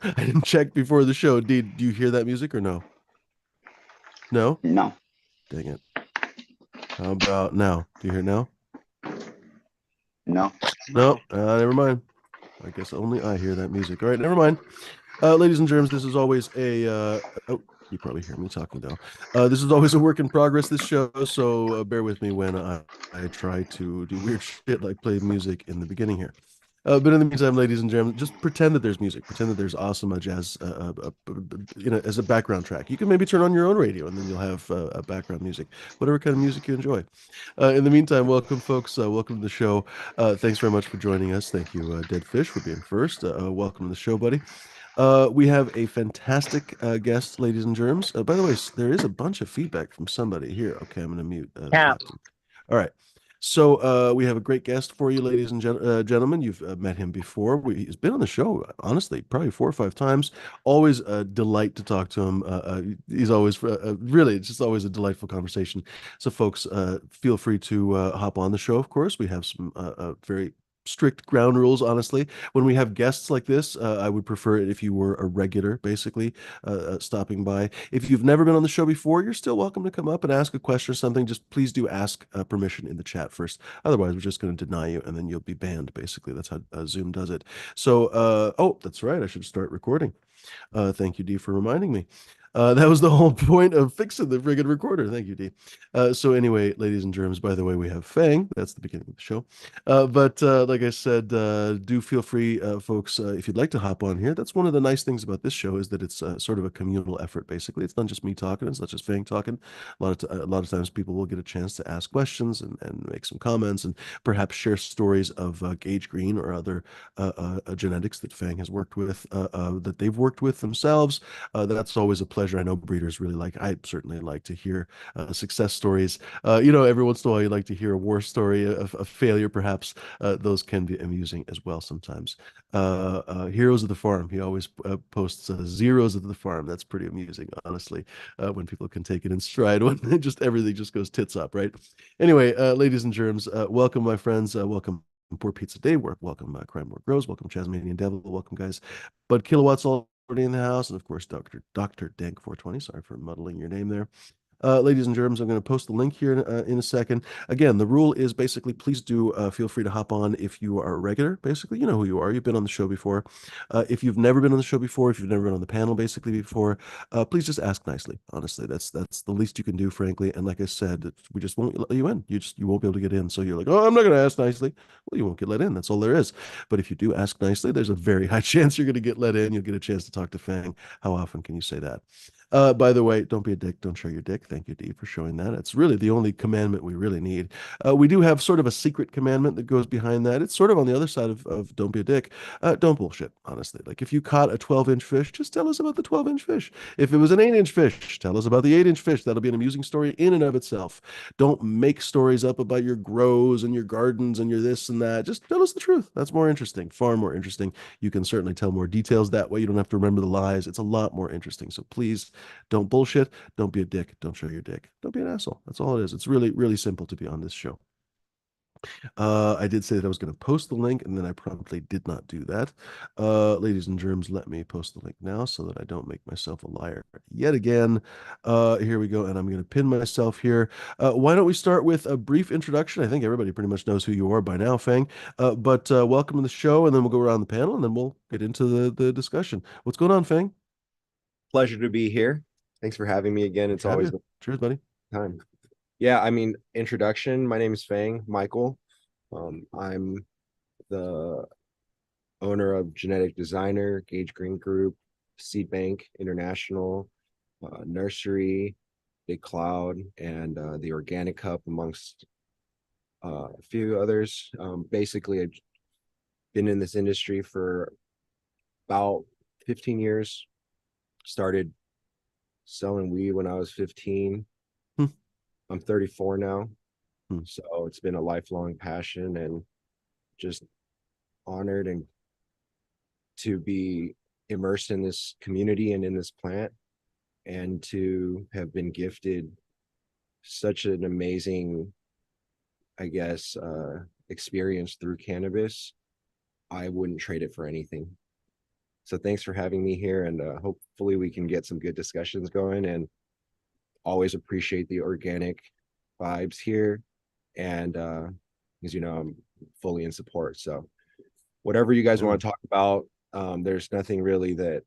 I didn't check before the show. Do you hear that music or no? No? No, Dang it. How about now? Do you hear it now? no. No, never mind. I guess only I hear that music. All right, never mind. Ladies and germs, this is always a oh, you probably hear me talking though. This is always a work in progress, this show, so bear with me when I try to do weird shit like play music in the beginning here. But in the meantime, ladies and gentlemen, just pretend that there's music. Pretend that there's awesome jazz, as a background track. You can maybe turn on your own radio, and then you'll have background music, whatever kind of music you enjoy. In the meantime, welcome, folks. Welcome to the show. Thanks very much for joining us. Thank you, Dead Fish, for being first. Welcome to the show, buddy. We have a fantastic guest, ladies and germs. By the way, there is a bunch of feedback from somebody here. Okay, I'm going to mute Cap. that. All right. So we have a great guest for you, ladies and gentlemen. You've met him before. He's been on the show, honestly, probably 4 or 5 times. Always a delight to talk to him. He's always really, it's just always a delightful conversation. So, folks, feel free to hop on the show. Of course, we have some very strict ground rules, honestly. When we have guests like this, I would prefer it if you were a regular, basically, stopping by. If you've never been on the show before, you're still welcome to come up and ask a question or something. Just please do ask permission in the chat first. Otherwise, we're just going to deny you and then you'll be banned, basically. That's how Zoom does it. So, oh, that's right. I should start recording. Thank you, D, for reminding me. That was the whole point of fixing the friggin' recorder. Thank you, D. So anyway, ladies and germs, by the way, we have Fang. That's the beginning of the show. But like I said, do feel free, folks, if you'd like to hop on here. That's one of the nice things about this show is that it's sort of a communal effort, basically. It's not just me talking. It's not just Fang talking. A lot of times people will get a chance to ask questions and make some comments and perhaps share stories of Gage Green or other genetics that Fang has worked with, that they've worked with themselves. That's always a pleasure. I know breeders really like. I certainly like to hear success stories. Every once in a while, you like to hear a war story, a failure, perhaps. Those can be amusing as well sometimes. Heroes of the farm. He always posts zeros of the farm. That's pretty amusing, honestly, when people can take it in stride when just everything just goes tits up, right? Anyway, ladies and germs, welcome, my friends. Welcome. Poor Pizza Day Work. Welcome, Crime More Grows. Welcome, Chasmanian Devil. Welcome, guys. Bud Kilowatts already in the house, and of course, Doctor Dank 420. Sorry for muddling your name there. Ladies and germs, I'm going to post the link here in a second. Again, the rule is basically please do feel free to hop on if you are a regular. Basically, you know who you are. You've been on the show before. If you've never been on the show before, if you've never been on the panel basically before, please just ask nicely. Honestly, that's the least you can do, frankly. And like I said, we just won't let you in. You won't be able to get in. So you're like, oh, I'm not going to ask nicely. Well, you won't get let in. That's all there is. But if you do ask nicely, there's a very high chance you're going to get let in. You'll get a chance to talk to Fang. How often can you say that? By the way, don't be a dick. Don't show your dick. Thank you, D, for showing that. It's really the only commandment we really need. We do have sort of a secret commandment that goes behind that. It's sort of on the other side of don't be a dick. Don't bullshit, honestly. Like if you caught a 12-inch fish, just tell us about the 12-inch fish. If it was an 8-inch fish, tell us about the 8-inch fish. That'll be an amusing story in and of itself. Don't make stories up about your grows and your gardens and your this and that. Just tell us the truth. That's more interesting, far more interesting. You can certainly tell more details that way. You don't have to remember the lies. It's a lot more interesting. So please don't bullshit. Don't be a dick. Don't show your dick. Don't be an asshole. That's all it is. It's really, really simple to be on this show. I did say that I was going to post the link, and then I promptly did not do that. Ladies and germs, let me post the link now so that I don't make myself a liar yet again. Here we go, and I'm going to pin myself here. Why don't we start with a brief introduction? I think everybody pretty much knows who you are by now, Fang. But welcome to the show, and then we'll go around the panel, and then we'll get into the discussion. What's going on, Fang? Pleasure to be here. Thanks for having me again. It's Have always you? a Cheers, buddy. time. Yeah, I mean, introduction. My name is Fang Michael. I'm the owner of Genetic Designer, Gage Green Group, Seed Bank International, Nursery, Big Cloud, and the Organic Cup, amongst a few others. Basically, I've been in this industry for about 15 years. Started selling weed when I was 15. Hmm, I'm 34 now. hmm. So it's been a lifelong passion, and just honored and to be immersed in this community and in this plant, and to have been gifted such an amazing, I guess, experience through cannabis. I wouldn't trade it for anything. So thanks for having me here, and hopefully we can get some good discussions going. And always appreciate the organic vibes here, and as you know, I'm fully in support. So whatever you guys Yeah. want to talk about, there's nothing really that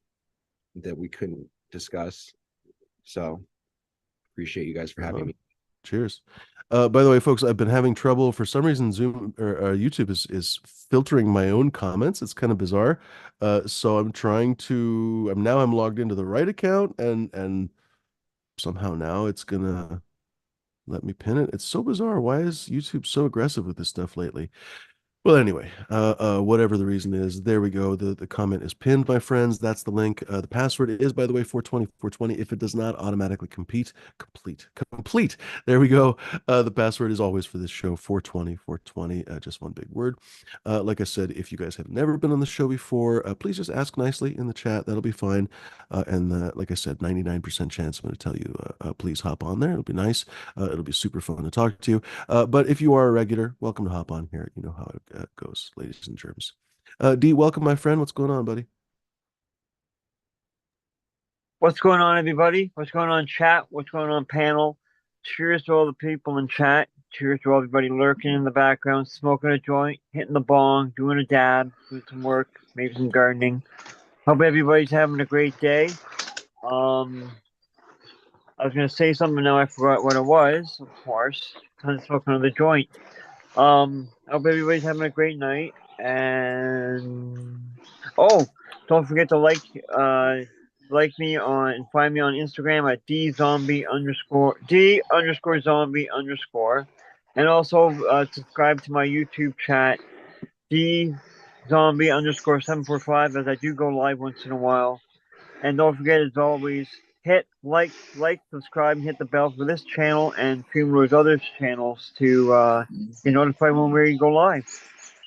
we couldn't discuss. So appreciate you guys for having me. Cheers. By the way, folks, I've been having trouble for some reason. Zoom or YouTube is filtering my own comments. It's kind of bizarre. So I'm trying to. I'm logged into the right account, and somehow now it's gonna let me pin it. It's so bizarre. Why is YouTube so aggressive with this stuff lately? Well, anyway, whatever the reason is, there we go. The comment is pinned, my friends. That's the link. The password is, by the way, 420. If it does not automatically complete. There we go. The password is always for this show, 420. Just one big word. Like I said, if you guys have never been on the show before, please just ask nicely in the chat. That'll be fine. And like I said, 99% chance I'm going to tell you, please hop on there. It'll be nice. It'll be super fun to talk to you. But if you are a regular, welcome to hop on here. You know how it goes, ladies and germs. D, welcome, my friend. What's going on, buddy? What's going on, everybody? What's going on, chat? What's going on, panel? Cheers to all the people in chat. Cheers to everybody lurking in the background, smoking a joint, hitting the bong, doing a dab, doing some work, maybe some gardening. Hope everybody's having a great day. I was gonna say something now. I forgot what it was. Of course, kind of smoking another joint. I hope everybody's having a great night. And don't forget to like me on and find me on Instagram at d_zombie_, and also subscribe to my YouTube chat dzombie_745, as I do go live once in a while. And don't forget, as always, hit subscribe, and hit the bell for this channel and numerous other channels to get notified when we go live.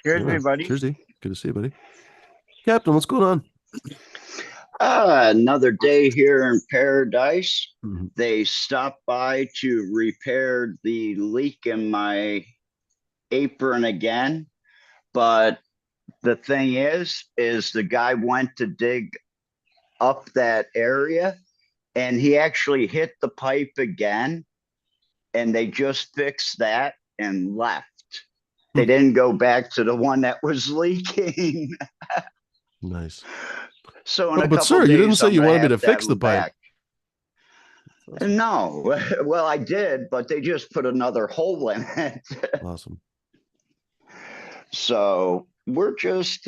Cheers, Yeah. everybody. Cheers, D. Good to see you, buddy. Captain, what's going on? Another day here in paradise. Mhm. They stopped by to repair the leak in my apron again. But the thing is the guy went to dig up that area and he actually hit the pipe again. And they just fixed that and left. They didn't go back to the one that was leaking. Nice. So in a But couple sir, you didn't days, say I'm you gonna wanted me have to to have fix the them pipe. back. No, well, I did, but they just put another hole in it. Awesome. So we're just,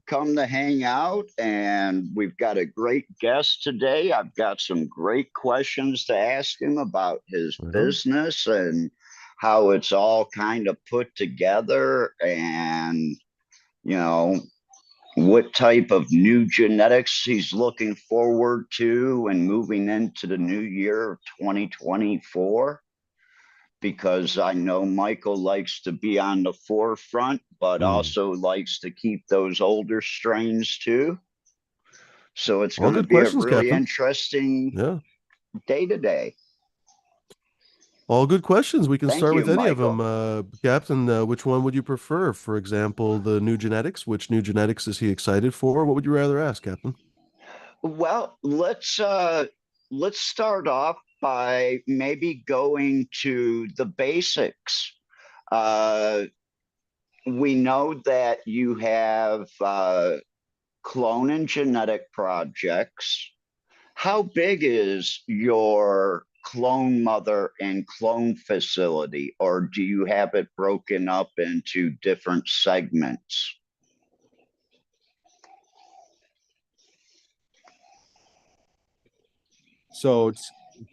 come to hang out, and we've got a great guest today. I've got some great questions to ask him about his Right on. business and how it's all kind of put together, and you know what type of new genetics he's looking forward to and moving into the new year of 2024, because I know Michael likes to be on the forefront, but also likes to keep those older strains too. So it's All going to good be a questions, really Captain. interesting Yeah. day today. All good questions. We can Thank start you, with any of Michael. them. Captain, which one would you prefer? For example, the new genetics. Which new genetics is he excited for? What would you rather ask, Captain? Well, let's start off by maybe going to the basics. Uh, we know that you have clone and genetic projects. How big is your clone mother and clone facility, or do you have it broken up into different segments? So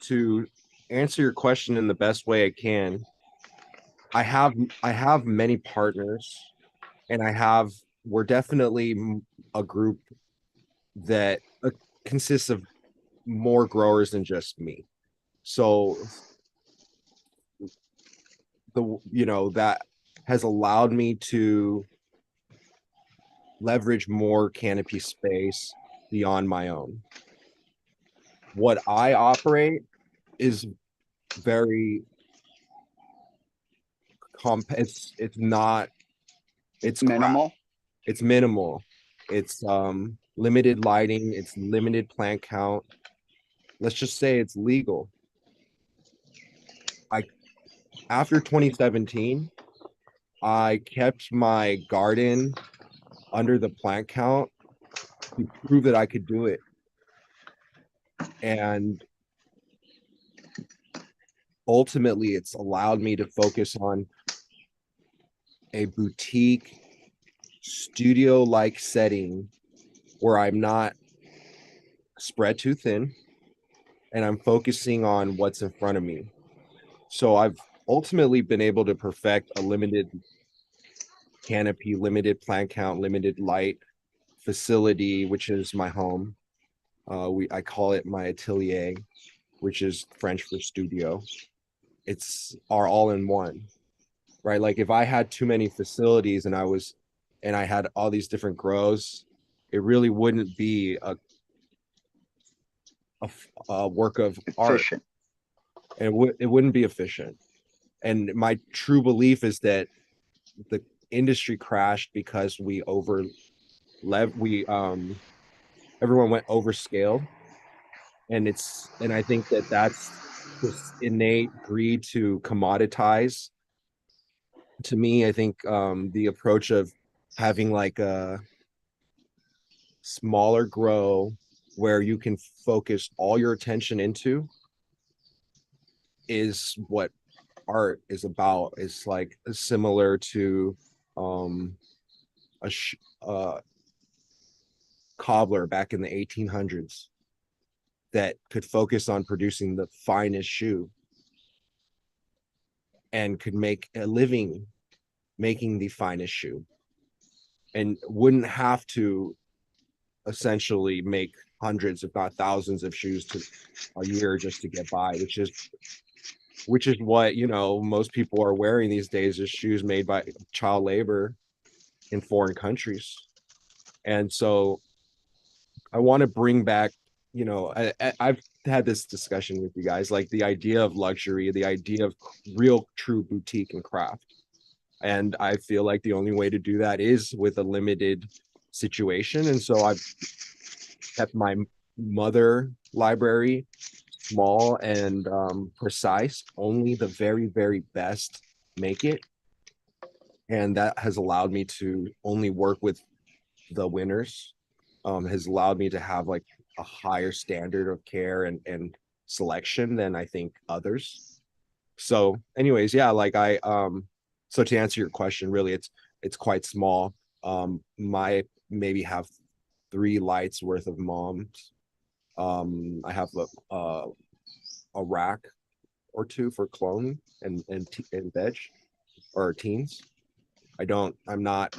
to answer your question in the best way I can, I have many partners, and we're definitely a group that consists of more growers than just me. So that has allowed me to leverage more canopy space beyond my own. What I operate is very it's not it's Minimal. it's minimal. It's limited lighting, it's limited plant count. Let's just say it's legal. I After 2017, I kept my garden under the plant count to prove that I could do it. And ultimately, it's allowed me to focus on a boutique studio-like setting where I'm not spread too thin and I'm focusing on what's in front of me. So I've ultimately been able to perfect a limited canopy, limited plant count, limited light facility, which is my home. I call it my atelier, which is French for studio. It's our all in one, right? Like if I had too many facilities and I had all these different grows, it really wouldn't be a work of art, Efficient. and it wouldn't be efficient. And my true belief is that the industry crashed because we everyone went overscale, and I think that that's this innate greed to commoditize. To me, I think the approach of having like a smaller grow where you can focus all your attention into is what art is about. It's like similar to um a cobbler back in the 1800s that could focus on producing the finest shoe and could make a living making the finest shoe and wouldn't have to essentially make hundreds if not thousands of shoes to a year just to get by, which is what most people are wearing these days, is shoes made by child labor in foreign countries. And so I want to bring back, I've had this discussion with you guys, like the idea of luxury, the idea of real true boutique and craft. And I feel like the only way to do that is with a limited situation. And so I've kept my mother library small and precise. Only the very, very best make it. And that has allowed me to only work with the winners, has allowed me to have like a higher standard of care and selection than I think others. So anyways, yeah, like so to answer your question, really it's quite small. My maybe have 3 lights worth of moms. I have a rack or two for cloning and veg or teens. I'm not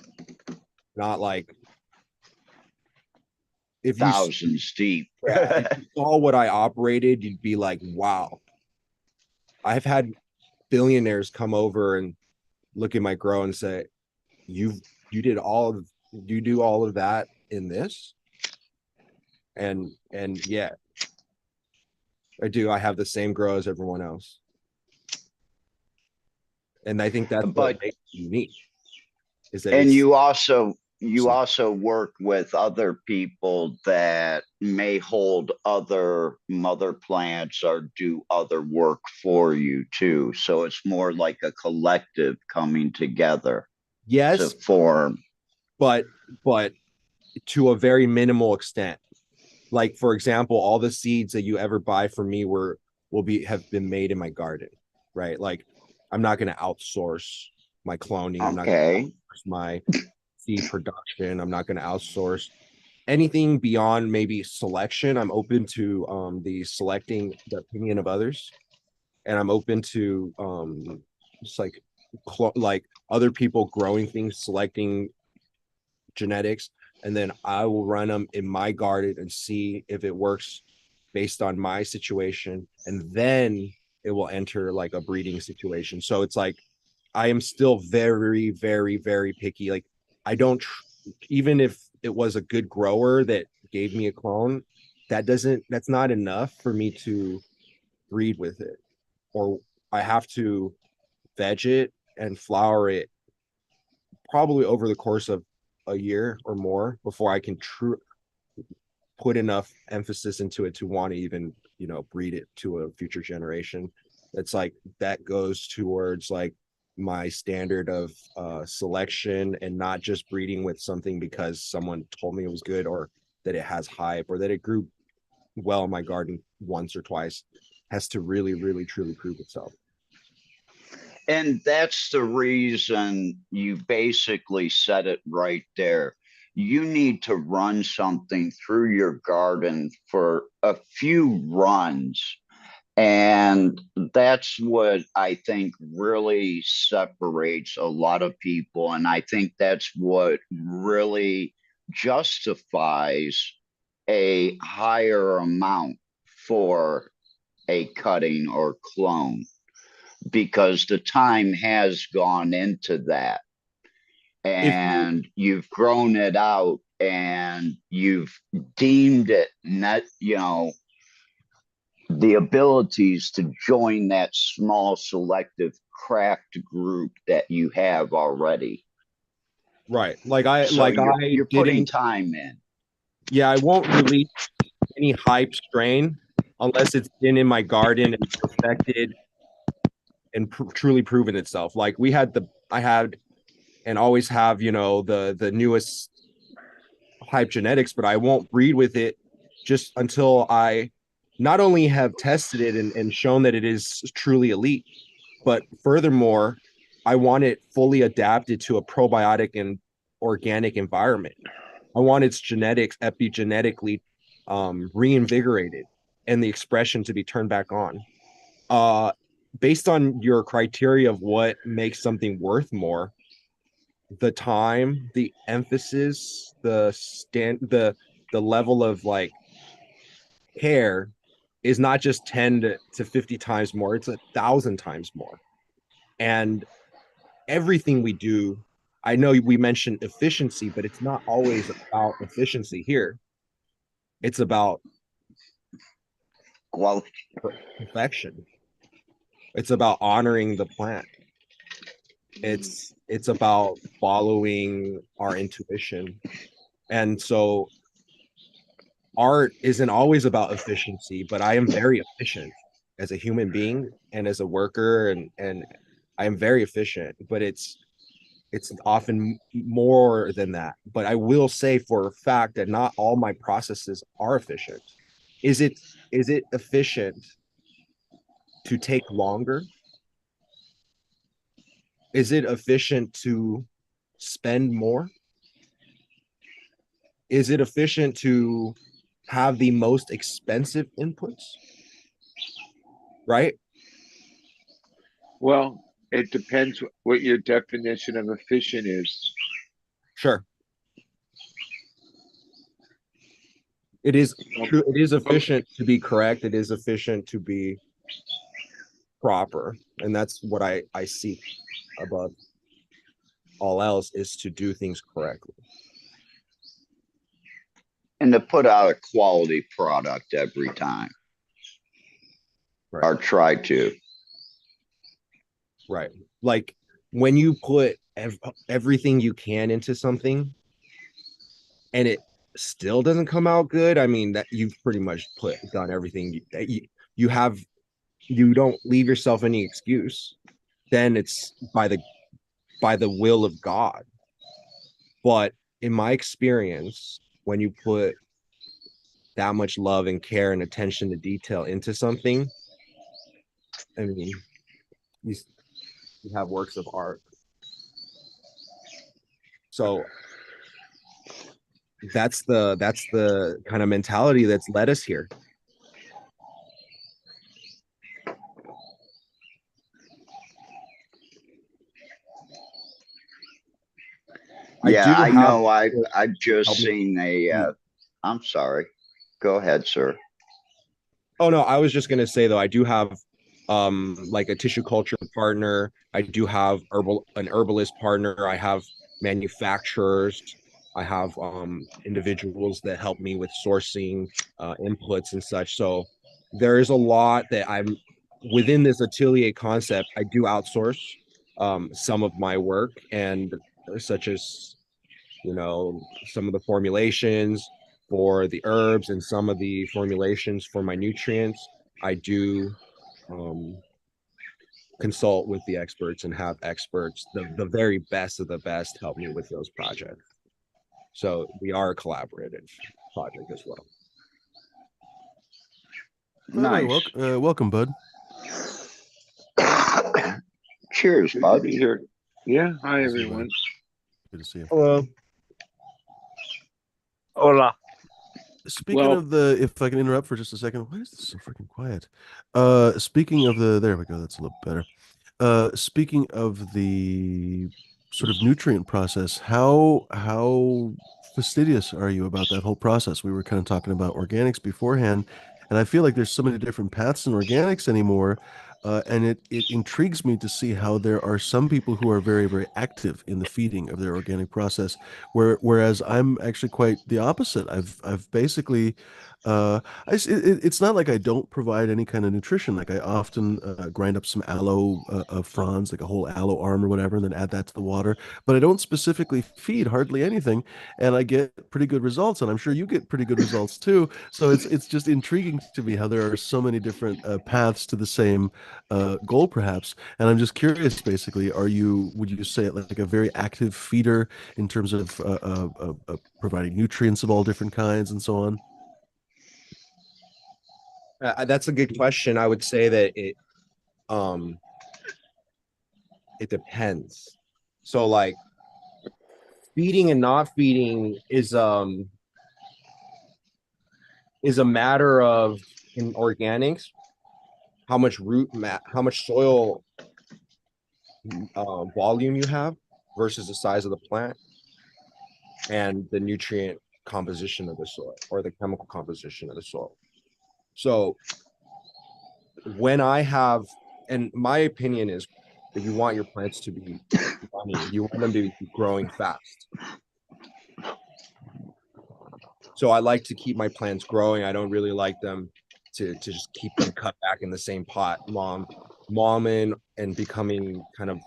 like, if you Thousands deep. saw what I operated, you'd be like, wow. I've had billionaires come over and look at my grow and say, you you did all of you do all of that in this? And yeah, I do. I have the same grow as everyone else. And I think that's what But makes it unique, is that and it's you also work with other people that may hold other mother plants or do other work for you too. So it's more like a collective coming together to yes, form. but but to a very minimal extent. Like for example, all the seeds that you ever buy from me have been made in my garden, right? Like I'm not going to outsource my cloning. I'm not going to Okay. outsource my seed production. I'm not going to outsource anything beyond maybe selection. I'm open to the selecting the opinion of others, and I'm open to just like other people growing things, selecting genetics, and then I will run them in my garden and see if it works based on my situation, and then it will enter like a breeding situation. So it's like I am still very, very, very picky. Like I don't even if it was a good grower that gave me a clone, that's not enough for me to breed with it. Or I have to veg it and flower it probably over the course of a year or more before I can put enough emphasis into it to want to even, breed it to a future generation. It's like that goes towards like my standard of selection, and not just breeding with something because someone told me it was good, or that it has hype, or that it grew well in my garden once or twice. Has to really, really, truly prove itself. And that's the reason you basically said it right there. You need to run something through your garden for a few runs. And that's what I think really separates a lot of people. And I think that's what really justifies a higher amount for a cutting or clone, because the time has gone into that, If and you've grown it out and you've deemed it not, the abilities to join that small selective craft group that you have already. Right, like I So like I you're putting didn't. time in. Yeah, I won't release any hype strain unless it's been in my garden and perfected and truly proven itself. Like I had and always have, the newest hype genetics, but I won't breed with it just until I not only have tested it and shown that it is truly elite, but furthermore, I want it fully adapted to a probiotic and organic environment. I want its genetics epigenetically reinvigorated, and the expression to be turned back on. Uh, Based on your criteria of what makes something worth more, the time, the emphasis, the level of like care is not just 10 to 50 times more, it's 1,000 times more. And everything we do, I know we mentioned efficiency, but it's not always about efficiency here. It's about Well, perfection. It's about honoring the plant. It's about following our intuition. And so art isn't always about efficiency, but I am very efficient as a human being and as a worker, and I am very efficient, but it's often more than that. But I will say for a fact that not all my processes are efficient. Is it is it efficient to take longer? Is it efficient to spend more? Is it efficient to have the most expensive inputs? Right? Well, it depends what your definition of efficient is. Sure. It is Um, true. It is but efficient to be correct. It is efficient to be proper. And that's what I seek above all else, is to do things correctly. and to put out a quality product every time, Right. or try to. Right. Like when you put everything you can into something and it still doesn't come out good, I mean that you've pretty much done everything you have. You don't leave yourself any excuse. Then it's by the will of God. But in my experience, when you put that much love and care and attention to detail into something, I mean, you, you have works of art. So that's the kind of mentality that's led us here. I Yeah, do I have. know. I've just Help me. seen a. I'm sorry. Go ahead, sir. Oh no, I was just gonna say though, I do have like a tissue culture partner. I do have an herbalist partner. I have manufacturers. I have individuals that help me with sourcing inputs and such. So there is a lot that I'm within this atelier concept. I do outsource some of my work, and such as you know, some of the formulations for the herbs and some of the formulations for my nutrients, I do consult with the experts and have experts, the very best of the best, help me with those projects. So we are a collaborative project as well. Right on. Nice. Welcome, bud. Cheers, Good to bud. be here. Yeah. Hi, Good to see you, buddy. everyone. Good to see you. Hello. Hola. Speaking Well, of if I can interrupt for just a second, why is this so freaking quiet? Speaking of there we go. That's a little better. Speaking of the sort of nutrient process, how fastidious are you about that whole process? We were kind of talking about organics beforehand, and I feel like there's so many different paths in organics anymore, and it intrigues me to see how there are some people who are very, very active in the feeding of their organic process, whereas I'm actually quite the opposite. I've basically it's not like I don't provide any kind of nutrition. Like I often grind up some aloe fronds, like a whole aloe arm or whatever, and then add that to the water. But I don't specifically feed hardly anything, and I get pretty good results. And I'm sure you get pretty good results too. So it's just intriguing to me how there are so many different paths to the same goal, perhaps. And I'm just curious, basically, would you say like a very active feeder in terms of providing nutrients of all different kinds and so on? That's a good question. I would say that um it depends. So like feeding and not feeding is a matter of, in organics, how much soil volume you have versus the size of the plant and the nutrient composition of the soil or the chemical composition of the soil. So when I have, and my opinion is that you want your plants to be running, you want them to be growing fast. So I like to keep my plants growing. I don't really like them to just keep them cut back in the same pot, momming and becoming kind of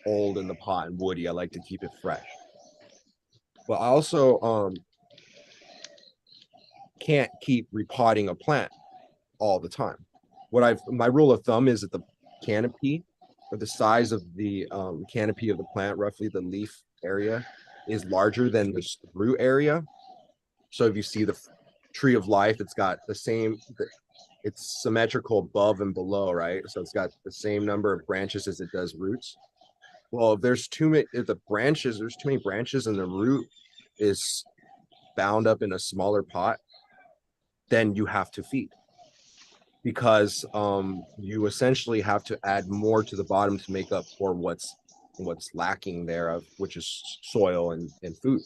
old in the pot and woody. I like to keep it fresh. But I also can't keep repotting a plant all the time. My rule of thumb is that the canopy or the size of the canopy of the plant, roughly the leaf area, is larger than the root area. So if you see the tree of life, it's got it's symmetrical above and below, right? So it's got the same number of branches as it does roots. Well, if there's too many, if the branches, there's too many branches and the root is bound up in a smaller pot, then you have to feed because you essentially have to add more to the bottom to make up for what's lacking thereof, which is soil and food.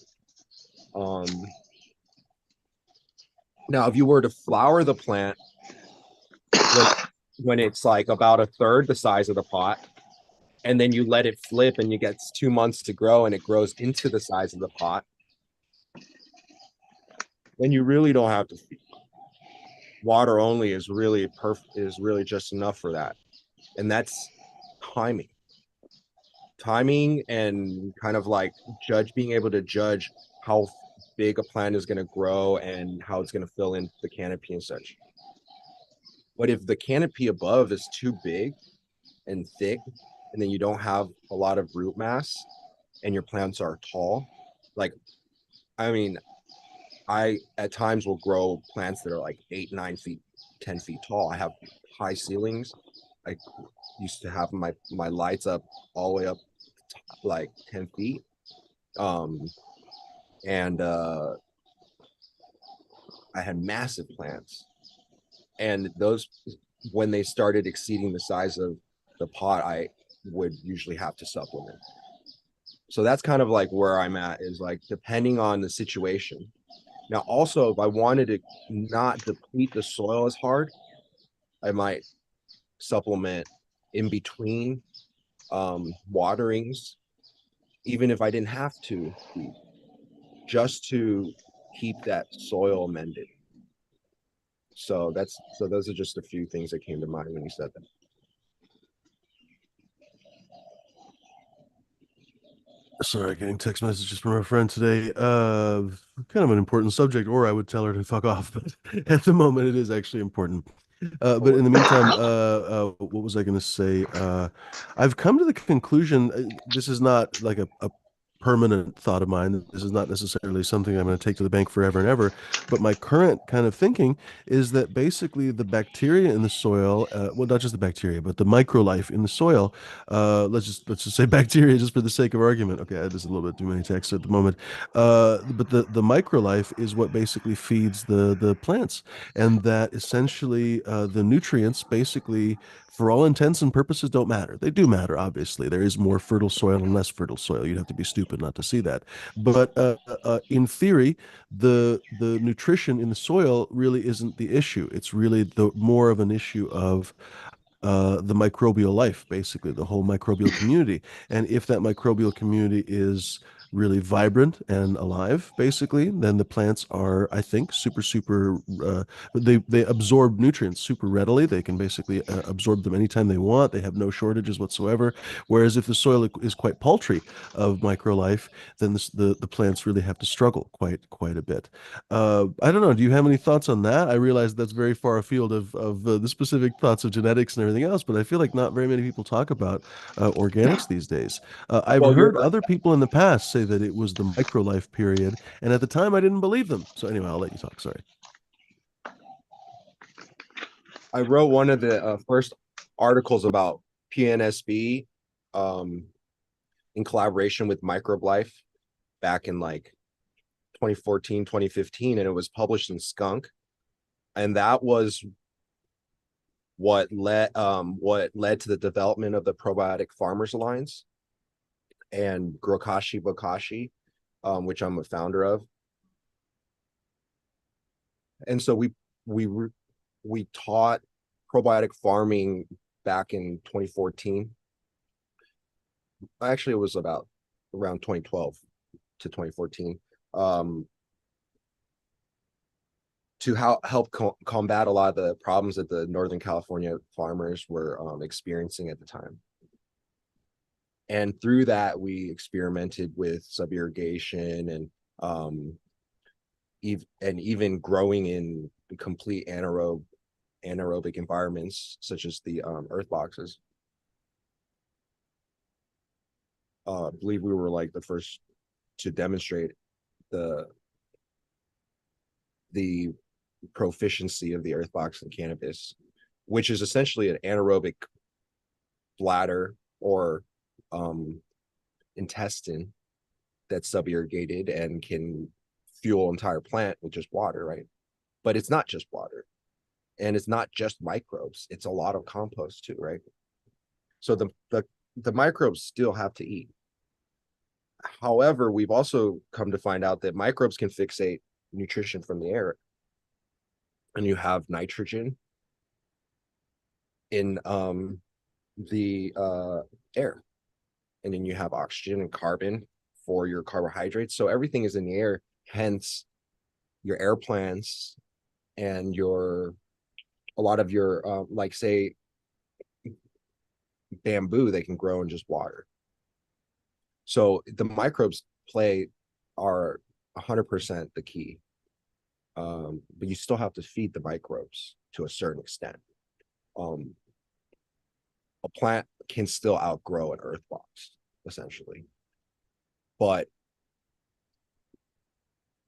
Now, if you were to flower the plant when it's like about a third the size of the pot, and then you let it flip and you get 2 months to grow and it grows into the size of the pot, then you really don't have to feed. Water only is really just enough for that. And that's timing. Timing and kind of like being able to judge how big a plant is going to grow and how it's going to fill in the canopy and such. But if the canopy above is too big and thick, and then you don't have a lot of root mass and your plants are tall, like, I mean, I at times will grow plants that are like 8, 9 feet, 10 feet tall. I have high ceilings. I used to have my lights up all the way up like 10 feet. And I had massive plants. And those, when they started exceeding the size of the pot, I would usually have to supplement. So that's kind of like where I'm at, is like depending on the situation. Now, also, if I wanted to not deplete the soil as hard, I might supplement in between waterings, even if I didn't have to, just to keep that soil mended. So those are just a few things that came to mind when you said that. Sorry, getting text messages from our friend today. Kind of an important subject, or I would tell her to fuck off. But at the moment, it is actually important. But in the meantime, what was I going to say? I've come to the conclusion, this is not like a permanent thought of mine. This is not necessarily something I'm going to take to the bank forever and ever. But my current kind of thinking is that basically the bacteria in the soil, well, not just the bacteria, but the microlife in the soil, let's just say bacteria just for the sake of argument. Okay, this is a little bit too many texts at the moment. But the microlife is what basically feeds the plants, and that essentially the nutrients basically, for all intents and purposes, don't matter. They do matter, obviously. There is more fertile soil and less fertile soil. You'd have to be stupid not to see that. But in theory, the nutrition in the soil really isn't the issue. It's really the more of an issue of the microbial life, basically, the whole microbial community. And if that microbial community is really vibrant and alive, basically, then the plants are, I think, super, they absorb nutrients super readily. They can basically absorb them anytime they want. They have no shortages whatsoever. Whereas if the soil is quite paltry of microlife, then the plants really have to struggle quite a bit. I don't know. Do you have any thoughts on that? I realize that's very far afield of the specific thoughts of genetics and everything else, but I feel like not very many people talk about organics these days. I've Well, you're heard other people in the past say that it was the microlife period, and at the time I didn't believe them. So anyway, I'll let you talk. Sorry. I wrote one of the first articles about PNSB um, in collaboration with Microbe Life back in like 2014, 2015, and it was published in Skunk. And that was what led to the development of the probiotic farmers alliance and Grokashi Bokashi, which I'm a founder of. And so we we taught probiotic farming back in 2014. Actually, it was about around 2012 to 2014, to help combat a lot of the problems that the Northern California farmers were experiencing at the time. And through that, we experimented with sub-irrigation and even growing in complete anaerobic environments, such as the earth boxes. I believe we were like the first to demonstrate the the proficiency of the earth box in cannabis, which is essentially an anaerobic bladder or intestine that's sub-irrigated and can fuel entire plant with just water, right? But it's not just water, and it's not just microbes. It's a lot of compost too, right? So the microbes still have to eat. However, we've also come to find out that microbes can fixate nutrition from the air, and you have nitrogen in the air, and then you have oxygen and carbon for your carbohydrates. So everything is in the air, hence your air plants and a lot of your like say bamboo, they can grow in just water. So the microbes are 100% the key. But you still have to feed the microbes to a certain extent. A plant can still outgrow an earth box, essentially. But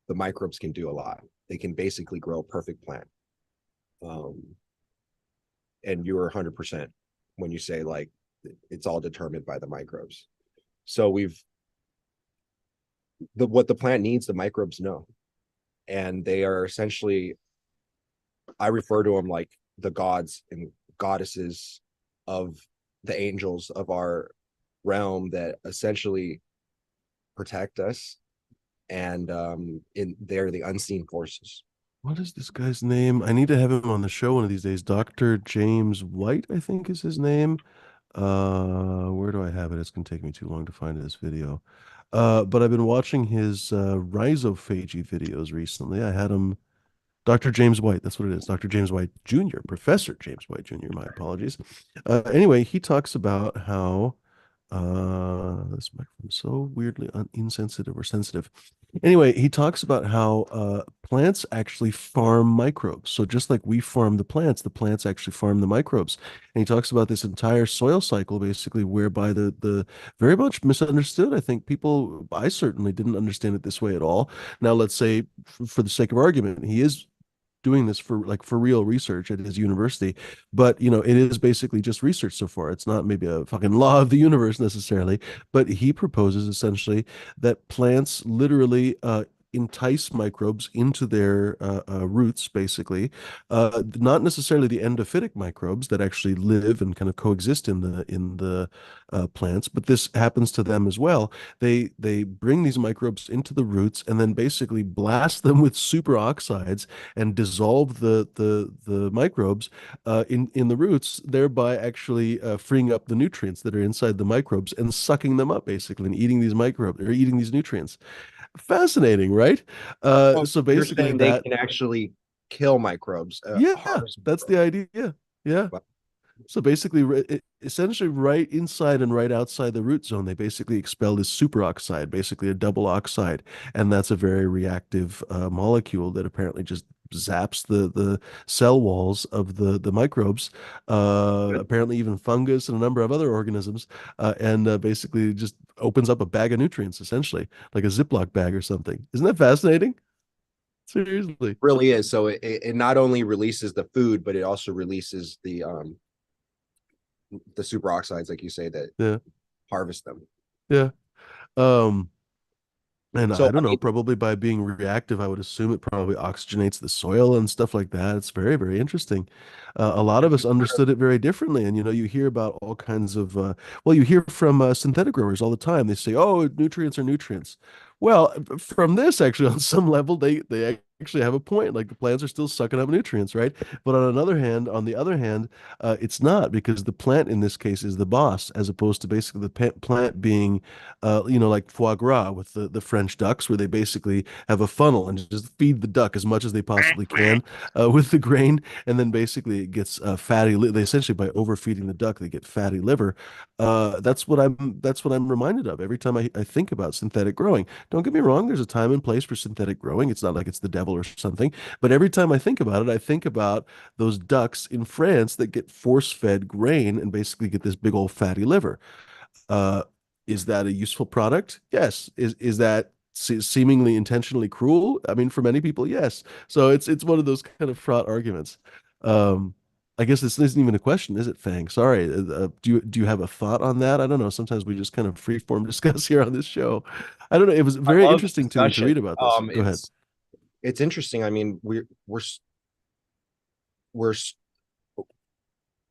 the microbes can do a lot. They can basically grow a perfect plant. And you're 100% when you say like it's all determined by the microbes. So what the plant needs, the microbes know. And they are essentially, I refer to them like the gods and goddesses of the angels of our realm that essentially protect us, and they're the unseen forces. What is this guy's name? I need to have him on the show one of these days. Dr. James White, I think is his name. Where do I have it? It's gonna take me too long to find this video. But I've been watching his rhizophagy videos recently. I had him, Dr. James White, that's what it is. Dr. James White Jr., Professor James White Jr., my apologies. Anyway, he talks about how This microphone is so weirdly insensitive or sensitive. Anyway, he talks about how plants actually farm microbes. So just like we farm the plants actually farm the microbes. And he talks about this entire soil cycle, basically, whereby the very much misunderstood. I think people, I certainly didn't understand it this way at all. Now, let's say, for the sake of argument, he is doing this for real research at his university, but it is basically just research so far. It's not maybe a fucking law of the universe necessarily, but he proposes essentially that plants literally entice microbes into their roots, basically, not necessarily the endophytic microbes that actually live and kind of coexist in the plants, but this happens to them as well. They bring these microbes into the roots and then basically blast them with superoxides and dissolve the microbes in the roots, thereby actually freeing up the nutrients that are inside the microbes and sucking them up basically and eating these microbes or eating these nutrients. Fascinating, right? Oh, So you're basically saying they that, can actually kill microbes, yeah, harvest that's the microbes. idea. Yeah. Wow. So basically, essentially, right inside and right outside the root zone, they basically expel this superoxide, basically a double oxide, and that's a very reactive molecule that apparently just zaps the cell walls of the microbes, apparently even fungus and a number of other organisms, and basically just opens up a bag of nutrients, essentially, like a Ziploc bag or something. Isn't that fascinating? Seriously. Really is. So it not only releases the food, but it also releases the superoxides, like you say, that Yeah. harvest them. Yeah. Um, And So I don't I know, mean, probably by being reactive, I would assume it probably oxygenates the soil and stuff like that. It's very, very interesting. A lot of us understood it very differently. And, you hear about all kinds of, well, you hear from synthetic growers all the time. They say, oh, nutrients are nutrients. Well, from this, actually, on some level, they actually have a point. Like the plants are still sucking up nutrients, right? But on the other hand, it's not because the plant in this case is the boss, as opposed to basically the plant being like foie gras with the French ducks, where they basically have a funnel and just feed the duck as much as they possibly can with the grain, and then basically it gets fatty. They essentially, by overfeeding the duck, they get fatty liver. That's what I'm reminded of every time I think about synthetic growing. Don't get me wrong, there's a time and place for synthetic growing. It's not like it's the devil or something, but every time I think about it, I think about those ducks in France that get force-fed grain and basically get this big old fatty liver. Uh, is that a useful product? Yes. Is that seemingly intentionally cruel? I mean, for many people, yes. So it's one of those kind of fraught arguments. Um, I guess this isn't even a question, is it, Fang? Sorry. Do you have a thought on that? I don't know. Sometimes we just kind of freeform discuss here on this show. I don't know. It was I very love the interesting to me to discussion. read about this. Go ahead. It's interesting. I mean, we're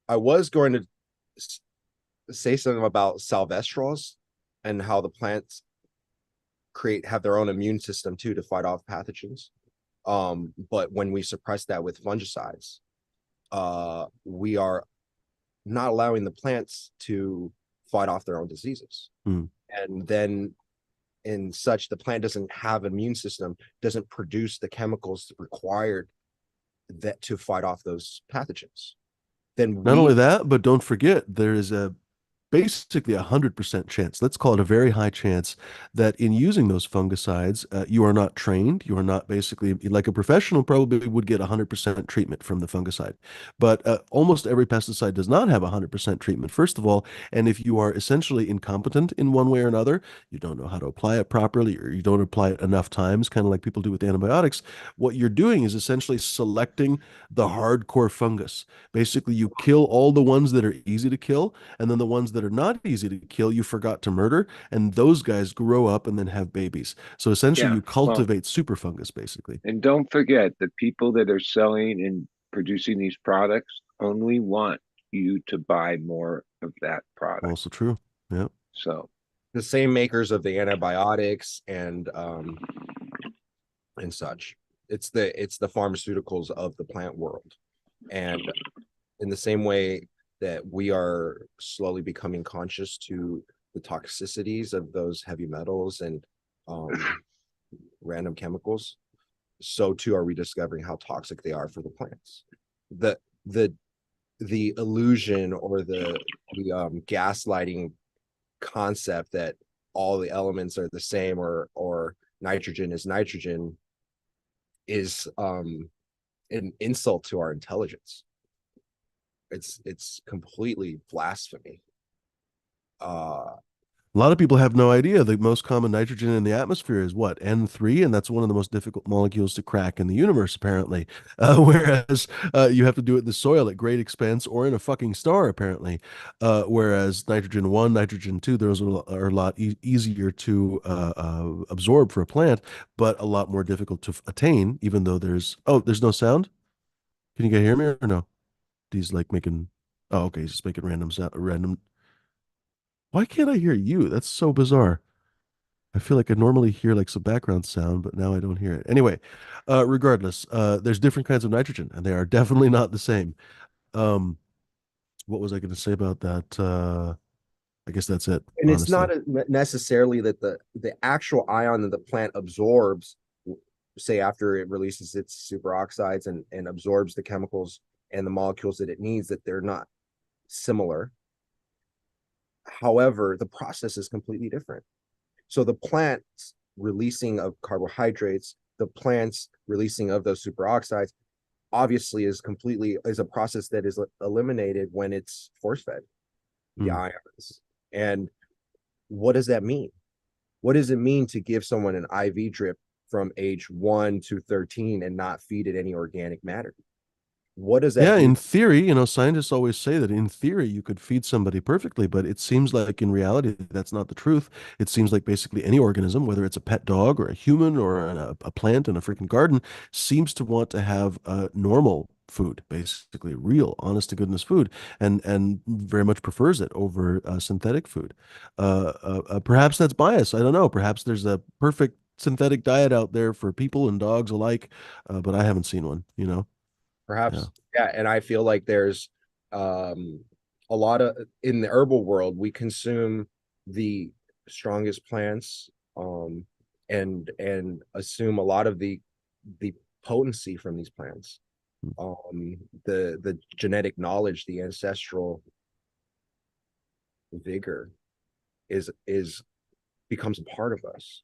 I was going to say something about salvestrals and how the plants have their own immune system too to fight off pathogens. But when we suppress that with fungicides, we are not allowing the plants to fight off their own diseases. Mm. And then in such, the plant doesn't have an immune system, doesn't produce the chemicals required that to fight off those pathogens. Then Not only we that, but don't forget there is a basically 100% chance, let's call it a very high chance, that in using those fungicides, you are not trained. You are not basically like a professional probably would get 100% treatment from the fungicide. But almost every pesticide does not have 100% treatment, first of all. And if you are essentially incompetent in one way or another, you don't know how to apply it properly, or you don't apply it enough times, kind of like people do with antibiotics, what you're doing is essentially selecting the hardcore fungus. Basically, you kill all the ones that are easy to kill, and then the ones that are not easy to kill, you forgot to murder, and those guys grow up and then have babies. So essentially, Yeah. you Well, cultivate super fungus, basically. and don't forget the people that are selling and producing these products only want you to buy more of that product. Also true. Yeah. So, the same makers of the antibiotics and such. It's the pharmaceuticals of the plant world. And in the same way that we are slowly becoming conscious to the toxicities of those heavy metals and random chemicals, so too are we discovering how toxic they are for the plants. The the the illusion or the gaslighting concept that all the elements are the same, or nitrogen is nitrogen, is an insult to our intelligence. It's completely blasphemy. A lot of people have no idea the most common nitrogen in the atmosphere is what? N3, and that's one of the most difficult molecules to crack in the universe, apparently. Whereas you have to do it in the soil at great expense or in a fucking star, apparently. Whereas nitrogen 1, nitrogen 2, those are a lot easier to absorb for a plant, but a lot more difficult to attain, even though there's no sound? Can you guys hear me or no? He's like making, oh, okay, he's just making random sound, random. Why can't I hear you? That's so bizarre. I feel like I normally hear like some background sound, but now I don't hear it. Anyway, regardless, there's different kinds of nitrogen, and they are definitely not the same. Um, what was I going to say about that? I guess that's it, And it's not honestly. necessarily that the actual ion that the plant absorbs, say after it releases its superoxides and absorbs the chemicals and the molecules that it needs, that they're not similar. However, the process is completely different. So the plant's releasing of carbohydrates, the plant's releasing of those superoxides, obviously is a process that is eliminated when it's force fed the Hmm. ions. And what does that mean? What does it mean to give someone an IV drip from age 1 to 13 and not feed it any organic matter? What does that Yeah, do? in theory, scientists always say that in theory you could feed somebody perfectly, but it seems like in reality that's not the truth. It seems like basically any organism, whether it's a pet dog or a human or a plant in a freaking garden, seems to want to have normal food, basically real, honest to goodness food, and very much prefers it over synthetic food. Perhaps that's bias. I don't know. Perhaps there's a perfect synthetic diet out there for people and dogs alike, but I haven't seen one. Yeah. Perhaps, yeah. And I feel like there's um, a lot of, in the herbal world, we consume the strongest plants, and assume a lot of the potency from these plants, the genetic knowledge, the ancestral vigor is becomes a part of us.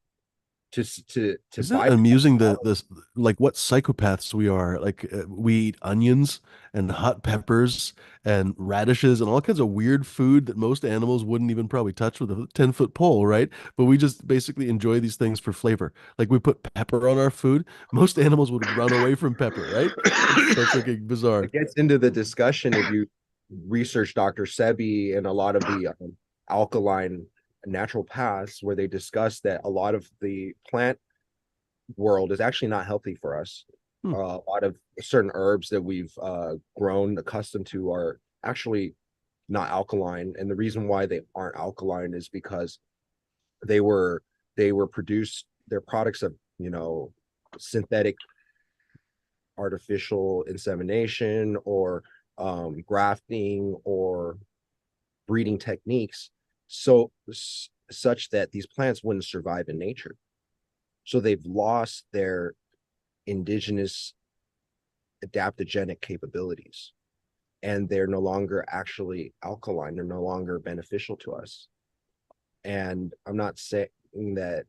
To Isn't it bypass amusing all the of this like what psychopaths we are? Like we eat onions and hot peppers and radishes and all kinds of weird food that most animals wouldn't even probably touch with a 10-foot pole, right? But we just basically enjoy these things for flavor. Like we put pepper on our food. Most animals would run away from pepper, right? It's so freaking bizarre. it gets into the discussion if you research Dr. Sebi and a lot of the alkaline natural paths, where they discuss that a lot of the plant world is actually not healthy for us. Hmm. A lot of certain herbs that we've grown accustomed to are actually not alkaline, and the reason why they aren't alkaline is because they were they were produced. They're products of synthetic artificial insemination or grafting or breeding techniques, such that these plants wouldn't survive in nature. So they've lost their indigenous adaptogenic capabilities, and they're no longer actually alkaline. They're no longer beneficial to us. And I'm not saying that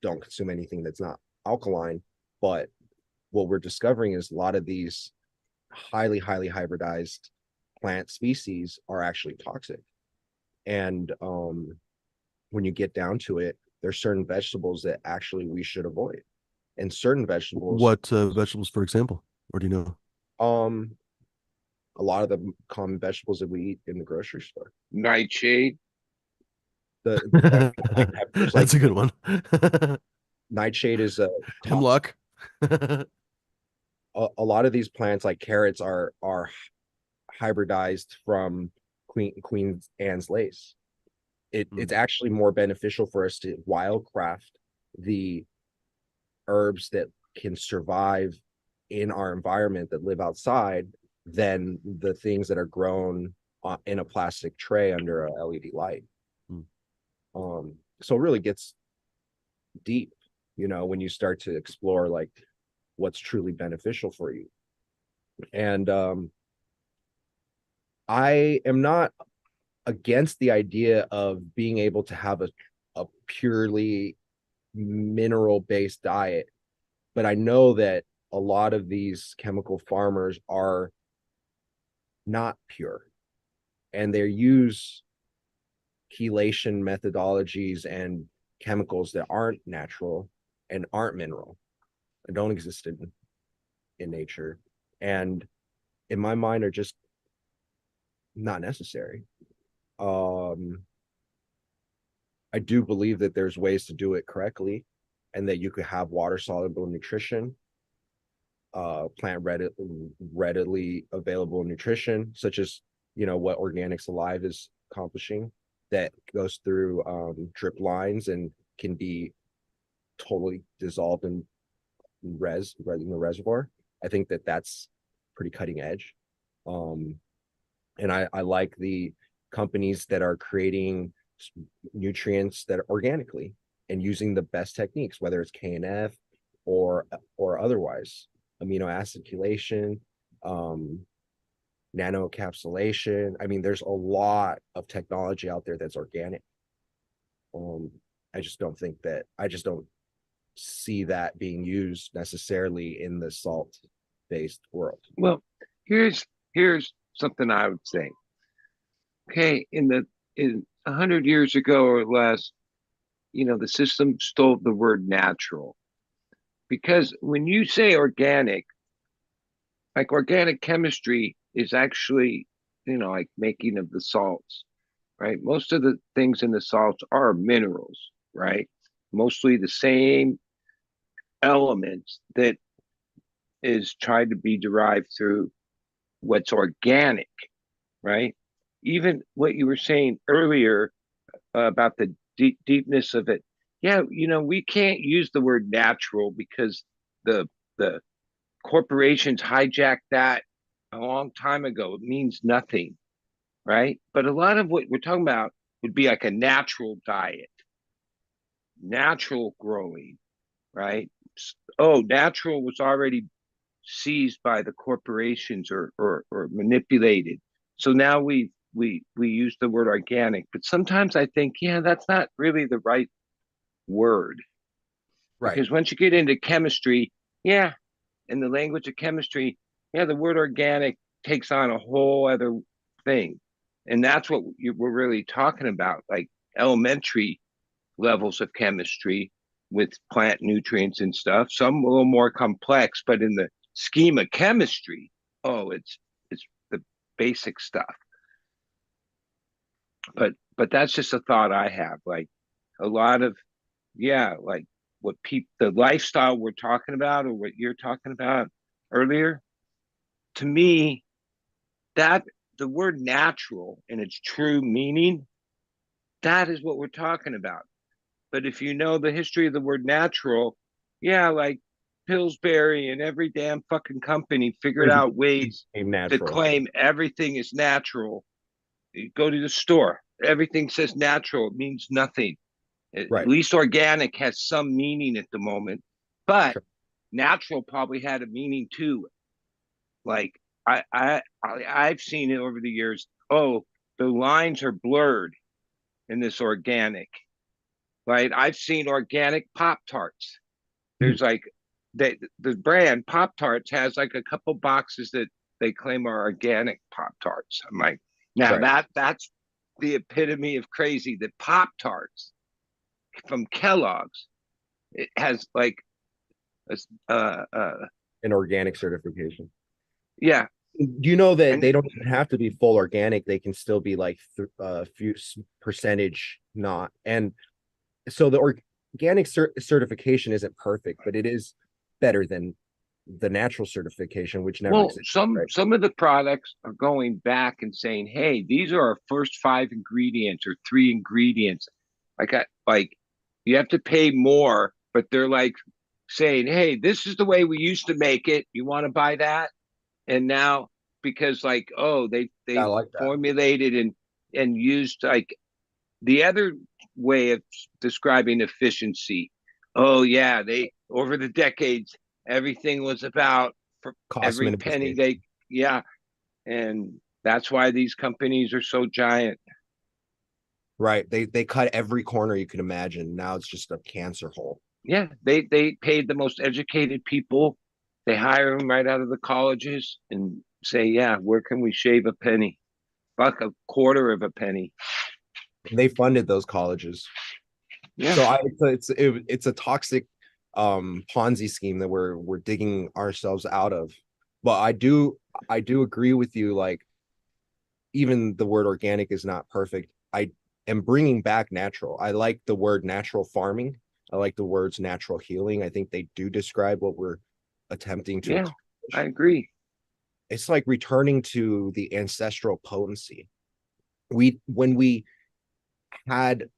don't consume anything that's not alkaline, but what we're discovering is a lot of these highly hybridized plant species are actually toxic. And when you get down to it, there's certain vegetables that actually we should avoid, and certain vegetables, What vegetables, for example? Or do you know? um a lot of the common vegetables that we eat in the grocery store, Nightshade. like peppers, like That's a good one. nightshade is a toxic. Hemlock. A lot of these plants like carrots are hybridized from Queen Anne's lace. It's actually more beneficial for us to wildcraft the herbs that can survive in our environment, that live outside, than the things that are grown in a plastic tray under a LED light. Mm. So it really gets deep, when you start to explore like what's truly beneficial for you. And I am not against the idea of being able to have a purely mineral based diet, but I know that a lot of these chemical farmers are not pure, and they use chelation methodologies and chemicals that aren't natural and aren't mineral and don't exist in nature, and in my mind are just not necessary. I do believe that there's ways to do it correctly, and that you could have water soluble nutrition, plant readily available nutrition, such as what Organics Alive is accomplishing, that goes through drip lines and can be totally dissolved in in the reservoir. I think that that's pretty cutting edge. And I like the companies that are creating nutrients that are organically and using the best techniques, whether it's KNF or otherwise, amino acid chelation, nano encapsulation. I mean, there's a lot of technology out there that's organic. I just don't see that being used necessarily in the salt-based world. Well, here's something I would say. Okay, in 100 years ago or less, the system stole the word natural, because when you say organic, like organic chemistry is actually, like making of the salts, right? Most of the things in the salts are minerals, right? Mostly the same elements that is tried to be derived through what's organic, right? Even what you were saying earlier about the deepness of it. Yeah, we can't use the word natural because the corporations hijacked that a long time ago. It means nothing, right? But a lot of what we're talking about would be like a natural diet, natural growing, right? Oh, natural was already seized by the corporations or manipulated. So now we use the word organic, but sometimes I think, yeah, that's not really the right word, Right. because once you get into chemistry, yeah, in the language of chemistry, yeah, the word organic takes on a whole other thing, and that's what we're really talking about, like elementary levels of chemistry with plant nutrients and stuff. Some a little more complex, but in the scheme of chemistry, oh, it's the basic stuff. But that's just a thought I have. Like a lot of, yeah, like what people, the lifestyle we're talking about, or what you're talking about earlier, to me, that the word natural in its true meaning, that is what we're talking about. But if you know the history of the word natural, yeah, like Pillsbury and every damn fucking company figured out ways to Natural. claim everything is natural. You go to the store, everything says natural, it means nothing. Right. At least organic has some meaning at the moment, but Sure. natural probably had a meaning too. Like I've seen it over the years. Oh, the lines are blurred in this organic. Right? I've seen organic Pop Tarts. There's like the brand Pop Tarts has like a couple boxes that they claim are organic Pop Tarts. I'm like, now Right. that's the epitome of crazy. That Pop Tarts from Kellogg's, it has like An organic certification. yeah, You know that and they don't even have to be full organic. They can still be like a few percentage not. And so the organic certification isn't perfect, but it is better than the natural certification, which never well, existed. some Right. some of the products are going back and saying, hey, these are our first 5 ingredients or 3 ingredients. Like you have to pay more, but they're like saying, hey, this is the way we used to make it. You want to buy that? And now, because like, oh, I they like that. formulated and used like the other way of describing efficiency. Oh yeah, they over the decades, everything was about for Cost every penny minimization. they, yeah, and that's why these companies are so giant. Right. They cut every corner you could imagine. Now it's just a cancer hole. Yeah, they paid the most educated people. They hire them right out of the colleges and say, yeah, where can we shave a penny? Fuck, a quarter of a penny. They funded those colleges. Yeah. So it's a toxic Ponzi scheme that we're digging ourselves out of. But I do agree with you, like even the word organic is not perfect. I am bringing back natural. I like the word natural farming. I like the words natural healing. I think they do describe what we're attempting to Yeah, I accomplish. agree. It's like returning to the ancestral potency. When we had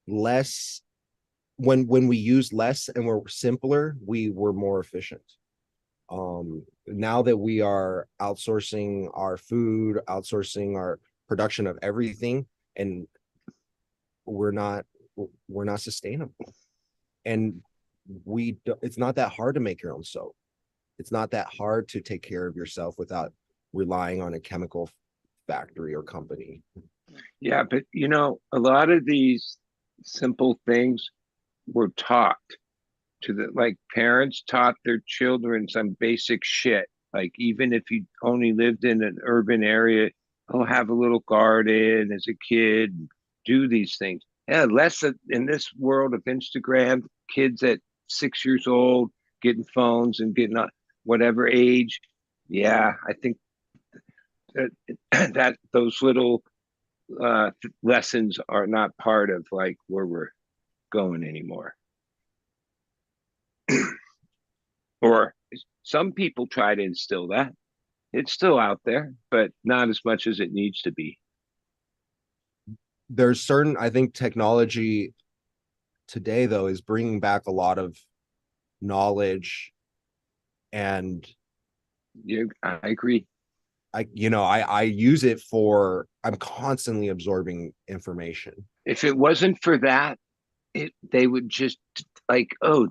less, when we used less and were simpler, we were more efficient. Now that we are outsourcing our food, outsourcing our production of everything, and we're not we're not sustainable. And it's not that hard to make your own soap. It's not that hard to take care of yourself without relying on a chemical factory or company. Yeah, but a lot of these simple things were taught to the like parents taught their children some basic shit. Like even if you only lived in an urban area, oh, have a little garden as a kid, do these things. Yeah, less in this world of Instagram, kids at 6 years old getting phones and getting whatever age. Yeah, I think that, that those little lessons are not part of like where we're going anymore. Or some people try to instill that. It's still out there, but not as much as it needs to be. There's certain, I think technology today though is bringing back a lot of knowledge, and Yeah, I agree. I use it for, I'm constantly absorbing information. If it wasn't for that, they would just like, oh,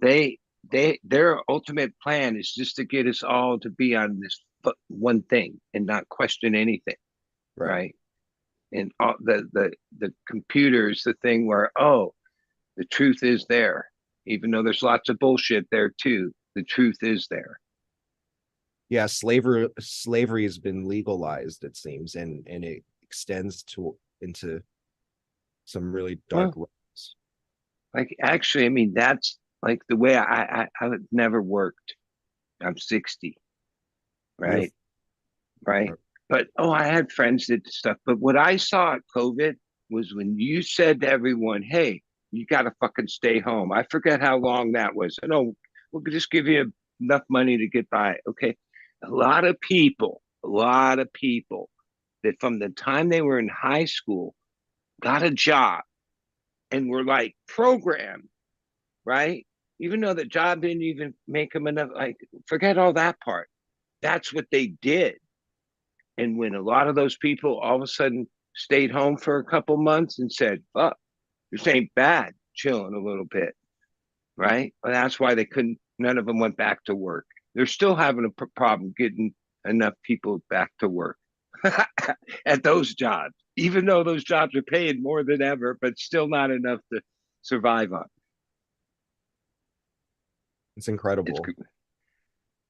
their ultimate plan is just to get us all to be on this one thing and not question anything, Right. right? And all the computer is the thing where, oh, the truth is there, even though there's lots of bullshit there too. The truth is there. Yeah, slavery has been legalized, it seems, and it extends to into some really dark Well, realms. like actually, I mean, that's like the way I've never worked. I'm 60, You're right? Right. But oh, I had friends that did stuff. But what I saw at COVID was when you said to everyone, hey, you got to fucking stay home. I forget how long that was. I know we'll just give you enough money to get by. Okay. A lot of people that from the time they were in high school got a job and were like programmed, right? Even though the job didn't even make them enough, like forget all that part. That's what they did. And when a lot of those people all of a sudden stayed home for a couple months and said, "Fuck, this ain't bad," chilling a little bit, right? Well, that's why they couldn't. None of them went back to work. They're still having a problem getting enough people back to work at those jobs, even though those jobs are paying more than ever, but still not enough to survive on. It's It's incredible.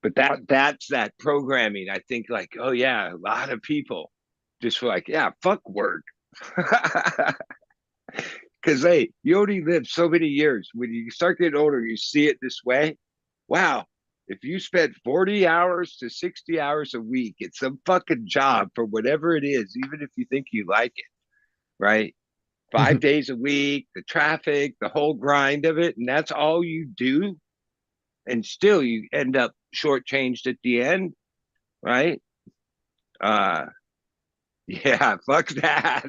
but that's that programming. I think like, oh yeah, a lot of people just were like, yeah, fuck work. Because hey, you only live so many years. When you start getting older, you see it this way. Wow, if you spend 40 hours to 60 hours a week at some fucking job for whatever it is, even if you think you like it, right? 5 days a week, the traffic, the whole grind of it, and that's all you do, and still you end up shortchanged at the end, right? Uh yeah, fuck that.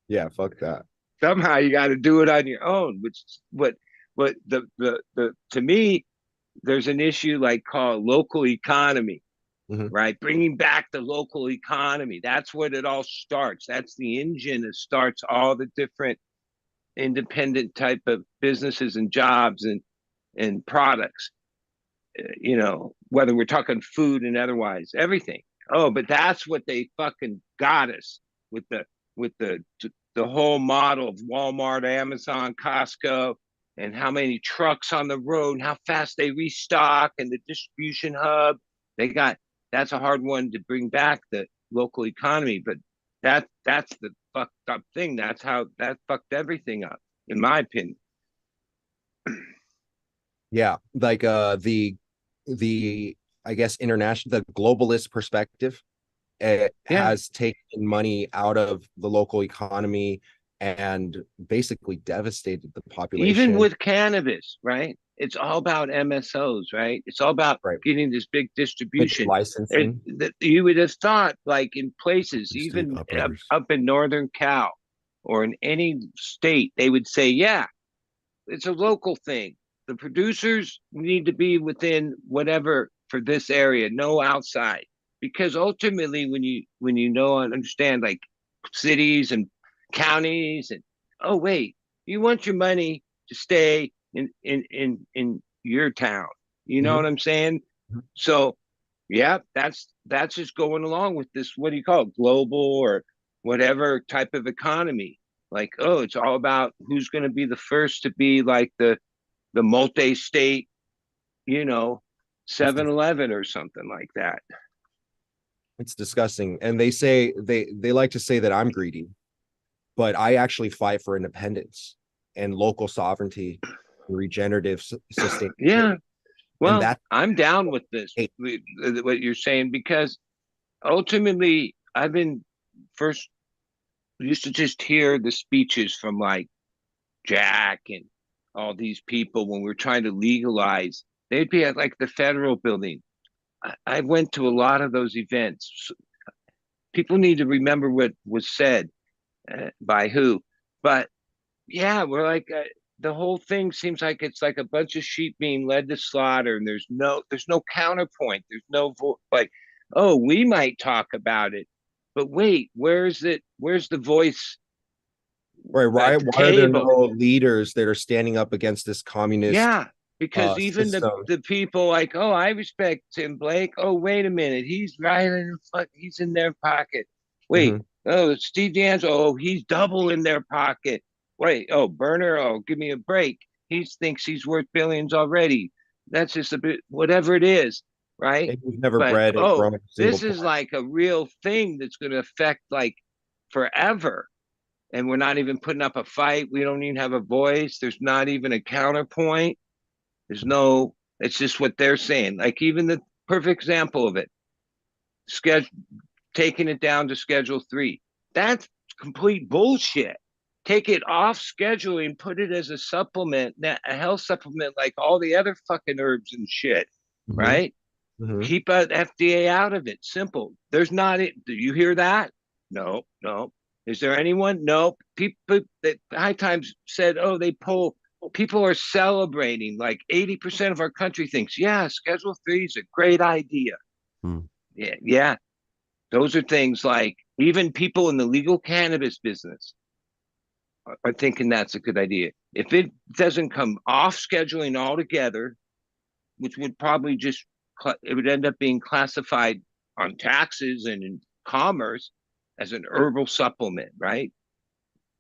Yeah, fuck that. Somehow you got to do it on your own, which what the to me there's an issue like called local economy, Mhm. right? Bringing back the local economy. That's what it all starts. That's the engine that starts all the different independent type of businesses and jobs and products. Whether we're talking food and otherwise, everything. Oh, but that's what they fucking got us with the the whole model of Walmart, Amazon, Costco, and how many trucks on the road and how fast they restock and the distribution hub. They got that's a hard one to bring back, the local economy, but that's the fucked up thing. That's how that fucked everything up, in my opinion. Yeah, like the I guess international, the globalist perspective, it Yeah. has taken money out of the local economy and basically devastated the population. Even with cannabis, right? It's all about MSOs, right? It's all about Right. getting this big distribution. Licensing. That you would have thought, like in places, State even operators. up in Northern Cal or in any state, they would say, yeah, it's a local thing. The producers need to be within whatever for this area, no outside. Because ultimately, when you know and understand, like cities and counties, and oh wait, you want your money to stay in your town. You know Mhm. what I'm saying? Mhm. So yeah, that's just going along with this. What do you call it? Global or whatever type of economy. Like, oh, it's all about who's going to be the first to be like the multi-state, you know, It's 7-Eleven or something like that. it's disgusting. And they say they like to say that I'm greedy, but I actually fight for independence and local sovereignty and regenerative sustainability. Yeah. And Well, that I'm down with this, hey, what you're saying, because ultimately I've been first used to just hear the speeches from like Jack and all these people when we're trying to legalize. They'd be at like the federal building. I went to a lot of those events. People need to remember what was said by who. But yeah, we're like the whole thing seems like it's like a bunch of sheep being led to slaughter, and there's no counterpoint. There's no like, oh, we might talk about it, but wait, where's it? Where's the voice right, at the why are there table? no leaders that are standing up against this communist Yeah, because even the system? the people like, oh, I respect Tim Blake. Oh, wait a minute, he's right in he's in their pocket. Wait, Mhm. oh, Steve D'Angelo, oh, he's double in their pocket. Wait, oh, Burner, oh, give me a break. He thinks he's worth billions already. That's just a bit, whatever it is, right? And we've never But bred and oh, grown a single this is plant. like a real thing that's going to affect like forever, and we're not even putting up a fight. We don't even have a voice. There's not even a counterpoint. There's no, it's just what they're saying. Like even the perfect example of it, schedule taking it down to schedule 3. That's complete bullshit. Take it off schedule and put it as a supplement, a health supplement like all the other fucking herbs and shit, Mhm. right? Mhm. Keep FDA out of it. Simple. There's not it. Do you hear that? No, no. Is there anyone? No. People that High Times said, oh, they pull. People are celebrating. Like 80% of our country thinks, yeah, Schedule 3 is a great idea. Hmm. Yeah, yeah. Those are things like even people in the legal cannabis business are thinking that's a good idea. If it doesn't come off scheduling altogether, which would probably just it would end up being classified on taxes and in commerce as an herbal supplement, right?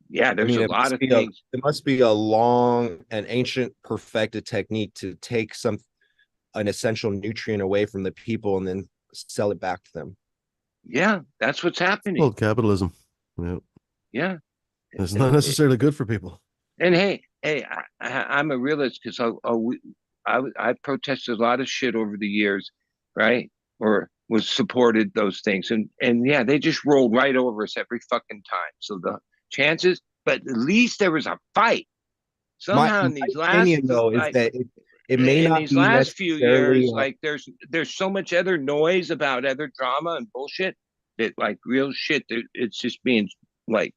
Yeah, I there's mean, a lot of things. it must be a long and ancient perfected technique to take an essential nutrient away from the people and then sell it back to them. Yeah, that's what's happening. Well, capitalism. Yeah. Yeah, It's not necessarily good for people. and hey, I'm a realist because I protested a lot of shit over the years, right? Or was supported those things, and yeah, they just rolled right over us every fucking time. So the chances, but at least there was a fight somehow My in these last opinion, though, is like that it may in not these be last few years, necessarily like there's so much other noise about other drama and bullshit that like real shit, it's just being like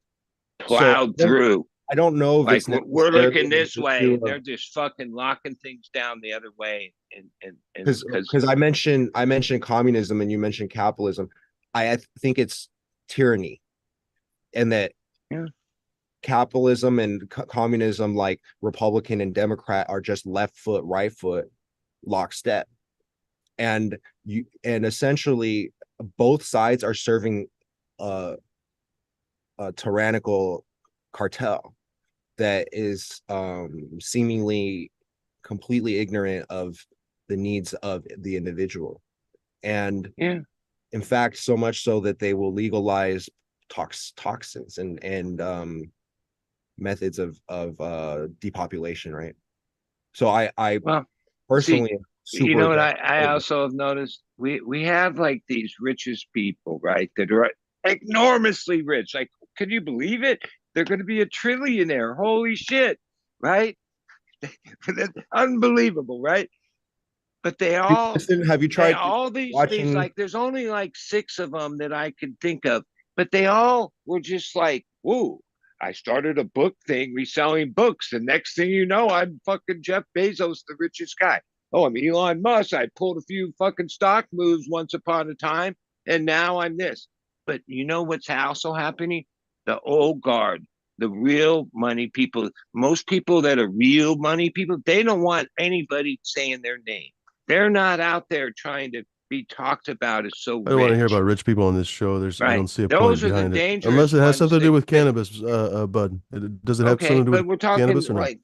so. plowed through. I don't know if Like it's we're necessarily looking this an way, issue and of they're just fucking locking things down the other way, and because because I mentioned communism and you mentioned capitalism. I think it's tyranny, and that yeah, capitalism and communism, like Republican and Democrat, are just left foot, right foot, lockstep, and essentially both sides are serving a tyrannical cartel that is seemingly completely ignorant of the needs of the individual. And Yeah. in fact, so much so that they will legalize toxins and methods of depopulation, right? So I Well, see, personally am you super know what against I all of it. also have noticed? We have like these richest people, right? That are enormously rich. Like, can you believe it? They're going to be a trillionaire. Holy shit, right? That's unbelievable, right? But Listen, have you they tried all these watching? like there's only like six of them that I could think of, but they all were just like, whoa, I started a book thing reselling books. The next thing you know, I'm fucking Jeff Bezos, the richest guy. Oh, I'm Elon Musk. I pulled a few fucking stock moves once upon a time, and now I'm this. But you know what's also happening? The old guard, the real money people, most people that are real money people, they don't want anybody saying their name. They're not out there trying to be talked about as so I don't want to hear about rich, rich people on this show. I right? don't see a point Those are the behind it unless dangerous it has ones something to do with that cannabis. Bud, does it have okay, something to do but with we're talking cannabis or no? like,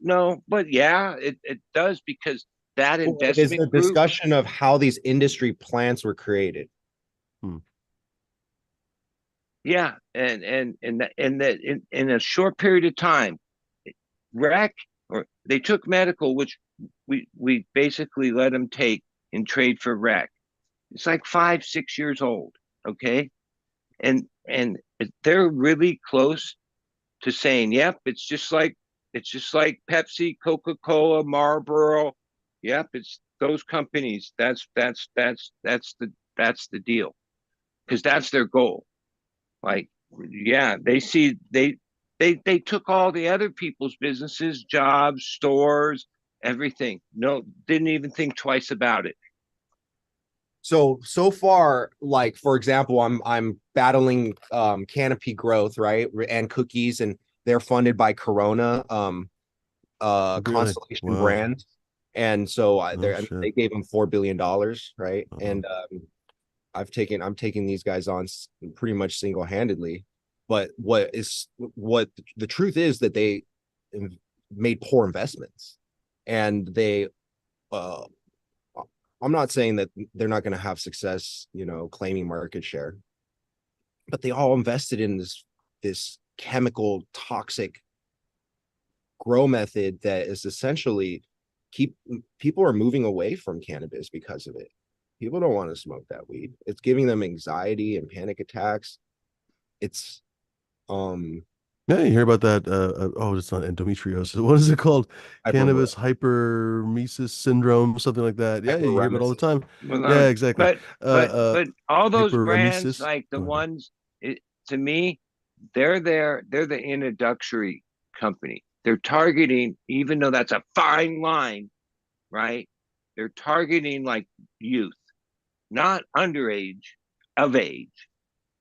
no, but yeah, it does because that Well, it is a investment group, discussion of how these industry plants were created. Hmm. yeah, and that in a short period of time, rec or they took medical, which we basically let them take in trade for rec. It's like 5, 6 years old, okay, and they're really close to saying, "Yep, it's just like Pepsi, Coca-Cola, Marlboro. Yep, it's those companies. That's the deal because that's their goal. Like, yeah, they see they took all the other people's businesses, jobs, stores, everything. No, didn't even think twice about it. So far, like for example, I'm battling Canopy Growth, right? And cookies, and they're funded by Corona, Really? Constellation Wow. Brand. And so Oh shit. they gave them $4 billion, right? Uh-huh. And I'm taking these guys on pretty much single-handedly. But what the truth is that they made poor investments, and they uh I'm not saying that they're not going to have success, claiming market share, but they all invested in this chemical toxic grow method that is essentially keep people are moving away from cannabis because of it. People don't want to smoke that weed. It's giving them anxiety and panic attacks. It's um Yeah, you hear about that? Oh, it's not endometriosis. What is it called? hyper Cannabis hyperemesis syndrome, something like that. Yeah, you hear about it all the hyperemesis. time. Well, Yeah, exactly. but but all those brands, Hyperemesis. like the Okay. ones, to me, they're the introductory company. They're targeting, even though that's a fine line, right? They're targeting like youth, not underage, of age,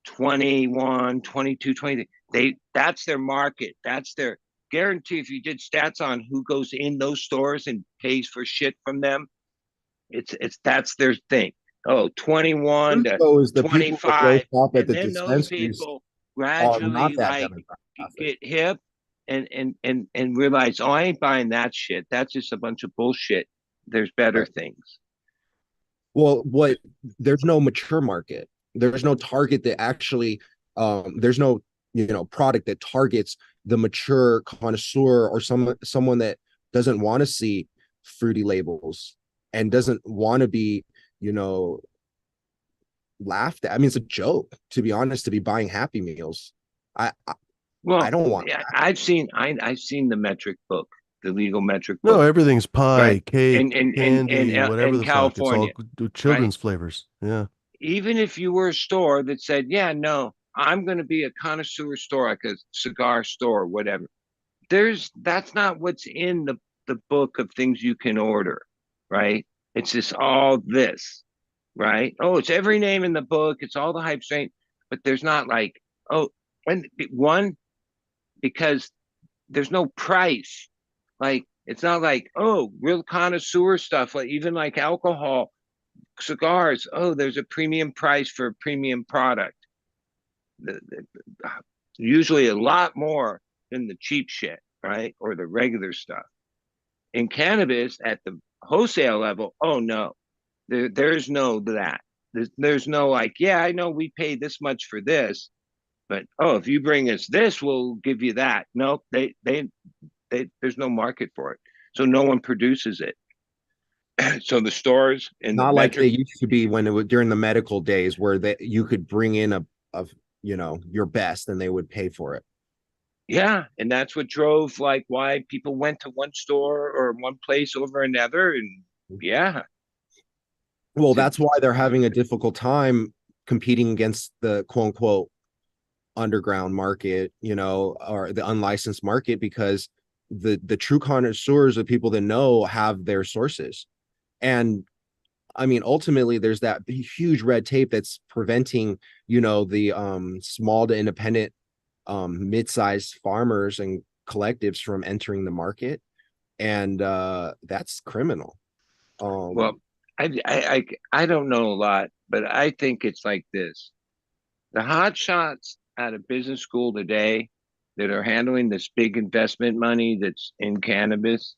21, 22, 23. That's their market. That's their guarantee. If you did stats on who goes in those stores and pays for shit from them, it's that's their thing. Oh, 21 Truth to though is the people that go 25. shop at And the then those dispensaries people are not gradually that like demographic. get hip and realize, oh, I ain't buying that shit. That's just a bunch of bullshit. There's better Right. things. Well, what there's no mature market. There's no target that actually there's no product that targets the mature connoisseur or someone that doesn't want to see fruity labels and doesn't want to be, you know, laughed at. I mean, it's a joke, to be honest, to be buying Happy Meals. I Well, don't want yeah, that. I've seen the metric book, the legal metric No, book, everything's pie, right? cake, In candy, whatever in the fuck. It's all California, right? children's flavors. Yeah. Even if you were a store that said, yeah, no, I'm going to be a connoisseur store, like a cigar store, or whatever. That's not what's in the book of things you can order, right? It's just all this, right? Oh, it's every name in the book. It's all the hype train, but there's not like, oh, when one, because there's no price. Like, it's not like, oh, real connoisseur stuff, like even like alcohol, cigars. Oh, there's a premium price for a premium product. The, usually a lot more than the cheap shit, right? Or the regular stuff. In cannabis at the wholesale level, oh no, there's no that. There's no like, yeah, I know we pay this much for this, but oh, if you bring us this, we'll give you that. No, there's no market for it, so no one produces it. So the stores and the Not like they metric, used to be when it was during the medical days where you could bring in a your best and they would pay for it. yeah, and that's what drove like why people went to one store or one place over another, and yeah, Well, to, that's why they're having a difficult time competing against the quote unquote underground market, or the unlicensed market, because the true connoisseurs, the people that know, have their sources. And I mean, ultimately, there's that huge red tape that's preventing, the small to independent, mid-sized farmers and collectives from entering the market, and that's criminal. well, I don't know a lot, but I think it's like this: the hot shots out of business school today that are handling this big investment money that's in cannabis,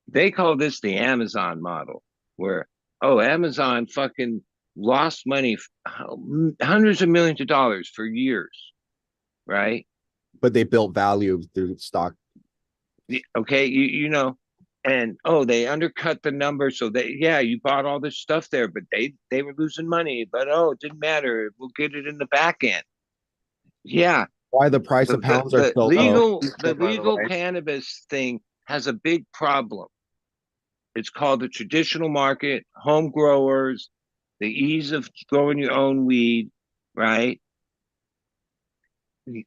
they call this the Amazon model, where oh, Amazon fucking lost money, hundreds of millions of dollars for years, right? But they built value through stock. Okay, and oh, they undercut the numbers, so they yeah, you bought all this stuff there, but they were losing money, but oh, it didn't matter, we'll get it in the back end. Yeah, Why the price the of the, pounds are the so low. legal cannabis thing has a big problem. It's called the traditional market, home growers, the ease of growing your own weed, right?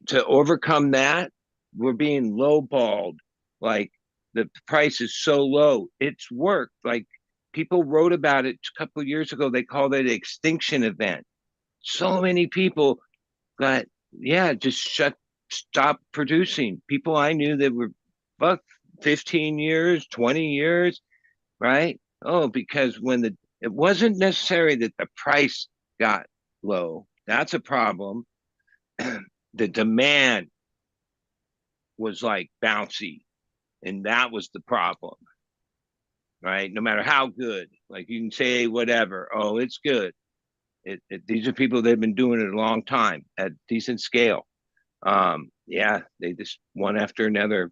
To overcome that, we're being lowballed. Like the price is so low. It's worked. Like people wrote about it a couple of years ago. They called it an extinction event. So many people got, yeah, just stop producing. People I knew that were fuck 15 years, 20 years, right? Oh, because it wasn't necessary that the price got low. That's a problem. The demand was like bouncy, and that was the problem, right? No matter how good, like you can say whatever, oh, it's good. These are people that have been doing it a long time at decent scale. Yeah, they just one after another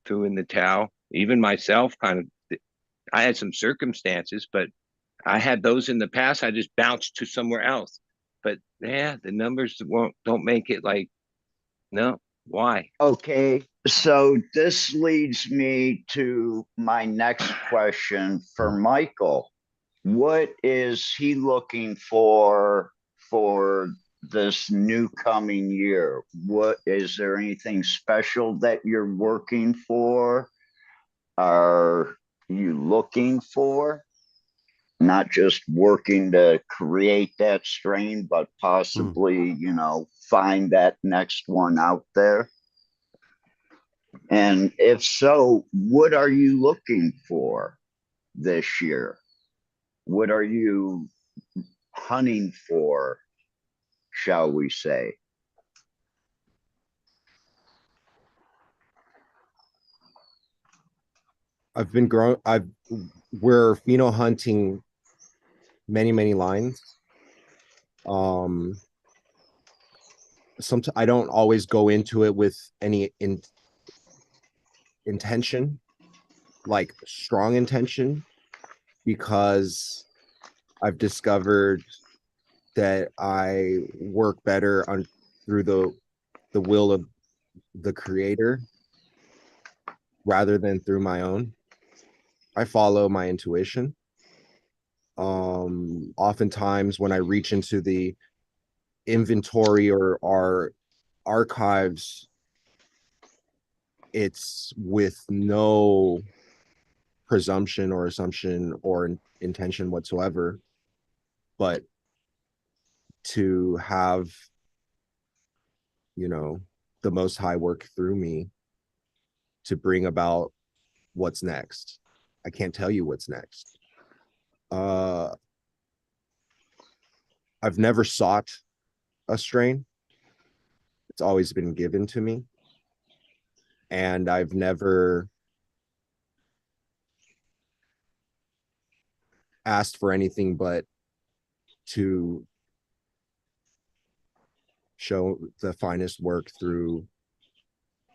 threw in the towel. Even myself, kind of, I had some circumstances, but I had those in the past. I just bounced to somewhere else. But yeah, the numbers don't make it like no. Why? Okay, so this leads me to my next question for Michael. What is he looking for this new coming year? What is there anything special that you're working for? Are you looking for? Not just working to create that strain, but Hmm. possibly, find that next one out there. And if so, what are you looking for this year? What are you hunting for, shall we say? I've been growing. We're hunting many lines. Um, Sometimes I don't always go into it with any intention, like strong intention, because I've discovered that I work better on through the will of the creator rather than through my own. I follow my intuition. Oftentimes when I reach into the inventory or our archives, it's with no presumption or assumption or intention whatsoever, but to have, you know, the Most High work through me to bring about what's next. I can't tell you what's next. Uh, I've never sought a strain. It's always been given to me. And I've never asked for anything but to show the finest work through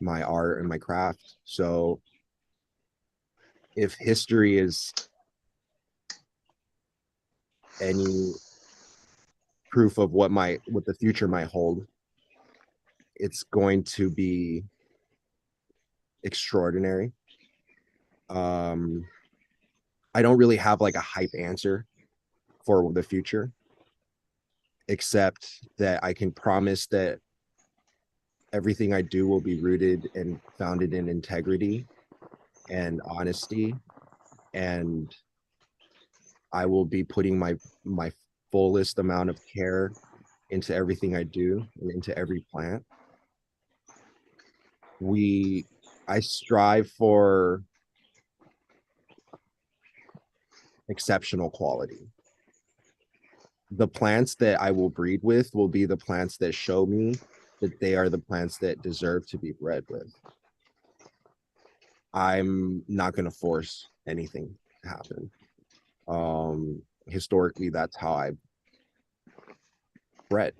my art and my craft. So if history is any proof of what the future might hold, it's going to be extraordinary. I don't really have like a hype answer for the future, except that I can promise that everything I do will be rooted and founded in integrity and honesty, and I will be putting my fullest amount of care into everything I do and into every plant. I strive for exceptional quality. The plants that I will breed with will be the plants that show me that they are the plants that deserve to be bred with. I'm not going to force anything to happen. Historically, that's how I bred.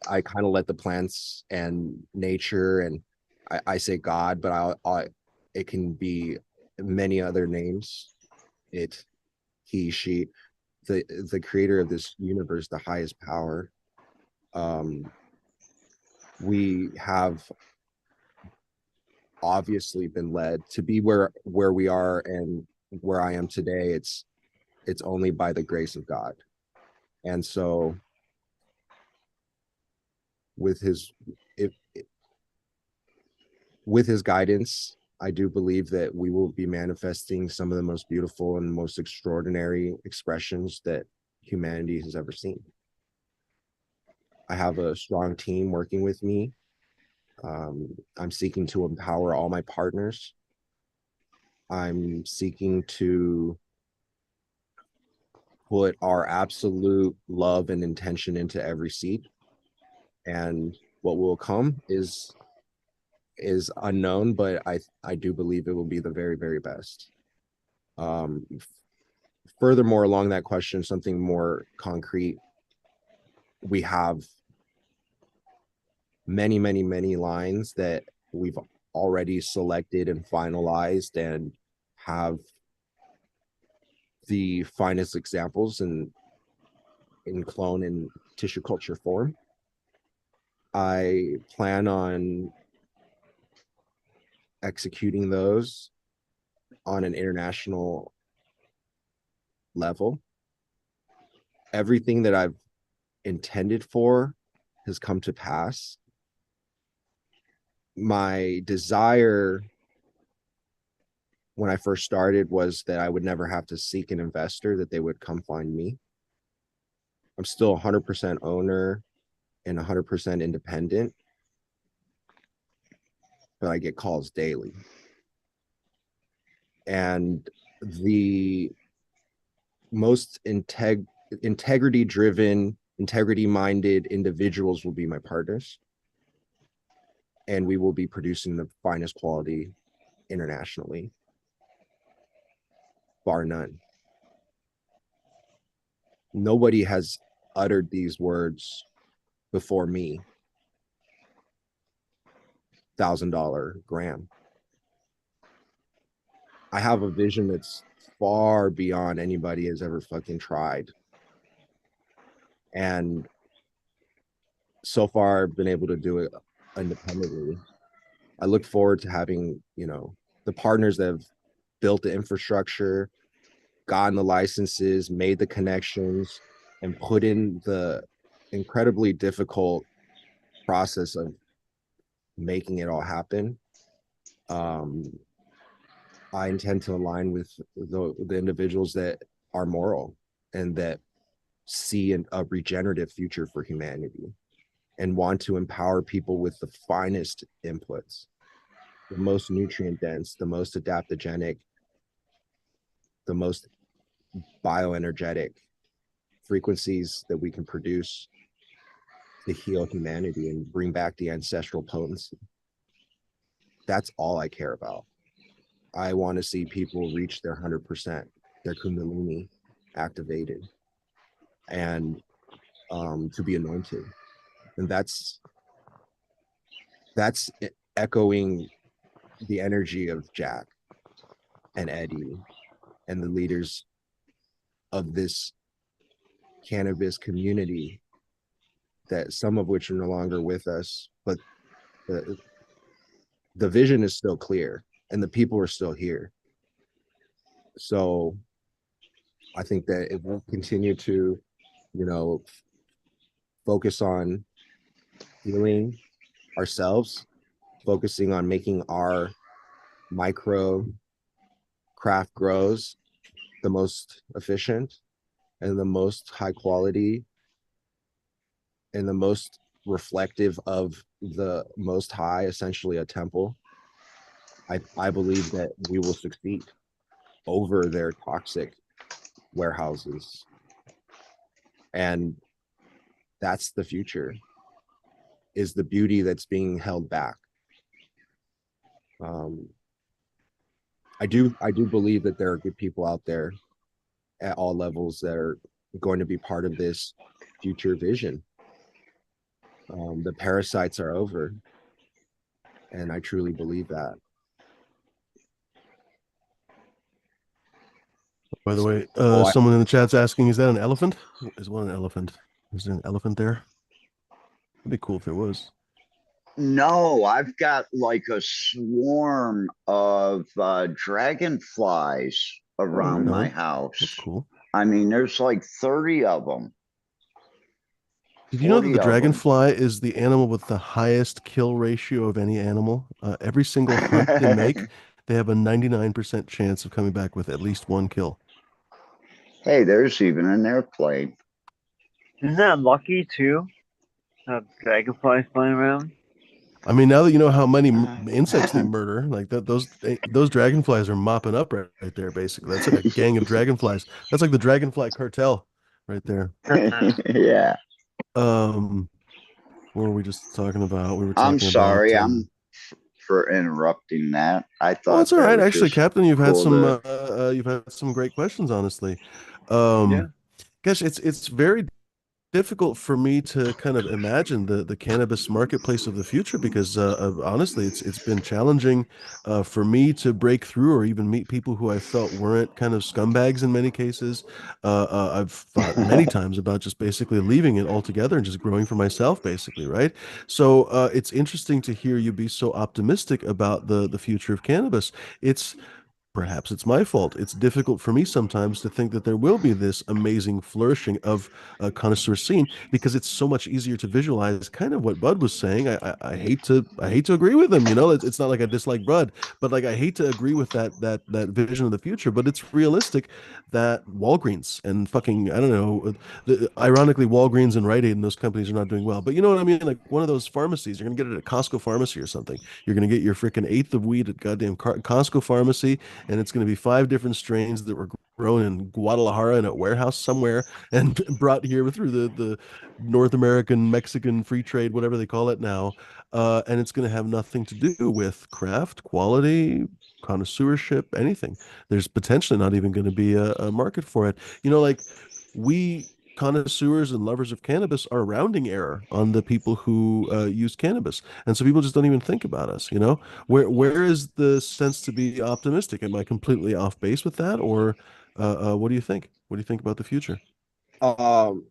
I kind of let the plants and nature, and I say God, but it can be many other names. It, he, she, the creator of this universe, the highest power. We have obviously been led to be where we are and where I am today. It's only by the grace of God. And so with his if with his guidance, I do believe that we will be manifesting some of the most beautiful and most extraordinary expressions that humanity has ever seen. I have a strong team working with me. I'm seeking to empower all my partners. I'm seeking to put our absolute love and intention into every seed. And what will come is unknown, but I do believe it will be the very, very best. Um, Furthermore, along that question, something more concrete, we have many, many, many lines that we've already selected and finalized and have the finest examples in clone and tissue culture form. I plan on executing those on an international level. Everything that I've intended for has come to pass. My desire when I first started was that I would never have to seek an investor, that they would come find me. I'm still 100% owner and 100% independent, but I get calls daily. And the most integrity driven, integrity minded individuals will be my partners. And we will be producing the finest quality internationally, bar none. Nobody has uttered these words before me. $1,000 gram. I have a vision that's far beyond anybody has ever fucking tried. And so far I've been able to do it independently. I look forward to having, the partners that have built the infrastructure, gotten the licenses, made the connections, and put in the incredibly difficult process of making it all happen. I intend to align with the individuals that are moral and that see a regenerative future for humanity and want to empower people with the finest inputs, the most nutrient dense, the most adaptogenic, the most bioenergetic frequencies that we can produce to heal humanity and bring back the ancestral potency. That's all I care about. I want to see people reach their 100%, their kundalini activated, and to be anointed. And that's echoing the energy of Jack and Eddie and the leaders of this cannabis community, that some of which are no longer with us, but the the vision is still clear and the people are still here. So I think that it will continue to, focus on healing ourselves, focusing on making our micro craft grows the most efficient and the most high quality and the most reflective of the most high, essentially a temple. I believe that we will succeed over their toxic warehouses. And that's the future, is the beauty that's being held back. Um, I do believe that there are good people out there at all levels that are going to be part of this future vision. The parasites are over, and I truly believe that. By the way, Oh, someone in the chat's asking, is that an elephant? Is one an elephant? Is there an elephant there? It'd be cool if it was. No, I've got like a swarm of dragonflies Oh, right around my on. house. That's cool. I mean, there's like 30 of them, Did you know that 40 the of them. dragonfly is the animal with the highest kill ratio of any animal? Every single hunt they make, they have a 99% chance of coming back with at least one kill. Hey, there's even an airplane. Isn't that lucky too? Have dragonflies flying around? I mean, now that you know how many insects they murder, like that, those dragonflies are mopping up right there. Basically, that's like a gang of dragonflies. That's like the dragonfly cartel, right there. Yeah. Um, what were we just talking about? We were I'm talking about. sorry. I'm for interrupting that. I Oh, thought it's all that right. was Actually, just Captain, cool to. you've had some great questions, honestly. Yeah. Gosh, it's very difficult for me to kind of imagine the cannabis marketplace of the future because honestly it's been challenging for me to break through or even meet people who I felt weren't kind of scumbags in many cases. I've thought many times about just basically leaving it altogether and just growing for myself basically, right? So it's interesting to hear you be so optimistic about the future of cannabis. It's Perhaps it's my fault. It's difficult for me sometimes to think that there will be this amazing flourishing of a connoisseur scene because it's so much easier to visualize. Kind of what Bud was saying. I hate to agree with him. You know, it's not like I dislike Bud, but like I hate to agree with that vision of the future. But it's realistic that Walgreens and fucking I don't know. Ironically, Walgreens and Rite Aid and those companies are not doing well. But you know what I mean? Like one of those pharmacies, you're gonna get it at Costco pharmacy or something. You're gonna get your freaking eighth of weed at goddamn Costco pharmacy and it's going to be five different strains that were grown in Guadalajara in a warehouse somewhere and brought here through the North American Mexican free trade, whatever they call it now. And it's going to have nothing to do with craft, quality, connoisseurship, anything. There's potentially not even going to be a market for it. You know, like we connoisseurs and lovers of cannabis are rounding error on the people who use cannabis, and so people just don't even think about us. You know, where is the sense to be optimistic? Am I completely off base with that, or what do you think? What do you think about the future? um,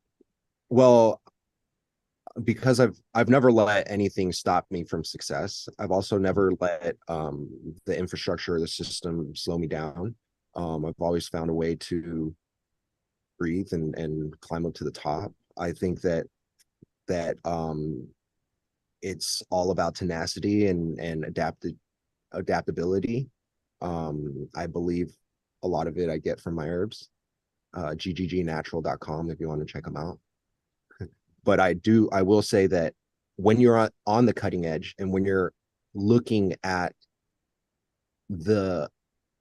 well, because I've never let anything stop me from success. I've also never let the infrastructure of the system slow me down. I've always found a way to breathe and climb up to the top. I think that it's all about tenacity and adaptability. I believe a lot of it I get from my herbs. gggnatural.com if you want to check them out. But I will say that when you're on the cutting edge and when you're looking at the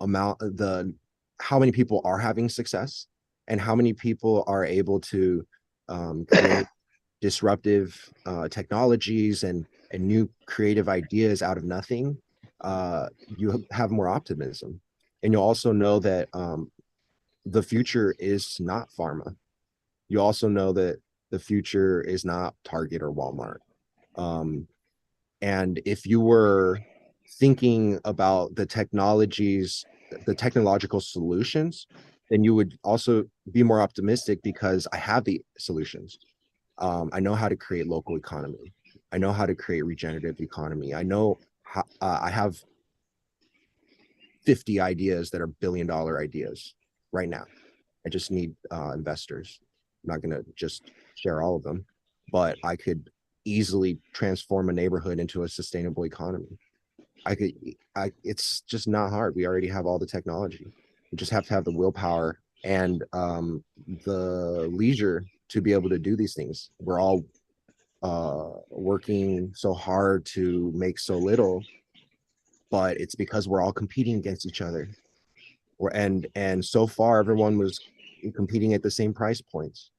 the how many people are having success and how many people are able to create disruptive technologies and new creative ideas out of nothing, you have more optimism. And you'll also know that the future is not pharma. You also know that the future is not Target or Walmart. Um, and if you were thinking about the technologies, the technological solutions, then you would also be more optimistic because I have the solutions. I know how to create local economy. I know how to create regenerative economy. I know how, I have 50 ideas that are $1 billion ideas right now. I just need investors. I'm not going to just share all of them, but I could easily transform a neighborhood into a sustainable economy. It's just not hard. We already have all the technology. We just have to have the willpower and the leisure to be able to do these things. We're all working so hard to make so little, but it's because we're all competing against each other. And so far everyone was competing at the same price points.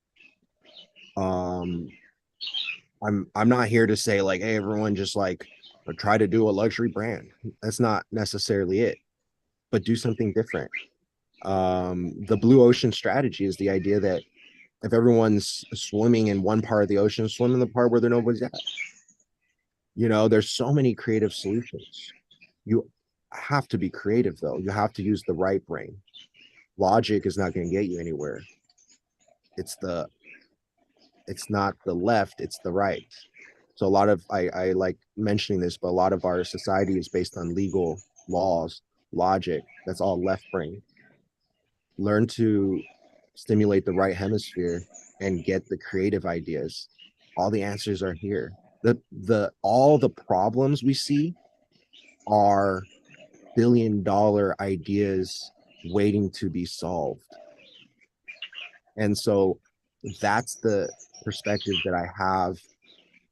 I'm not here to say like, hey, everyone just like try to do a luxury brand. That's not necessarily it, but do something different. The blue ocean strategy is the idea that if everyone's swimming in one part of the ocean, swim in the part where there nobody's at. You know, there's so many creative solutions. You have to be creative though. You have to use the right brain. Logic is not going to get you anywhere. It's the it's not the left, it's the right. So a lot of I like mentioning this, but a lot of our society is based on legal laws, logic. That's all left brain. Learn to stimulate the right hemisphere and get the creative ideas. All the answers are here. The all the problems we see are $1 billion ideas waiting to be solved. And so that's the perspective that I have.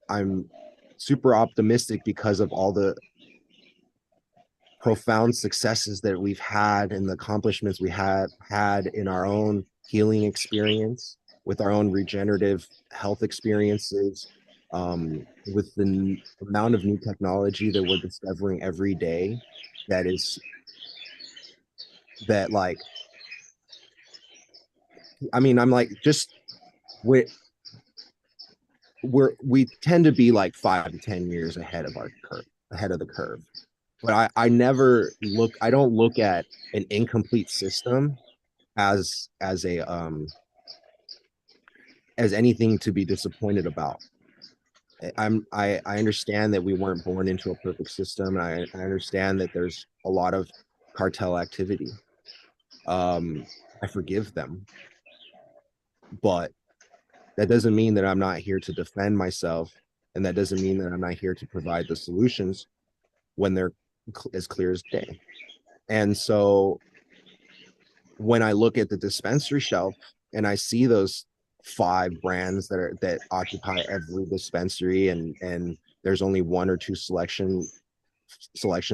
I'm super optimistic because of all the profound successes that we've had and the accomplishments we had in our own healing experience, with our own regenerative health experiences, with the amount of new technology that we're discovering every day. That is that like, I mean, I'm like just we we tend to be like 5 to 10 years ahead of our curve, ahead of the curve. But I never look, I don't look at an incomplete system as a as anything to be disappointed about. I understand that we weren't born into a perfect system. And I understand that there's a lot of cartel activity. I forgive them, but that doesn't mean that I'm not here to defend myself, and that doesn't mean that I'm not here to provide the solutions when they're as clear as day. And so when I look at the dispensary shelf and I see those 5 brands that occupy every dispensary, and there's only 1 or 2 selections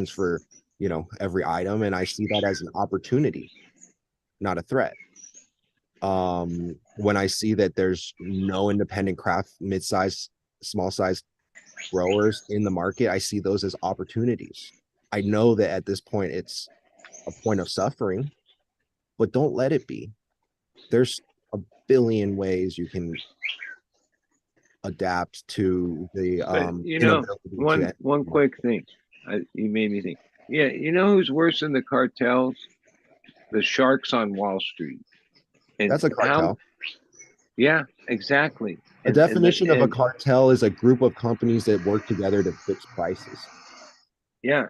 for, you know, every item, and I see that as an opportunity, not a threat. When I see that there's no independent craft, mid-size, small size growers in the market, I see those as opportunities. I know that at this point it's a point of suffering, but don't let it be. There's a billion ways you can adapt to the But you know, inability one to. quick thing, you made me think. Yeah, you know who's worse than the cartels? The sharks on Wall Street. And That's a how? cartel. Yeah, exactly. A definition of a cartel is a group of companies that work together to fix prices. Yeah,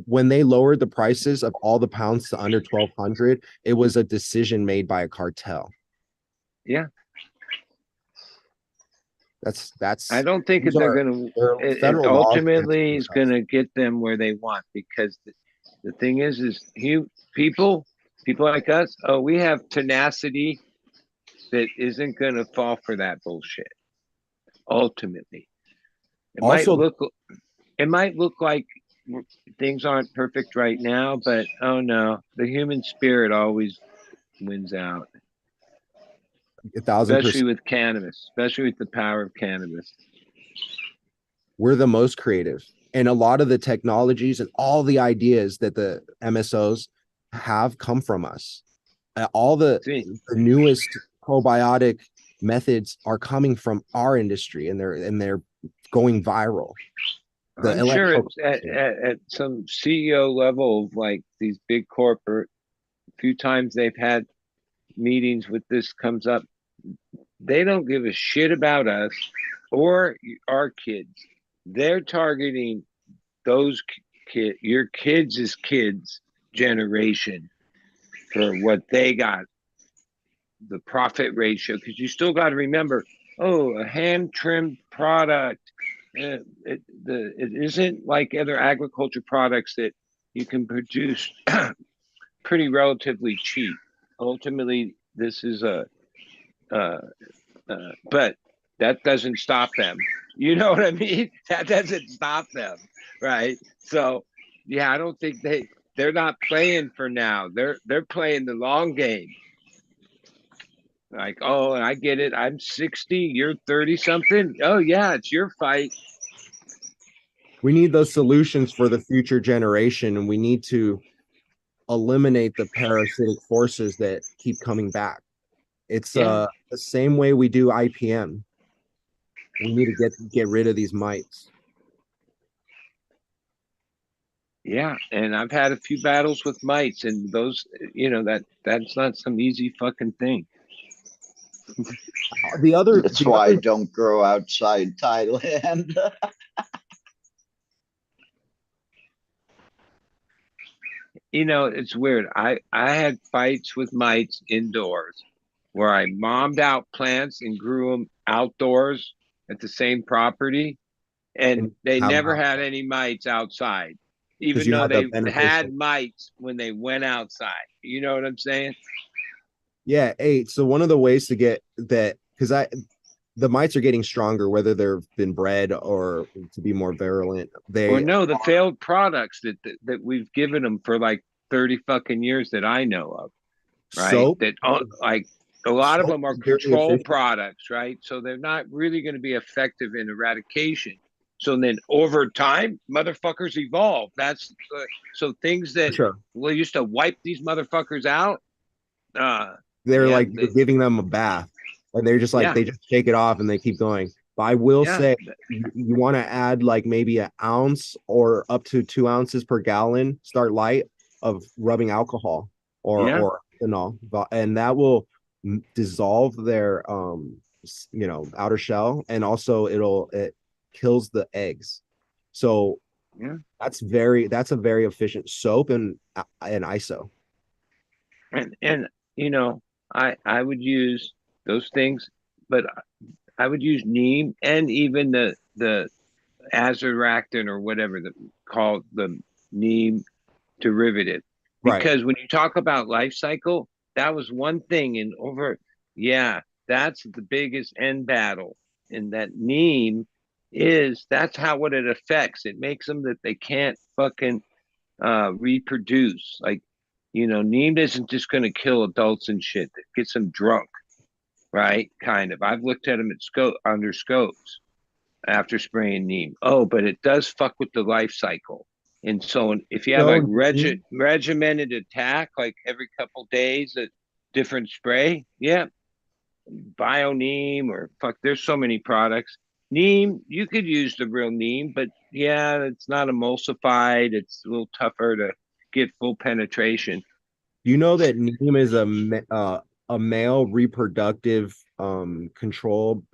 When they lowered the prices of all the pounds to under 1,200, it was a decision made by a cartel. yeah. That's I don't think that they're going they're to. It federal laws against ultimately is going themselves. to get them where they want, because the thing is people like us. Oh, we have tenacity that isn't going to fall for that bullshit. Ultimately, it might Also, look it might look like things aren't perfect right now, but oh no, the human spirit always wins out. 1,000%. with cannabis, especially with the power of cannabis. We're the most creative. And a lot of the technologies and all the ideas that the MSOs have come from us. All the newest probiotic methods are coming from our industry, and they're going viral. I'm sure it's at some CEO level of like these big corporate, a few times they've had meetings with this comes up. They don't give a shit about us or our kids. They're targeting those your kids' kids generation for what they got, the profit ratio, because you still got to remember, a hand trimmed product. It isn't like other agriculture products that you can produce pretty relatively cheap. Ultimately, this is but that doesn't stop them. You know what I mean? That doesn't stop them, right? So, yeah, I don't think they're not playing for now. They're playing the long game. Like, oh, I get it. I'm 60, you're 30 something. Oh, yeah, it's your fight. We need those solutions for the future generation, and we need to eliminate the parasitic forces that keep coming back. It's the same way we do IPM. We need to get rid of these mites. Yeah, and I've had a few battles with mites, and those, that's not some easy fucking thing. That's why I don't grow outside Thailand. It's weird. I had fights with mites indoors where I mommed out plants and grew them outdoors at the same property, and they never had any mites outside, even though they had mites when they went outside. You know what I'm saying? Yeah. Hey, so one of the ways to get that, because the mites are getting stronger, whether they've been bred or to be more virulent. The failed products that we've given them for like 30 fucking years that I know of, right? Soap, that like a lot of them are control products, right? So they're not really going to be effective in eradication. So then over time, motherfuckers evolve. That's so things that we used to wipe these motherfuckers out. They're giving them a bath, and they're just like they just shake it off and they keep going. But I will say, you want to add like maybe an ounce or up to 2 ounces per gallon, start light, of rubbing alcohol or ethanol, and that will dissolve their outer shell, and also it kills the eggs. So that's a very efficient soap and ISO. And I would use those things, but I would use neem and even the azoractin or whatever called the neem derivative. Because when you talk about life cycle, that was one thing. And that's the biggest end battle. And that neem that's what it affects. It makes them that they can't fucking reproduce. Like, neem isn't just going to kill adults and shit. It gets them drunk, right? Kind of. I've looked at them under scopes after spraying neem. Oh, but it does fuck with the life cycle. And so if you have like regimented attack, like every couple days, a different spray, bio neem or there's so many products. Neem, you could use the real neem, but it's not emulsified. It's a little tougher to get full penetration. You know that neem is a male reproductive birth control?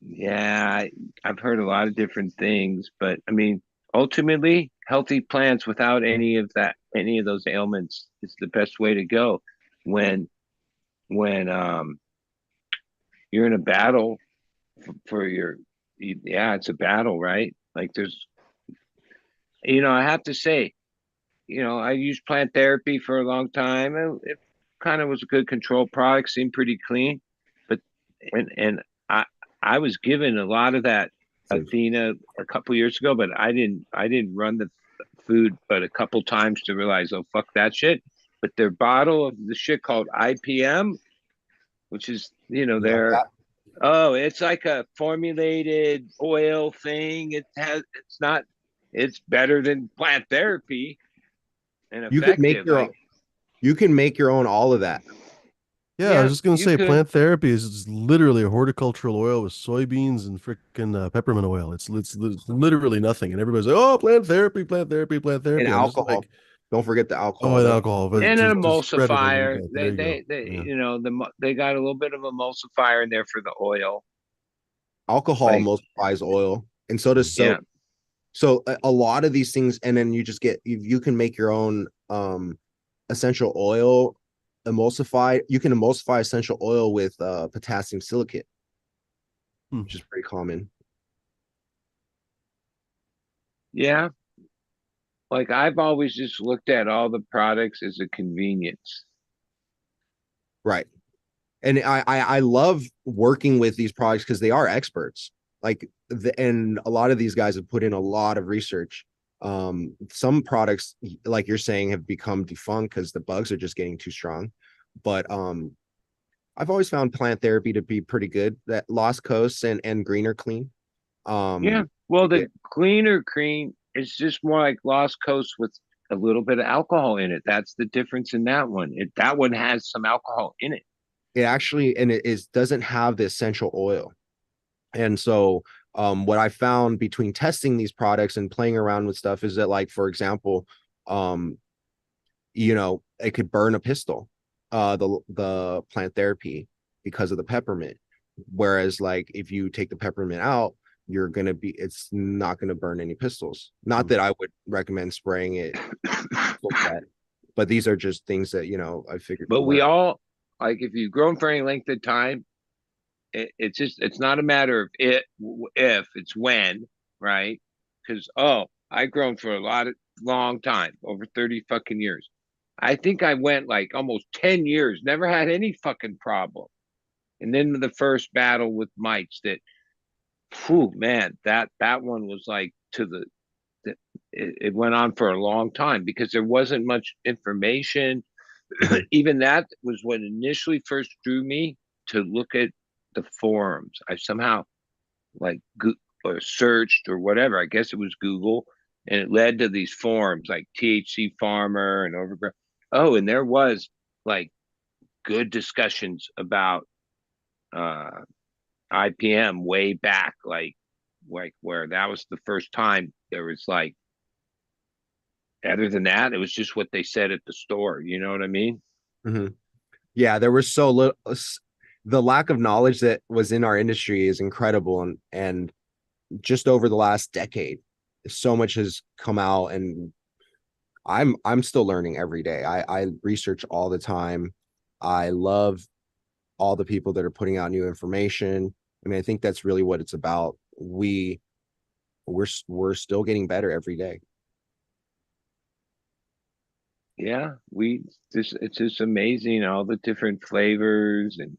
Yeah, I've heard a lot of different things, but I mean, ultimately, healthy plants without any of those ailments is the best way to go. When you're in a battle for it's a battle, right? Like I have to say, I used plant therapy for a long time, and it kind of was a good control product, seemed pretty clean, but and I was given a lot of that Athena a couple years ago, but I didn't run the food but a couple times to realize, oh fuck that shit. but their bottle of the shit called IPM, which is, their it's like a formulated oil thing. It's better than plant therapy and You could make effective. your own, you can make your own all of that. Yeah, I Yeah, was just gonna you say could. plant therapy is literally a horticultural oil with soybeans and freaking peppermint oil. It's literally nothing, and everybody's like, "Oh, plant therapy, plant therapy, plant And therapy." I'm just alcohol. like, Don't forget the "Oh, alcohol. and That's alcohol," but And an to spread it a little emulsifier. bit. There They you go. they they Yeah. they got a little bit of emulsifier in there for the oil. alcohol Like, emulsifies oil, and so does yeah. soap. So a lot of these things, and then you just get you can make your own essential oil emulsify. You can emulsify essential oil with potassium silicate, Hmm. which is pretty common. Yeah. Like, I've always just looked at all the products as a convenience. Right. And I love working with these products because they are experts. Like and a lot of these guys have put in a lot of research. Some products, like you're saying, have become defunct because the bugs are just getting too strong. But I've always found plant therapy to be pretty good. That Lost Coast and Greener Clean. Yeah. Um, Well, yeah, the cleaner cream is just more like Lost Coast with a little bit of alcohol in it. That's the difference in that one. That one has some alcohol in it. it actually and it is doesn't have the essential oil. And so what I found between testing these products and playing around with stuff is that, like, for example, um, it could burn a pistol, the plant therapy because of the peppermint. Whereas, like, if you take the peppermint out, it's not gonna burn any pistols. Not Hmm. that I would recommend spraying it, but these are just things that I figured to But we learn. all, like, if you've grown for any length of time, it's not a matter of if, it's when, right? Because, I've grown for a long time, over 30 fucking years. I think I went like almost 10 years, never had any fucking problem. And then the first battle with mites, that, whew, man, that one was like it went on for a long time because there wasn't much information. Mhm. Even that was what initially first drew me to look at the forums. I somehow, like, or searched or whatever. I guess it was Google, and it led to these forums like THC Farmer and Overgrown. Oh, and there was, like, good discussions about uh, IPM way back, like where that was the first time there was, like, other than that, it was just what they said at the store. You know what I mean? Mhm. Yeah, there was so little. The lack of knowledge that was in our industry is incredible, and just over the last decade, so much has come out, and I'm still learning every day. I research all the time. I love all the people that are putting out new information. I mean, I think that's really what it's about. We're still getting better every day. Yeah, it's just amazing, all the different flavors. And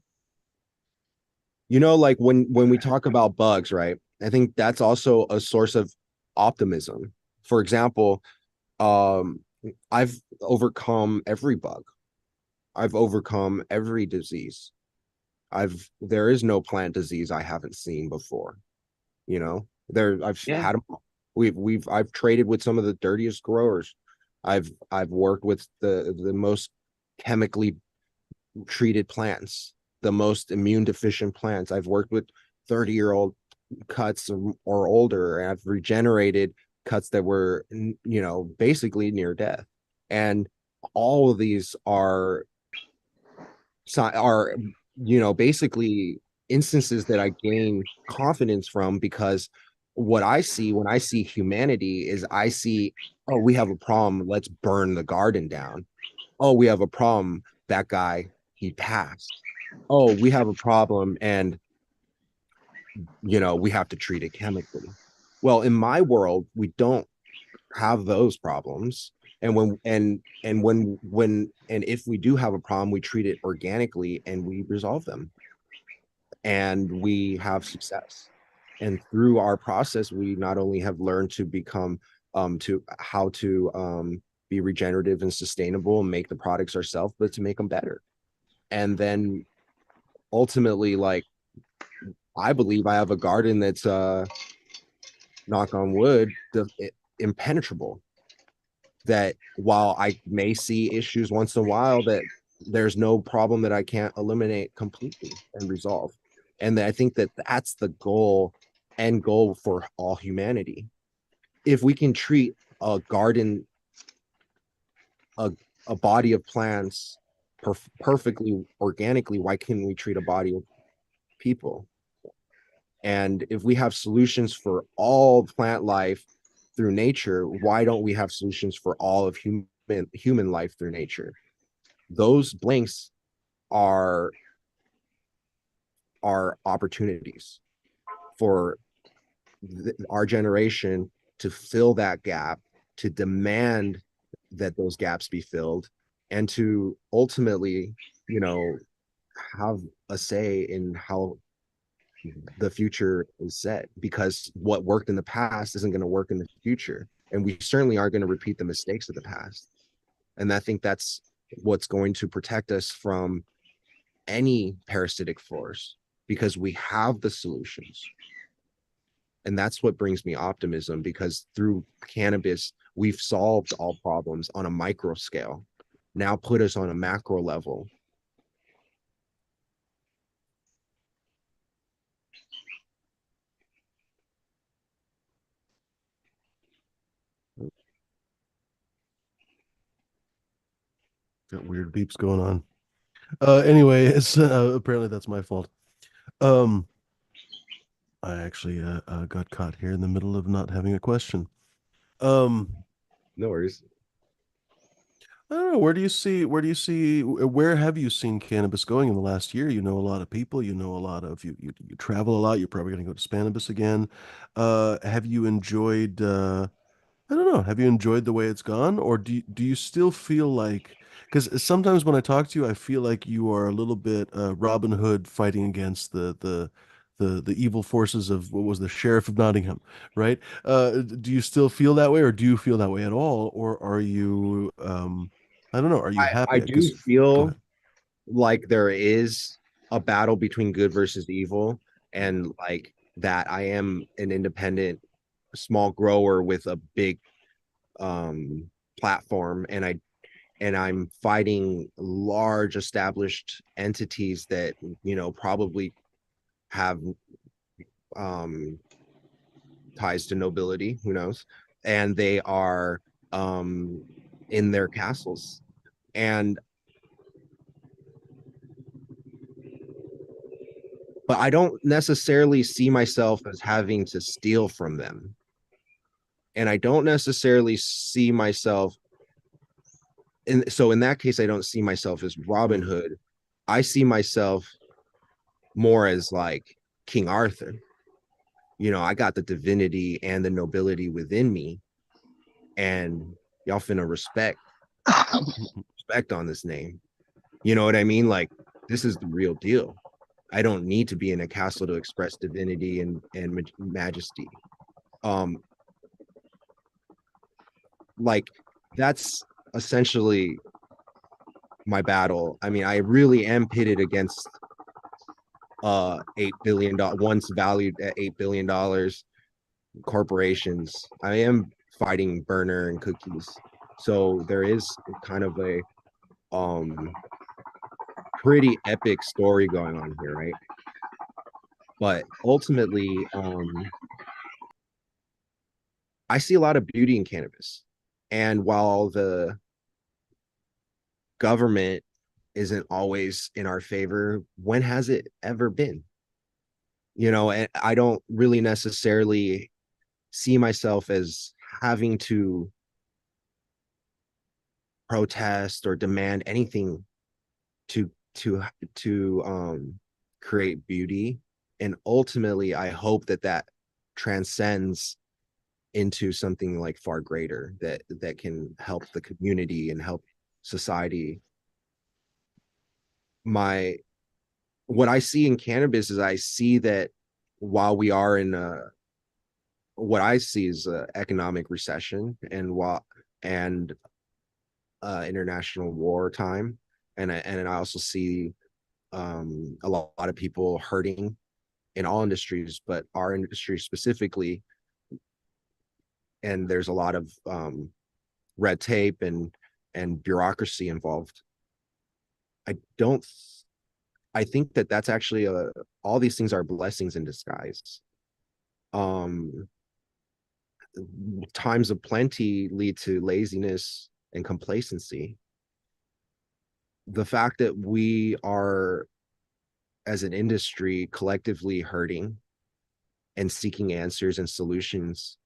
Like when we talk about bugs, right? I think that's also a source of optimism. For example, um, I've overcome every bug. I've overcome every disease. There is no plant disease I haven't seen before. I've yeah, had them. I've traded with some of the dirtiest growers. I've worked with the most chemically treated plants, the most immune deficient plants. I've worked with 30-year-old cuts or older, and I've regenerated cuts that were, basically near death. And all of these are basically instances that I gain confidence from, because what I see when I see humanity is I see, oh, we have a problem, let's burn the garden down. Oh, we have a problem, that guy, he passed. Oh, we have a problem, and we have to treat it chemically. Well, in my world, we don't have those problems. And if we do have a problem, we treat it organically and we resolve them, and we have success. And through our process, we not only have learned to become to how to be regenerative and sustainable and make the products ourselves, but to make them better. And then ultimately, like, I believe I have a garden that's knock on wood, impenetrable. That while I may see issues once in a while, that there's no problem that I can't eliminate completely and resolve. And I think that that's the end goal for all humanity. If we can treat a garden, a, a body of plants perfectly organically, why can't we treat a body of people? And if we have solutions for all plant life through nature, why don't we have solutions for all of human life through nature? Those blanks are opportunities for our generation to fill that gap, to demand that those gaps be filled, and to ultimately, you know, have a say in how the future is set, because what worked in the past isn't going to work in the future, and we certainly are going to repeat the mistakes of the past. And I think that's what's going to protect us from any parasitic force, because we have the solutions. And that's what brings me optimism, because through cannabis we've solved all problems on a micro scale. Now put us on a macro level. Got weird beeps going on. Anyway, it's apparently that's my fault. Um, I actually got caught here in the middle of not having a question. Um, No worries. I don't know. Where have you seen cannabis going in the last year? You know a lot of people. You know a lot of you travel a lot. You're probably going to go to Spanibus again. Have you enjoyed? I don't know. Have you enjoyed the way it's gone, or do you still feel like? Because sometimes when I talk to you, I feel like you are a little bit Robin Hood fighting against the evil forces of what was the Sheriff of Nottingham, right? Do you still feel that way, or do you feel that way at all, or are you I don't know. Are you I happy? do Because go feel ahead. like there is a battle between good versus evil, and like that I am an independent small grower with a big um platform, and I'm fighting large established entities that, you know, probably have um ties to nobility, who knows, and they are um in their castles. And but I don't necessarily see myself as having to steal from them. And I don't necessarily see myself in that case, I don't see myself as Robin Hood. I see myself more as like King Arthur. You know, I got the divinity and the nobility within me, and y'all finna respect on this name. You know what I mean? Like, this is the real deal. I don't need to be in a castle to express divinity and majesty. Um, like that's essentially my battle. I mean, I really am pitted against $8 billion, once valued at $8 billion corporations. I am fighting Burner and Cookies. So there is kind of a um pretty epic story going on here, right? But ultimately, I see a lot of beauty in cannabis. And while the government isn't always in our favor, when has it ever been? You know, and I don't really necessarily see myself as having to protest or demand anything to to create beauty. And ultimately I hope that that transcends into something like far greater, that can help the community and help society. My What I see in cannabis is I see that while we are in what I see is a economic recession, and international war time, and I also see a lot of people hurting in all industries, but our industry specifically, and there's a lot of red tape and bureaucracy involved. I don't. I think that that's actually all these things are blessings in disguise. Um, Times of plenty lead to laziness and complacency. The fact that we are, as an industry, collectively hurting and seeking answers and solutions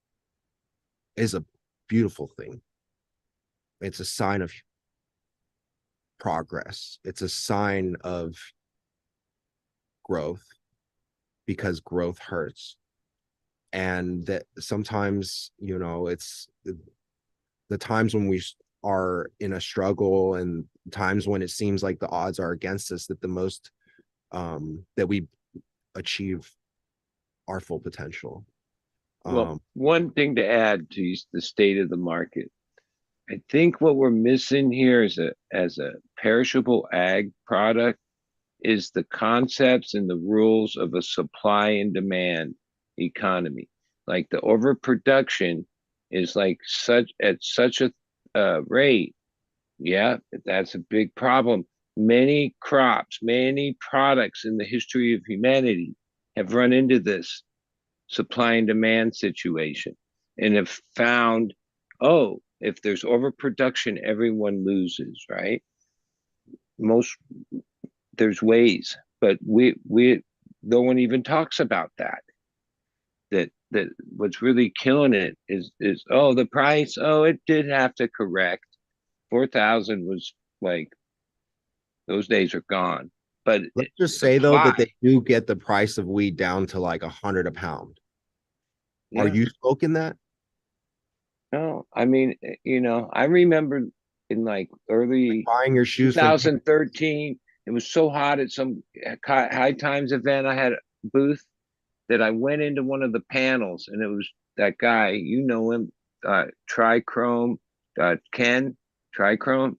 is a beautiful thing. It's a sign of progress. It's a sign of growth, because growth hurts. And that sometimes, it's the times when we are in a struggle and times when it seems like the odds are against us, that the most that we achieve our full potential. Well, one thing to add to the state of the market, I think what we're missing here is as a perishable ag product is the concepts and the rules of a supply and demand economy. Like the overproduction is like such a rate. Yeah, that's a big problem. Many crops, many products in the history of humanity have run into this supply and demand situation and have found, oh, if there's overproduction, everyone loses, right? Most There's ways, but we no one even talks about that. That what's really killing it is oh, the price, oh, it did have to correct. 4,000 was like, those days are gone. But let's just say though supply, that they do get the price of weed down to like 100 a pound. Are yeah. you smoking that? No, I mean, I remember in like early Buying your shoes from 2013, it was so hot at some high times event. I had a booth that I went into one of the panels, and it was that guy, you know him, Trichrome, Ken Trichrome,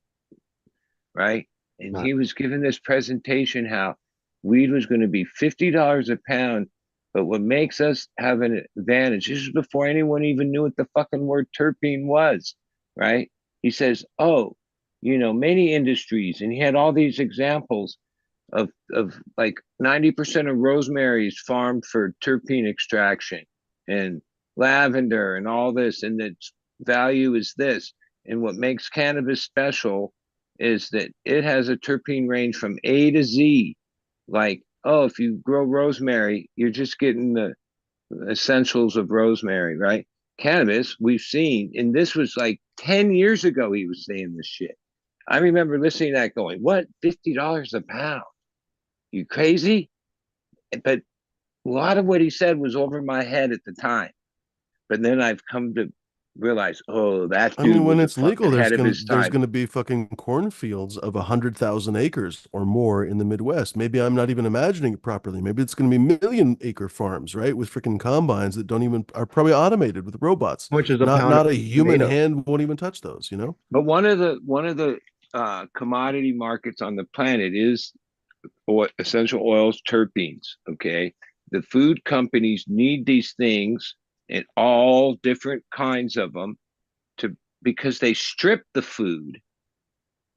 right? And not he was giving this presentation how weed was going to be $50 a pound. But what makes us have an advantage, this is before anyone even knew what the fucking word terpene was, right? He says, oh, many industries, and he had all these examples of like 90% of rosemary is farmed for terpene extraction, and lavender and all this, and its value is this. And what makes cannabis special is that it has a terpene range from A to Z. Like, oh, if you grow rosemary, you're just getting the essentials of rosemary, right? Cannabis, we've seen, and this was like 10 years ago, he was saying this shit. I remember listening to that going, what, $50 a pound? You crazy? But a lot of what he said was over my head at the time. But then I've come to realize, oh, that I dude mean, when was a it's legal, fucking head of his there's time. gonna be fucking cornfields of 100,000 acres or more in the Midwest. Maybe I'm not even imagining it properly. Maybe it's gonna be million-acre farms, right? With freaking combines that don't even are probably automated with robots. how much is a Not pound of not a human tomatoes. hand won't even touch those, you know? But one of the commodity markets on the planet is essential oils, terpenes. Okay, the food companies need these things in all different kinds of them to because they strip the food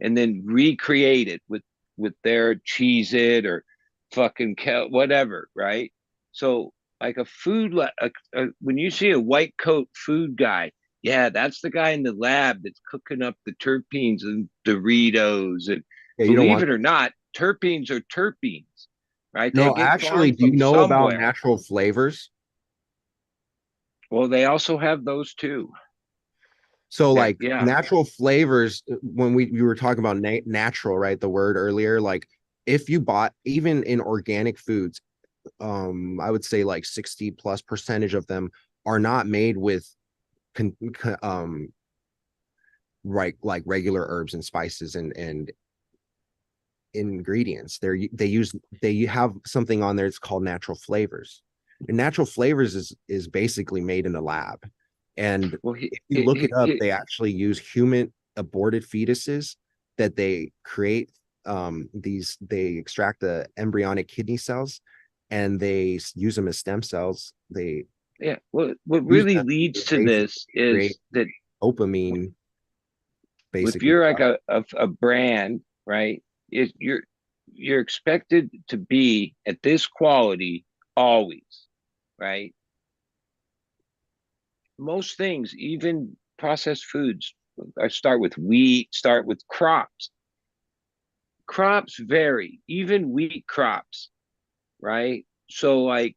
and then recreate it with their cheese it or fucking whatever, right? So like when you see a white coat food guy, yeah, that's the guy in the lab that's cooking up the terpenes and Doritos. And Yeah, you don't believe want. it or not, terpenes are terpenes, right? They No, get actually, farmed do you from know about somewhere. natural flavors? Well, they also have those too. So like Yeah. natural flavors, when we were talking about natural, right? The word earlier, like if you bought even in organic foods, I would say like 60+% of them are not made with con, right, like regular herbs and spices and ingredients. They have something on there. It's called natural flavors. And natural flavors is basically made in a lab. And Well, if you look it up, they actually use human aborted fetuses that they create. They extract the embryonic kidney cells and they use them as stem cells. They Yeah. What use really them leads to basically this create is that dopamine, if basically. you're like a brand, right? You're expected to be at this quality always, right? Most things, even processed foods, I start with wheat, start with crops. Crops vary, even wheat crops, right? So like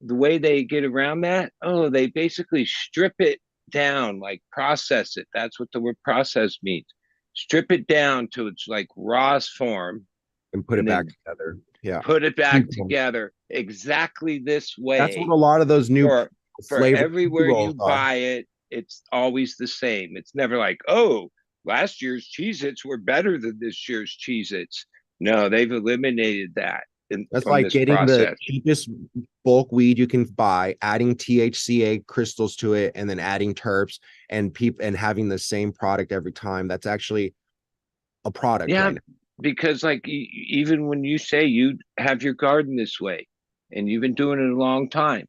the way they get around that, oh, they basically strip it down, like process it. That's what the word process means. Strip it down to its like rawest form And put it and back then together. Yeah. put it back together exactly this That's what way a lot of those new for flavor everywhere you pre-rolls are. buy it. It's always the same. It's never like, oh, last year's Cheez-Its were better than this year's Cheez-Its. No, they've eliminated that That's from like this getting the process. cheapest bulk weed you can buy, adding THCA crystals to it, and then adding terps and having the same product every time. That's actually a product Yeah, right now. because like even when you say you have your garden this way and you've been doing it a long time,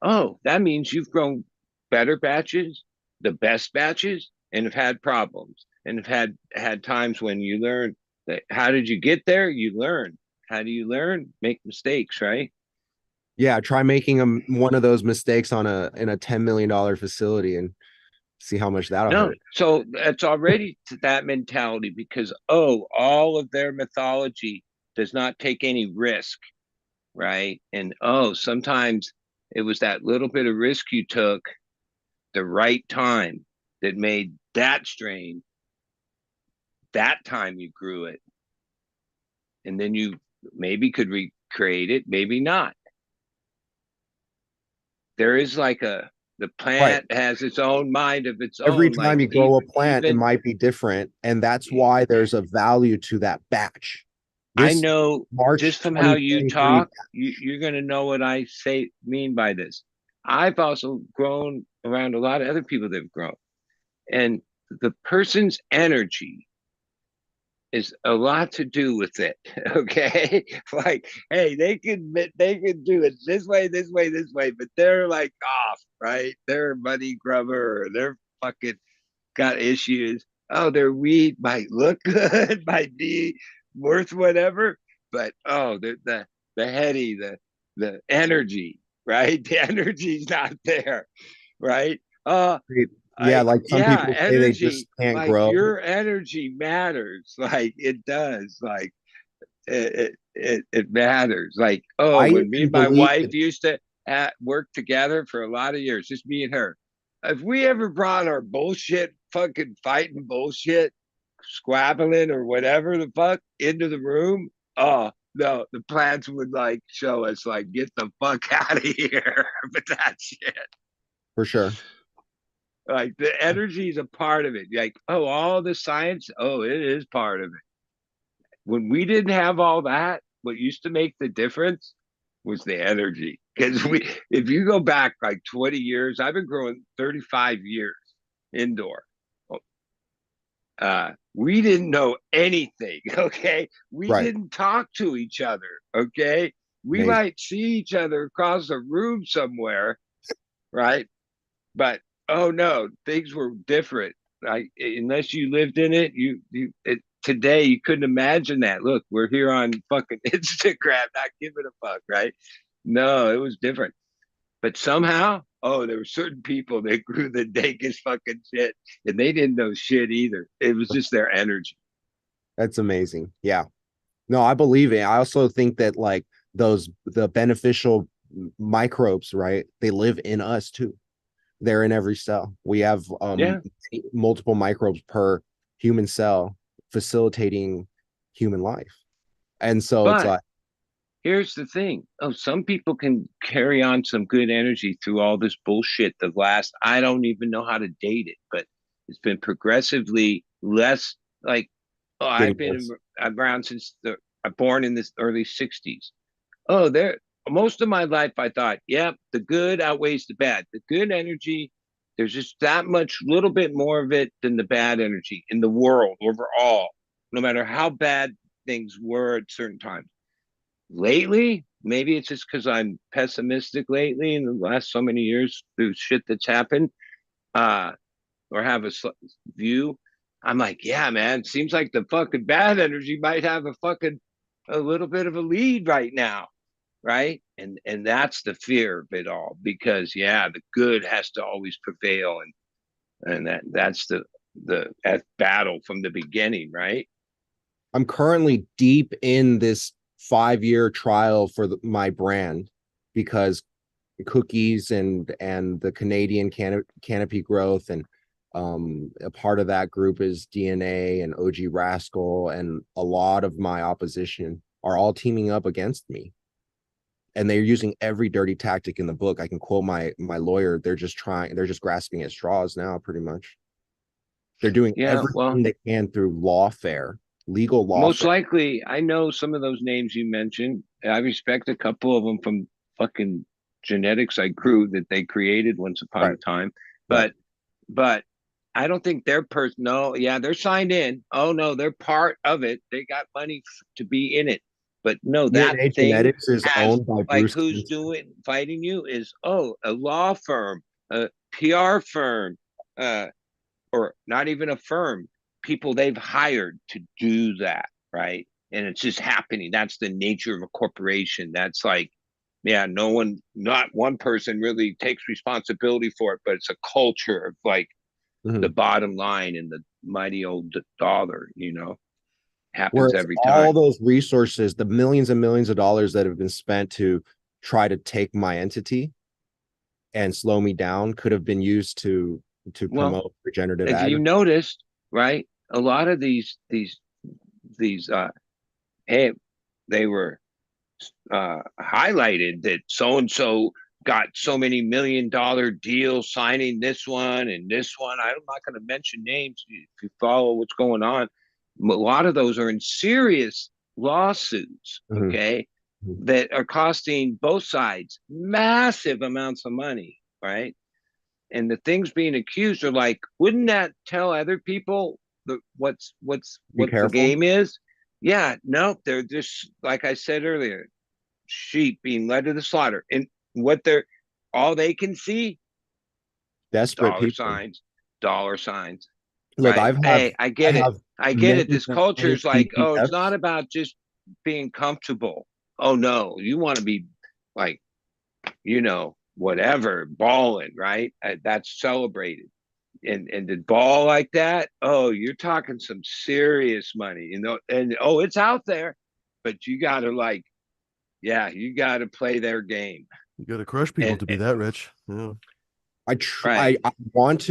oh, that means you've grown better batches, the best batches, and have had problems and have had times when you learn that how did you get there? You learn. How do you learn? Make mistakes, right? Yeah, try making one of those mistakes on a in a $10 million facility and see how much that'll No, hurt. so it's already to that mentality because oh, all of their mythology does not take any risk, right? And oh, sometimes it was that little bit of risk you took, the right time that made that strain, that time you grew it. And then you maybe could recreate it, maybe not. There is like the Right. plant has its own mind of its Every own, like time you grow a plant, it even might be different. And that's why there's a value to that batch. I This know March just from how you 2023. talk, you're going to know what I say mean by this. I've also grown around a lot of other people that have grown, and the person's energy is a lot to do with it. Okay, like hey, they can do it this way, this way, this way, but they're like off, right? They're a money grubber, or they're fucking got issues. Oh, their weed might look good, might be worth whatever, but oh, the heady, the energy, right? The energy's not there, right? Yeah, like some Yeah, people say they just energy, can't like grow. your energy matters, like it does, like it matters. Like oh, I when me even and my believe wife that. used to work together for a lot of years, just me and her. If we ever brought our bullshit, fucking fighting bullshit, squabbling or whatever the fuck into the room, oh no, the plants would like show us like get the fuck out of here with that shit. For sure. Like the energy is a part of it. Like oh, all the science, oh, it is part of it. When we didn't have all that, what used to make the difference was the energy. Because if you go back like 20 years, I've been growing 35 years indoor. We didn't know anything. Okay. We Right. didn't talk to each other. Okay. We Amazing. might see each other across the room somewhere. Right. But oh no, things were different. Like unless you lived in it, today you couldn't imagine that. Look, we're here on fucking Instagram, not giving a fuck, right? No, it was different. But somehow, oh, there were certain people that grew the dankest fucking shit, and they didn't know shit either. It was just their energy. That's amazing. Yeah. No, I believe it. I also think that like the beneficial microbes, right? They live in us too. They're in every cell. We have Yeah. multiple microbes per human cell facilitating human life. And so it's But like here's the thing. Oh, some people can carry on some good energy through all this bullshit. The last, I don't even know how to date it, but it's been progressively less like, oh, getting I've been worse. around since I'm born in the early 60s. Oh, there, most of my life I thought, yep, the good outweighs the bad. The good energy There's just that much, little bit more of it than the bad energy in the world overall, no matter how bad things were at certain times. Lately, maybe it's just because I'm pessimistic lately in the last so many years through shit that's happened, uh, or have a view. I'm like, yeah, man, seems like the fucking bad energy might have a little bit of a lead right now, right? And that's the fear of it all, because yeah, the good has to always prevail, and that's the battle from the beginning, right? I'm currently deep in this 5-year trial for my brand, because cookies and the Canadian canopy growth, and a part of that group is DNA and OG Rascal, and a lot of my opposition are all teaming up against me, and they're using every dirty tactic in the book. I can quote my lawyer. They're just grasping at straws now, pretty much. They're doing Yeah, well, everything they can through lawfare, legal most lawfare. likely, I know some of those names you mentioned. I respect a couple of them from fucking genetics I grew that they created once upon Right, a time. right. But I don't think they're no, yeah, they're signed in. Oh no, they're part of it. They got money to be in it. But no, that DNA thing Genetics is has, owned by like, Bruce who's Spencer. doing fighting you is, oh, a law firm, a PR firm, uh, or not even a firm, people they've hired to do that, right? And it's just happening. That's the nature of a corporation. That's like, yeah, no one, not one person really takes responsibility for it, but it's a culture of like the Mhm. bottom line and the mighty old dollar, happens Whereas every all time. those resources, the millions and millions of dollars that have been spent to try to take my entity and slow me down, could have been used to Well, promote regenerative if you agriculture. noticed, right, a lot of these hey, they were highlighted that so and so got so many $1 million deals signing this one and this one. I'm not going to mention names if you follow what's going on. A lot of those are in serious lawsuits, Mhm. okay, Mhm. that are costing both sides massive amounts of money, right? And the things being accused are like, wouldn't that tell other people Be what the careful. game is? Yeah, no, they're just, like I said earlier, sheep being led to the slaughter. And what they're all they can see, Desperate dollar people. signs, dollar signs, Look, right? Hey, I I get it. have I get it. many, This culture many is like, oh, it's not PDFs. about just being comfortable. Oh no, you want to be like, whatever, balling, right? That's celebrated. And to ball like that, oh, you're talking some serious money, and oh, it's out there, but you gotta, like, yeah, you gotta play their game. You got to crush people And to be that rich. Yeah. right. I want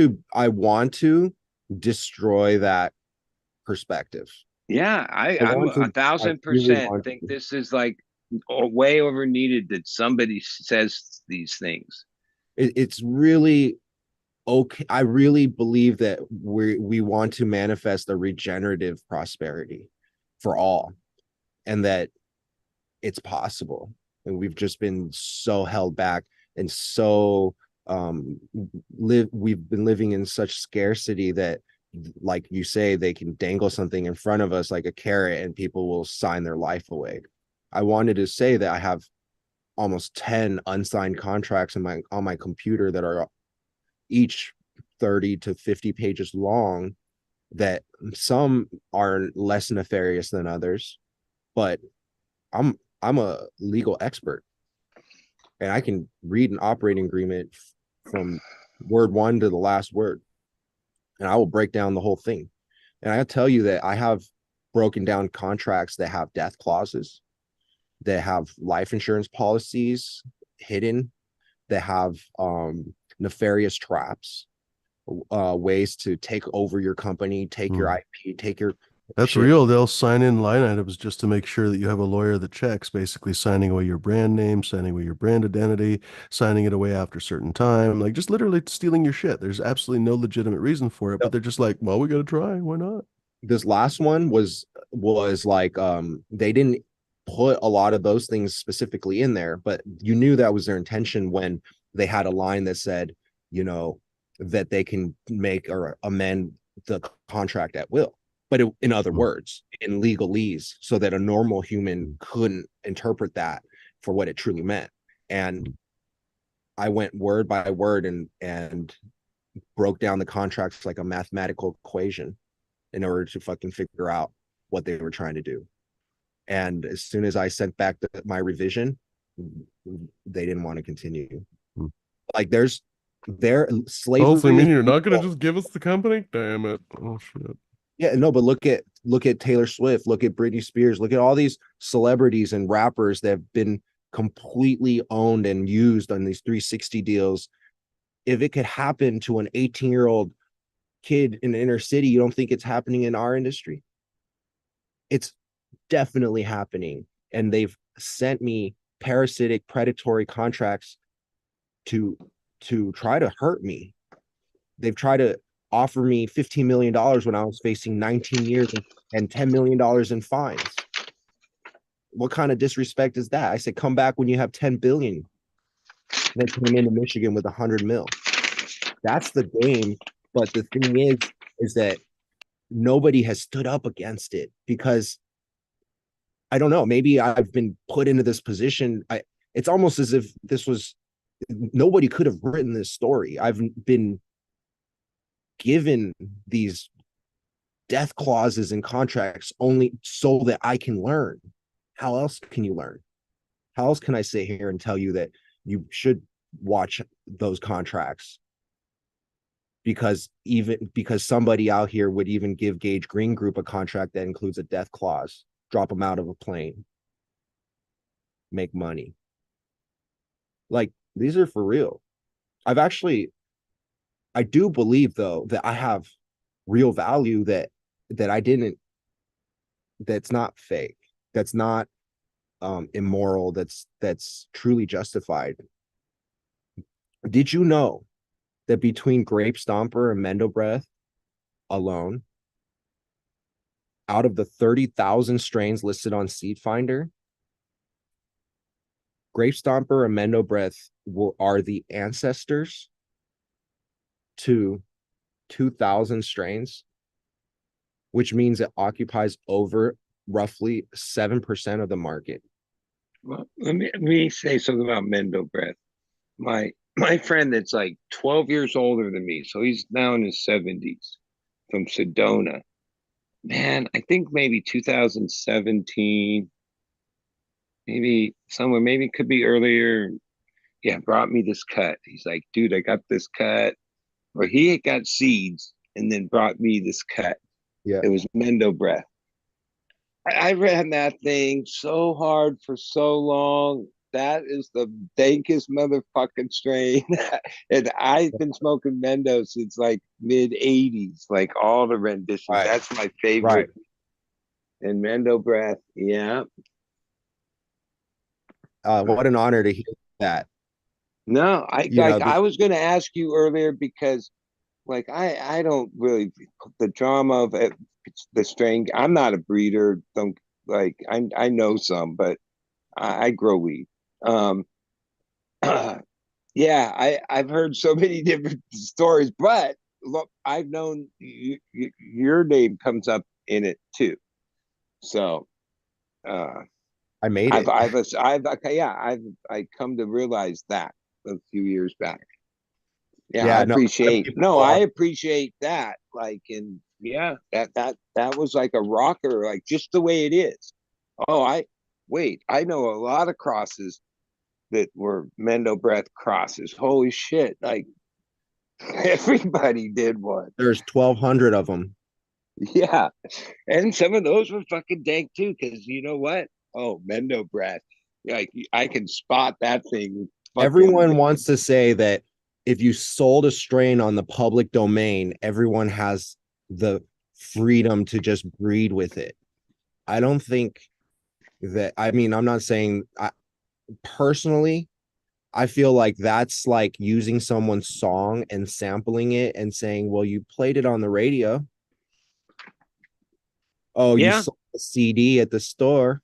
to destroy that perspective. Yeah, I I'm want a to, I thousand really percent want think to. this is like way over needed that somebody says these things. It's really okay. I really believe that we want to manifest a regenerative prosperity for all, and that it's possible. And we've just been so held back, and so we've been living in such scarcity that, like you say, they can dangle something in front of us like a carrot and people will sign their life away. I wanted to say that I have almost 10 unsigned contracts on my computer that are each 30 to 50 pages long, that some are less nefarious than others, but I'm a legal expert, and I can read an operating agreement from word one to the last word, and I will break down the whole thing. And I tell you that I have broken down contracts that have death clauses, that have life insurance policies hidden, that have nefarious traps, ways to take over your company, take your Hmm. IP, take your That's shit. real. They'll sign in line items just to make sure that you have a lawyer that checks, basically signing away your brand name, signing away your brand identity, signing it away after a certain time, like just literally stealing your shit. There's absolutely no legitimate reason for it, but they're just like, well, we got to try. Why not? This last one was like, they didn't put a lot of those things specifically in there, but you knew that was their intention when they had a line that said, you know, that they can make or amend the contract at will. But in other words, in legalese, so that a normal human couldn't interpret that for what it truly meant. And I went word by word and broke down the contracts like a mathematical equation in order to fucking figure out what they were trying to do. And as soon as I sent back my revision, they didn't want to continue. Like their slavery. Also, you mean you're not gonna just give us the company? Damn it! Oh shit. Yeah, no, but look at Taylor Swift, look at Britney Spears, look at all these celebrities and rappers that have been completely owned and used on these 360 deals. If it could happen to an 18-year-old kid in the inner city, you don't think it's happening in our industry? It's definitely happening. And they've sent me parasitic, predatory contracts to try to hurt me. They've tried to offer me $15 million when I was facing 19 years and $10 million in fines. What kind of disrespect is that? I said, come back when you have 10 billion. They came into Michigan with 100 mil. That's the game. But the thing is that nobody has stood up against it because I don't know, maybe I've been put into this position. It's almost as if nobody could have written this story. I've been given these death clauses and contracts only so that I can learn. How else can you learn? How else can I sit here and tell you that you should watch those contracts? Because somebody out here would even give Gage Green Group a contract that includes a death clause, drop them out of a plane, make money. Like, these are for real. I do believe though that I have real value that that's not fake, that's not immoral, that's truly justified. Did you know that between Grape Stomper and Mendo Breath alone, out of the 30,000 strains listed on Seed Finder, Grape Stomper and Mendo Breath are the ancestors to 2,000 strains, which means it occupies over roughly 7% of the market. Well, let me say something about Mendo Breath. My friend that's like 12 years older than me, so he's now in his 70s, from Sedona. Man, I think maybe 2017, maybe somewhere, maybe it could be earlier. Yeah, brought me this cut. He's like, dude, I got this cut. Or he had got seeds and then brought me this cut. Yeah. It was Mendo Breath. I ran that thing so hard for so long. That is the dankest motherfucking strain. And I've been smoking Mendo since like mid 80s, like all the renditions. Right. That's my favorite. Right. And Mendo Breath, yeah. What an honor to hear that. No, I was going to ask you earlier because like I don't really the drama of it, the strain. I'm not a breeder. Don't like I know some, but I grow weed. Yeah, I've heard so many different stories, but look, I've known your name comes up in it too. So I made it. I come to realize that a few years back. Yeah, Yeah, I no, appreciate. No, I appreciate that. Like, and yeah, that was like a rocker, like just the way it is. Oh, I know a lot of crosses that were Mendo Breath crosses. Holy shit! Like everybody did one. There's 1,200 of them. Yeah, and some of those were fucking dank too. Because you know what? Oh, Mendo Breath. Like I can spot that thing. Everyone wants to say that if you sold a strain on the public domain, everyone has the freedom to just breed with it. I don't think that, I mean, I'm not saying, personally, I feel like that's like using someone's song and sampling it and saying, well, you played it on the radio. Oh, you Yeah. sold a CD at the store.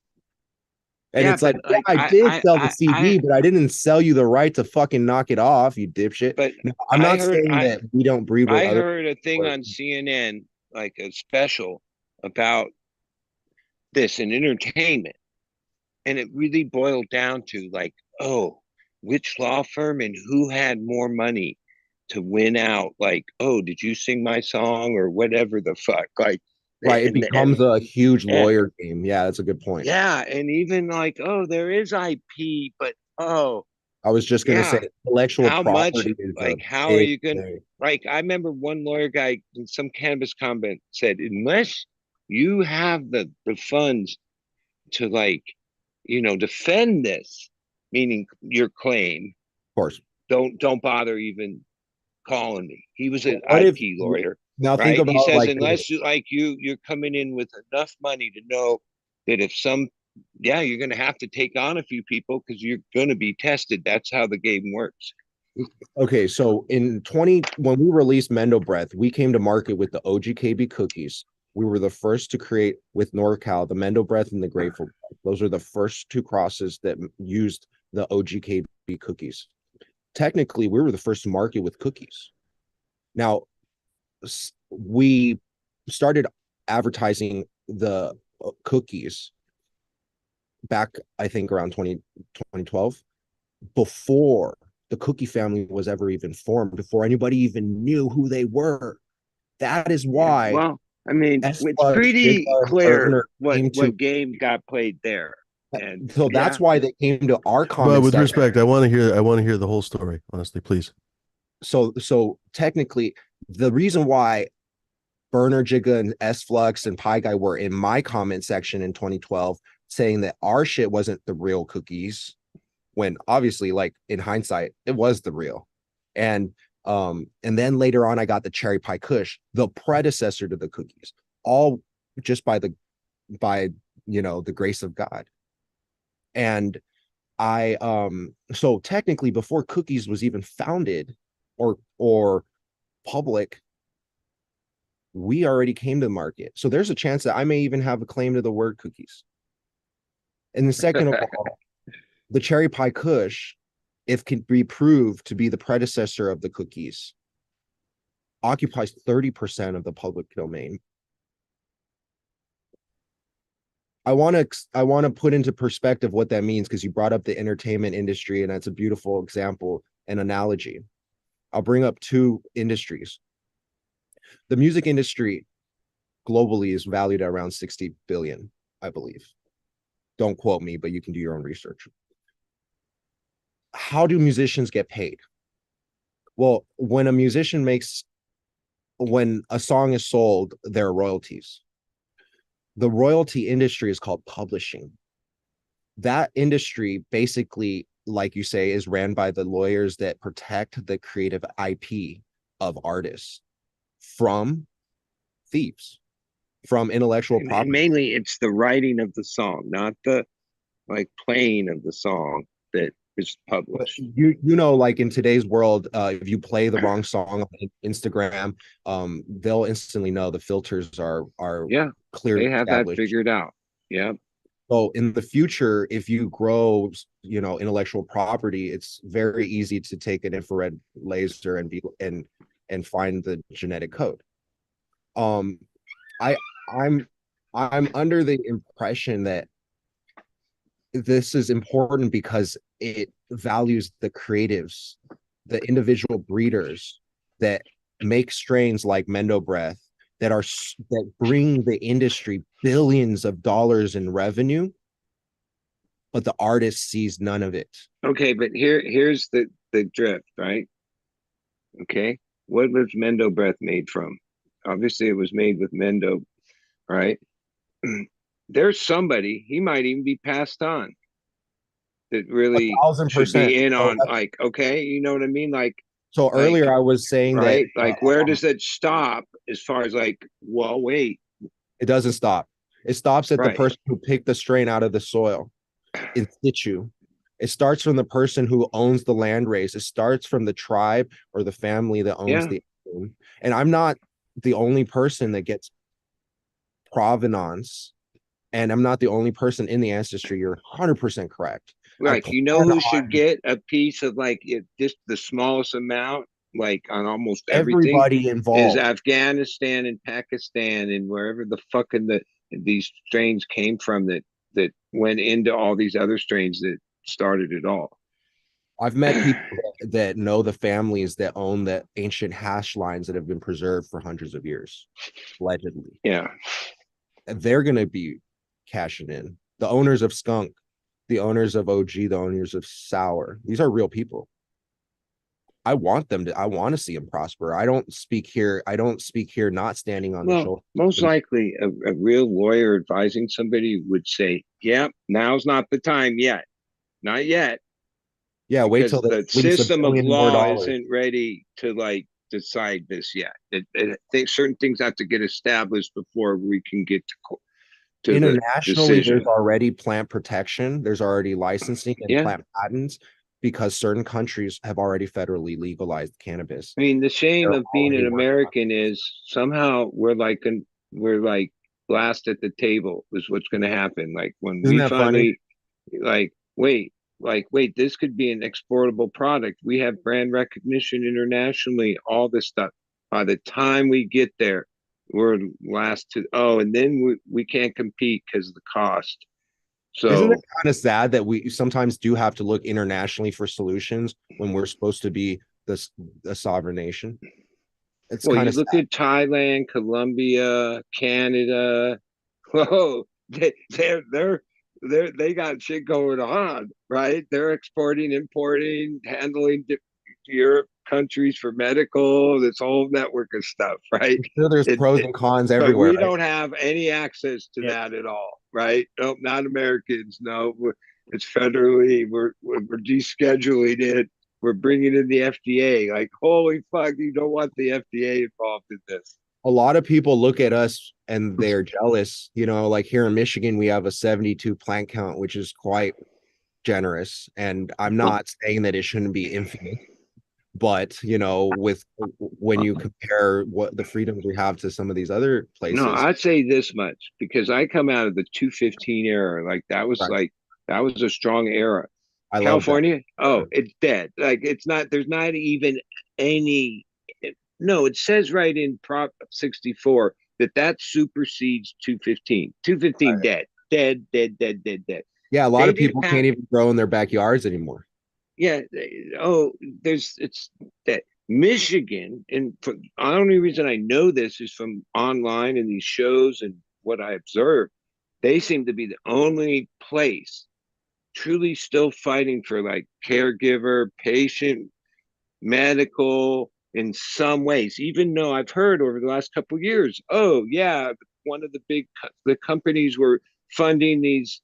And Yeah, it's like, but yeah, like I did sell the CD, but I didn't sell you the right to fucking knock it off, you dipshit. but No, I'm I not heard saying that we don't breed with I other heard a thing people. on CNN, like a special about this in entertainment, and it really boiled down to like, oh, which law firm and who had more money to win out? Like, oh, did you sing my song or whatever the fuck? Like, Right. It becomes a huge and lawyer game. Yeah, that's a good point. yeah, and even like, oh, there is IP, but oh, I was just gonna say yeah, intellectual how much? property is a Like, how are big you going to, thing. like, I remember one lawyer guy in some cannabis comment said, unless you have the funds to like, defend this, meaning your claim, Of course. don't bother even calling me. He was an What if IP lawyer, now think right? He about says, like unless this. like you're coming in with enough money to know that if some, yeah, you're going to have to take on a few people because you're going to be tested. That's how the game works. Okay, so in 20 when we released Mendo Breath, we came to market with the OGKB cookies. We were the first to create with NorCal the Mendo Breath and the Grateful Breath. Those are the first two crosses that used the OGKB cookies. Technically, we were the first to market with cookies. Now, we started advertising the cookies back, I think, around 2012, before the cookie family was ever even formed, before anybody even knew who they were. That is Yeah, why well, I mean, S it's Flux, pretty Jigga, and clear Erner what came to. what game got played there, and So yeah, that's why they came to our But comment with section. respect, I want to hear the whole story, honestly, please. So technically, the reason why Burner Jigga and S Flux and Pie Guy were in my comment section in 2012 saying that our shit wasn't the real cookies, when obviously, like in hindsight, it was the real. And then later on I got the Cherry Pie Kush, the predecessor to the cookies, all just by the grace of God. And so technically before cookies was even founded or public, we already came to the market. So there's a chance that I may even have a claim to the word cookies. And the second of all, the Cherry Pie Kush, if can be proved to be the predecessor of the cookies, occupies 30% of the public domain. I want to put into perspective what that means, because you brought up the entertainment industry, and that's a beautiful example and analogy. I'll bring up two industries. The music industry globally is valued at around 60 billion, I believe. Don't quote me, but you can do your own research. How do musicians get paid? Well, when a song is sold, there are royalties. The royalty industry is called publishing. That industry basically, like you say, is ran by the lawyers that protect the creative IP of artists from thieves, from intellectual and property. mainly it's the writing of the song, not the like playing of the song that is But published. like in today's world, if you play the wrong song on Instagram, they'll instantly know the filters are Yeah, clearly they have that established. figured out. Yeah. So in the future, if you grow, intellectual property, it's very easy to take an infrared laser and find the genetic code. Um, I I'm I'm under the impression that this is important because it values the creatives, the individual breeders that make strains like Mendo Breath that bring the industry billions of dollars in revenue, but the artist sees none of it. Okay, but here's the drift, right? Okay, what was Mendo Breath made from? Obviously, it was made with Mendo, right? There's somebody, he might even be passed on, that A really thousand should percent. be in So, on, like, okay, you know what I mean? so Like, earlier I was saying that right? Like, where does that stop as far as like, well, wait, it doesn't stop. It stops at the right? person who picked the strain out of the soil in situ. It starts from the person who owns the land race. It starts from the tribe or the family that owns Yeah. the animal. And I'm not the only person that gets provenance And I'm not the only person in the ancestry. You're 100% correct. I Like, plan you know who should on get a piece of, like, it, just the smallest amount, like on almost everything, everybody is involved. Afghanistan and Pakistan and wherever the fucking these strains came from, that went into all these other strains that started it all. I've met people that know the families that own the ancient hash lines that have been preserved for hundreds of years, allegedly. Yeah. And they're going to be cashing in. The owners of Skunk, the owners of OG, the owners of Sour. These are real people. I want to see them prosper. I don't speak here not standing on the Well, shoulder. most likely a real lawyer advising somebody would say, yeah, now's not the time yet. Not yet, Yeah, wait till because they the release a system of billion more law dollars. isn't ready to, like, decide this yet. I think certain things have to get established before we can get to the Internationally, decision. there's already plant protection, there's already licensing and Yeah. plant patents because certain countries have already federally legalized cannabis. I mean, the shame They're of being already an working on American is somehow we're like last at the table is what's going to happen. Like when it. Isn't we that funny? finally, like, wait, this could be an exportable product. We have brand recognition internationally, all this stuff. By the time we get there, we're last to, and then we can't compete because of the cost. Isn't it So, kind of sad that we sometimes do have to look internationally for solutions when we're supposed to be the sovereign nation? It's well, kind you of look sad. at Thailand, Colombia, Canada. Whoa, they got shit going on, right? They're exporting, importing, handling Europe countries for medical, this whole network of stuff, right? I'm sure there's It, pros it, and cons but everywhere, we right? don't have any access to Yeah. that at all, right? Nope, not Americans. No, it's federally. We're descheduling it. We're bringing in the FDA. Like, holy fuck, you don't want the FDA involved in this. A lot of people look at us and they're jealous. Like here in Michigan, we have a 72 plant count, which is quite generous. And I'm not saying that it shouldn't be infinite, but with when you compare what the freedoms we have to some of these other No, places, I'd say this much because I come out of the 215 era. right? Like that was a strong era. I love that. California, oh, it's dead. Like it's not. There's not even any. No, it says right in Prop 64 that supersedes 215. 215 dead, dead, dead, dead, dead, dead. Yeah, a lot They of didn't people have. can't even grow in their backyards anymore. Yeah. Oh, it's that Michigan, and the only reason I know this is from online and these shows and what I observed. They seem to be the only place truly still fighting for, like, caregiver, patient, medical in some ways. Even though I've heard over the last couple of years, oh yeah, one of the companies were funding these,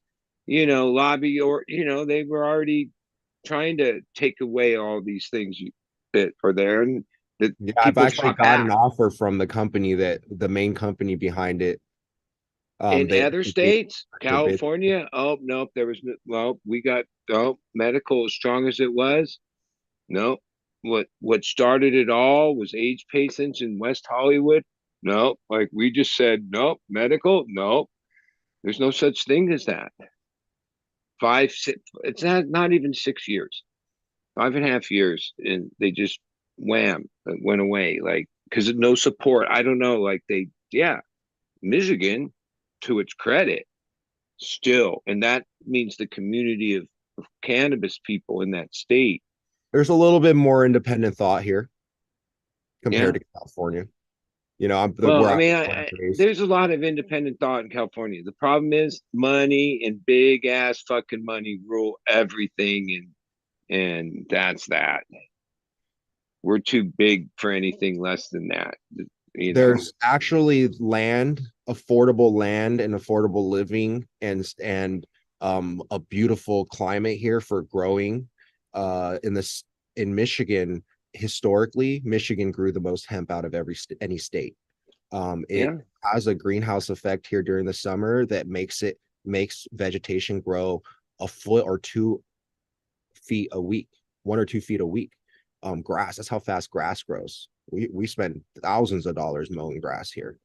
lobby, or they were already trying to take away all these things that are there, and that Yeah, I've people actually fought got an back. offer from the main company behind it. In They other states, their bid. California, oh nope, there was well, we got, oh, medical as strong as it was. No, what started it all was age patients in West Hollywood. No, like we just said, nope, medical, nope. There's no such thing as that. 6, it's not even 6 years, 5.5 years, and they just wham, it went away. Like, because of no support. I don't know. Like yeah, Michigan, to its credit, still, and that means the community of cannabis people in that state. There's a little bit more independent thought here Yeah. compared to California. Well, Where I I mean, was born and raised. there's a lot of independent thought in California. The problem is money, and big ass fucking money rule everything, and that's that. We're too big for anything less than that. You know. There's actually affordable land and affordable living and a beautiful climate here for growing. In Michigan, historically, Michigan grew the most hemp out of any state. It Yeah. has a greenhouse effect here during the summer that makes vegetation grow a foot or 2 feet a week, 1 or 2 feet a week. Grass, that's how fast grass grows. We spend thousands of dollars mowing grass here.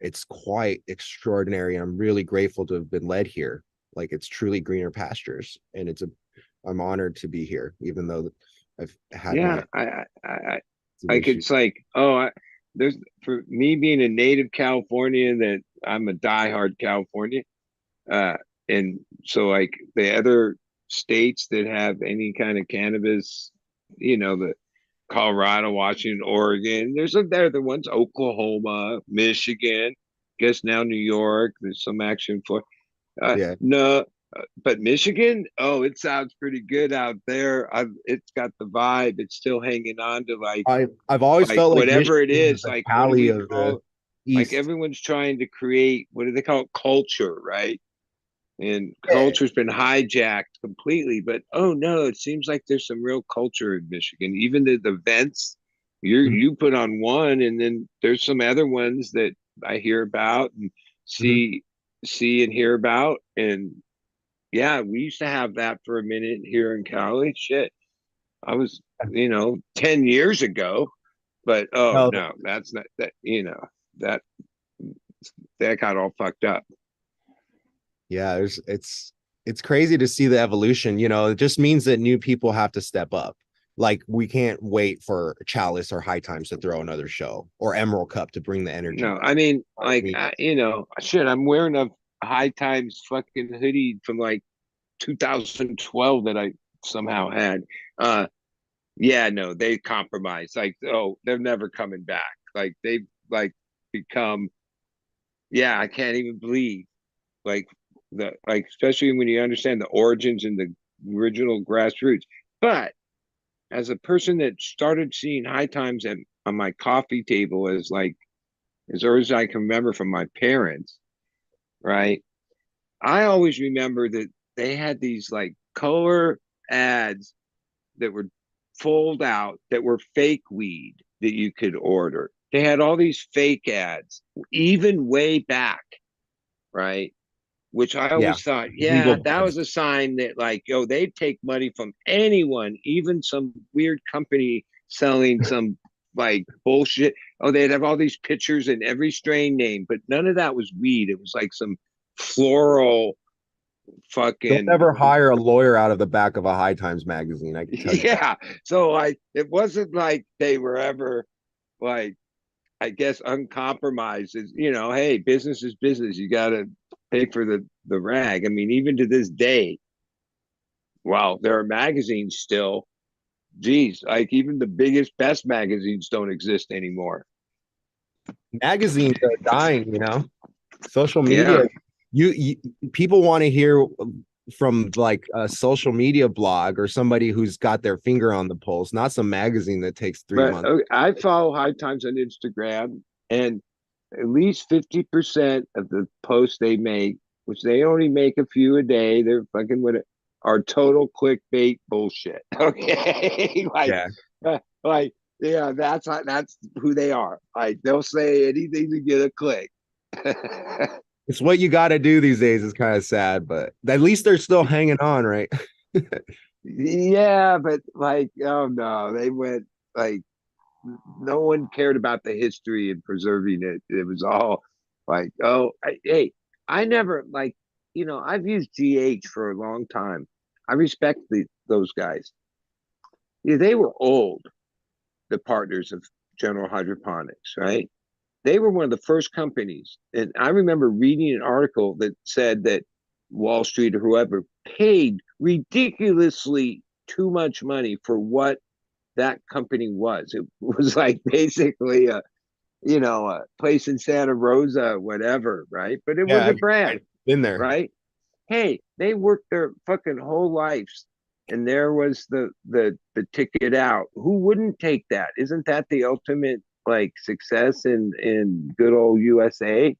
it's quite extraordinary. I'm really grateful to have been led here. Like, it's truly greener pastures, and I'm honored to be here, even though I've had Yeah, my like issues. it's like, there's, for me being a native Californian, that I'm a diehard Californian. Uh, and so like the other states that have any kind of cannabis, the Colorado, Washington, Oregon, they're the ones, Oklahoma, Michigan, guess now New York, there's some action for, Yeah, no, but Michigan, oh, it sounds pretty good out there. It's got the vibe. It's still hanging on to I've always like felt like whatever it Michigan is is. the Like, what do Cali we of call the it? Like, East. everyone's trying to create, what do they call it? Culture, right? And Yeah. culture's been hijacked completely. But oh no, it seems like there's some real culture in Michigan. Even the events Mhm, you put on one, and then there's some other ones that I hear about and mhm. see and hear about. And yeah, we used to have that for a minute here in Cali. Shit, I was 10 years ago, but oh No, no, that's not that. That that got all fucked up. yeah, it's crazy to see the evolution. It just means that new people have to step up. Like, we can't wait for Chalice or High Times to throw another show, or Emerald Cup to bring the energy No, back. I mean, I like, mean, shit, I'm wearing a High Times fucking hoodie from like 2012 that I somehow had. Uh, yeah, no, they compromised. Like, oh, they're never coming back. Like, they've like become, yeah, I can't even believe, like, especially when you understand the origins and the original grassroots. But as a person that started seeing High Times on my coffee table as early as I can remember from my parents, right? I always remember that they had these like color ads that were fold out that were fake weed that you could order. They had all these fake ads, even way back, right? Which I yeah, always thought, legal yeah, that buds. was a sign that, like, yo, they'd take money from anyone, even some weird company selling some like bullshit. Oh, they'd have all these pictures and every strain name, but none of that was weed. It was like some floral They'll fucking, never hire a lawyer out of the back of a High Times magazine. I can tell you that. yeah. So like, it wasn't like they were ever like, I guess, uncompromised. Is, hey, business is business. You got to pay for the rag. I mean, even to this day, wow, there are magazines still. Geez, like even the biggest, best magazines don't exist anymore. Magazines are dying. Social media, Yeah, you people want to hear from like a social media blog or somebody who's got their finger on the pulse, not some magazine that takes three but months. I follow High Times on Instagram, and at least 50% of the posts they make, which they only make a few a day, they're fucking with it, are total clickbait bullshit. Okay, Yeah, like yeah, that's who they are. Like, they'll say anything to get a click. it's what you got to do these days. It's kind of sad, but at least they're still hanging on, right? Yeah, but like, oh no, they went like, no one cared about the history and preserving it. It was all like, oh, hey, I never like, I've used GH for a long time. I respect those guys. Yeah, they were old, the partners of General Hydroponics, right? They were one of the first companies. And I remember reading an article that said that Wall Street or whoever paid ridiculously too much money for what that company was. It was like basically a place in Santa Rosa, whatever, right? But it Yeah, was a I've brand, been there. right? Hey, they worked their fucking whole lives, and there was the ticket out. Who wouldn't take that? Isn't that the ultimate like success in good old USA,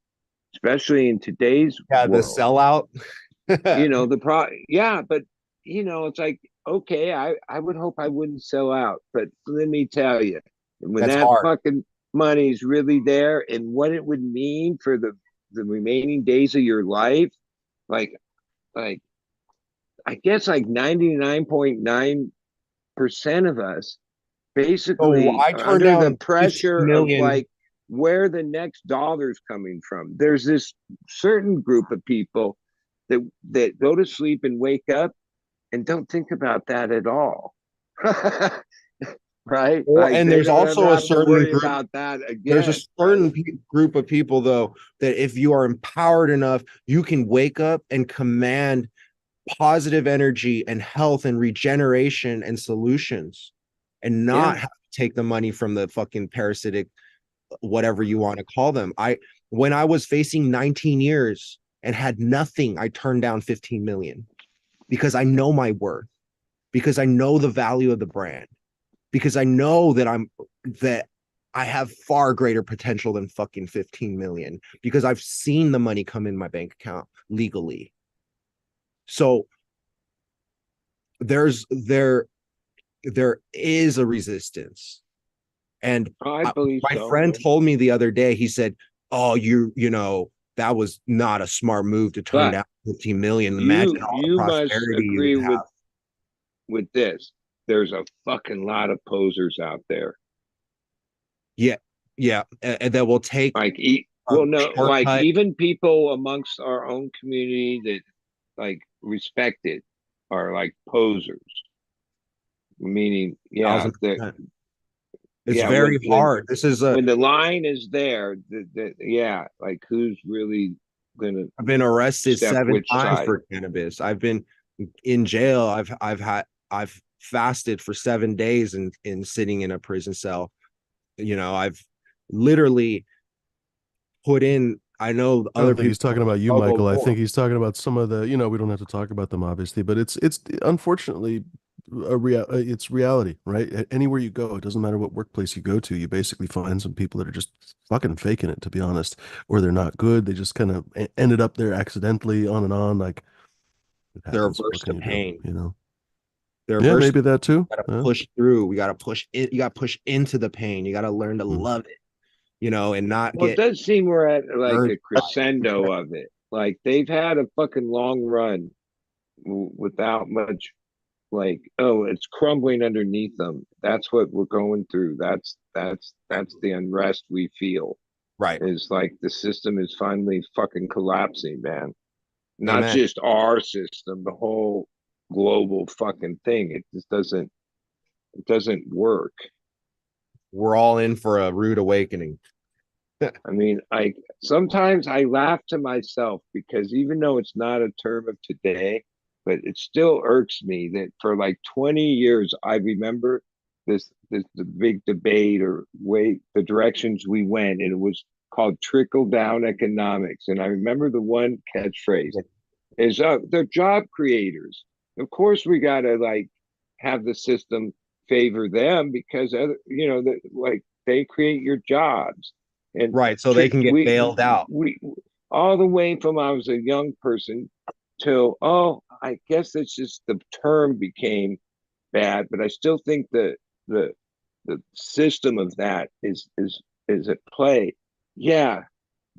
especially in today's Yeah, the world? sellout. Yeah, but it's like, okay, I would hope I wouldn't sell out, but let me tell you, when That's that hard. fucking money's really there and what it would mean for the remaining days of your life, like like I guess like 99.9% of us So basically I are turned under the down 15 pressure of million. like where the next dollar's coming from. There's this certain group of people that go to sleep and wake up and don't think about that at all. Right? Well, Like and they there's don't ever also a have to certain worry group. about that There's a again. certain Right? group of people, though, that if you are empowered enough, you can wake up and command positive energy and health and regeneration and solutions, and not Yeah. have to take the money from the fucking parasitic, whatever you want to call them. When I was facing 19 years and had nothing, I turned down 15 million because I know my worth, because I know the value of the brand, because I know that I have far greater potential than fucking 15 million, because I've seen the money come in my bank account legally. So there is a resistance. And I believe my so. friend told me the other day, he said, "Oh, you know, that was not a smart move to turn But down 15 million. Imagine all the you must prosperity you agree would have." with this. There's a fucking lot of posers out there. Yeah, yeah, and that will take Like a well, no, like shortcut. even people amongst our own community that like respect it are like posers. Meaning, yeah, Thousand that percent. It's yeah, very hard. This is a when the line is there, yeah, like who's really gonna I've been arrested step 7 which times side? for cannabis. I've been in jail. I've fasted for 7 days in sitting in a prison cell. You know, I've literally put in. I know I don't other think people he's talking about you, struggle Michael. I more. think he's talking about some of the, we don't have to talk about them obviously, but it's unfortunately it's reality, right? Anywhere you go, it doesn't matter what workplace you go to, you basically find some people that are just fucking faking it, to be honest, or they're not good. They just kind of ended up there accidentally, on and on. Like it They're happens. What averse can to you do? pain. You know? They're Yeah, averse. maybe that too. Got to Yeah. push through. We got to push it. You got to push into the pain. You got to learn to Mm. love it. You know, and not Well, it get does seem we're at like urged a by crescendo it. of it. Like they've had a fucking long run without much like, oh, it's crumbling underneath them. That's what we're going through. That's the unrest we feel. Right. Is like the system is finally fucking collapsing, man. Not Amen. just our system, the whole global fucking thing. It just doesn't work. We're all in for a rude awakening. I mean, I sometimes I laugh to myself because even though it's not a term of today, but it still irks me that for like 20 years I remember this the big debate or way the directions we went, and it was called trickle down economics. And I remember the one catchphrase is they're job creators. Of course we gotta like have the system favor them because other like they create your jobs. And Right. So they can get bailed out. we all the way from I was a young person till I guess it's just the term became bad, but I still think the the system of that is at play. Yeah,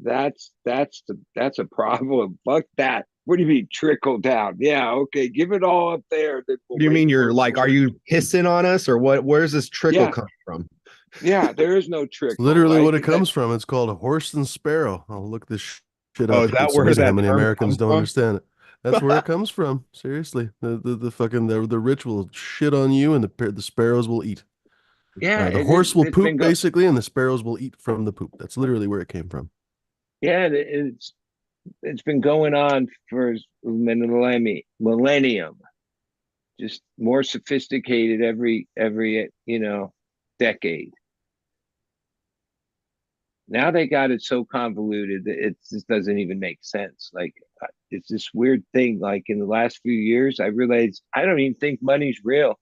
that's a problem. Fuck that. What do you mean trickle down? Yeah, okay, give it all up there. Then we'll What do you wait mean for you're like, are you pissing on us or what? Where's this trickle yeah, come from? yeah. There is no It's trickle, literally right? what it comes from. It's called a horse and sparrow. I'll look this shit Oh, up is that because it's where amazing how that many term Americans comes don't from? understand it. That's where it comes from. Seriously, the fucking the rich will shit on you, and the sparrows will eat. Yeah, The horse will it's been poop basically, and the sparrows will eat from the poop. That's literally where it came from. yeah, it's been going on for millennium, just more sophisticated every decade. Now they got it so convoluted that it just doesn't even make sense. Like it's this weird thing. Like in the last few years, I realized I don't even think money's real.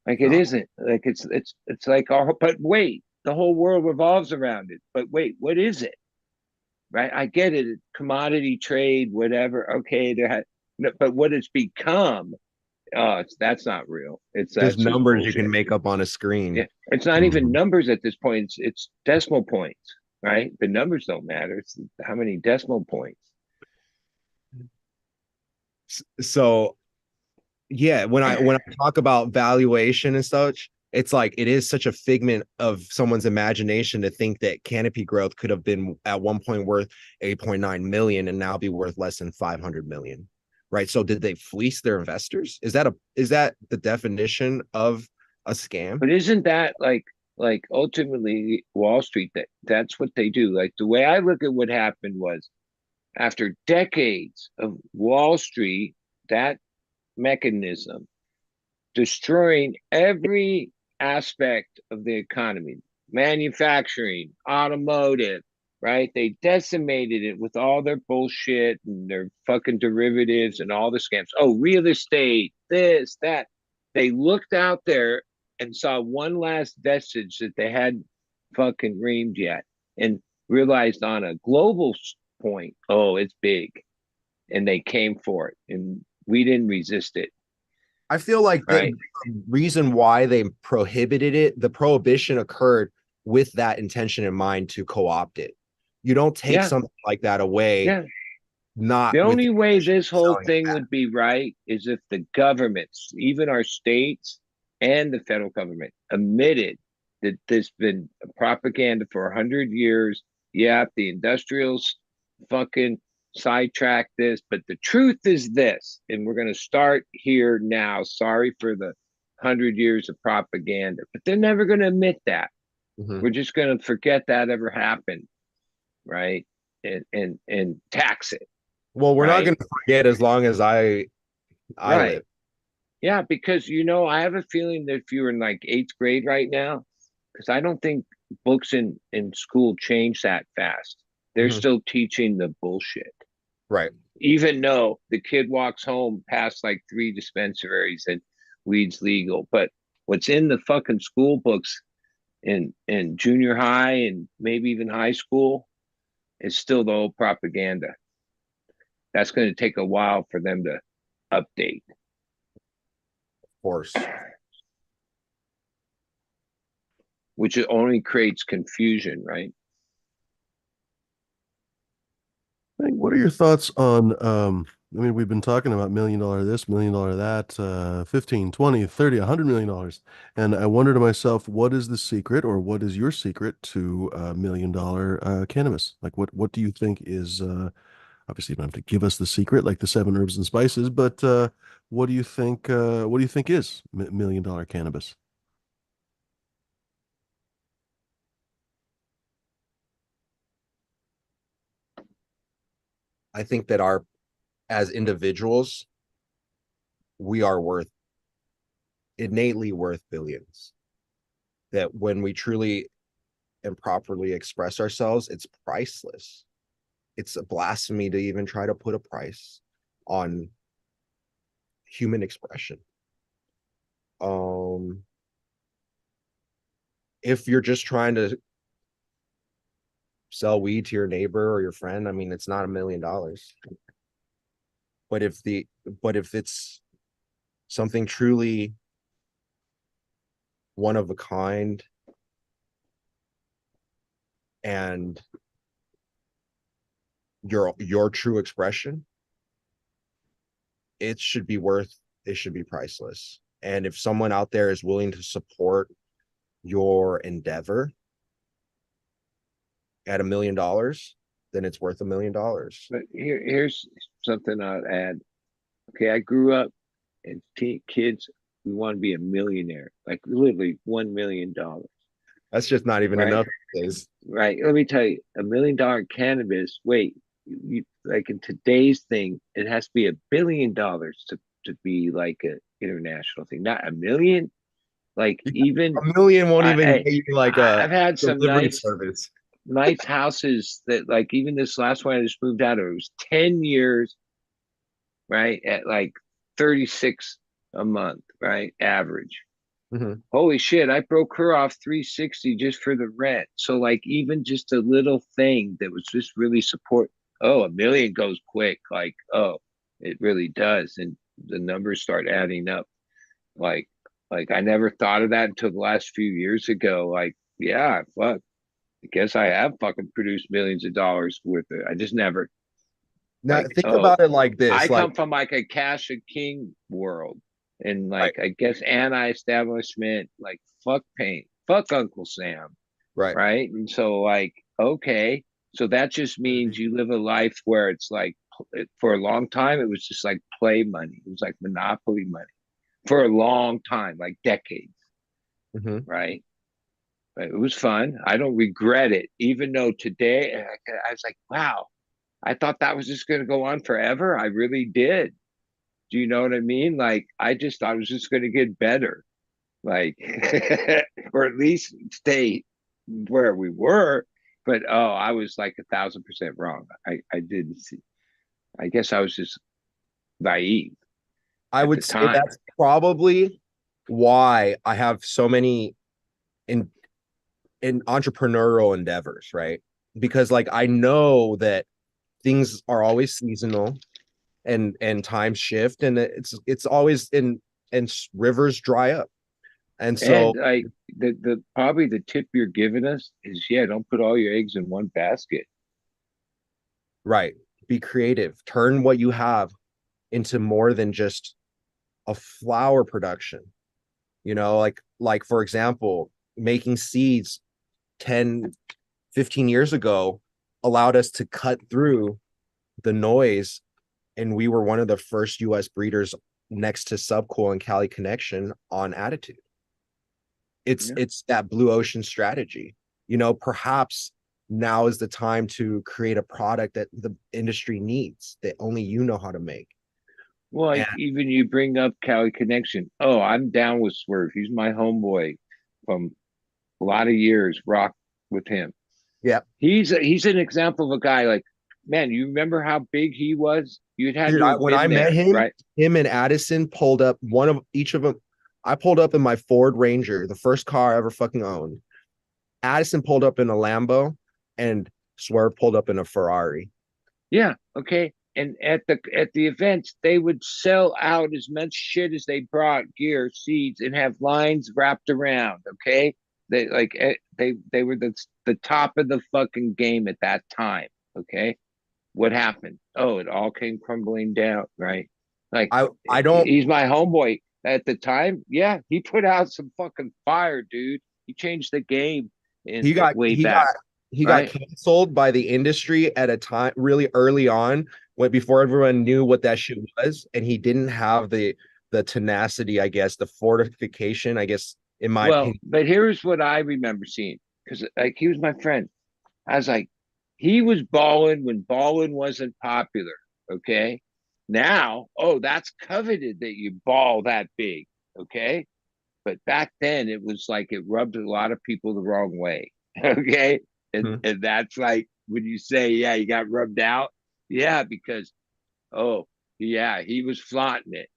Like it No, isn't. Like it's like but wait, the whole world revolves around it. But wait, what is it? Right? I get it, commodity trade, whatever. Okay, but what it's become, that's not real. Just That's just numbers you bullshit. can make up on a screen. Yeah, it's not even Mhm. numbers at this point. It's decimal points, right? The numbers don't matter. It's how many decimal points. So yeah, when I talk about valuation and such, it's like it is such a figment of someone's imagination to think that canopy growth could have been at one point worth 8.9 million and now be worth less than 500 million. Right. So did they fleece their investors? Is that the definition of a scam? But isn't that like ultimately Wall Street, that's what they do? Like the way I look at what happened was after decades of Wall Street, that mechanism destroying every aspect of the economy, manufacturing, automotive, right? They decimated it with all their bullshit and their fucking derivatives and all the scams. Oh, real estate, this, that. They looked out there and saw one last vestige that they hadn't fucking reamed yet and realized on a global point, oh, it's big. And they came for it and we didn't resist it. I feel like right? the reason why they prohibited it, the prohibition occurred with that intention in mind to co-opt it. You don't take Yeah. something like that away. Yeah. Not The with only way this whole selling thing that. would be right is if the governments, even our states and the federal government, admitted that there's been propaganda for 100 years. Yeah, the industrials fucking sidetrack this, but the truth is this, and we're going to start here now. Sorry for the 100 years of propaganda, but they're never going to admit that. Mhm. We're just going to forget that ever happened, right? And tax it. Well, we're not Right. going to forget as long as I Right. live. Yeah, because I have a feeling that if you're in like 8th grade right now, because I don't think books in school change that fast. They're Mhm. still teaching the bullshit. Right. Even though the kid walks home past like 3 dispensaries and weed's legal. But what's in the fucking school books in junior high and maybe even high school is still the old propaganda. That's going to take a while for them to update. Of course. Which only creates confusion, right? What are your thoughts on I mean, we've been talking about $1 million this, $1 million that, 15, 20, 30, $100 million. And I wonder to myself, what is the secret or what is your secret to $1 million cannabis? Like what do you think is obviously you don't have to give us the secret like the 7 herbs and spices, but what do you think is $1 million cannabis? I think that as individuals, we are innately worth billions. That when we truly and properly express ourselves, it's priceless. It's a blasphemy to even try to put a price on human expression. If you're just trying to sell weed to your neighbor or your friend, I mean, it's not $1 million. But if it's something truly one of a kind and your true expression, it should be priceless. And if someone out there is willing to support your endeavor at $1 million, then it's worth $1 million. But here's something I'd add. Okay, I grew up and kids, we want to be a millionaire, like literally $1 million. That's just not even Right. enough. Is Right. Let me tell you, $1 million cannabis. Wait, like in today's thing, it has to be $1 billion to be like an international thing, not a million. Like even $1 million won't even I, get you like I've a had some delivery service. nice houses that like even this last one I just moved out of, it was 10 years, right? At like 36 a month, right? Average. Mhm. Holy shit, I broke her off 360 just for the rent. So like even just a little thing that was just really support. Oh, $1 million goes quick. Like, oh, it really does. And the numbers start adding up. Like, like I never thought of that until the last few years ago. Like, yeah, fuck. I guess I have fucking produced millions of dollars worth of it. I just never Now like, think oh, about it like I this, like come from like a cash and king world. and Right. like I guess anti-establishment, like fuck paint, fuck Uncle Sam, Right. right? And so like, okay, so that just means you live a life where it's like for a long time it was just like play money. It was like monopoly money for a long time, like decades, Hmm. right? But it was fun. I don't regret it, even though today I was like, wow, I thought that was just going to go on forever. I really did. Do you know what I mean? Like, I just thought it was just going to get better, like, or at least stay where we were. But oh, I was like 1,000% wrong. I didn't see. I guess I was just naive I at would the say time. that's probably why I have so many in entrepreneurial endeavors, right? Because like I know that things are always seasonal and times shift, and it's always and rivers dry up. And so And like the probably the tip you're giving us is, yeah, don't put all your eggs in one basket. right, be creative, turn what you have into more than just a flower production. Like for example, making seeds 10, 15 years ago allowed us to cut through the noise, and we were one of the first US breeders next to Subcool and Cali Connection on Attitude. It's Yeah. it's that blue ocean strategy. Perhaps now is the time to create a product that the industry needs, that only you know how to make. Well, And like even you bring up Cali Connection. Oh, I'm down with Swerve. He's my homeboy from a lot of years. Rock with him. yeah, He's an example of a guy like, man, you remember how big he was? You'd had dude, to have when I been met there, him, right? him and Addison pulled up, one of each of them. I pulled up in my Ford Ranger, the first car I ever fucking owned. Addison pulled up in a Lambo, and Swerve pulled up in a Ferrari. Yeah, okay. And at the events, they would sell out as much shit as they brought, gear, seeds, and have lines wrapped around. Okay, they were the top of the fucking game at that time. Okay, what happened? Oh, it all came crumbling down, right? Like I don't. he's my homeboy at the time. Yeah, he put out some fucking fire, dude. He changed the game in He got way he got back, he got right? canceled by the industry at a time really early on, when before everyone knew what that shit was, and he didn't have the tenacity, I guess, the fortification, I guess, in my Well, opinion. but here's what I remember seeing, because like he was my friend. I was like, he was balling when balling wasn't popular. Okay. Now, oh, that's coveted that you ball that big. Okay. But back then it was like it rubbed a lot of people the wrong way. Okay. Hmm. And that's like when you say, yeah, you got rubbed out. Yeah, because oh yeah, he was flaunting it,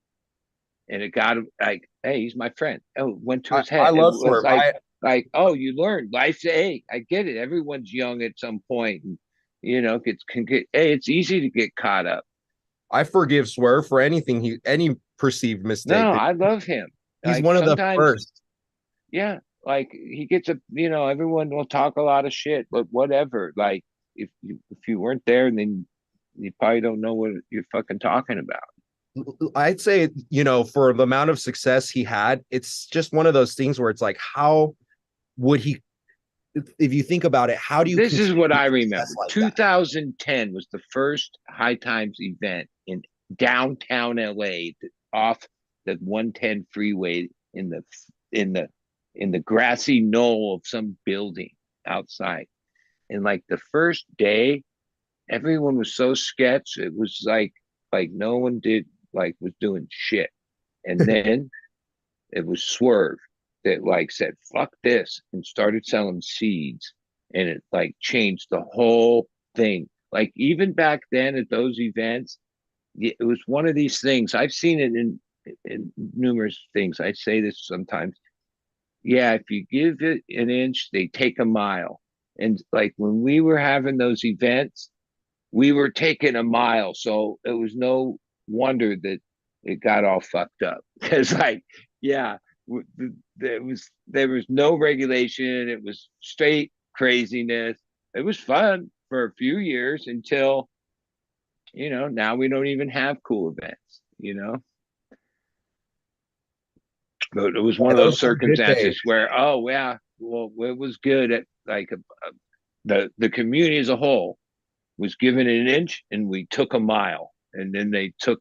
and it got him like, hey, he's my friend. Oh, it went to his I head. It love was Swerve. like, oh, you learned life's. Hey, I get it. Everyone's young at some point, and can get. Hey, it's easy to get caught up. I forgive Swerve for any perceived No, mistake. I love him. He's Like one of the sometimes, first. yeah, like he gets a. Everyone will talk a lot of shit, but whatever. Like if you weren't there, then you probably don't know what you're fucking talking about. I'd say, for the amount of success he had, it's just one of those things where it's like, how would he, if you think about it, how do you This is continue what I success remember. like that? 2010 was the first High Times event in downtown LA, off the 110 freeway in the in the grassy knoll of some building outside. And like the first day, everyone was so sketch. It was like no one did like was doing shit. And then it was Swerve that like said fuck this and started selling seeds, and it like changed the whole thing. Like even back then at those events, it was one of these things. I've seen it in numerous things. I say this sometimes. Yeah, if you give it an inch, they take a mile. And like when we were having those events, we were taking a mile. So it was no wonder that it got all fucked up. Because like, yeah, there was no regulation. It was straight craziness. It was fun for a few years until now we don't even have cool events. But it was one Yeah, of those those were good days. circumstances where, oh yeah, well, it was good at like the community as a whole was given an inch, and we took a mile, and then they took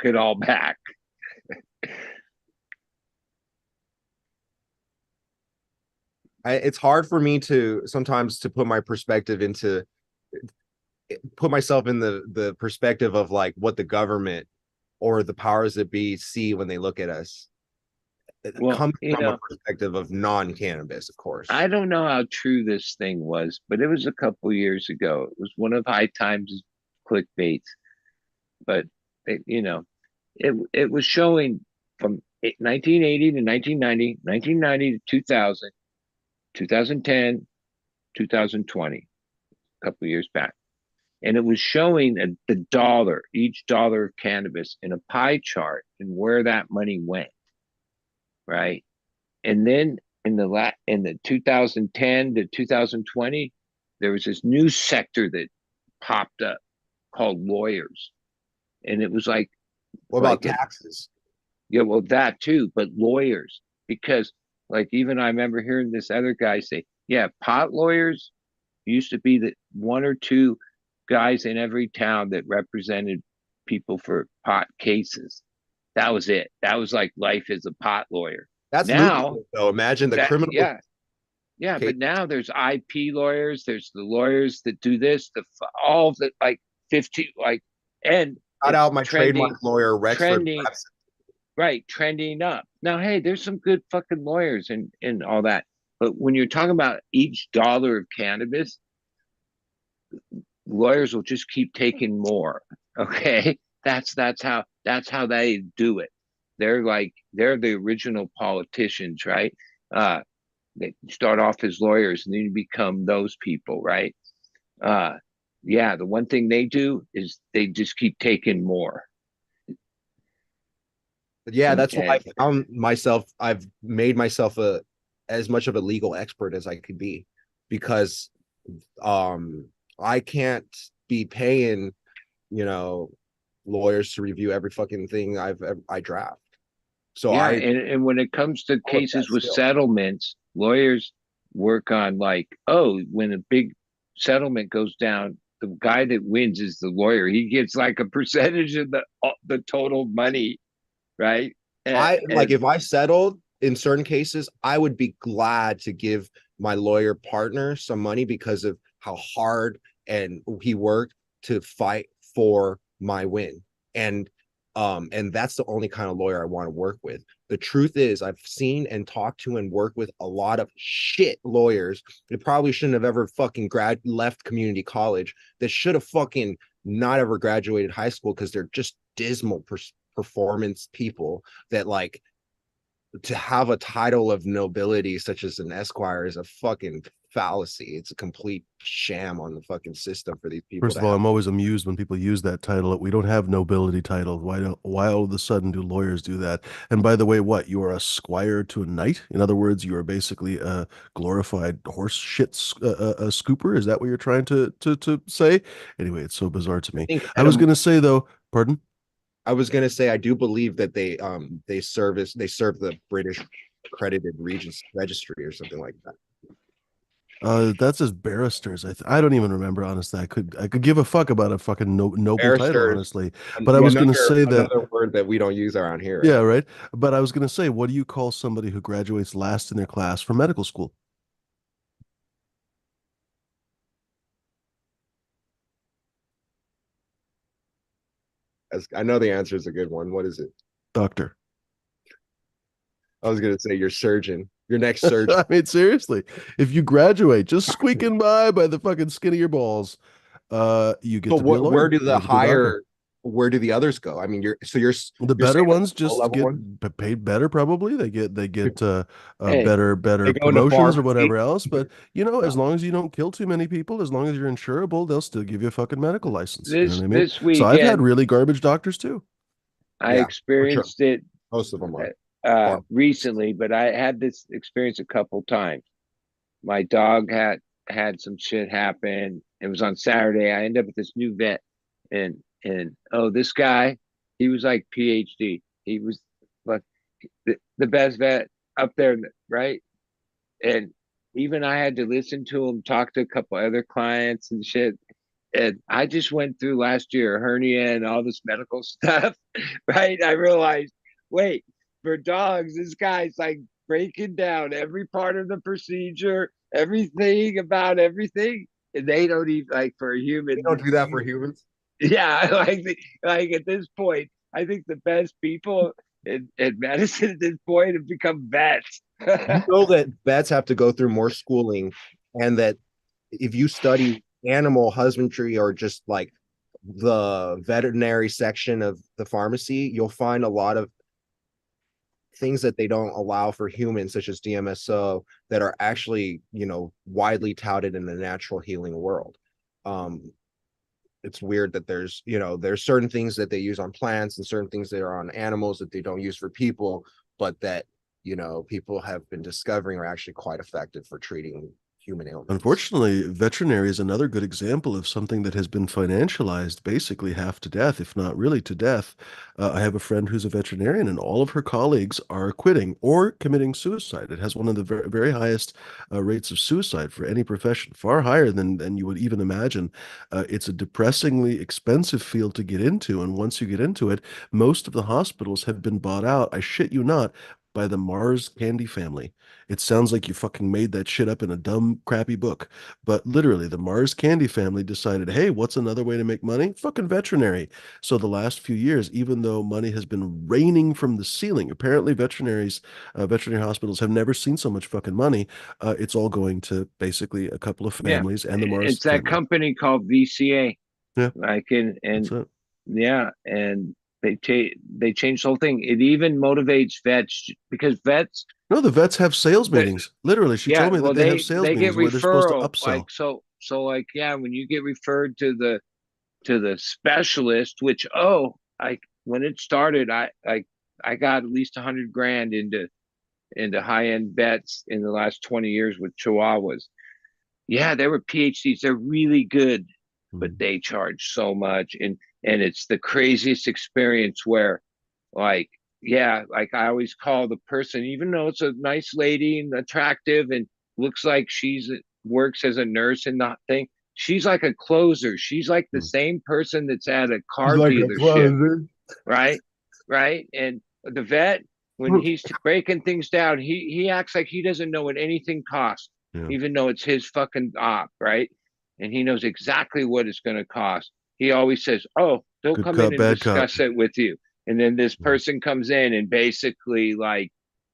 it all back. It's hard for me to sometimes to put myself in the perspective of like what the government or the powers that be see when they look at us. Well, Coming from a perspective of non-cannabis, of course. I don't know how true this thing was, but it was a couple years ago. It was one of High Times' clickbaits, but it was showing from 1980 to 1990, 1990 to 2000, 2010, 2020, a couple of years back. And it was showing each dollar of cannabis in a pie chart and where that money went, right? And then in the 2010 to 2020, there was this new sector that popped up called lawyers, and it was What about like taxes? yeah, well, that too, but lawyers, because like even I remember hearing this other guy say, yeah, pot lawyers used to be the one or two guys in every town that represented people for pot cases. That was it. That was like life as a pot lawyer. That's Now lucrative, though. Imagine the that, criminal yeah, yeah, case. but now there's IP lawyers, there's the lawyers that do this, all of the like 50, like, and Got it's out my trademark lawyer, Rexford. trending, right, trending up. Now, hey, there's some good fucking lawyers and all that. But when you're talking about each dollar of cannabis, lawyers will just keep taking more. Okay. That's how they do it. They're the original politicians, right? Uh they start off as lawyers and then you become those people, right? Uh yeah, the one thing they do is they just keep taking more. But yeah, And that's why I found myself. I've made myself as much of a legal expert as I could be, because um I can't be paying, you know, lawyers to review every fucking thing I draft. So yeah, I and when it comes to developed that cases with skill. settlements, lawyers work on like, oh, when a big settlement goes down, the guy that wins is the lawyer. He gets like a percentage of the total money, right? I like, And if I settled in certain cases, I would be glad to give my lawyer partner some money because of how hard and he worked to fight for my win. And that's the only kind of lawyer I want to work with. The truth is, I've seen and talked to and worked with a lot of shit lawyers that probably shouldn't have ever fucking left community college, that should have fucking not ever graduated high school because they're just dismal performance people, that like, to have a title of nobility such as an esquire is a fucking fallacy. It's a complete sham on the fucking system for these people First to of all, have. I'm always amused when people use that title. We don't have nobility title. Why all of a sudden do lawyers do that? And by the way, what? You are a squire to a knight? In other words, you are basically a glorified horse shit a scooper? Is that what you're trying to say? Anyway, it's so bizarre to I me. think I was going to say though, pardon? I was gonna say, I do believe that they serve the British accredited regents registry or something like that. That's as barristers. I don't even remember, honestly. I could give a fuck about a fucking noble title, Barristers, honestly. But I was going to another say that, another word that we don't use around here, yeah, right? right. But I was going to say, what do you call somebody who graduates last in their class from medical school? As I know the answer is a good one. What is it? Doctor. I was gonna say your surgeon, your next surgeon. I mean, seriously, if you graduate just squeaking by the fucking skin of your balls, you get But to be a what? Where lawyer. do You the get to be a doctor. higher? Where do the others go? I mean, The you're better saying that ones the low just level get ones, paid better, probably. They get hey, they better go into promotions or pharmacy. whatever else. But No. as long as you don't kill too many people, as long as you're insurable, they'll still give you a fucking medical license. You know this what I mean? this So I've had weekend really garbage doctors too. I Yeah, for sure. experienced it Most of them are. recently, but I had this experience a couple times. My dog had some shit happen. It was on Saturday. I ended up with this new vet, and oh, this guy, he was like PhD. He was, but the best vet up there, right? And even I had to listen to him talk to a couple other clients and shit. And I just went through last year a hernia and all this medical stuff, right? I realized, wait, for dogs, this guy's like breaking down every part of the procedure, everything about everything. And they don't even like for a They human. don't do that for humans. Yeah, like at this point, I think the best people in medicine at this point have become vets. You know that vets have to go through more schooling, and that if you study animal husbandry or just like the veterinary section of the pharmacy, you'll find a lot of things that they don't allow for humans, such as DMSO, that are actually, widely touted in the natural healing world. Um, it's weird that there's certain things that they use on plants and certain things that are on animals that they don't use for people, but that people have been discovering are actually quite effective for treating human ailments. Unfortunately, veterinary is another good example of something that has been financialized basically half to death, if not really to death. I have a friend who's a veterinarian, and all of her colleagues are quitting or committing suicide. It has one of the very, very highest rates of suicide for any profession, far higher than you would even imagine. It's a depressingly expensive field to get into, and once you get into it, most of the hospitals have been bought out, I shit you not, by the Mars Candy family. It sounds like you fucking made that shit up in a dumb, crappy book. But literally, the Mars Candy family decided, hey, what's another way to make money? Fucking veterinary. So the last few years, even though money has been raining from the ceiling, apparently veterinary hospitals have never seen so much fucking money. It's all going to basically a couple of Yeah, families and the Mars it's that family. company called VCA. Yeah, Like in that's and it. yeah, and they changed the whole thing. It even motivates vets because vets, No, the vets have sales that meetings. Literally, she yeah, told me that well they have sales they get meetings where they're supposed to referral upsell. like yeah, when you get referred to the specialist, which like when it started, I got at least 100 grand into high end vets in the last 20 years with Chihuahuas. Yeah, they were PhDs. They're really good, but Mm. they charge so much, and it's the craziest experience where, like, yeah, like I always call the person, even though it's a nice lady and attractive and looks like she's works as a nurse in the thing. She's like a closer. She's like the Mm. same person that's at a He's car like a dealership, closer. right? Right. And the vet, when he's breaking things down, he acts like he doesn't know what anything costs, Yeah. even though it's his fucking op, right? And he knows exactly what it's going to cost. He always says, "Oh, they'll Good come in cop, and bad cop. discuss it with you." And then this Mm. person comes in and basically like,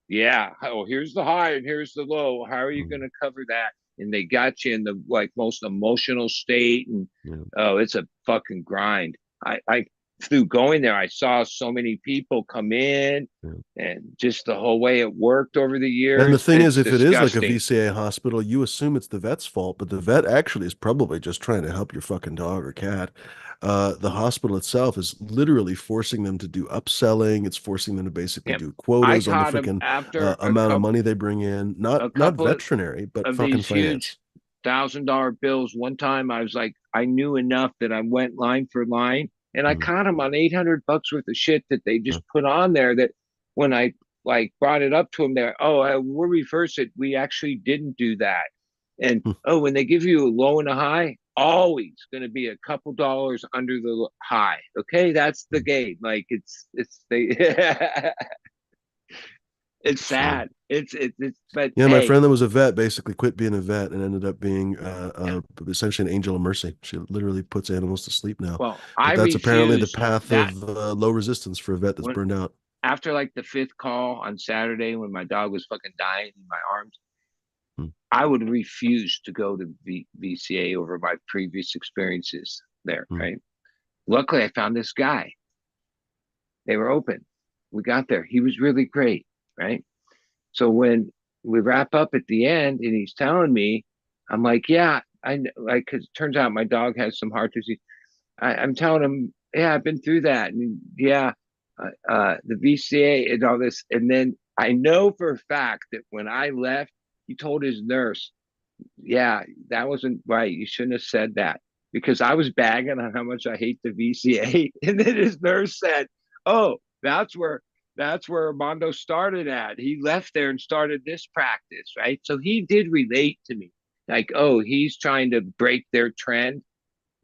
"Yeah, oh, here's the high and here's the low. How are you going Mm. to cover that?" And they got you in the like most emotional state, and Yeah. oh, it's a fucking grind. I through going there, I saw so many people come in, Yeah. and just the whole way it worked over the And the years, thing is, it's if it is like a disgusting. VCA hospital, you assume it's the vet's fault, but the vet actually is probably just trying to help your fucking dog or cat. The hospital itself is literally forcing them to do upselling. It's forcing them to basically Yep. do I quotas on the taught him freaking after amount of money they bring in. a Not couple veterinary, but of fucking these finance. huge $1,000 bills. One time I was like, I knew enough that I went line for line, and I Mm. caught him on $800 worth of shit that they Yeah. just put on there. That when I like brought it up to him, there, we'll reverse it. We actually didn't do that. And Hmm. when they give you a low and a high, always going to be a couple dollars under the high. Okay, that's the game. Like it's they. It's So, sad. It's but yeah, my hey, friend that was a vet basically quit being a vet and ended up being yeah. essentially an angel of mercy. She literally puts animals to sleep now. Well, But I that's apparently the refused path that of low resistance for a vet that's when burned out. after like the fifth call on Saturday when my dog was fucking dying in my arms. Hmm. I would refuse to go to VCA over my previous experiences there. Hmm. Right. Luckily, I found this guy. They were open. We got there. He was really great. Right. So when we wrap up at the end and he's telling me, I'm like, yeah, I like, because it turns out my dog has some heart disease. I'm telling him, yeah, I've been through that. And yeah, the VCA and all this. And then I know for a fact that when I left, he told his nurse, yeah, that wasn't right. You shouldn't have said that because I was bagging on how much I hate the VCA. And then his nurse said, oh, that's where That's where Armando started at. He left there and started this practice, right? So he did relate to me. Like, oh, he's trying to break their trend.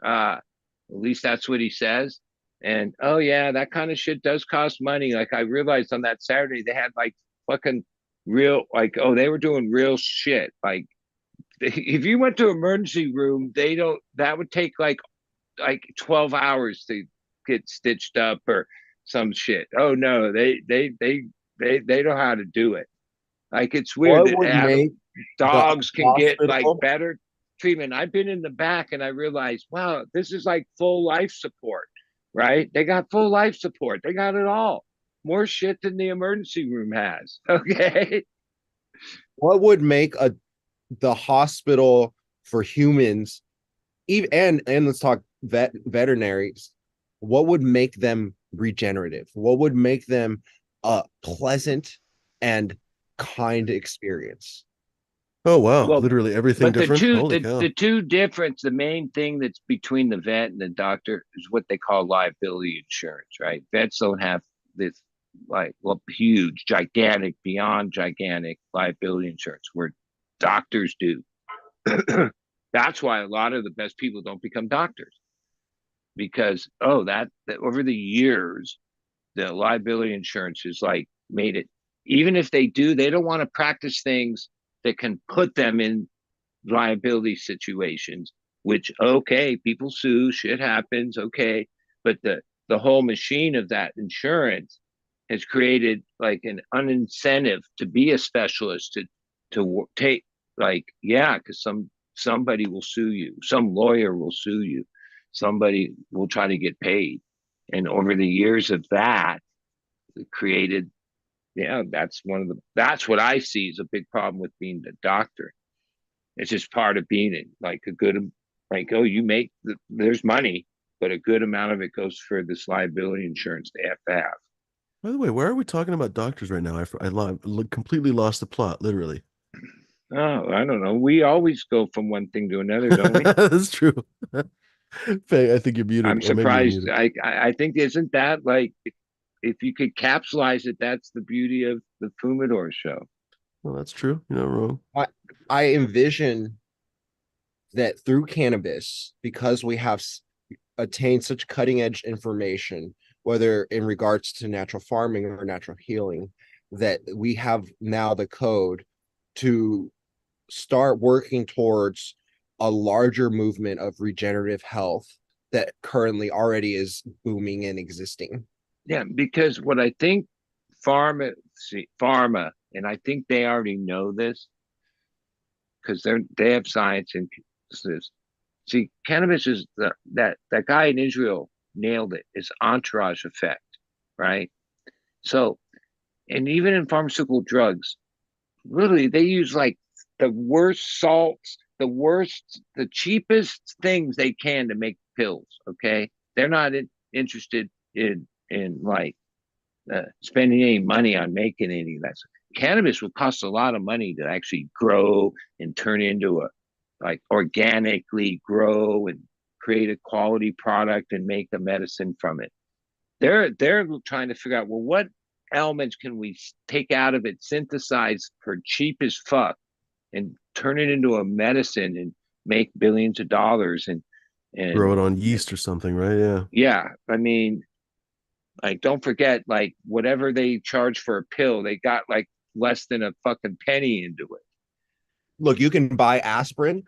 At least that's what he says. And oh yeah, that kind of shit does cost money. Like I realized on that Saturday they had like fucking real like oh they were doing real shit. Like if you went to emergency room, they don't that would take like 12 hours to get stitched up or some shit. Oh no, they know how to do it. Like it's weird What that would make the dogs can get like hospital? better treatment. I've been in the back and I realized, wow, this is like full life support, right? They got full life support. They got it all. More shit than the emergency room has. Okay. What would make the hospital for humans, even and let's talk veterinaries. What would make them regenerative? What would make them a pleasant and kind experience? Oh wow, Well, literally everything but different. Holy cow. the two difference, the main thing that's between the vet and the doctor is what they call liability insurance, right? Vets don't have this like well, huge, gigantic, beyond gigantic liability insurance where doctors do. That's why a lot of the best people don't become doctors because that over the years the liability insurance is like made it even if they do they don't want to practice things that can put them in liability situations, which okay, people sue, shit happens, okay, but the whole machine of that insurance has created like an unincentive to be a specialist to take like yeah, because somebody will sue you, some lawyer will sue you, somebody will try to get paid, and over the years of that, it created yeah, that's what I see is a big problem with being a doctor. It's just part of being it. Like a good, like oh, there's money, but a good amount of it goes for this liability insurance they have to have. By the way, why are we talking about doctors right now? Completely lost the plot, literally. Oh, I don't know. We always go from one thing to another, don't we? That's true. Faye, I think you're I'm muted, or maybe you're surprised. muted. I think isn't that like if you could capsulize it, that's the beauty of the Fumador show. Well, that's true. You're not wrong. I envision that through cannabis, because we have attained such cutting edge information, whether in regards to natural farming or natural healing, that we have now the code to start working towards a larger movement of regenerative health that currently already is booming and existing. Yeah, because what I think pharma, and I think they already know this because they have science and this. See, cannabis is that guy in Israel nailed it. It's entourage effect, right? So, and even in pharmaceutical drugs, literally they use like the worst salts, the cheapest things they can to make pills. Okay, they're not interested in like spending any money on making any of that. Cannabis will cost a lot of money to actually grow and turn into a like organically grow and create a quality product and make a medicine from it. They're trying to figure out well what elements can we take out of it, synthesize for cheap as fuck, and turn it into a medicine and make billions of dollars Grow and it on yeast or something, right? Yeah. yeah, I mean like, don't forget, like, whatever they charge for a pill, they got like less than a fucking penny into it. Look, you can buy aspirin,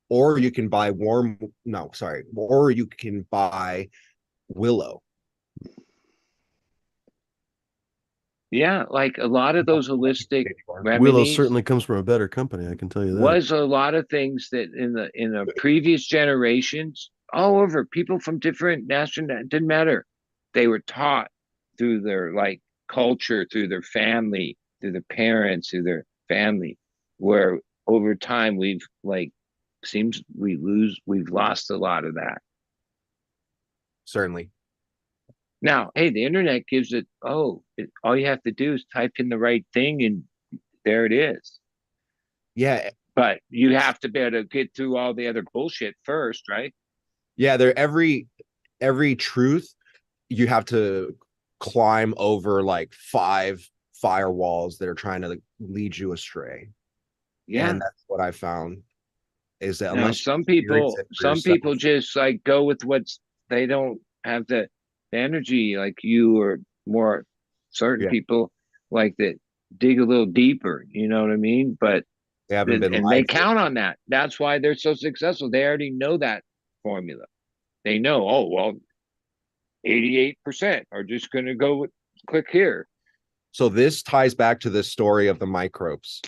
or you can buy no, sorry, or you can buy willow. Yeah, like a lot of those holistic Willow remedies certainly comes from a better company, I can tell you that. was a lot of things that in the previous generations, all over people from different national didn't matter. They were taught through their like culture, through their family, through their parents, through their family, where over time we've like seems we've lost a lot of that. Certainly. Now, hey, the internet gives it, all you have to do is type in the right thing and there it is. Yeah. But you have to be able to get through all the other bullshit first, right? Yeah, there every truth you have to climb over like 5 firewalls that are trying to lead you astray. Yeah. And that's what I found is that Now, unless you experience it for some people yourself, just like go with what's they don't have the energy like you or more certain yeah, people like that dig a little deeper. You know what I mean? But they haven't been and they live. count on that. That's why they're so successful. They already know that formula. They know, oh well, 88% are just going to go with click here. So this ties back to the story of the microbes.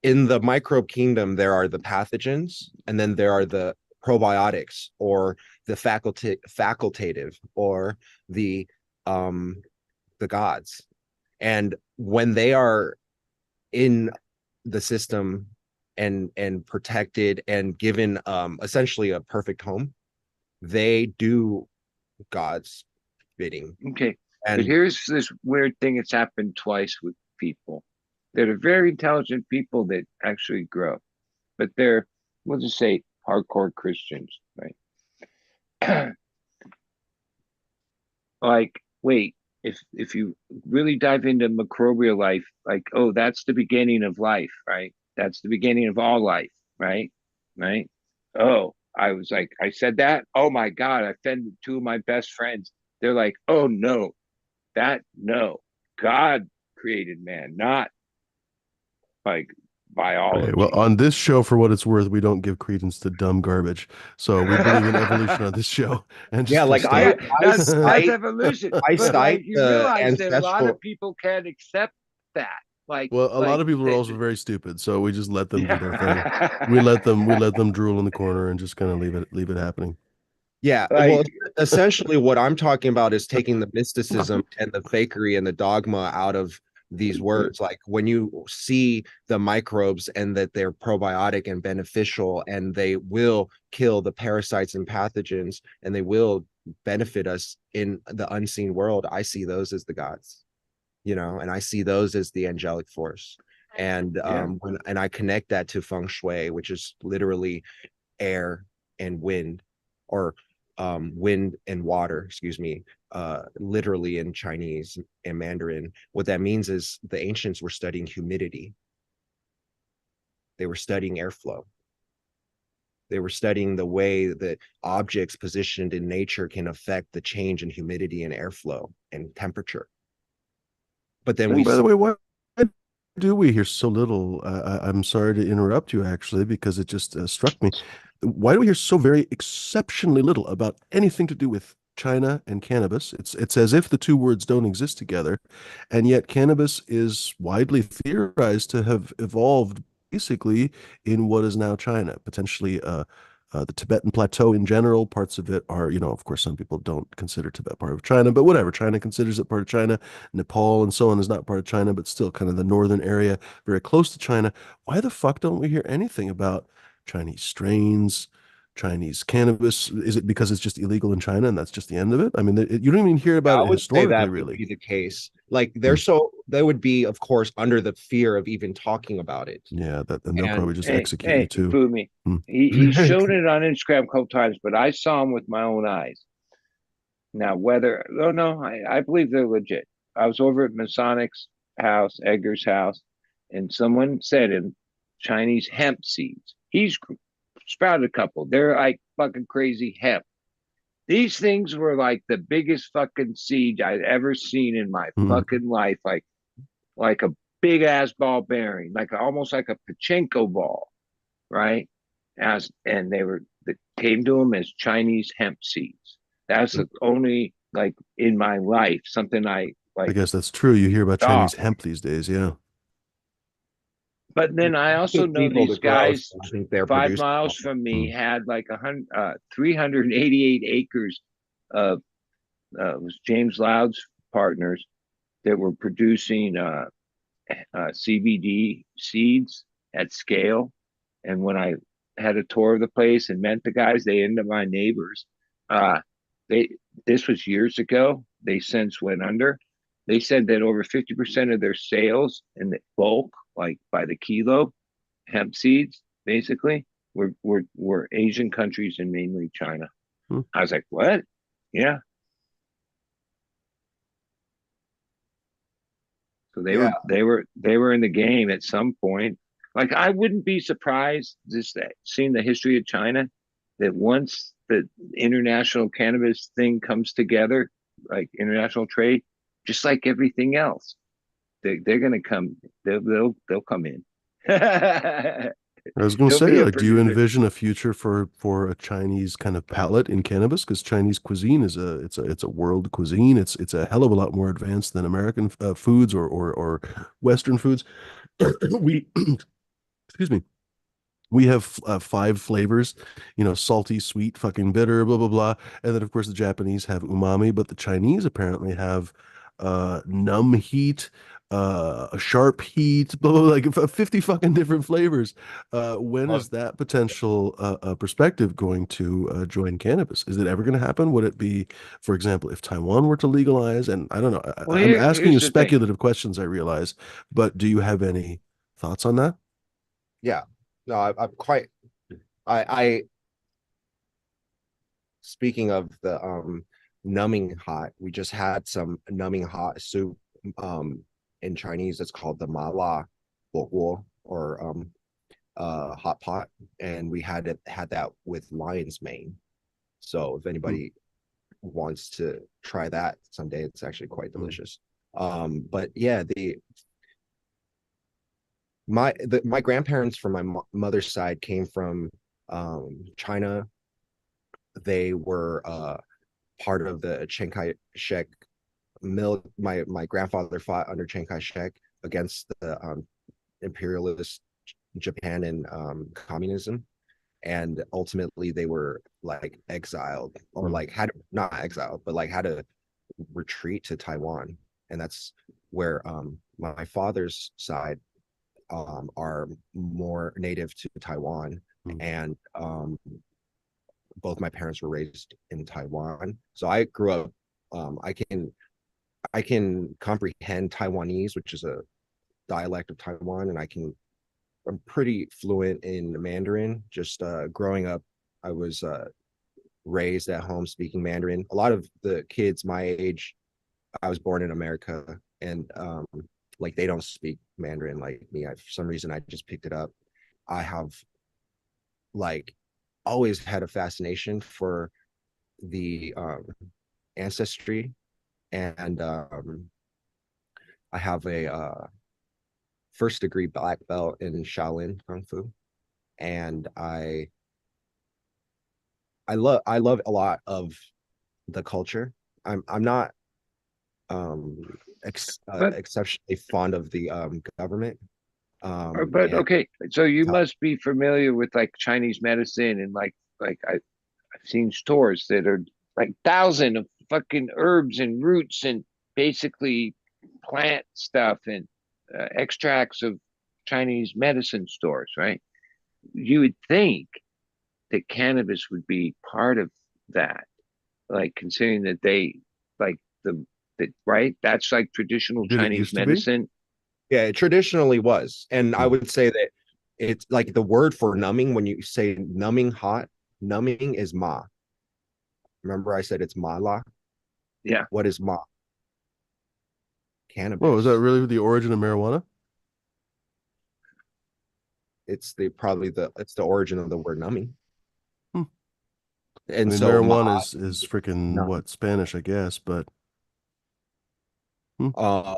In the microbe kingdom, there are the pathogens, and then there are the probiotics, or the facultative, or um the gods. And when they are in the system and protected and given essentially a perfect home, they do God's bidding. Okay. But And here's this weird thing that's happened twice with people that are very intelligent people that actually grow, but they're, we'll just say, hardcore Christians, right? Like, wait, if you really dive into microbial life, like, oh, that's the beginning of life, right? That's the beginning of all life, right? Right? Oh, I was like, I said that. Oh my God, I offended two of my best friends. They're like, oh no, no. God created man, not like Right. Well, biology. on this show, for what it's worth, we don't give credence to dumb garbage. So we believe in evolution on this show, and yeah, just to like Yeah, start. that's evolution. I But like cite you the realize that a lot of ancestral. people can't accept that. Well, a lot Like of people are they, also very stupid, so we just let them do their thing. yeah. We let them drool in the corner and just kind of leave it happening. Yeah, well, Like essentially, what I'm talking about is taking the mysticism and the fakery and the dogma out of these words. Like when you see the microbes and that they're probiotic and beneficial, and they will kill the parasites and pathogens, and they will benefit us in the unseen world, I see those as the gods, and I see those as the angelic force. And yeah. and I connect that to feng shui, which is literally air and wind, or wind and water, excuse me, literally in Chinese and Mandarin. What that means is the ancients were studying humidity. They were studying airflow. They were studying the way that objects positioned in nature can affect the change in humidity and airflow and temperature. But then we And by the see, way, why do we hear so little? I'm sorry to interrupt you, actually, because it just struck me. Why do we hear so very exceptionally little about anything to do with China and cannabis? It's as if the two words don't exist together, and yet cannabis is widely theorized to have evolved basically in what is now China, potentially the Tibetan Plateau in general. Parts of it are, of course, some people don't consider Tibet part of China, but whatever. China considers it part of China. Nepal and so on is not part of China, but still kind of the northern area, very close to China. Why the fuck don't we hear anything about Chinese strains, Chinese cannabis? Is it because it's just illegal in China and that's just the end of it? I mean, you don't even hear about I it would say historically, that would really. be the case. Like Hmm. they would be, of course, under the fear of even talking about it. Yeah, and they'll And probably just Hey, execute you hey, too. fool me. Hmm. He showed it on Instagram a couple times, but I saw him with my own eyes. Now, whether oh no, I believe they're legit. I was over at Masonic's house, Edgar's house, and someone said in Chinese hemp seeds. He's sprouted a couple. They're like fucking crazy hemp. These things were like the biggest fucking seed I'd ever seen in my Hmm. fucking life. Like a big ass ball bearing, like almost like a pachinko ball, right? And they came to them as Chinese hemp seeds. That's the only like in my life something I I like guess that's true. You hear about saw. Chinese hemp these days, yeah. But then I it also took know people to these grow, so guys I think they're 5 miles producing. from me Hmm. had like 388 acres of was James Loud's partners that were producing CBD seeds at scale. And when I had a tour of the place and met the guys, they ended up my neighbors. Uh, they this was years ago. They since went under. They said that over 50% of their sales in the bulk, like by the kilo, hemp seeds, basically, were Asian countries and mainly China. Hmm. I was like, what? Yeah. So Yeah. they were in the game at some point. Like I wouldn't be surprised just seeing the history of China that once the international cannabis thing comes together, like international trade, just like everything else, they're gonna come. They'll come in. I was going to They'll be say, a like, do you producer. envision a future for a Chinese kind of palate in cannabis? Because Chinese cuisine is it's a world cuisine. It's a hell of a lot more advanced than American foods or Western foods. We excuse me. We have five flavors, salty, sweet, fucking bitter, blah blah blah, and then of course the Japanese have umami, but the Chinese apparently have numb heat, a sharp heat, blah, blah, blah, like 50 fucking different flavors. When Well, is that potential perspective going to join cannabis? Is it ever going to happen? Would it be, for example, if Taiwan were to legalize? And I don't know. Well, I'm asking you here's the thing. speculative questions, I realize, but do you have any thoughts on that? yeah. No, I'm quite. I speaking of the numbing hot, we just had some numbing hot soup in Chinese. It's called the mala bo or hot pot, and we had that with lion's mane. So if Hmm. anybody wants to try that someday, it's actually quite Hmm. delicious. But yeah, my grandparents from my mother's side came from China. They were part of the Chiang Kai-shek my grandfather fought under Chiang Kai-shek against the imperialist Japan and communism, and ultimately they were like exiled or Hmm. like had not exiled but like had to retreat to Taiwan, and that's where my father's side are more native to Taiwan, Hmm. and both my parents were raised in Taiwan. So I grew up. I can comprehend Taiwanese, which is a dialect of Taiwan, and I'm pretty fluent in Mandarin. Just growing up, I was raised at home speaking Mandarin. A lot of the kids my age, I was born in America, and like they don't speak Mandarin like me. For some reason, I just picked it up. I have like always had a fascination for the ancestry, and I have a first degree black belt in Shaolin Kung Fu, and I love a lot of the culture. I'm not But exceptionally fond of the government. And okay, so you must be familiar with like Chinese medicine and I've seen stores that are like thousand of fucking herbs and roots and basically plant stuff and extracts of Chinese medicine stores, right? You would think that cannabis would be part of that, like considering that they like the right. That's like traditional Did it Chinese used to be? medicine. yeah, it traditionally was, and I Hmm. would say that it's like the word for numbing. When you say numbing hot, numbing is ma. Remember, I said it's mala. Yeah. What is ma? Whoa, is that Cannabis. really the origin of marijuana? It's the origin of the word numbing, Hmm. I and mean, so ma. marijuana is freaking what, Spanish, I guess, but hmm. Uh,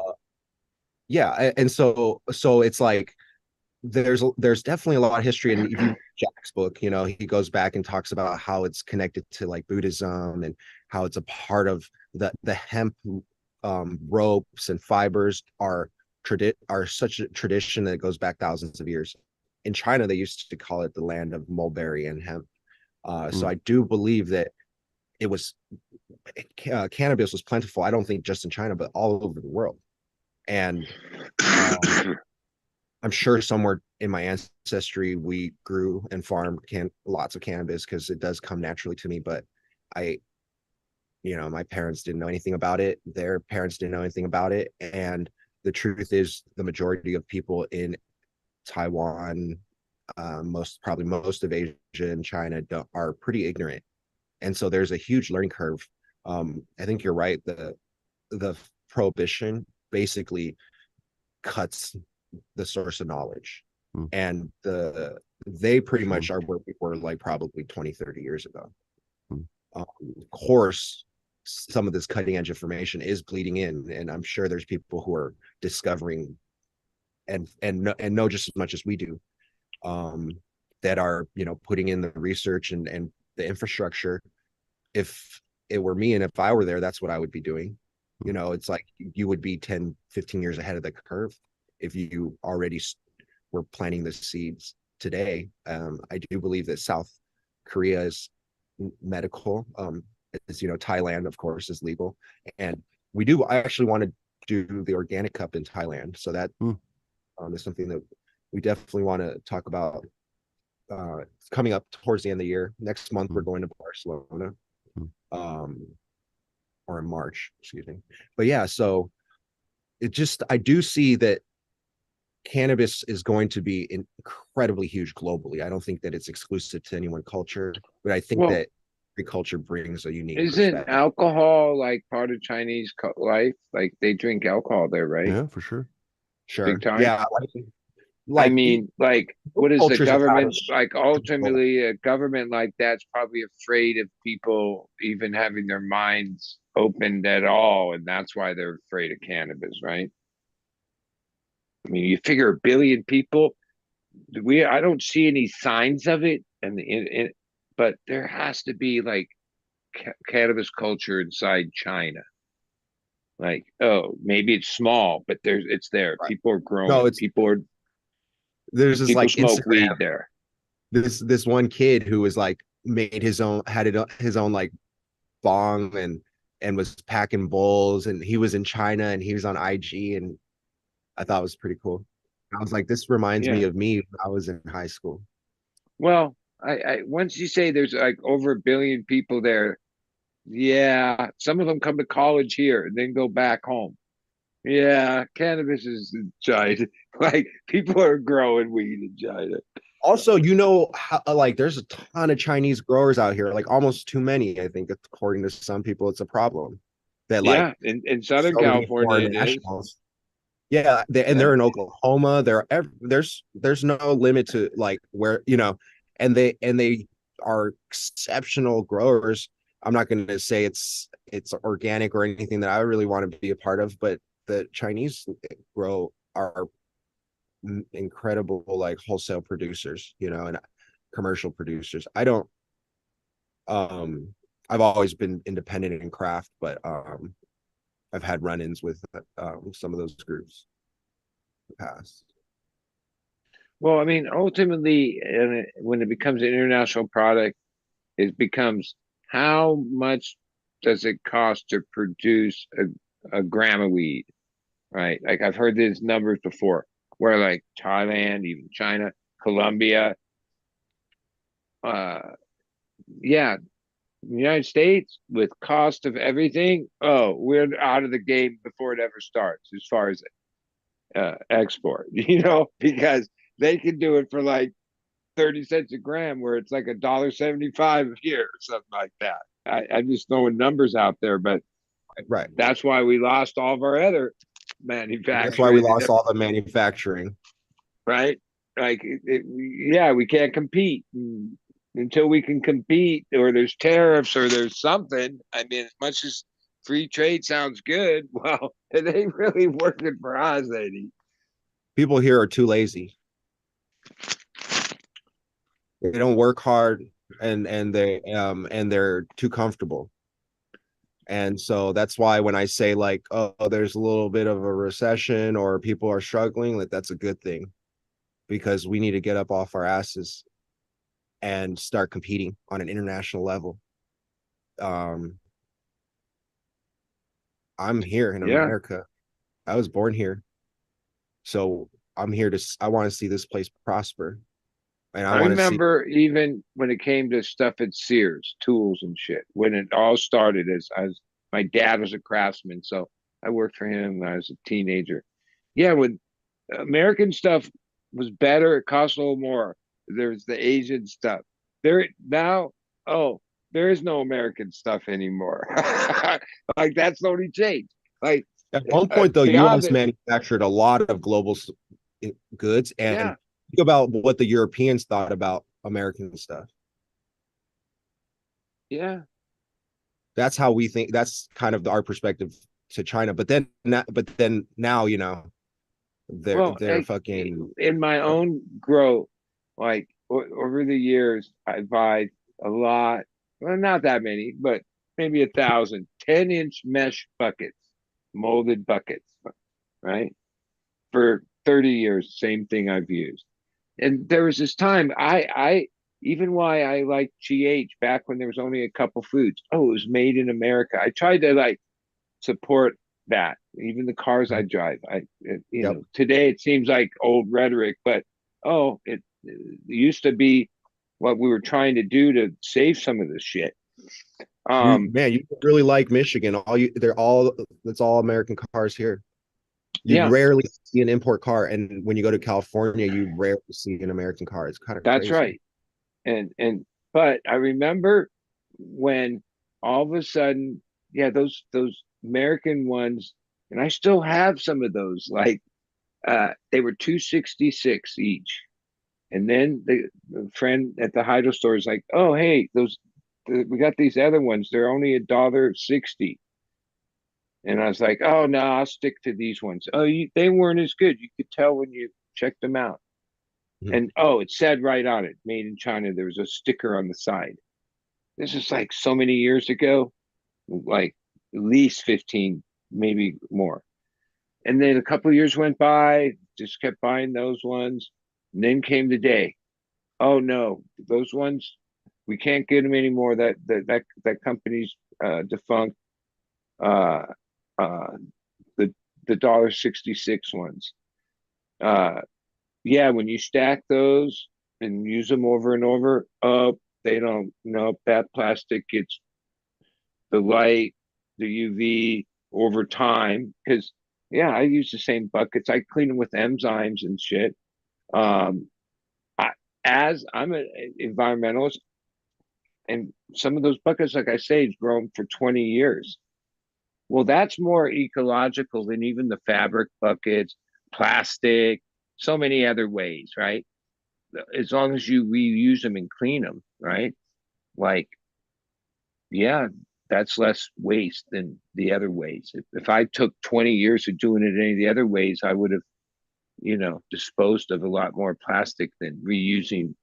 yeah, and so it's like there's definitely a lot of history, and if you read Jack's book, he goes back and talks about how it's connected to like Buddhism and how it's a part of the hemp ropes and fibers are such a tradition that goes back thousands of years. In China, they used to call it the land of mulberry and hemp. So Hmm. I do believe that it was cannabis was plentiful. I don't think just in China, but all over the world. And um, I'm sure somewhere in my ancestry we grew and farmed lots of cannabis because it does come naturally to me. But I, my parents didn't know anything about it. Their parents didn't know anything about it. And the truth is, the majority of people in Taiwan, probably most of Asia and China are pretty ignorant, and so there's a huge learning curve. I think you're right. The prohibition basically cuts the source of knowledge. Hmm. And they pretty Sure. much are where we were like probably 20, 30 years ago. Hmm. Of course, some of this cutting edge information is bleeding in, and I'm sure there's people who are discovering and know just as much as we do, that are, you know, putting in the research and the infrastructure. If it were me and if I were there, that's what I would be doing. You know, it's like you would be 10, 15 years ahead of the curve if you already were planting the seeds today. I do believe that South Korea is medical. As you know, Thailand, of course, is legal, and I actually want to do the organic cup in Thailand. So that Hmm. is something that we definitely want to talk about. It's coming up towards the end of the year. Next month, we're Hmm. going to Barcelona, Hmm. um, or in March, excuse me. But yeah, so I do see that cannabis is going to be incredibly huge globally. I don't think that it's exclusive to any one culture, but I think Well, that every culture brings a unique isn't perspective. alcohol like part of Chinese life? Like they drink alcohol there, right? Yeah, for sure. Big Sure. time. Yeah. I Like mean, like, what is the cultures have had government like? Ultimately, a government like that's probably afraid of people even having their minds opened at all, and that's why they're afraid of cannabis, right? I mean, you figure 1 billion people. I don't see any signs of it, but there has to be like cannabis culture inside China. Like, oh, maybe it's small, but it's there. right. People are growing. No, it's there's this People like smoke Instagram, weed there. this one kid who was like made his own like bong and was packing bowls, and he was in China and he was on IG, and I thought it was pretty cool. I was like, this reminds me Yeah. of me when I was in high school. Well, I once you say there's like over 1 billion people there, yeah, some of them come to college here and then go back home. Yeah, cannabis is in China. Like people are growing weed in China. Also, you know how, like there's a ton of Chinese growers out here, like almost too many. I think according to some people, it's a problem that like Yeah, in Southern so many California foreign it is. nationals. Yeah, and Yeah. they're in Oklahoma. There's no limit to like where, you know, and they are exceptional growers. I'm not going to say it's organic or anything that I really want to be a part of, but the Chinese grow are incredible like wholesale producers, you know, and commercial producers. I don't I've always been independent in craft, but I've had run-ins with some of those groups in the past. Well, I mean, ultimately, when it becomes an international product, it becomes how much does it cost to produce a gram of weed, right? Like I've heard these numbers before, where like Thailand, even China, Colombia, uh, yeah, the United States with cost of everything. Oh, we're out of the game before it ever starts, as far as export, because they can do it for like 30 cents a gram, where it's like $1.75 here or something like that. I'm just throwing numbers out there, but Right. that's why we lost all of our other That's why we manufacturing, lost all the manufacturing. right? Like, yeah, we can't compete until we can compete, or there's tariffs, or there's something. I mean, as much as free trade sounds good, well, it ain't really working for us, Eddie. People here are too lazy. They don't work hard, and they're too comfortable. And so that's why when I say like, oh, there's a little bit of a recession or people are struggling, like that's a good thing, because we need to get up off our asses and start competing on an international level. Um, I'm here in Yeah. America. I was born here. So I want to see this place prosper. And I I want to see, remember even when it came to stuff at Sears, tools and shit, when it all started as my dad was a craftsman, so I worked for him when I was a teenager. Yeah, when American stuff was better, it cost a little more. There's the Asian stuff. There now, oh, there is no American stuff anymore. Like that's the only change. Like At one point, though, beyond U.S. it. manufactured a lot of global goods, and Yeah, think about what the Europeans thought about American stuff. yeah. That's how we think. That's kind of our perspective to China. But then now, Well, they're fucking. in my own grow, like over the years, I buy a lot. Well, not that many, but maybe 1,000 10-inch mesh buckets, molded buckets, right? For 30 years, same thing I've used. And there was this time I even why I liked GH back when there was only a couple foods. Oh, it was made in America. I tried to like support that. Even the cars I drive, Yep. today it seems like old rhetoric, but it used to be what we were trying to do to save some of this shit. Man, you really like Michigan. That's all American cars here. You Yeah, rarely see an import car, and when you go to California, you rarely see an American car. It's kind of that's crazy. right. And but I remember when all of a sudden, yeah, those American ones, and I still have some of those. Like they were 266 each, and then the friend at the hydro store is like, "Oh, hey, we got these other ones. They're only $1.60." And I was like, "Oh no, I'll stick to these ones." Oh, they weren't as good. You could tell when you checked them out. Mhm. And oh, it said right on it, "Made in China." There was a sticker on the side. This is like so many years ago, like at least 15, maybe more. And then a couple of years went by, just kept buying those ones. And then came the day. Oh no, those ones we can't get them anymore. That company's defunct. Uh, uh, the $1.66 ones. Uh, yeah, when you stack those and use them over and over, oh, they don't. No, that plastic gets the light, the UV over time. Because yeah, I use the same buckets. I clean them with enzymes and shit. Um, I, as I'm an environmentalist, and some of those buckets, like I say, has grown for 20 years. Well, that's more ecological than even the fabric buckets, plastic, so many other ways, right? As long as you reuse them and clean them, right? Like, yeah, that's less waste than the other ways. If I took 20 years of doing it any of the other ways, I would have, disposed of a lot more plastic than reusing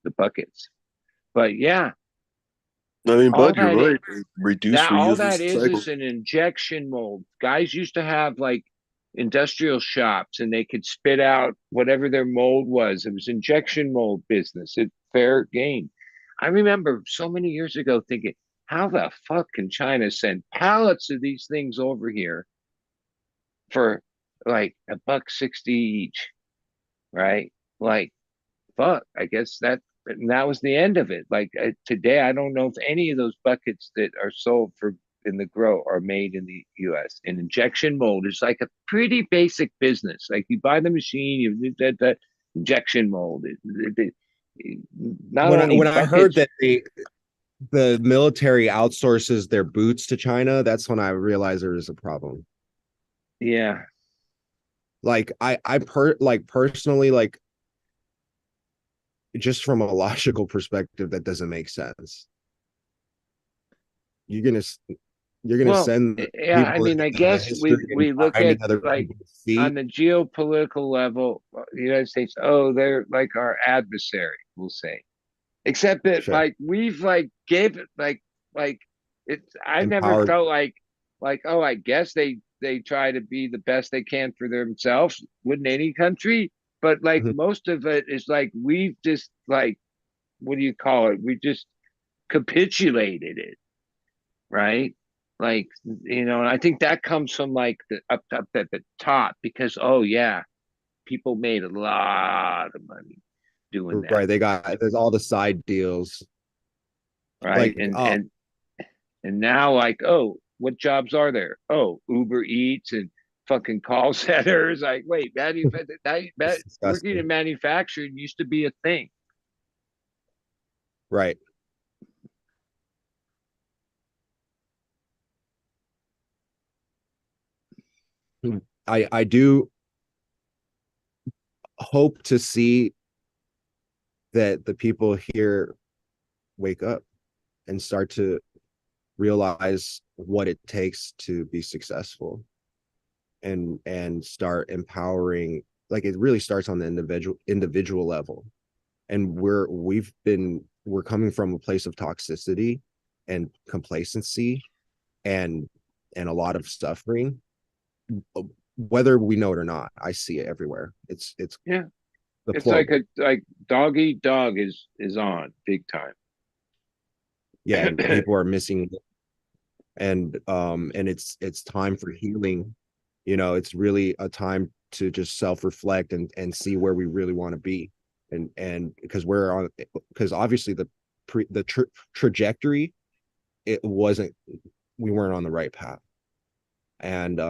the buckets. But yeah, I mean, all Bud, you're that right. Reduce, all reuse, that recycle. is an injection mold. Guys used to have like industrial shops and they could spit out whatever their mold was. It was injection mold business. It's fair game. I remember so many years ago thinking, how the fuck can China send pallets of these things over here for like $1.60 each, right? Like, fuck, I guess that was the end of it. Like today, I don't know if any of those buckets that are sold for in the grow are made in the U.S. And injection mold is like a pretty basic business. Like you buy the machine, you that injection mold. Not only When I heard buckets, that the military outsources their boots to China, that's when I realized there is a problem. yeah. Like personally, like just from a logical perspective, that doesn't make sense. You're gonna you're gonna Well, send yeah. I people that mean, I have a guess history in we look finding at other like people's on feet. the geopolitical level, the United States. Oh, they're like our adversary. We'll say. Except that Sure, like we've like gave it like it's I never empowered. felt like oh I guess they try to be the best they can for themselves, wouldn't any country, but like Mhm. most of it is like we've just like what do you call it, we just capitulated it, right? Like and I think that comes from like the up at the top because oh yeah, people made a lot of money doing that, Right, there's all the side deals. right? Like, And now, like, oh, what jobs are there? Oh, Uber Eats and fucking call centers. Like, wait, it's working disgusting. in manufacturing used to be a thing. Right. I do hope to see that the people here wake up and start to realize what it takes to be successful, and start empowering. Like, it really starts on the individual level. And we're coming from a place of toxicity and complacency, and a lot of suffering, whether we know it or not. I see it everywhere. It's Yeah. It's deplorable. like dog eat dog is on big time. Yeah, and people are missing, and it's time for healing. It's really a time to just self-reflect and see where we really want to be. And because obviously the trajectory, it wasn't we weren't on the right path. And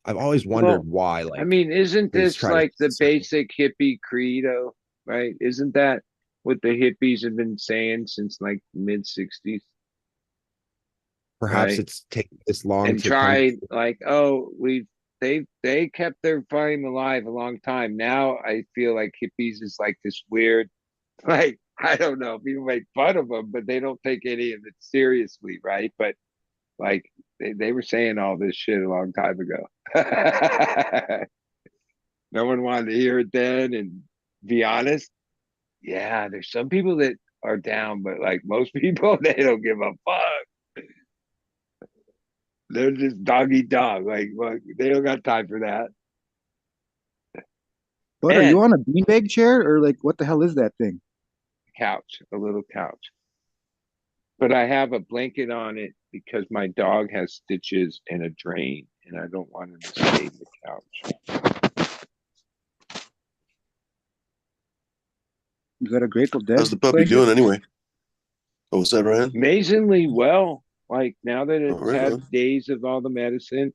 I've always wondered Well, why, I like, mean, isn't they this try to like the basic hippie credo, right? Isn't that what the hippies have been saying since like mid 60s, perhaps right? it's taken this long And to come. tried like, oh, they kept their flame alive a long time. Now I feel like hippies is like this weird, like, I don't know, people make fun of them, but they don't take any of it seriously, right? But like they were saying all this shit a long time ago. No one wanted to hear it then. And be honest, yeah, there's some people that are down, but like most people, they don't give a fuck. They're just dog eat dog. Like, look, they don't got time for that. But are you And on a beanbag chair or like what the hell is that thing? couch, a little couch. But I have a blanket on it because my dog has stitches and a drain, and I don't want him to stay in the couch. Is that a Grateful How's Dead the puppy blanket? doing anyway? Oh, was that Ryan? Amazingly well. Like now that Oh, it's right had on. days of all the medicine,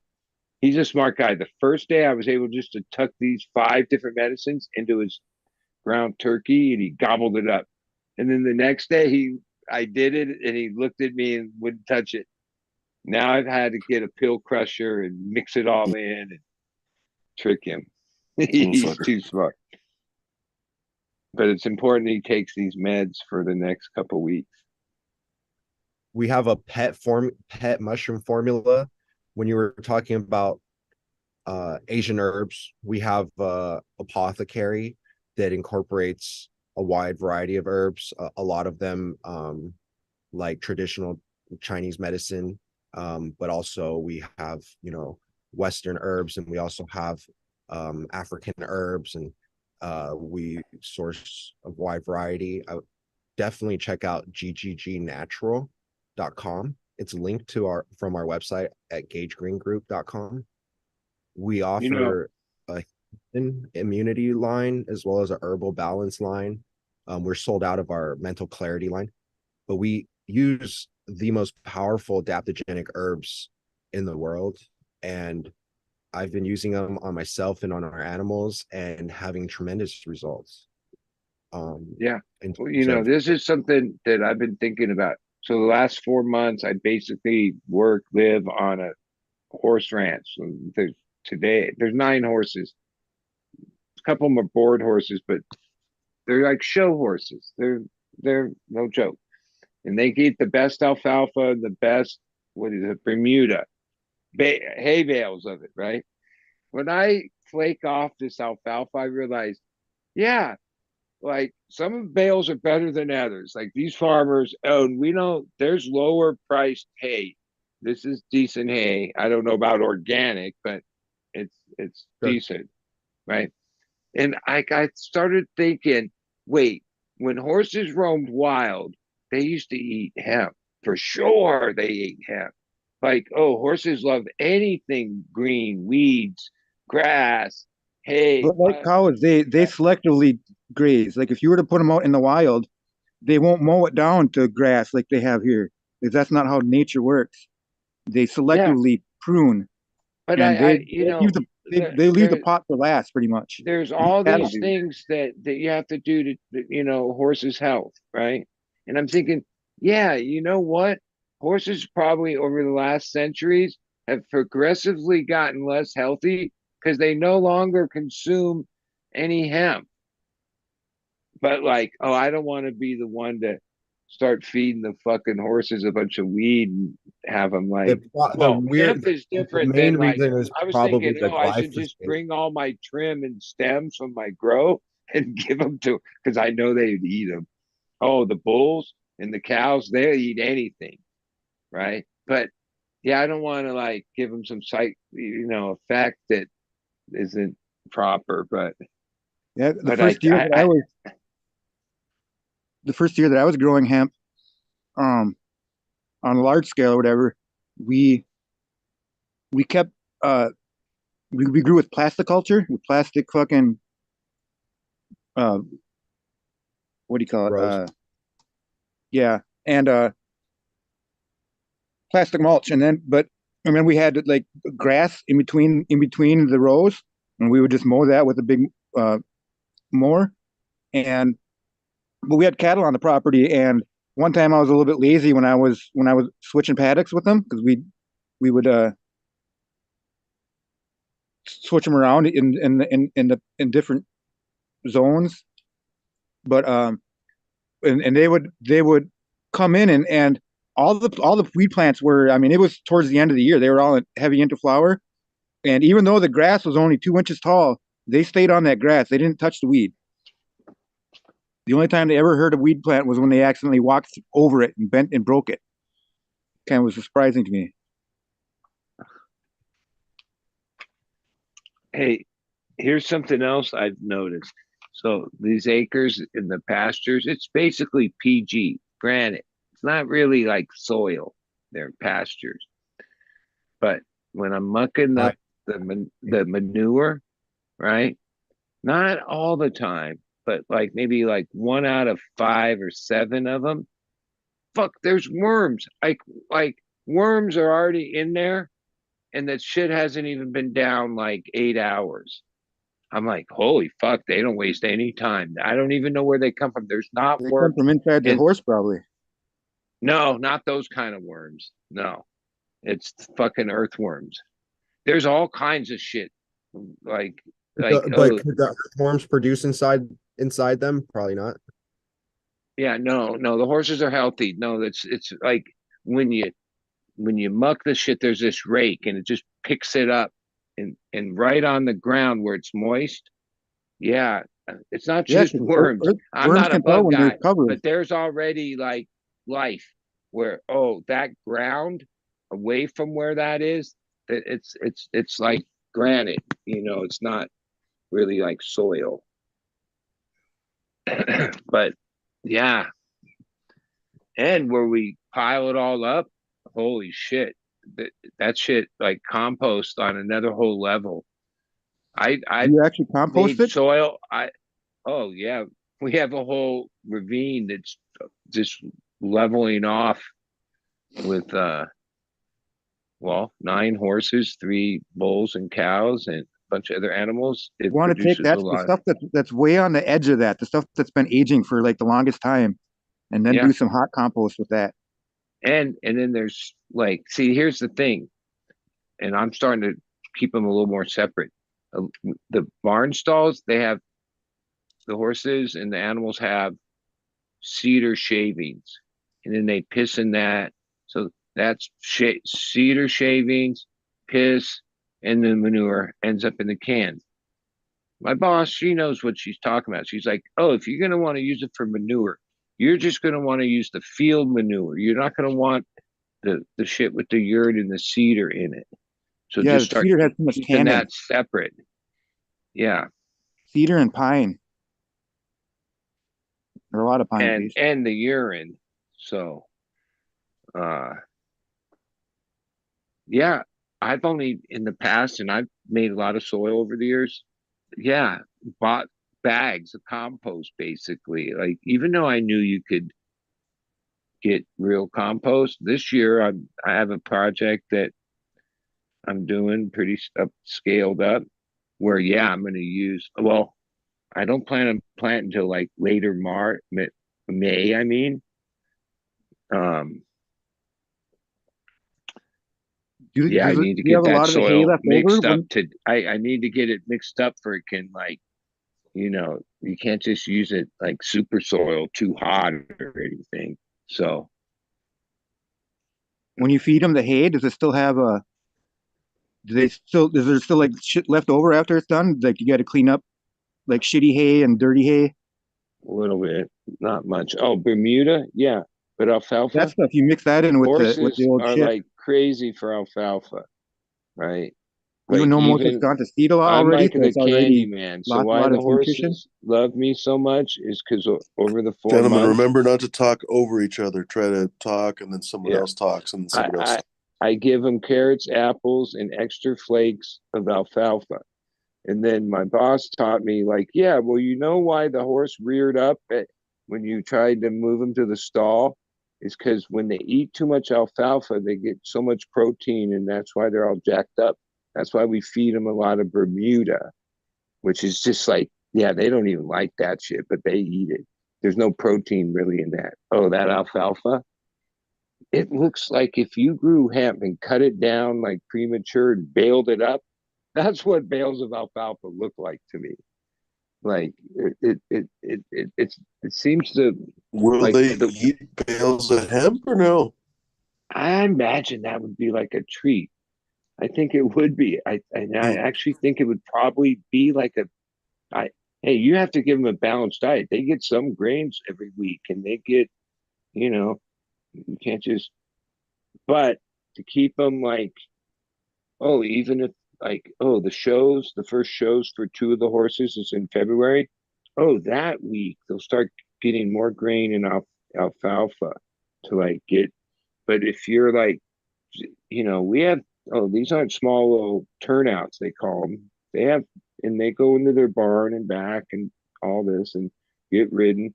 he's a smart guy. The first day I was able just to tuck these 5 different medicines into his ground turkey and he gobbled it up. And then the next day I did it and he looked at me and wouldn't touch it. Now I've had to get a pill crusher and mix it all in and trick him. Little He's fucker. too smart. But it's important he takes these meds for the next couple weeks. We have a pet mushroom formula. When you were talking about Asian herbs, we have apothecary that incorporates a wide variety of herbs, a lot of them like traditional Chinese medicine, but also we have Western herbs, and we also have African herbs, and we source a wide variety. I would definitely check out gggnatural.com. It's linked to from our website at gagegreengroup.com. We You know, offer a immunity line as well as a herbal balance line. We're sold out of our mental clarity line, but we use the most powerful adaptogenic herbs in the world. And I've been using them on myself and on our animals and having tremendous results. yeah. In Well, terms of, this is something that I've been thinking about. So the last 4 months, I basically live on a horse ranch. So there's 9 horses. A couple of them are board horses, but they're like show horses. They're no joke, and they eat the best alfalfa, the best what is it, Bermuda hay bales of it, right? When I flake off this alfalfa, I realize, yeah, like some bales are better than others. Like these farmers, oh, and we know there's lower priced hay. This is decent hay. I don't know about organic, but it's sure. decent, right? And I got started thinking, wait, when horses roamed wild, they used to eat hemp. For sure they ate hemp. Like, oh, horses love anything green, weeds, grass, hay. But like cows, they selectively graze. Like if you were to put them out in the wild, they won't mow it down to grass like they have here. Because that's not how nature works. They Yeah, selectively prune, but and they leave the there pot for last, pretty much. there's Even all cattle these do. things that you have to do to horses' health, right? And I'm thinking, yeah, you know what? Horses probably over the last centuries have progressively gotten less healthy because they no longer consume any hemp. But like, oh, I don't want to be the one to start feeding the fucking horses a bunch of weed and have them like, well, hemp is the different main than like, reason is I was probably thinking, the oh, I should just glyphosate. bring all my trim and stems from my grow and give them to, because I know they'd eat them. Oh, the bulls and the cows, they'll eat anything, right? But yeah, I don't want to like give them some effect that isn't proper. But Yeah, but I the first year that I was growing hemp, on a large scale or whatever, we we kept we grew with plasticulture, with plastic fucking uh what do you call it? Grows. Yeah, and plastic mulch, and then we had like grass in between the rows, and we would just mow that with a big mower. And but we had cattle on the property, and one time I was a little bit lazy when I was switching paddocks with them, because we would switch them around in different zones. But and they would come in, and all the weed plants were, I mean, it was towards the end of the year, they were all heavy into flower, and even though the grass was only 2 inches tall, they stayed on that grass. They didn't touch the weed. The only time they ever heard a weed plant was when they accidentally walked over it and bent and broke it. Kind of was surprising to me. hey, here's something else I've noticed. So these acres in the pastures, it's basically PG. Granted, it's not really like soil. They're pastures. But when I'm mucking Right. up the manure, right? Not all the time, but like maybe like 1 out of 5 or 7 of them. Fuck, there's worms. Like worms are already in there, and that shit hasn't even been down like 8 hours. I'm like, holy fuck, they don't waste any time. I don't even know where they come from. There's not They come worms. from inside the And horse, probably. no, not those kind of worms. No, it's fucking earthworms. There's all kinds of shit. Like, But oh, could the earthworms produce inside them? Probably not. yeah, no, the horses are healthy. No, it's like when you muck the shit, there's this rake and it just picks it up and right on the ground where it's moist. Yeah, it's not Yeah, just worms. I'm worms not a can tell bug when they're guy, covered. but there's already like life where, oh, that ground away from where that is, it's like granite. It's not really like soil. But yeah, and where we pile it all up, holy shit, that shit like compost on another whole level. Do I you actually compost made it? soil. Oh yeah, we have a whole ravine that's just leveling off with well, 9 horses, 3 bulls and cows, and a bunch of other animals. You It want to take produces a that, the lot. stuff that's way on the edge of that, the stuff that's been aging for like the longest time, and then Yeah, do some hot compost with that. and then there's like, see, here's the thing, and I'm starting to keep them a little more separate. Uh, the barn stalls, they have the horses and the animals have cedar shavings, and then they piss in that. So that's cedar shavings, piss, and the manure ends up in the cans. My boss, she knows what she's talking about. She's like, oh, if you're going to want to use it for manure, you're just going to want to use the field manure. You're not going to want the shit with the urine and the cedar in it. So Yeah, just the start cedar has too much keeping tannin. that separate. Yeah. Cedar and pine, or a lot of pine at and least. and the urine. So uh yeah, I've only in the past, and I've made a lot of soil over the years. Yeah, bought bags of compost basically. Like, even though I knew you could get real compost, this year I have a project that I'm doing pretty scaled up where, yeah, I'm going to use, well, I don't plan to plant until like later March, May, I mean. Um Yeah, I do need to you get have a that lot of the hay soil left over mixed up when to I need to get it mixed up for it can like, you can't just use it like super soil too hot or anything. So when you feed them the hay? Does it still have a? Do they still? Is there still like shit left over after it's done? Like you got to clean up like shitty hay and dirty hay. a little bit, not much. Oh, Bermuda, yeah. But That alfalfa, stuff you mix that in with the horses old are shit. like crazy for alfalfa, right? Even Like though most has even gone to seed a lot I'm already, like so the it's candy already man. So lost a why lot the of nutrition. horses love me so much is because over the four Gentlemen, months, remember not to talk over each other. Try to talk, and then someone yeah, else talks, and then I someone else I talks. I give them carrots, apples, and extra flakes of alfalfa. And then my boss taught me, like, yeah, well, you know why the horse reared up when you tried to move him to the stall? Is because when they eat too much alfalfa, they get so much protein, and that's why they're all jacked up. That's why we feed them a lot of Bermuda, which is just like, yeah, they don't even like that shit, but they eat it. There's no protein really in that. Oh, that alfalfa, it looks like if you grew hemp and cut it down like premature and baled it up, that's what bales of alfalfa look like to me. Like it seems to Will like they eat bales of hemp or no? I imagine that would be like a treat. I think it would be. I Mm. actually think it would probably be like a I hey, you have to give them a balanced diet. They get some grains every week and they get, you know, you can't just but to keep them like, oh, even if like, oh, the first shows for two of the horses is in February. Oh, that week they'll start getting more grain and alfalfa to like get. But if you're like, we have, oh, these aren't small little turnouts, they call them. They have, and they go into their barn and back and all this and get ridden.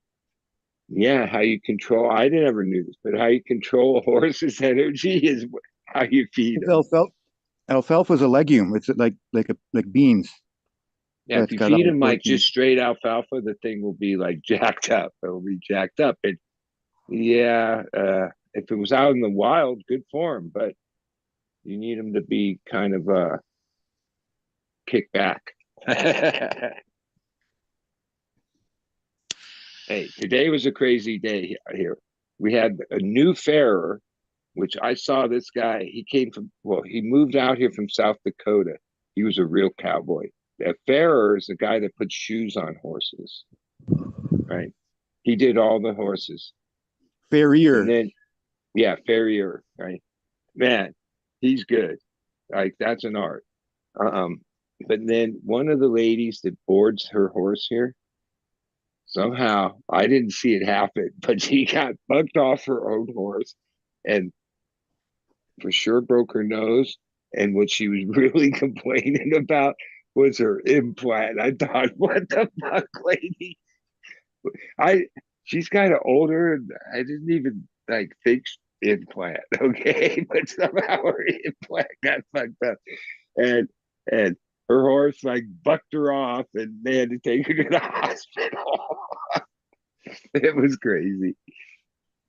Yeah, how you control, I never knew this, but how you control a horse's energy is how you feed It's them. alfalfa is a legume. It's like beans. Yeah, if That's you got all feed the him like protein. just straight alfalfa, the thing will be like jacked up. It'll be jacked up. And yeah, if it was out in the wild, good for him, but you need him to be kind of kick back. Hey, today was a crazy day here. We had a new farer, which I saw this guy. He came from, well, he moved out here from South Dakota. He was a real cowboy. A farer is the guy that puts shoes on horses, right? He did all the horses. And Farrier. then, yeah, farrier, right? Man, he's good. Like, that's an art. Um, but then one of the ladies that boards her horse here, somehow I didn't see it happen, but she got bucked off her own horse and for sure broke her nose. And what she was really complaining about was her implant. I thought, what the fuck, lady? I she's kind of older, and I didn't even like think implant, okay? But somehow her implant got fucked up, and and her horse like bucked her off, and they had to take her to the hospital. It was crazy.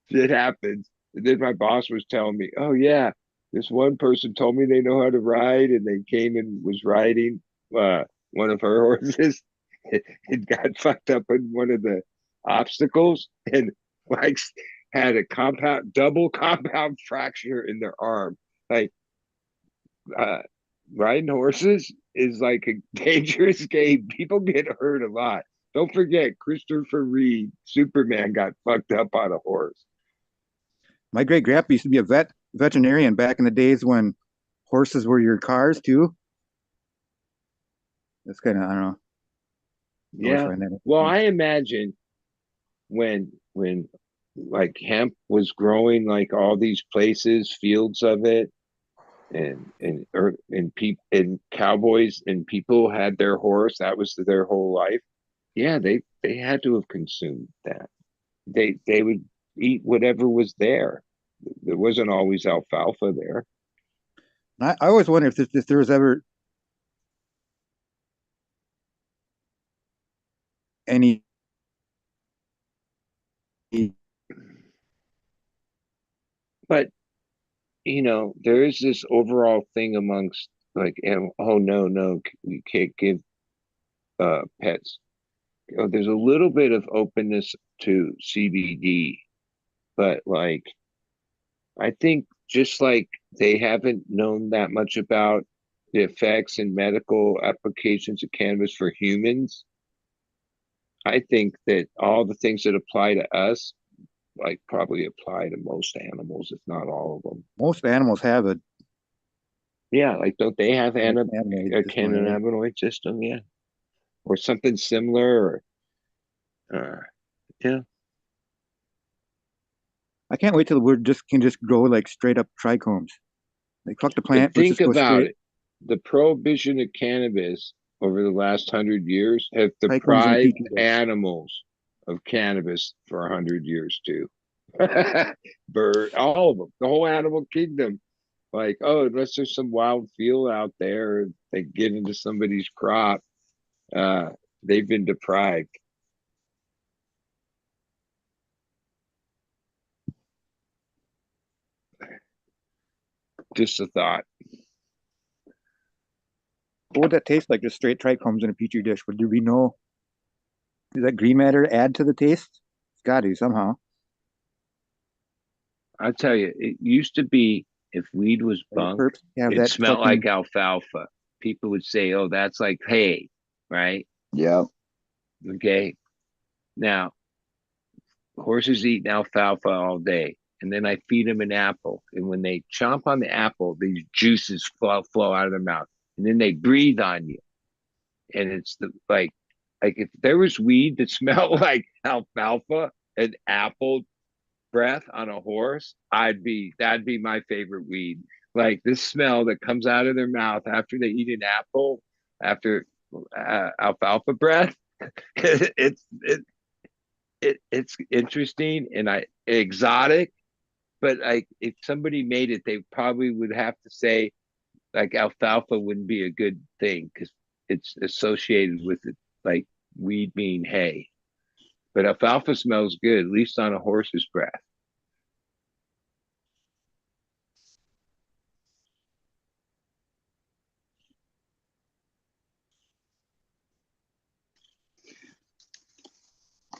It happens. And then my boss was telling me, "Oh yeah, this one person told me they know how to ride, and they came and was riding one of her horses. It got fucked up in one of the obstacles, and like had a double compound fracture in their arm. Like uh, riding horses is like a dangerous game. People get hurt a lot. Don't forget, Christopher Reed, Superman, got fucked up on a horse. My great grandpa used to be a veterinarian back in the days when horses were your cars too. That's kind of I don't know. I always Yeah. find that Well, interesting. I imagine when like hemp was growing, like all these places, fields of it, and people and cowboys and people had their horse. That was their whole life. Yeah, they had to have consumed that. They would eat whatever was there. There wasn't always alfalfa there. I always wonder if there was ever any But there is this overall thing amongst like, oh no, no, we can't give pets. There's a little bit of openness to CBD, but like I think just like they haven't known that much about the effects and medical applications of cannabis for humans, I think that all the things that apply to us like probably apply to most animals, if not all of them. Most animals have a Yeah, like don't they have cannabinoid a system, right? cannabinoid system? Yeah, or something similar, or yeah. I can't wait till we just can just grow like straight up trichomes. Like fuck the But plant, let's think just go about straight it: the prohibition of cannabis over the last 100 years have trichomes in a deprived petri dish. animals of cannabis for 100 years too. Bird, all of them, the whole animal kingdom. Like, oh, unless there's some wild feel out there, they get into somebody's crop. Uh, they've been deprived. Just a thought. What would that taste like? Just straight trichomes in a petri dish? Would there be no? Does that green matter add to the taste? It's got to somehow. I tell you, it used to be if weed was Like bunk, perps have it that smelled like fucking alfalfa. People would say, "Oh, that's like hay," right? Yep. Okay. Now, horses eat alfalfa all day, and then I feed them an apple, and when they chomp on the apple, these juices flow out of their mouth, and then they breathe on you, and it's like if there was weed that smelled like alfalfa and apple breath on a horse, that'd be my favorite weed. Like this smell that comes out of their mouth after they eat an apple, after alfalfa breath. It's interesting and I exotic, but like if somebody made it, they probably would have to say like alfalfa wouldn't be a good thing because it's associated with it like weed being hay. But alfalfa smells good, at least on a horse's breath.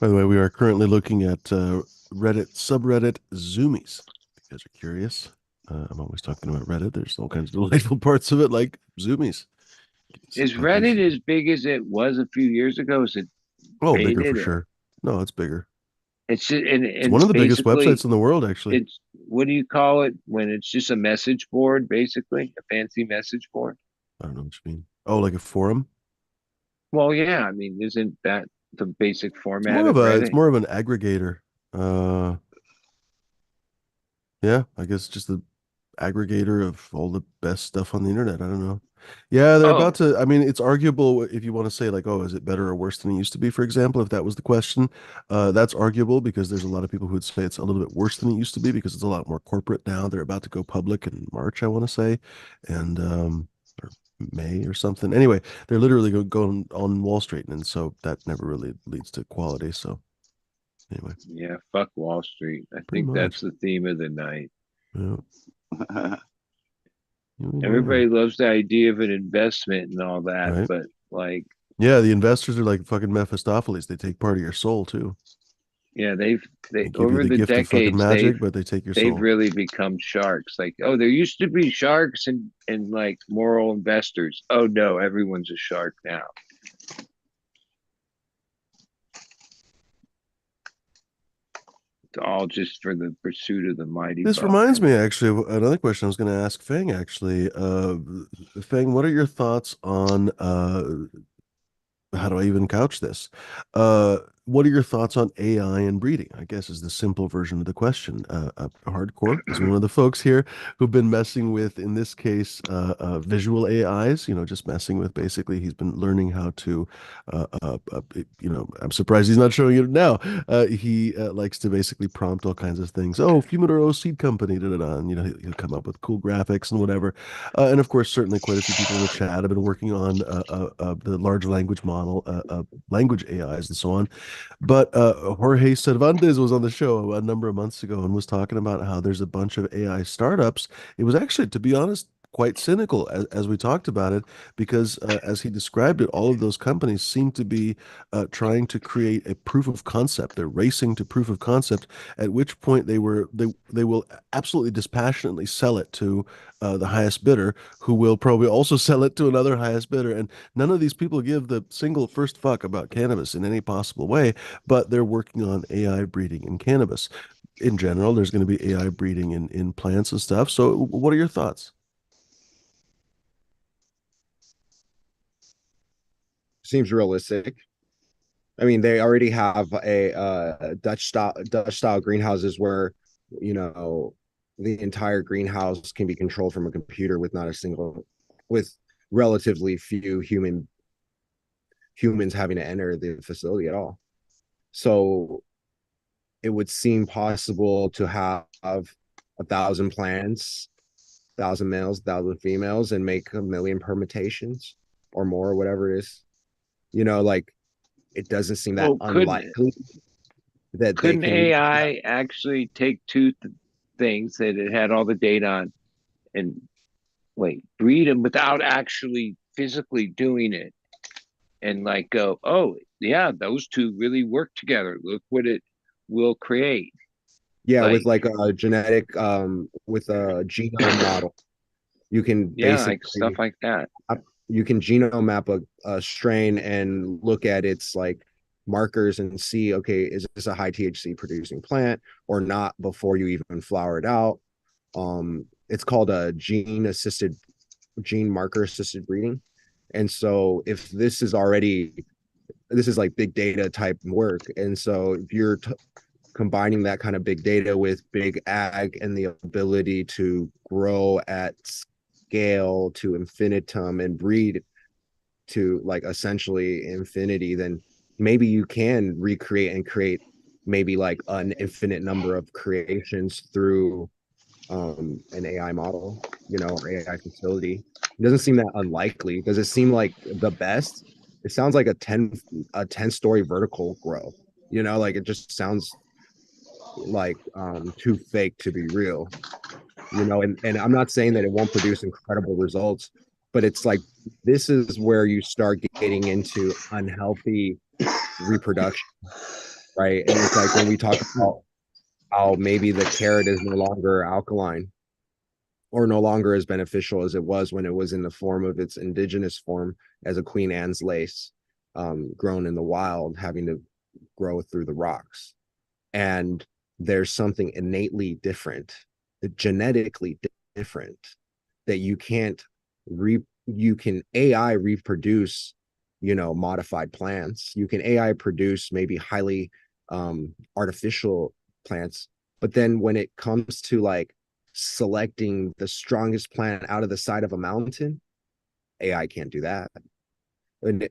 By the way, we are currently looking at Reddit subreddit Zoomies. If you guys are curious, I'm always talking about Reddit. There's all kinds of delightful parts of it, like Zoomies. See Is puppies. Reddit as big as it was a few years ago? Is it Oh, bigger for rated? sure. No, it's bigger. It's just, and It's one it's of the biggest basically websites in the world, actually. it's what do you call it when it's just a message board, basically a fancy message board? I don't know what you mean. Oh, like a forum? Well, yeah, I mean, isn't that the basic It's format more of of a it's Reddit? more of an aggregator. Uh, yeah, I guess just the aggregator of all the best stuff on the internet. I don't know. Yeah, they're about Oh, to. I mean, it's arguable if you want to say like, oh, is it better or worse than it used to be? For example, if that was the question, that's arguable because there's a lot of people who would say it's a little bit worse than it used to be because it's a lot more corporate now. They're about to go public in March, I want to say, and or May or something. Anyway, they're literally going on Wall Street, and so that never really leads to quality. So anyway, yeah, fuck Wall Street. I pretty think that's much. the theme of the night. Yeah. Everybody loves the idea of an investment and all that, Right. but like, Yeah, the investors are like fucking Mephistopheles. They take part of your soul too. yeah, they They give you over the the gift of fucking decades magic, but they take your they've soul. really become sharks. Like, oh, there used to be sharks and like moral investors. Oh no, everyone's a shark now. It's all just for the pursuit of the mighty This buck. reminds me actually of another question I was going to ask Fang actually. Fang, what are your thoughts on how do I even couch this? What are your thoughts on AI and breeding? I guess is the simple version of the question. Hardcore is one of the folks here who've been messing with, in this case, visual AIs. You know, just messing with. Basically, he's been learning how to. I'm surprised he's not showing it now. He likes to basically prompt all kinds of things. Oh, Fumidoro Seed Company, da da da. And he'll come up with cool graphics and whatever. And of course, certainly quite a few people in the chat have been working on the large language model, language AIs, and so on. But Jorge Cervantes was on the show a number of months ago and was talking about how there's a bunch of AI startups. It was actually, to be honest, quite cynical as we talked about it, because as he described it, all of those companies seem to be trying to create a proof of concept. They're racing to proof of concept, at which point they will absolutely dispassionately sell it to the highest bidder, who will probably also sell it to another highest bidder. And none of these people give the single first fuck about cannabis in any possible way, but they're working on AI breeding in cannabis. In general, there's going to be AI breeding in plants and stuff. So, what are your thoughts? Seems realistic. I mean, they already have a Dutch style greenhouses where, you know, the entire greenhouse can be controlled from a computer with not a single, with relatively few humans having to enter the facility at all. So it would seem possible to have 1,000 plants, 1,000 males, 1,000 females, and make 1,000,000 permutations or more, whatever it is. You know, like it doesn't seem that Well, unlikely that they couldn't can. AI actually take two things that it had all the data on and breed them without actually physically doing it and like go, oh yeah, those two really work together. Look what it will create. Yeah, with Like, like a genetic with a genome model, you can yeah, like stuff basically like that. you can genome map a strain and look at its like markers and see, okay, is this a high THC producing plant or not before you even flower it out. It's called a gene marker assisted breeding. And so if this is like big data type work. And so if you're combining that kind of big data with big ag and the ability to grow at scale to infinitum and breed to like essentially infinity, then maybe you can recreate and create maybe like an infinite number of creations through an AI model, you know, or AI facility. It doesn't seem that unlikely. Does it seem like the best? It sounds like a 10-story vertical grow. You know, like it just sounds like too fake to be real. You know, and I'm not saying that it won't produce incredible results, but it's like this is where you start getting into unhealthy reproduction, right? And it's like when we talk about how maybe the carrot is no longer alkaline or no longer as beneficial as it was when it was in the form of its indigenous form as a Queen Anne's lace, grown in the wild, having to grow through the rocks. And there's something innately different, genetically different, that you can AI reproduce, you know, modified plants. You can AI produce maybe highly artificial plants. But then when it comes to like selecting the strongest plant out of the side of a mountain, AI can't do that. And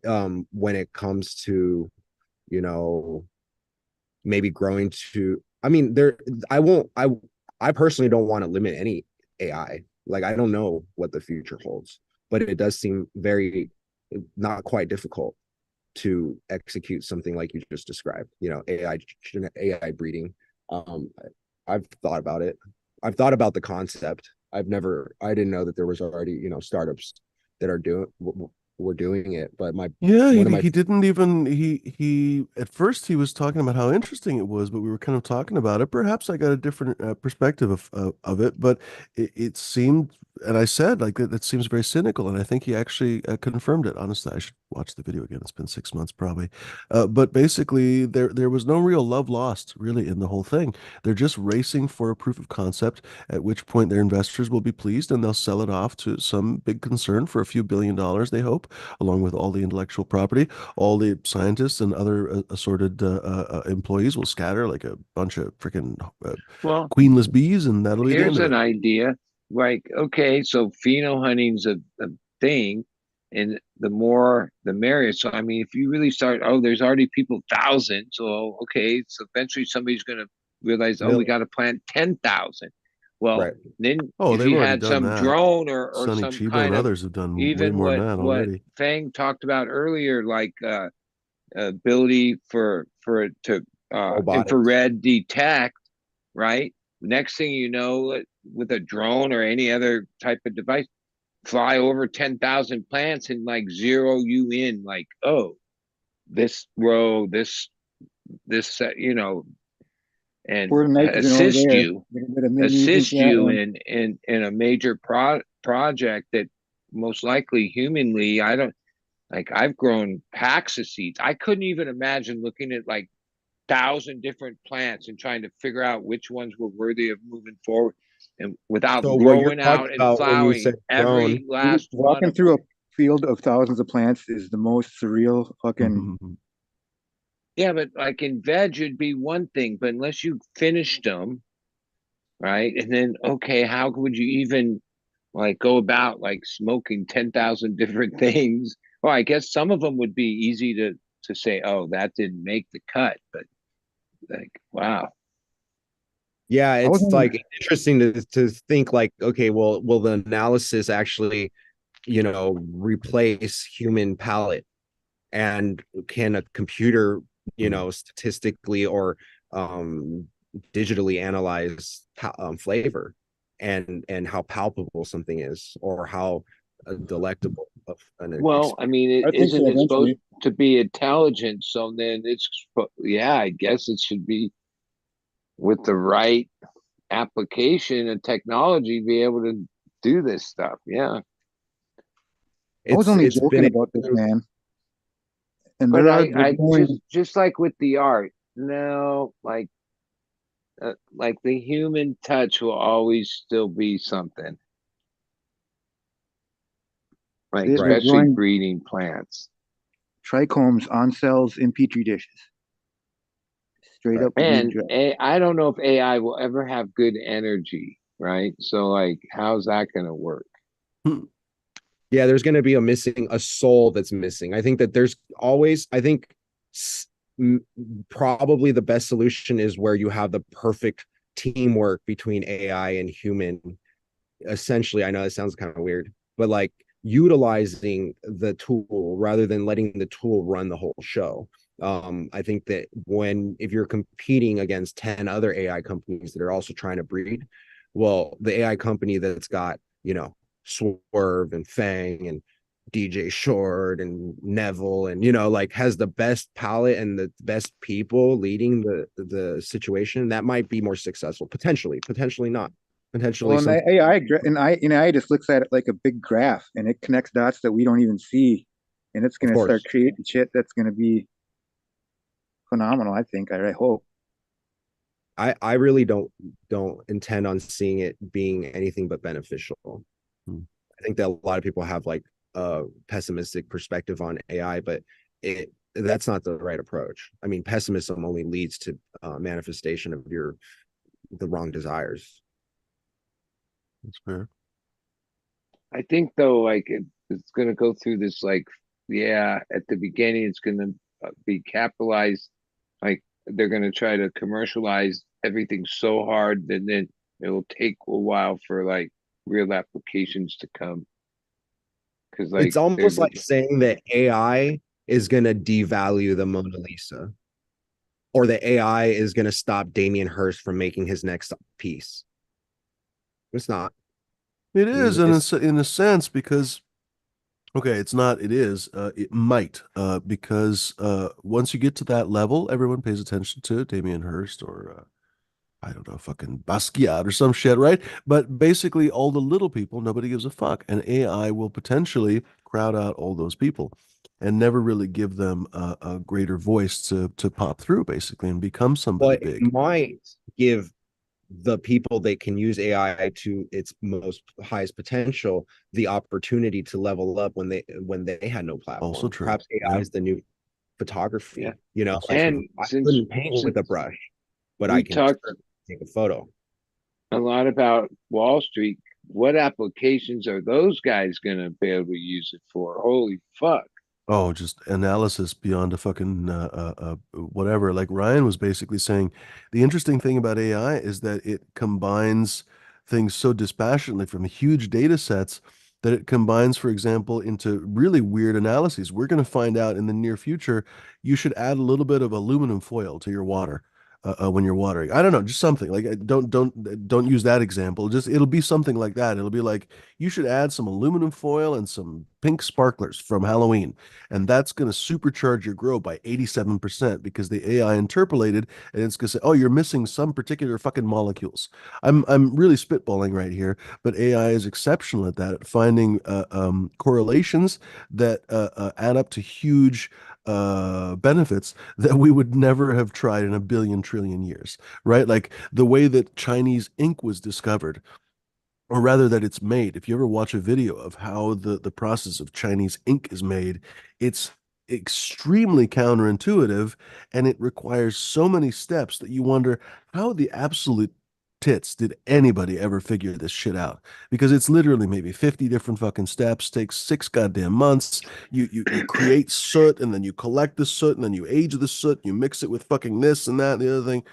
when it comes to, you know, maybe growing to, I mean, I personally don't want to limit any AI. Like I don't know what the future holds, but it does seem very not quite difficult to execute something like you just described, you know, AI breeding. um I've thought about it. I've thought about the concept. I didn't know that there was already, you know, startups that are doing were doing it, but my Yeah, one of my he didn't even he at first he was talking about how interesting it was, but we were kind of talking about it. Perhaps I got a different perspective of it, but it seemed, and I said like that seems very cynical, and I think he actually confirmed it. Honestly, I should watch the video again. It's been 6 months probably, but basically there was no real love lost really in the whole thing. They're just racing for a proof of concept, at which point their investors will be pleased and they'll sell it off to some big concern for a few $1 billion, they hope, along with all the intellectual property. All the scientists and other assorted employees will scatter like a bunch of freaking Well, queenless bees, and that'll be the end here's of an it. idea. Like, okay, so pheno hunting's a thing, and the more the merrier. So I mean, if you really start, oh, there's already people thousands. So okay, so eventually somebody's gonna realize, oh, we Mill, got to plant 10,000. Well, right. then Oh, if they've you already had done some that. drone or Sonny some Chiba and kind of others have done way even more than that what already. Fang talked about earlier, like ability for it to Robotics. infrared detect, right? Next thing you know, with a drone or any other type of device, fly over 10,000 plants and like zero you in, like, oh, this row, this and Where nitrogen over assist there, you a bit of magnesium for that one. in a major project that most likely humanly, I don't like. I've grown packs of seeds. I couldn't even imagine looking at like 1,000 different plants and trying to figure out which ones were worthy of moving forward, and without So what you're growing talking out and about when you flowering said drone, every last one Walking of through a them. field of thousands of plants is the most surreal fucking. Yeah, but like in veg, it'd be one thing, but unless you finished them, right? And then, okay, how would you even like go about like smoking 10,000 different things? Well, I guess some of them would be easy to say, oh, that didn't make the cut, but like, wow. yeah, I it's wasn't. like interesting to think like, okay, well, will the analysis actually, replace human palate? And can a computer, statistically or digitally analyze flavor and how palpable something is or how delectable of an Well, I mean, I think isn't so it supposed eventually. to be intelligent? So then yeah, I guess it should be with the right application and technology be able to do this stuff. Yeah. I was it's only it's joking been about this, man. And But they're I doing. just like with the art, no, like the human touch will always still be something, like They're right. especially growing breeding plants. trichomes on cells in petri dishes, straight Right. up weed And drought. I don't know if AI will ever have good energy, right? So like, how's that going to work? Yeah, there's going to be a soul that's missing. I think that there's always, I think probably the best solution is where you have the perfect teamwork between AI and human. Essentially, I know it sounds kind of weird, but like utilizing the tool rather than letting the tool run the whole show. I think that if you're competing against 10 other AI companies that are also trying to breed, well, the AI company that's got, Swerve and Fang and DJ Short and Neville and like has the best palette and the best people leading the situation, that might be more successful. Potentially not. Potentially Well, and some. AI just looks at it like a big graph, and it connects dots that we don't even see, and it's Of going to start course. creating shit that's going to be phenomenal. I think. I hope. I really don't intend on seeing it being anything but beneficial. I think that a lot of people have like a pessimistic perspective on AI, but that's not the right approach. I mean, pessimism only leads to manifestation of the wrong desires. That's fair. I think though, like it's going to go through this, like, yeah, at the beginning, it's going to be capitalized. Like they're going to try to commercialize everything so hard, and then it will take a while for like real applications to come. Because It's like they're almost like saying that AI is going to devalue the Mona Lisa, or the AI is going to stop Damien Hirst from making his next piece. It's not. It is It's in a sense because okay, it's not. It is. It might because once you get to that level, everyone pays attention to Damien Hirst or I don't know, fucking Basquiat or some shit, right? But basically, all the little people, nobody gives a fuck, and AI will potentially crowd out all those people and never really give them a greater voice to pop through, basically, and become somebody But it big. might give the people that can use AI to its most highest potential the opportunity to level up when they had no Also platform. true. Perhaps AI Yeah, is the new yeah. photography. also Like true. And I since couldn't paint with a since brush, but I we can talked take a photo. a lot about Wall Street, what applications are those guys going to be able to use it for? Holy fuck. Oh, just analysis beyond a fucking whatever. Like Ryan was basically saying, the interesting thing about AI is that it combines things so dispassionately from huge data sets that it combines, for example, into really weird analyses. We're going to find out in the near future you should add a little bit of aluminum foil to your water when you're watering. I don't know, just something like don't use that example. Just it'll be something like that. It'll be like you should add some aluminum foil and some pink sparklers from Halloween, and that's going to supercharge your grow by 87% because the AI interpolated and it's going to say, "Oh, you're missing some particular fucking molecules." I'm really spitballing right here, but AI is exceptional at that, at finding correlations that add up to huge benefits that we would never have tried in a billion trillion years, right? Like the way that Chinese ink was discovered, or rather that it's made. If you ever watch a video of how the process of Chinese ink is made, it's extremely counterintuitive and it requires so many steps that you wonder how the absolute tits did anybody ever figure this shit out? Because it's literally maybe 50 different fucking steps, takes 6 goddamn months. You create soot and then you collect the soot and then you age the soot, you mix it with fucking this and that and the other thing.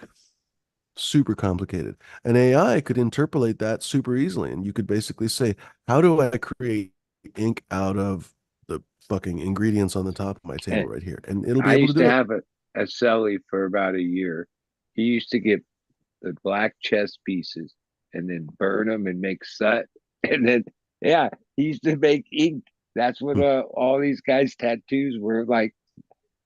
Super complicated. An AI could interpolate that super easily, and you could basically say, "How do I create ink out of the fucking ingredients on the top of my table And right here?" And it'll be I able to used to do it. have a celly for about a year. He used to get the black chess pieces and then burn them and make soot. And then, yeah, he used to make ink. That's what Hmm. all these guys' tattoos were like,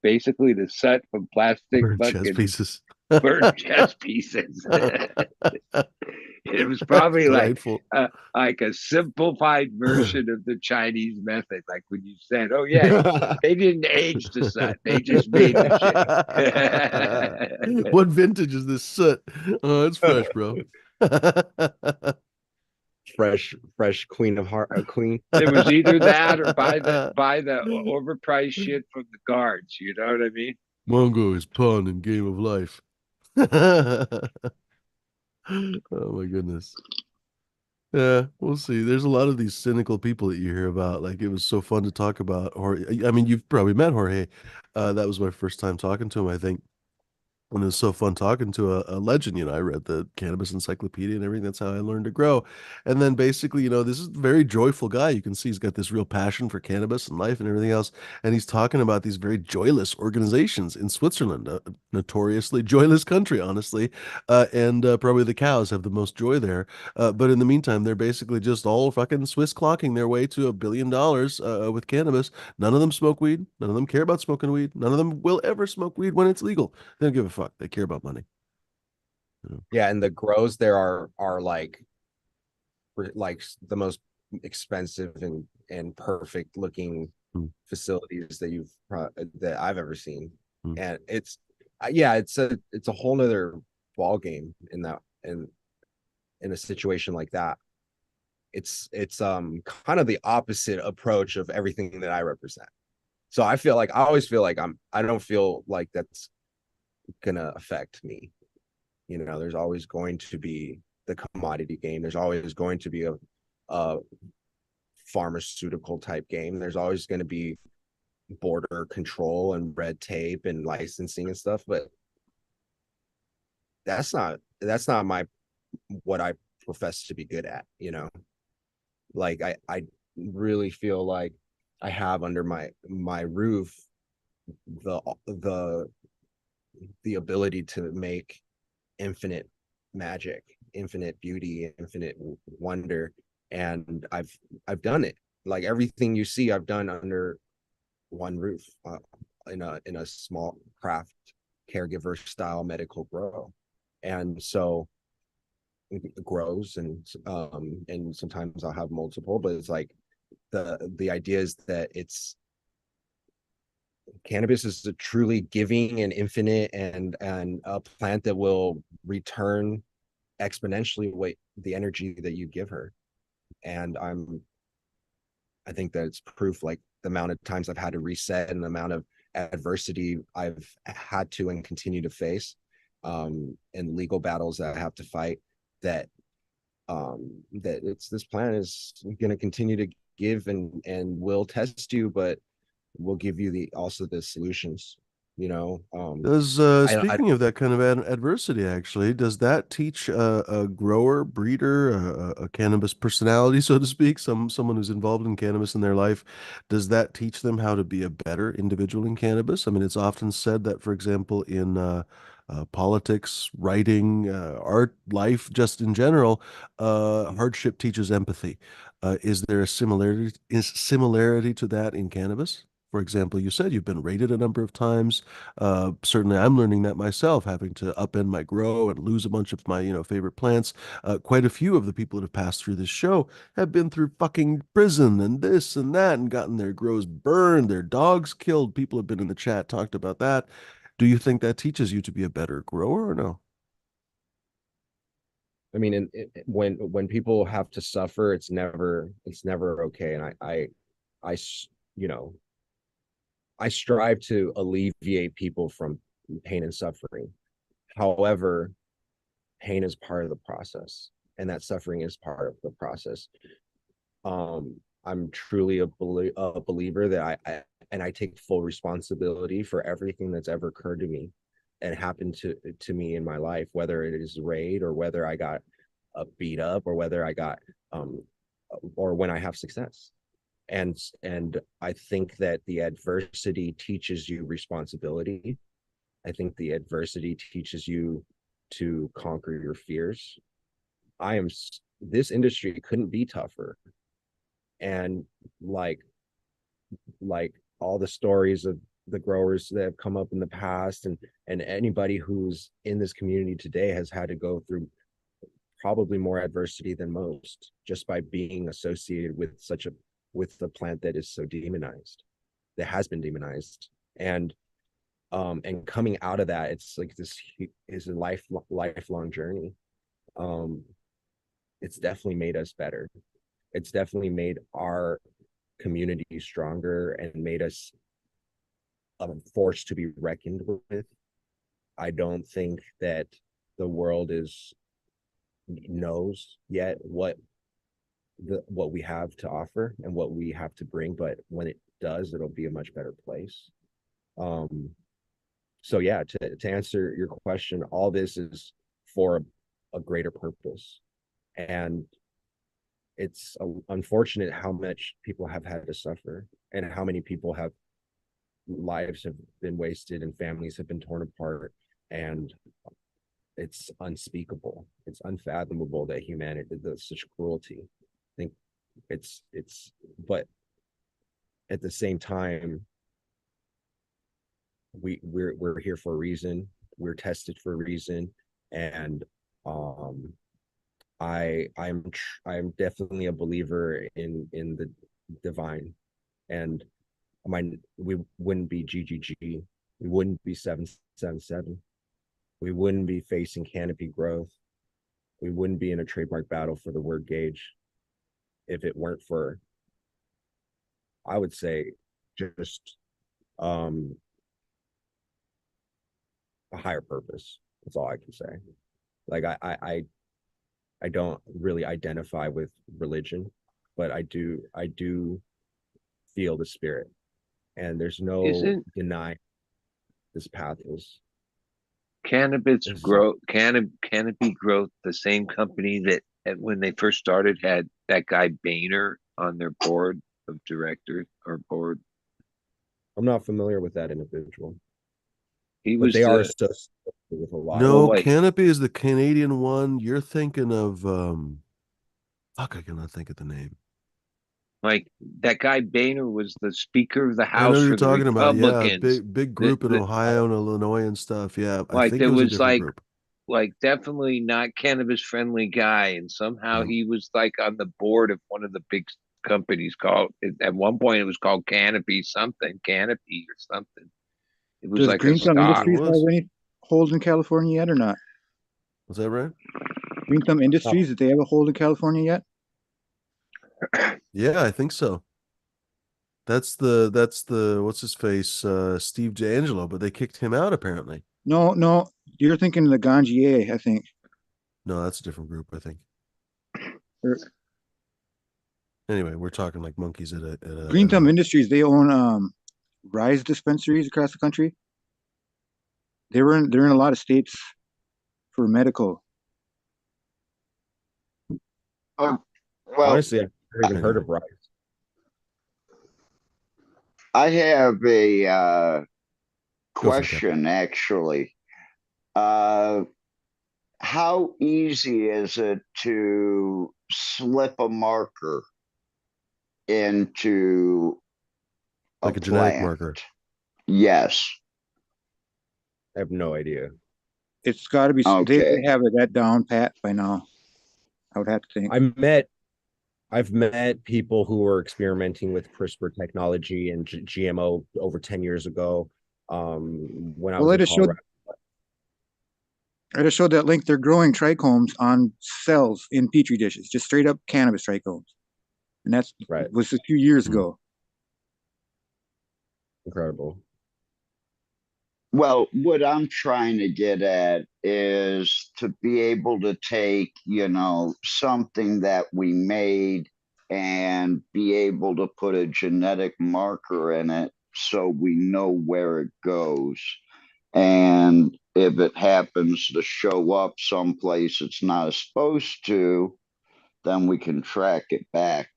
basically the soot from plastic Burnt chess fucking pieces. burnt chess pieces. It was probably Delightful. like a simplified version of the Chinese method. Like when you said, "Oh yeah, they didn't age the soot; they just made the shit." What vintage is this soot? Oh, it's fresh, bro. Fresh Queen of Heart, Queen. It was either that or buy the overpriced shit from the guards. You know what I mean? Mongo is pawn in Game of Life. Oh my goodness. Yeah, we'll see. There's a lot of these cynical people that you hear about. Like it was so fun to talk about Jorge. I mean, you've probably met Jorge. That was my first time talking to him, I think. And it was so fun talking to a legend. I read the cannabis encyclopedia and everything. That's how I learned to grow. And then basically, this is a very joyful guy. You can see he's got this real passion for cannabis and life and everything else. And he's talking about these very joyless organizations in Switzerland, a notoriously joyless country, honestly. And probably the cows have the most joy there. But in the meantime, they're basically just all fucking Swiss clocking their way to $1 billion with cannabis. None of them smoke weed. None of them care about smoking weed. None of them will ever smoke weed when it's legal. They don't give a fuck. They care about money. Yeah, and the grows there are like the most expensive and perfect looking Mm. facilities that I've ever seen. Mm. And it's yeah, it's a whole nother ball game in a situation like that. It's kind of the opposite approach of everything that I represent. So I always feel like I don't feel like that's gonna affect me. There's always going to be the commodity game. There's always going to be a pharmaceutical type game. There's always going to be border control and red tape and licensing and stuff. But that's not my what I profess to be good at. Like I really feel like I have under my roof the the the ability to make infinite magic, infinite beauty, infinite wonder, and I've done it. Like everything you see, I've done under one roof, in a small craft caregiver style medical grow, and so it grows, and sometimes I'll have multiple, but it's like the idea is that it's cannabis is a truly giving and infinite and a plant that will return exponentially what the energy that you give her. And I think that it's proof, like the amount of times I've had to reset and the amount of adversity I've had to and continue to face, and legal battles that I have to fight, that it's this plan is going to continue to give and will test you, but will give you the solutions. you know. Does I speaking of that kind of adversity, actually, does that teach a grower, breeder, a cannabis personality, so to speak, someone who's involved in cannabis in their life, does that teach them how to be a better individual in cannabis? I mean, it's often said that, for example, in politics, writing, art, life, just in general, hardship teaches empathy. Is there a similarity to that in cannabis? For example, you said you've been raided a number of times. Certainly, I'm learning that myself, having to upend my grow and lose a bunch of my, favorite plants. Quite a few of the people that have passed through this show have been through fucking prison and this and that and gotten their grows burned, their dogs killed. People have been in the chat talked about that. Do you think that teaches you to be a better grower or no? mean, when people have to suffer, it's never okay. And I, you know, I strive to alleviate people from pain and suffering. However, pain is part of the process, and that suffering is part of the process. I'm truly a believer that I take full responsibility for everything that's ever occurred to me and happened to me in my life, whether it is raid or whether I got beat up or whether I got or when I have success. And I think that the adversity teaches you responsibility. I think the adversity teaches you to conquer your fears. I am This industry couldn't be tougher. And like like all the stories of the growers that have come up in the past, and anybody who's in this community today has had to go through probably more adversity than most just by being associated with the plant that is so demonized, that has been demonized. And coming out of that, it's like this is a lifelong journey. um it's definitely made us better. It's definitely made our community stronger and made us a force to be reckoned with. I don't think that the world is knows yet what we have to offer and what we have to bring, but when it does, it'll be a much better place. um so yeah, to answer your question, all this is for a greater purpose. And it's unfortunate how much people have had to suffer and how many people have lives have been wasted and families have been torn apart. And it's unspeakable, it's unfathomable that humanity does such cruelty. I think it's but at the same time, we're here for a reason, we're tested for a reason. And um I'm definitely a believer in the divine. And we wouldn't be GGG, we wouldn't be 777, we wouldn't be facing canopy growth, we wouldn't be in a trademark battle for the word Gage if it weren't for, I would say, just um a higher purpose. That's all I can say. Like I don't really identify with religion, but I do feel the spirit, and there's no Isn't denying this path cannabis is growth, canopy growth, the same company that when they first started had that guy Boehner on their board of directors or board? I'm not familiar with that individual, He but was they are the associated with a lot of well, No, like Canopy is the Canadian one. You're thinking of fuck, I cannot think of the name. like that guy Boehner was the Speaker of the I know House who you're for the talking about. Yeah, Republicans. big The, group in the Ohio and Illinois and stuff. Yeah, I like think it there was a was different group. like definitely not cannabis friendly guy, and somehow Yeah. he was like on the board of one of the big companies called, at one point it was called Canopy something, Canopy or something. It was Does like a Green Thumb I think it stock. Industries have was. any hold in California yet or not? Was that right? Green Thumb stuff. Industries, did they have a hold in California yet? Yeah, I think so. That's the what's his face, Steve D'Angelo, but they kicked him out apparently. No, no, you're thinking of the Ganjier, I think. No, that's a different group, I think. Or Anyway, we're talking like monkeys at Green a Thumb Industries, they own Rise dispensaries across the country. they're in a lot of states for medical. Well, Honestly, I've never even I heard know. of rice. I have a Go for it, Captain. question actually. Uh, how easy is it to slip a marker into a Like a genetic plant? marker. Yes. I have no idea. It's got to be they Okay. have that down pat by now. I would have to think. I've met people who were experimenting with CRISPR technology and GMO over 10 years ago. When I Well, was in Colorado. I just showed that link. They're growing trichomes on cells in petri dishes, just straight up cannabis trichomes, and that's Right. was a few years Hmm. ago. Incredible. Well, what I'm trying to get at is to be able to take, something that we made and be able to put a genetic marker in it so we know where it goes. And if it happens to show up someplace it's not supposed to, then we can track it back.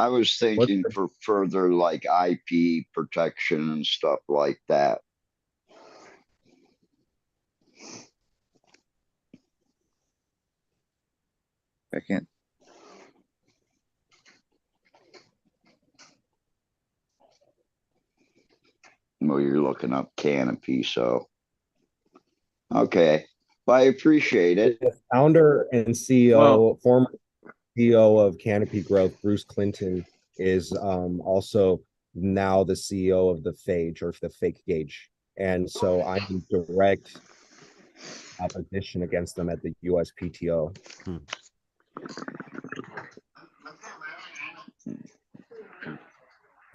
I was What thinking for further like IP protection and stuff like that. I can't. Well, you're looking up canopy, so okay. Well, I appreciate it. the founder and CEO, Well, former CEO of Canopy Growth, Bruce Clinton, is also now the CEO of the Phage or the fake Gage. And so I'm in direct opposition against them at the USPTO. Hmm.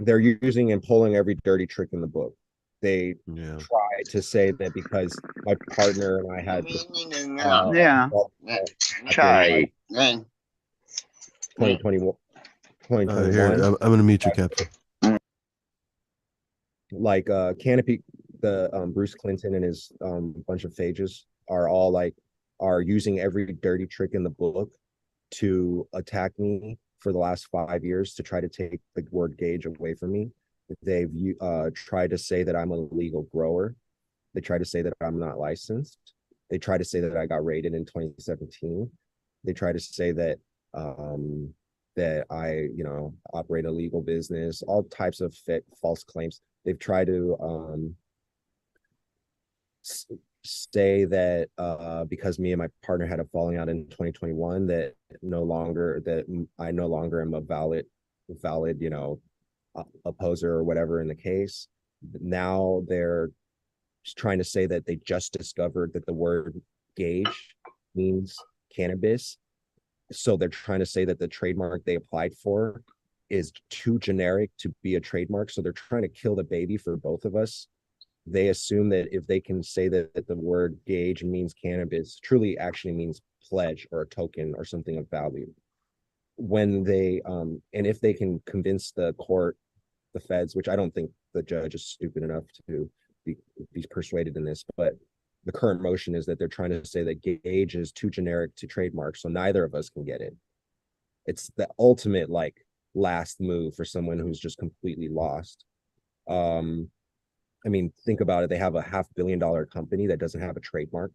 They're using and pulling every dirty trick in the book. They Yeah. try to say that because my partner and I had Yeah. Chai. 2021, Here, 2021, I'm going to meet you, Captain. like Canopy, the Bruce Clinton and his bunch of phages are all like are using every dirty trick in the book to attack me for the last 5 years to try to take the word Gage away from me. They've tried to say that I'm a legal grower. They try to say that I'm not licensed. They try to say that I got raided in 2017. They try to say that that I, operate a legal business, all types of false claims. They've tried to say that because me and my partner had a falling out in 2021, that I no longer am a valid, opposer or whatever in the case. Now they're trying to say that they just discovered that the word Gage means cannabis. So they're trying to say that the trademark they applied for is too generic to be a trademark. So they're trying to kill the baby for both of us. They assume that if they can say that the word Gage means cannabis, truly actually means pledge or a token or something of value. When they and if they can convince the court, the feds, which I don't think the judge is stupid enough to be persuaded in this, but the current motion is that they're trying to say that Gage is too generic to trademark, so neither of us can get it. It's the ultimate last move for someone who's just completely lost. I mean, think about it. They have a $500 million company that doesn't have a trademark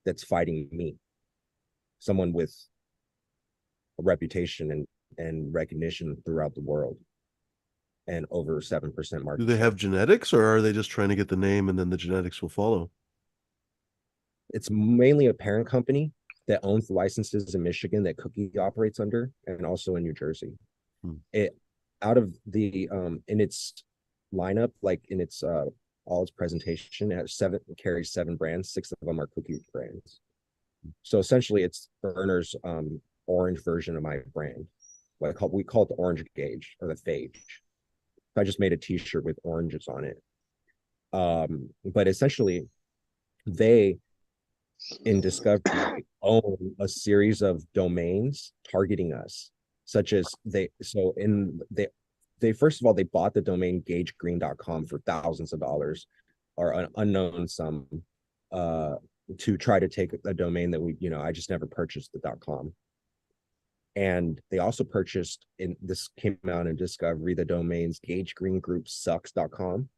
that's fighting me, someone with a reputation and recognition throughout the world and over 7% market Do they share. have genetics, or are they just trying to get the name and then the genetics will follow? It's mainly a parent company that owns the licenses in Michigan that Cookie operates under, and also in New Jersey. It out of the in its lineup, like in its all its presentation, it carries 7 brands. 6 of them are Cookie brands. So essentially, it's Burner's orange version of my brand. We call it the Orange Gage or the Phage. I just made a T-shirt with oranges on it. But essentially, they in Discovery own a series of domains targeting us, such as they first of all, they bought the domain gagegreen.com for thousands of dollars or an unknown sum uh to try to take a domain that I just never purchased the .com. And they also purchased, in this came out in Discovery, the domains gagegreengroupsucks.com,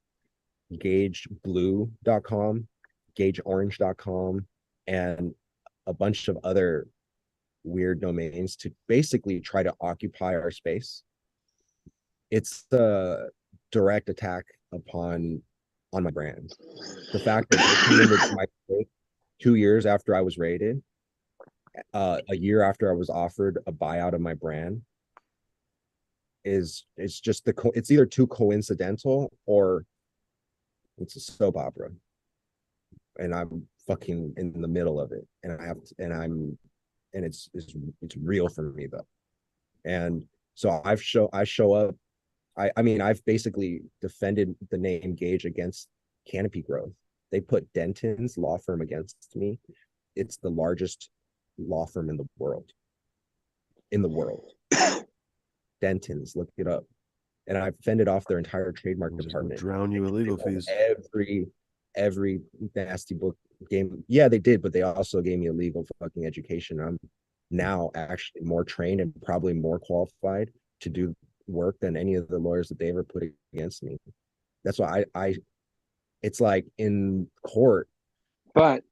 gageblue.com, gageorange.com, and a bunch of other weird domains to basically try to occupy our space. It's a direct attack on my brand. The fact that they came into my space 2 years after I was rated, a year after I was offered a buyout of my brand, it's just it's either too coincidental or it's a soap opera, and I'm fucking in the middle of it, and it's real for me though. And so I show up. I mean, I've basically defended the name Gage against Canopy Growth. They put Denton's law firm against me. It's the largest law firm in the world. Denton's, look it up. And I've fended off their entire trademark department. Drown you in legal fees. Every nasty book game. Yeah, they did, but they also gave me a legal fucking education. I'm now actually more trained and probably more qualified to do work than any of the lawyers that they ever put against me. That's why I it's like in court, but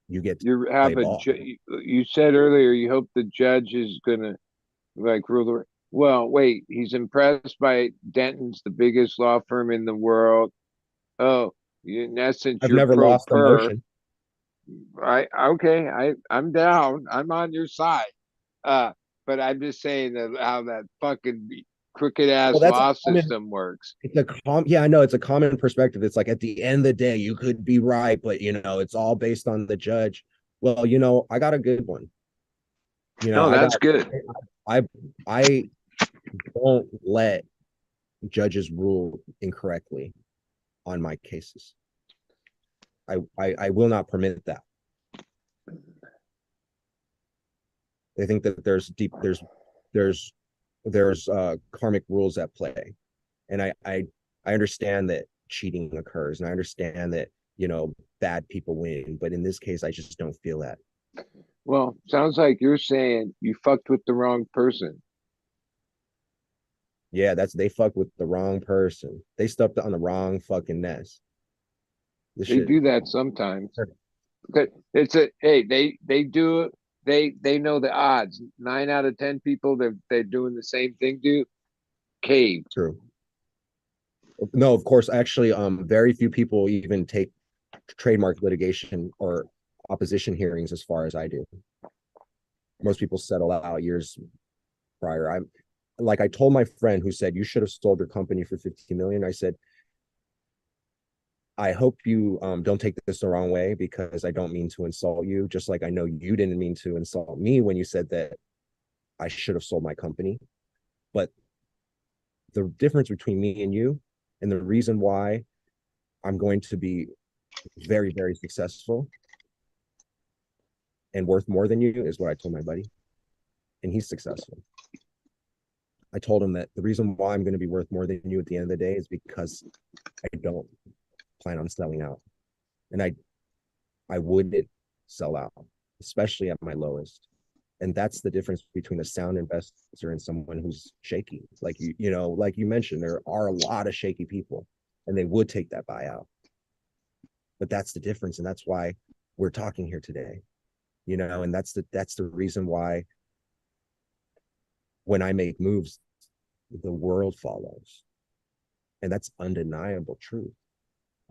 you get you have you said earlier you hope the judge is gonna like rule the. Well, wait, he's impressed by Denton's, the biggest law firm in the world. Oh, in essence, I've you're never lost a motion. I'm down. I'm on your side. But I'm just saying that how that fucking crooked ass law system works. It's I know it's a common perspective. It's like at the end of the day, you could be right, but it's all based on the judge. Well, I got a good one. That's good. I don't let judges rule incorrectly on my cases. I will not permit that. I think that there's karmic rules at play, and I understand that cheating occurs, and I understand that bad people win, but in this case I just don't feel that. Well, sounds like you're saying you fucked with the wrong person. Yeah, they fucked with the wrong person. They stepped on the wrong fucking nest. They do that sometimes. It's they do it. They know the odds. 9 out of 10 people they're doing the same thing do cave. True. No, of course, actually, very few people even take trademark litigation or opposition hearings as far as I do. Most people settle out years prior. I told my friend who said you should have sold your company for 50 million. I said, I hope you don't take this the wrong way, because I don't mean to insult you, just like I know you didn't mean to insult me when you said that I should have sold my company. But the difference between me and you, and the reason why I'm going to be very, very successful and worth more than you, is what I told my buddy. And he's successful. I told him that the reason why I'm going to be worth more than you at the end of the day is because I don't plan on selling out. And I wouldn't sell out, especially at my lowest. And that's the difference between a sound investor and someone who's shaky. Like like you mentioned, there are a lot of shaky people, and they would take that buyout. But that's the difference, and that's why we're talking here today. And that's the reason why when I make moves, the world follows. And that's undeniable truth.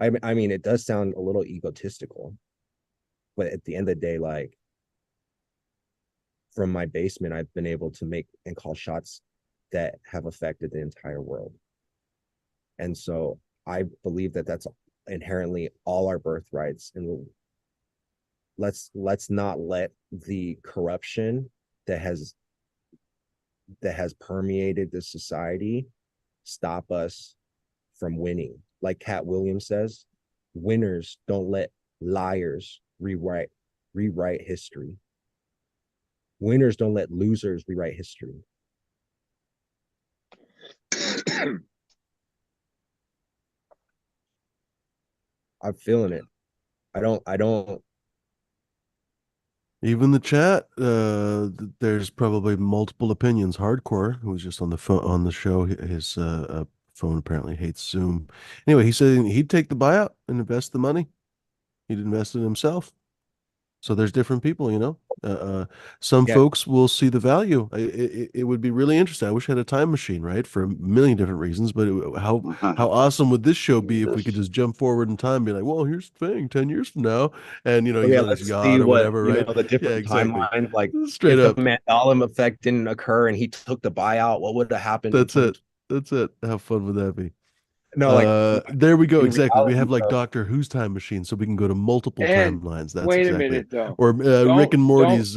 I mean, it does sound a little egotistical, but at the end of the day, like, from my basement, I've been able to make and call shots that have affected the entire world. And so I believe that that's inherently all our birthrights. And let's not let the corruption that has permeated this society stop us from winning. Like Cat Williams says, winners don't let liars rewrite history. Winners don't let losers rewrite history. I'm feeling it. I don't. Even the chat, there's probably multiple opinions. Hardcore, who was just on the phone on the show, his phone apparently hates Zoom. Anyway, he said he'd take the buyout and invest the money. He'd invest it himself. So there's different people, you know. Some Yeah. folks will see the value. It would be really interesting. I wish I had a time machine, right, for a million different reasons. But how awesome would this show be if we could This, just jump forward in time, and be like, well, here's Fang 10 years from now, and Oh he's yeah, on his let's yacht see or what, whatever, right? the Yeah, different exactly. timelines. Like Straight if the up. Mandela effect didn't occur and he took the buyout, what would have happened in That's 20? it. That's it. How fun would that be? No, like There we go. in Exactly. We reality, have like though. Doctor Who's time machine, so we can go to multiple And timelines. That's wait a exactly it. minute though. Or Rick and Don't Morty's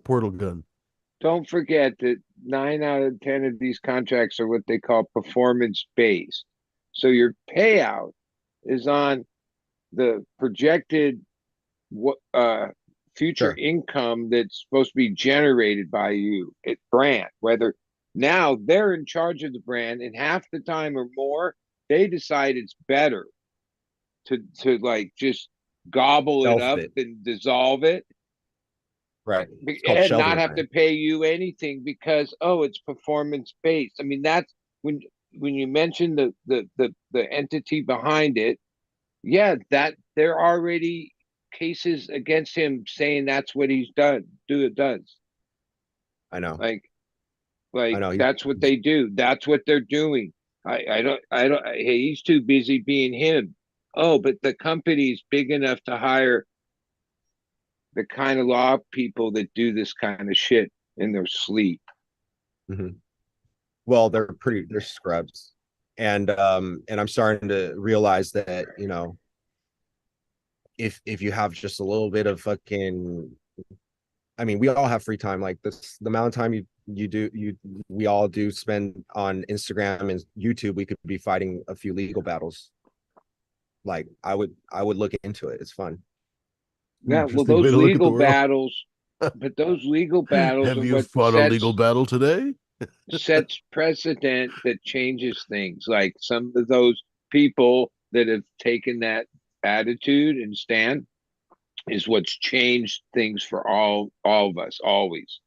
portal gun. don't forget that 9 out of 10 of these contracts are what they call performance based. So your payout is on the projected future Sure. income that's supposed to be generated by you at brand. Whether now they're in charge of the brand, and half the time or more, they decide it's better to like just gobble it Shelf up it. and dissolve it Right. It's called and shelving not the have to brand. pay you anything because it's performance based. I mean, that's when you mention the entity behind it, yeah, that there are already cases against him saying that's what he's done. Does I know. like I like know. that's what they do. That's what they're doing. I don't. Hey, he's too busy being him. Oh, but the company's big enough to hire the kind of law people that do this kind of shit in their sleep. Mhm. Well, they're scrubs. And I'm starting to realize that, if you have just a little bit of fucking, I mean, we all have free time. Like this, the amount of time we all do spend on Instagram and YouTube, we could be fighting a few legal battles. Like I would look into it. It's fun. Yeah, well, Interesting way those to look at the legal world. battles, but those legal battles Have are you what fought a legal battle today? sets precedent that changes things. Like some of those people that have taken that attitude and stand is what's changed things for all of us always. It's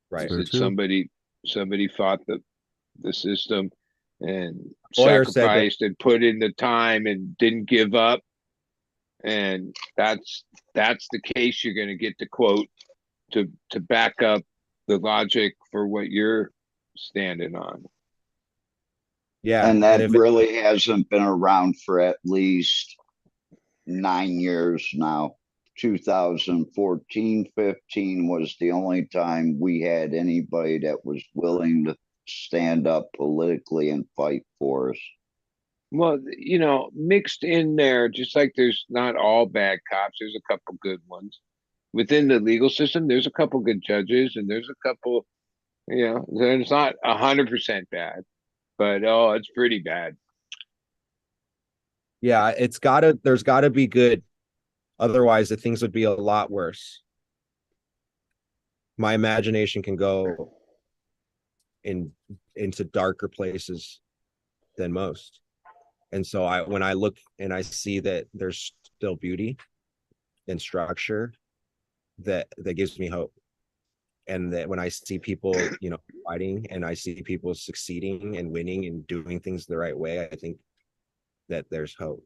Right. Is very that true. somebody fought the system and Lawyer said that. sacrificed and put in the time and didn't give up, and that's the case you're going to get to quote to back up the logic for what you're standing on. Yeah. and And that if really hasn't been around for at least 9 years now. 2014, 15 was the only time we had anybody that was willing to stand up politically and fight for us. Well, mixed in there, just like there's not all bad cops, there's a couple good ones. Within the legal system, there's a couple good judges, and there's a couple, it's not 100% bad, but it's pretty bad. Yeah, there's gotta be good. Otherwise, the things would be a lot worse. My imagination can go into darker places than most. And so when I look and I see that there's still beauty and structure, that gives me hope. And that when I see people, fighting, and I see people succeeding and winning and doing things the right way, I think that there's hope.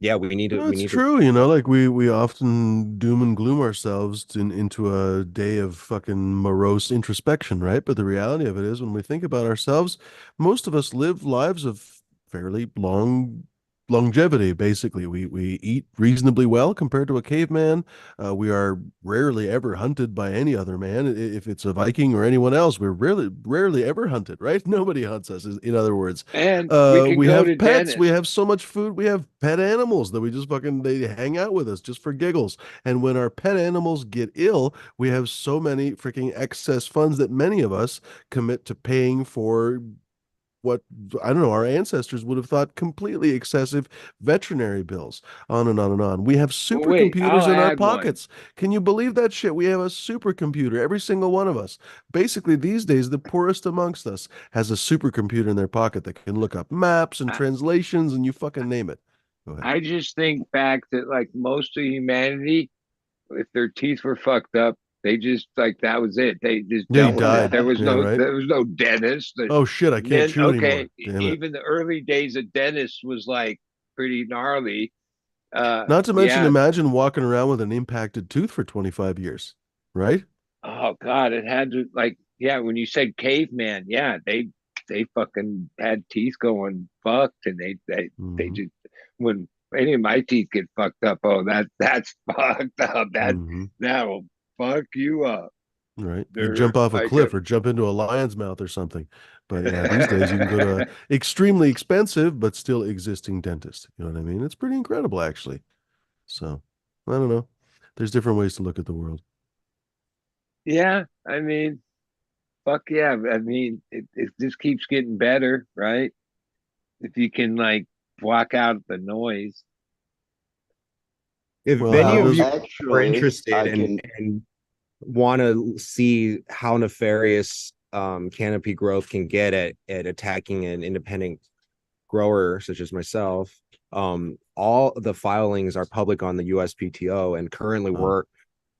Yeah, No, we it's need to. true, like we often doom and gloom ourselves into a day of fucking morose introspection, right? But the reality of it is when we think about ourselves, most of us live lives of fairly long longevity, basically. We eat reasonably well compared to a caveman. We are rarely ever hunted by any other man. If it's a Viking or anyone else, we're rarely ever hunted, right? Nobody hunts us, in other words. And we can We go have to pets. We Dennis. have so much food. We have pet animals that we just fucking they hang out with us just for giggles. And when our pet animals get ill, we have so many freaking excess funds that many of us commit to paying for what I don't know, our ancestors would have thought completely excessive veterinary bills, on and on and on. We have Well, wait, supercomputers I'll in our add one. pockets. Can you believe that shit? We have a supercomputer, every single one of us. Basically, these days, the poorest amongst us has a supercomputer in their pocket that can look up maps and I, translations and you fucking name it. Go ahead. I just think back that like most of humanity, if their teeth were fucked up, they just like that was it. They just Yeah, you dealt with it. died. There was Yeah, no right. there was no dentist. Oh shit, I can't Then chew okay, anymore. Damn it. even the early days of dentists was like pretty gnarly. Not to mention, Yeah. imagine walking around with an impacted tooth for 25 years, right? Oh God, it had to like yeah. When you said caveman, yeah, they fucking had teeth going fucked, and they Hmm. just when any of my teeth get fucked up, oh that's fucked up. Hmm. That will fuck you up. Right. You There, jump off a like cliff or jump into a lion's mouth or something. But yeah, these days you can go to a extremely expensive but still existing dentist. You know what I mean? It's pretty incredible, actually. So I don't know. There's different ways to look at the world. yeah. I mean, fuck yeah. I mean, it just keeps getting better, right? If you can like block out the noise. If Well, any how of Well, you does are actually, interested I can. and want to see how nefarious canopy growth can get at attacking an independent grower such as myself, all the filings are public on the USPTO, and currently oh,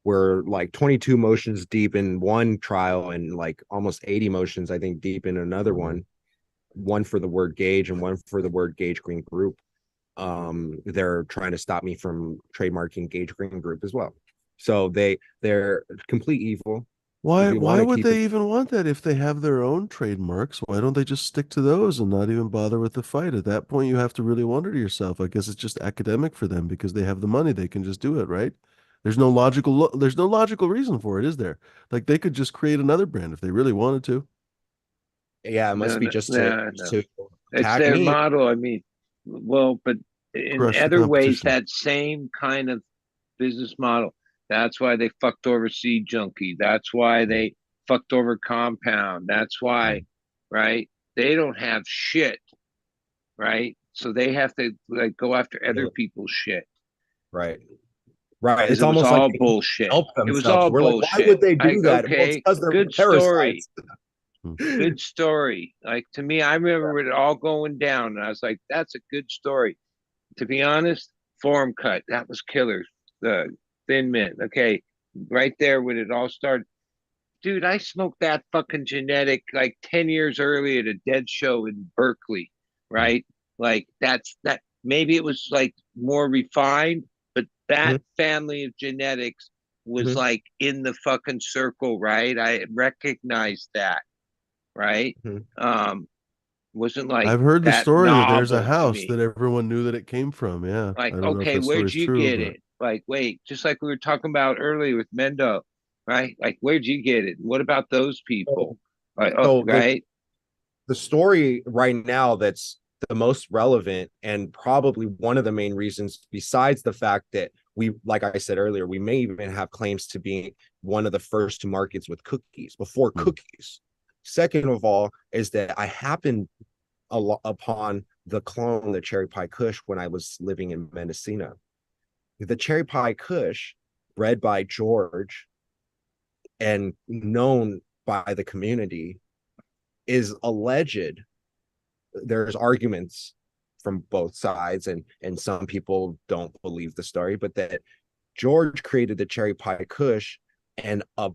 we're like 22 motions deep in one trial and like almost 80 motions, I think, deep in another one for the word Gage and one for the word Gage Green Group. They're trying to stop me from trademarking Gage Green Group as well. So they're complete evil. If you want why to would keep it, they even want that if they have their own trademarks? Why don't they just stick to those and not even bother with the fight? At that point, you have to really wonder to yourself. I guess it's just academic for them because they have the money. They can just do it, right? There's no logical reason for it, is there? Like they could just create another brand if they really wanted to. yeah, it No, must be no, just no, no. to It's attack their me. model. I mean, well, but in Crush the other ways, competition. that same kind of business model. That's why they fucked over Seed Junkie. That's why Mm, they fucked over Compound. That's why, mm. right? They don't have shit, right? So they have to like go after other people's shit Right. Right. because It's it was almost like all they can't bullshit. help It was themselves. all We're like, why bullshit. would they Like, do that? Well, it's okay, because they're good story. parasites. Mm. Good story. Like to me, I remember it all going down, and I was like, "That's a good story." To be honest, Form Cut that was killer. The Thin Mint, okay, right there when it all started. Dude, I smoked that fucking genetic like 10 years early at a dead show in Berkeley, Mm. right? Like that's that. Maybe it was like more refined, but that Mhm, family of genetics was mhm, like in the fucking circle, right? I recognized that, right? mhm. Um, wasn't like I've heard the that story that there's a novel to house me. that everyone knew that it came from. Yeah. I Like, don't know if okay, that where'd story's you true, get but it? Like, wait, just like we were talking about earlier with Mendo, right? Like, where'd you get it? What about those So, people? Like, oh, so right? the story right now that's the most relevant and probably one of the main reasons, besides the fact that we, like I said earlier, we may even have claims to be one of the first to markets with cookies before hmm. cookies. Second of all, is that I happened upon the clone, the Cherry Pie Kush, when I was living in Mendocino. The Cherry Pie Kush, bred by George and known by the community, is alleged. There's arguments from both sides, and some people don't believe the story, but that George created the Cherry Pie Kush, and a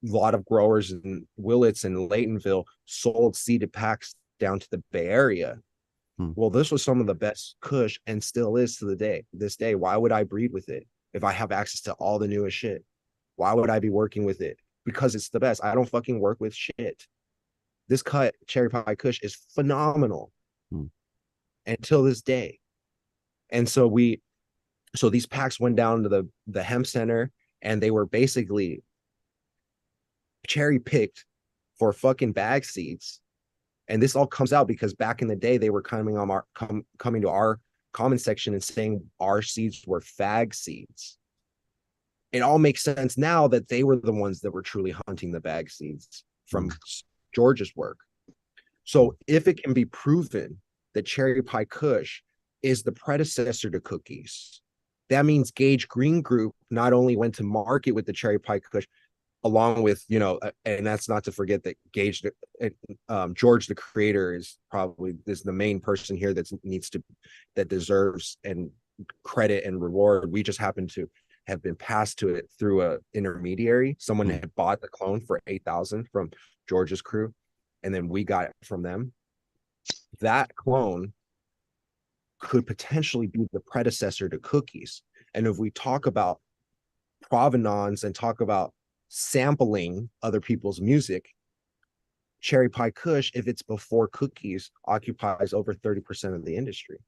lot of growers in Willits and Laytonville sold seeded packs down to the Bay Area. Hmm. Well, this was some of the best Kush and still is to this day. Why would I breed with it if I have access to all the newest shit? Why would I be working with it? Because it's the best. I don't fucking work with shit. This cut Cherry Pie Kush is phenomenal Hmm. until this day. And so these packs went down to the hemp center, and they were basically cherry picked for fucking bag seeds. And this all comes out because back in the day they were coming to our comment section and saying our seeds were fag seeds. It all makes sense now that they were the ones that were truly hunting the bag seeds from George's work. So if it can be proven that Cherry Pie Kush is the predecessor to cookies, that means Gage Green Group not only went to market with the Cherry Pie Kush, along with, and that's not to forget that Gage, George, the creator, is the main person here that deserves and credit and reward. We just happen to have been passed to it through a intermediary. Someone had bought the clone for 8,000 from George's crew, and then we got it from them. That clone could potentially be the predecessor to cookies. And if we talk about provenance and talk about sampling other people's music, Cherry Pie Kush, if it's before cookies, occupies over 30% of the industry.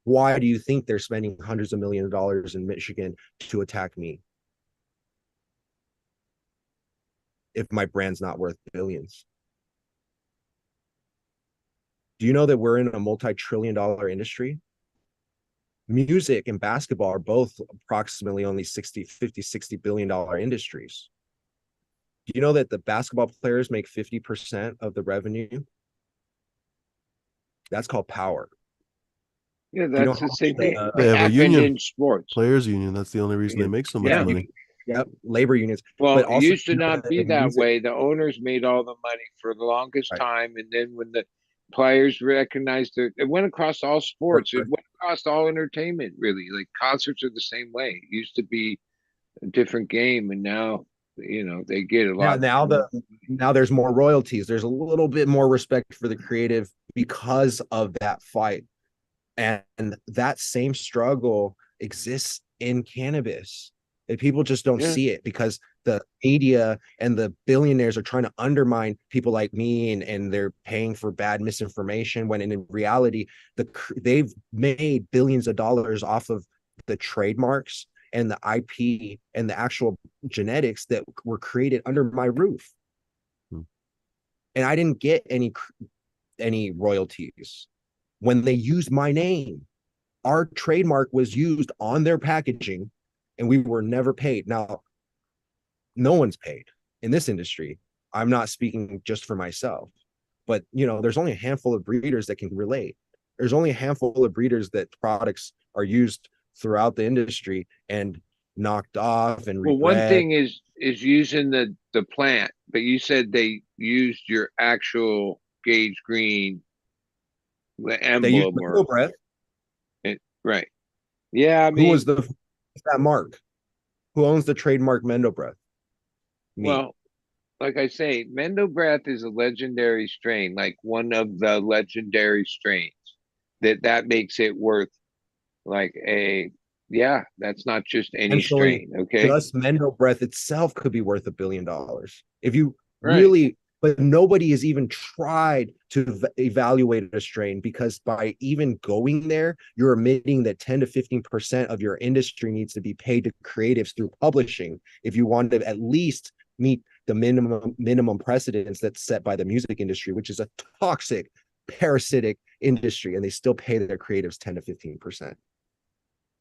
Why do you think they're spending hundreds of millions of dollars in Michigan to attack me if my brand's not worth billions? Do you know that we're in a multi-trillion-dollar industry? Music and basketball are both approximately only 50, $60 billion industries. Do you know that the basketball players make 50% of the revenue? That's called power. Yeah, Do you know that's the how same thing They have a happened union, in sports. players union. That's the only reason they make so much Yeah. money. Yep, labor unions. Well, But it also, used to not be that music, way. The owners made all the money for the longest right? time, and then when the players recognized it went across all sports. It went across all entertainment, really. Like concerts are the same way. It used to be a different game, and now they get a Now, lot. now there's more royalties. There's a little bit more respect for the creative because of that fight. And that same struggle exists in cannabis. And people just don't Yeah. see it because the media and the billionaires are trying to undermine people like me, and they're paying for bad misinformation when in reality, they've made billions of dollars off of the trademarks and the IP and the actual genetics that were created under my roof. And I didn't get any royalties when they used my name. Our trademark was used on their packaging and we were never paid. Now, no one's paid in this industry. I'm not speaking just for myself, but there's only a handful of breeders that can relate. There's only a handful of breeders that products are used throughout the industry and knocked off and Well, one rebred. thing is using the plant, but you said they used your actual Gage Green They used emblem the breath. right. Yeah, I Who was mean, that mark? Who owns the trademark Mendo Breath? Me. well, like I say, Mendo Breath is a legendary strain, like one of the legendary strains that makes it worth like that's not just any Essentially, strain. Okay. just Mendo Breath itself could be worth $1 billion if you Right. really. But nobody has even tried to evaluate a strain, because by even going there, you're admitting that 10 to 15% of your industry needs to be paid to creatives through publishing if you want to at least meet the minimum precedents that's set by the music industry, which is a toxic, parasitic industry, and they still pay their creatives 10 to 15%.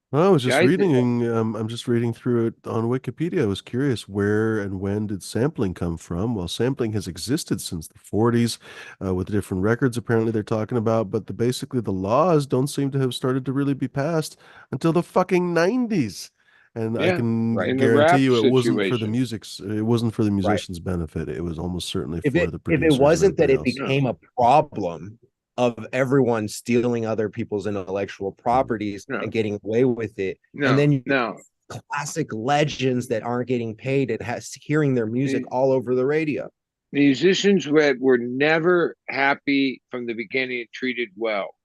Well, I was just Yeah, reading, I'm just reading through it on Wikipedia. I was curious, where and when did sampling come from? Well, sampling has existed since the 40s, with different records apparently they're talking about, but basically the laws don't seem to have started to really be passed until the fucking 90s. And I yeah. can Right. In the guarantee rap you situation. it wasn't for the Right. musicians' benefit. It was almost certainly if for it the if it producers and wasn't that everybody it else. became a problem of everyone stealing other people's intellectual properties No, and getting away with it, and no, then you no. classic legends that aren't getting paid and hearing their music all over the radio. Musicians were never happy from the beginning and treated well.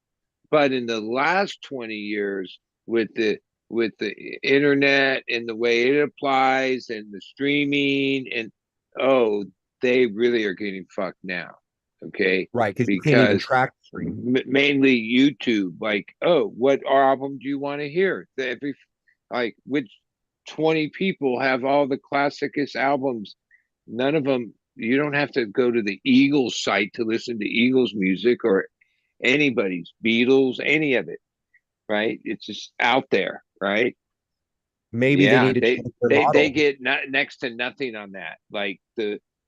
But in the last 20 years, with the internet and the way it applies and the streaming and oh, they really are getting fucked now. Okay. Right, because you can't even Because track. mainly YouTube, like, oh, what album do you want to hear? Every like which 20 people have all the classicest albums. None of them, you don't have to go to the Eagles site to listen to Eagles music or anybody's, Beatles, any of it, right? It's just out there, right? Maybe they Yeah, need to they change their they model. get next to nothing on that. Like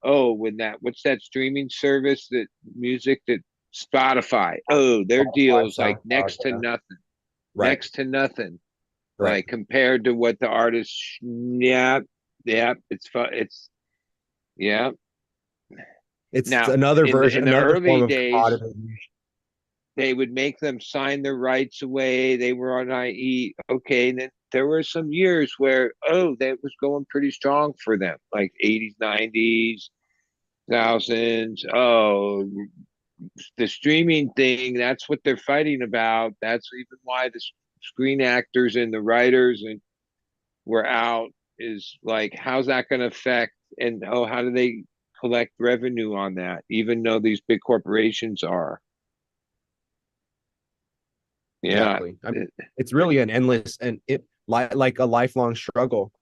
oh, when what's that streaming service that music that Spotify, oh, their deals like next to Yeah. nothing, Right. next to nothing, Right. like compared to what the artists, yeah, yeah, it's fun. Yeah. It's Now, another in the version, another form early of days, commodity. they would make them sign their rights away. They were on IE. Okay. And then there were some years where, oh, that was going pretty strong for them, like 80s, 90s, thousands. Oh, the streaming thing, that's what they're fighting about. That's even why the screen actors and the writers and were out is like, how's that going to affect? And oh, how do they collect revenue on that, even though these big corporations are? Yeah. Exactly. I mean, it's really an endless and like a lifelong struggle,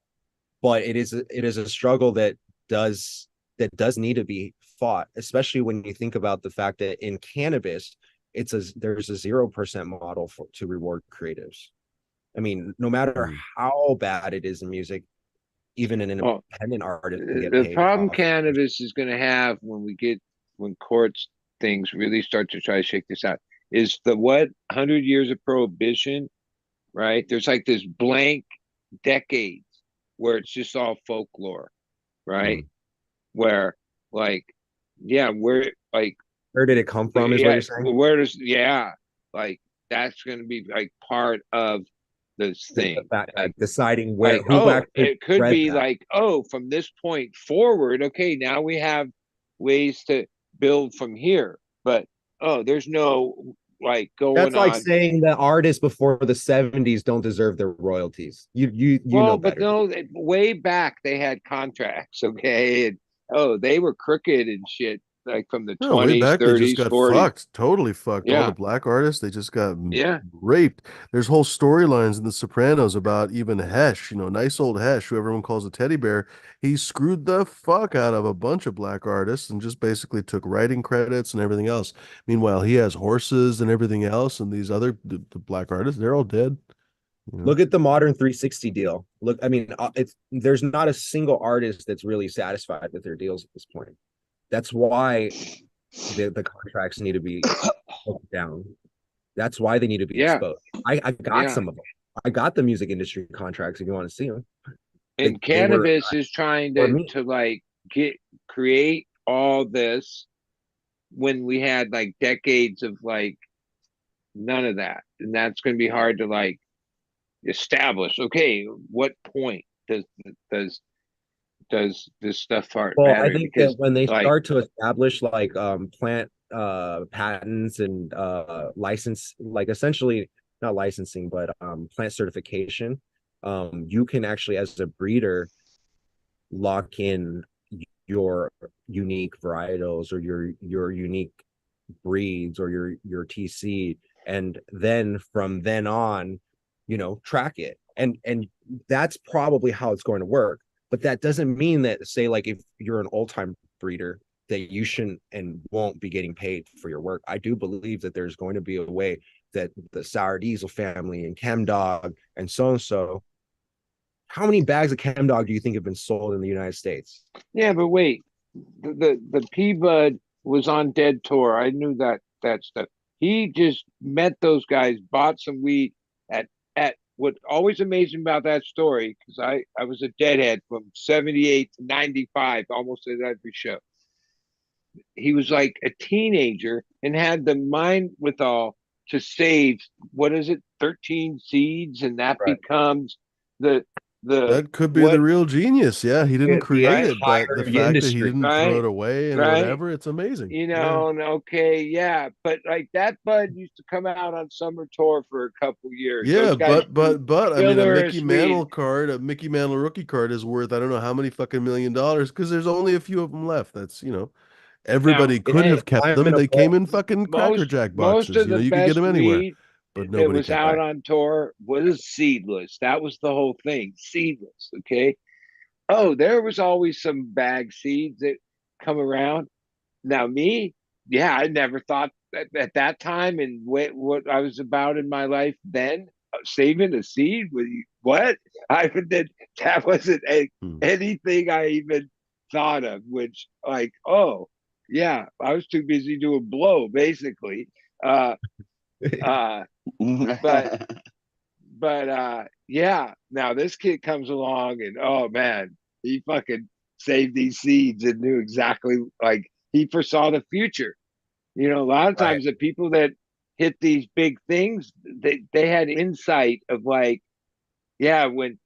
but it is a struggle that does need to be fought, especially when you think about the fact that in cannabis, there's a 0% model to reward creatives. I mean, no matter Mm. how bad it is in music, even an Well, independent artist can get the paid problem off. cannabis is going to have when courts things really start to try to shake this out is the what 100 years of prohibition, right? There's like this blank decades where it's just all folklore, right? Mm. Where like, yeah, where like, Where did it come from, is what yeah, you're saying? where does, yeah, like that's going to be like part of this The thing. fact, Like, deciding like, who oh, actually it could read be that. like, oh, from this point forward, okay, now we have ways to build from here. But oh, there's no like going That's like on. saying that artists before the 70s don't deserve their royalties. You Well, know but better. no, way back they had contracts, okay, and oh, they were crooked and shit, like from the No, way 20s, back they just 30s, got 40s. fucked, totally fucked. All the Yeah, black artists, they just got yeah. raped. There's whole storylines in The Sopranos about even Hesh, nice old Hesh, who everyone calls a teddy bear. He screwed the fuck out of a bunch of black artists and just basically took writing credits and everything else. Meanwhile, he has horses and everything else, and these other the black artists, they're all dead. You know? Look at the modern 360 deal. Look, I mean, there's not a single artist that's really satisfied with their deals at this point. That's why the contracts need to be broken down. That's why they need to be Yeah, exposed. I got yeah. some of them. I got the music industry contracts if you want to see them. And They were cannabis is trying for me. to like create all this when we had like decades of like none of that. And that's going to be hard to like establish. Okay, what point does does this stuff part Well, I matter? think that Because when they like, start to establish like plant patents and license, like essentially not licensing, but plant certification, you can actually as a breeder lock in your unique varietals or your unique breeds or your TC, and then from then on, track it. And that's probably how it's going to work. But that doesn't mean that, say, like if you're an old time breeder, that you shouldn't and won't be getting paid for your work. I do believe that there's going to be a way that the Sour Diesel family and ChemDog and so, how many bags of ChemDog do you think have been sold in the United States? yeah, but wait, the P Bud was on Dead Tour. I knew that stuff. He just met those guys, bought some weed at what always amazed me about that story, because I was a deadhead from 78 to 95, almost at every show. He was like a teenager and had the mind withal to save, what is it, 13 seeds, and that Right. becomes the That could be the what, real genius. Yeah, he didn't The create right, it, but the entire fact that he industry. didn't throw it right, away and right. whatever, it's amazing. You Yeah. know, and okay, yeah, but like that Bud used to come out on summer tour for a couple years. Yeah, Those guys do but I mean, killer sweet. A Mickey Mantle rookie card is worth I don't know how many fucking $1 million because there's only a few of them left. That's Now, everybody could Hey, have kept I'm them. in a They came bowl. in fucking Cracker Jack most boxes. of the You could get them best anywhere, weed but that nobody was came out back. on tour was seedless. That was the whole thing, seedless. Okay. Oh, there was always some bag seeds that come around. Now, me, yeah, I never thought at that time and what I was about in my life then, saving a seed. What? I did, that wasn't Hmm. anything I even thought of, which like, oh yeah, I was too busy doing blow, basically. Uh uh but yeah, now this kid comes along and oh man, he fucking saved these seeds and knew exactly, like, he foresaw the future. You know, a lot of Right. times the people that hit these big things, they had insight of like, yeah, when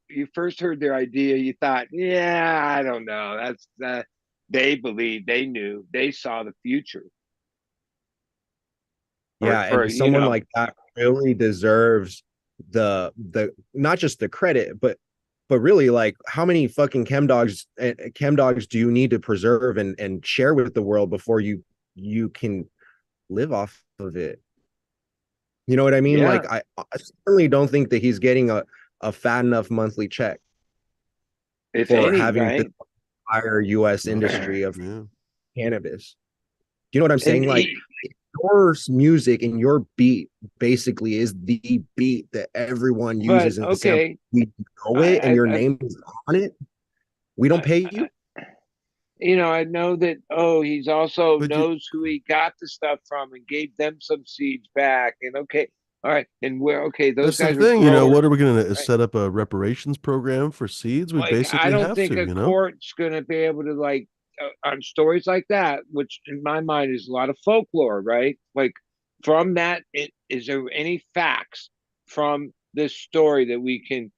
you first heard their idea, you thought, yeah, I don't know. That's they believed, they knew, they saw the future. Yeah, For and you someone know, like that really deserves the not just the credit, but really, like, how many fucking chem dogs do you need to preserve and share with the world before you can live off of it? You know what I mean? yeah. Like, I certainly don't think that he's getting a fat enough monthly check If for any, having the right? entire US No, industry of yeah. cannabis. Do you know what I'm And saying? Like, your music and your beat basically is the beat that everyone but uses in the sample. okay, We know it, and I, your I, name is on it. We don't I, pay I you. you know, I know that, oh, he's also But you, knows who he got the stuff from and gave them some seeds back. And okay, all right, and where, okay, those that's the guys are thing, you know, growers, what are we going to right? set up a reparations program for seeds? We Like, I basically don't have think to, a you know? court's gonna be able to, like, on stories like that, which in my mind is a lot of folklore, right? Like, from that, is there any facts from this story that we can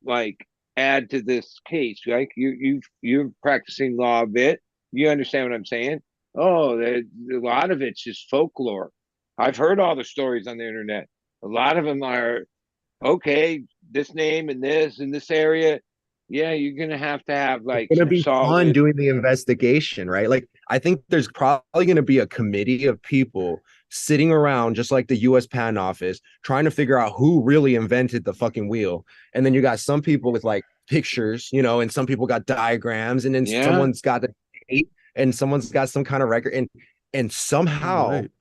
like add to this case? Like, you're practicing law a bit, you understand what I'm saying? Oh, a lot of it's just folklore. I've heard all the stories on the internet. A lot of them are, okay, this name and this in this area. Yeah, you're gonna have to have It's like going to some be fun solid. doing the investigation, right? Like, I think there's probably going to be a committee of people sitting around, just like the US Patent Office, trying to figure out who really invented the fucking wheel. And then you got some people with like pictures, and some people got diagrams, and then Yeah, someone's got the date, and someone's got some kind of record. And somehow Right.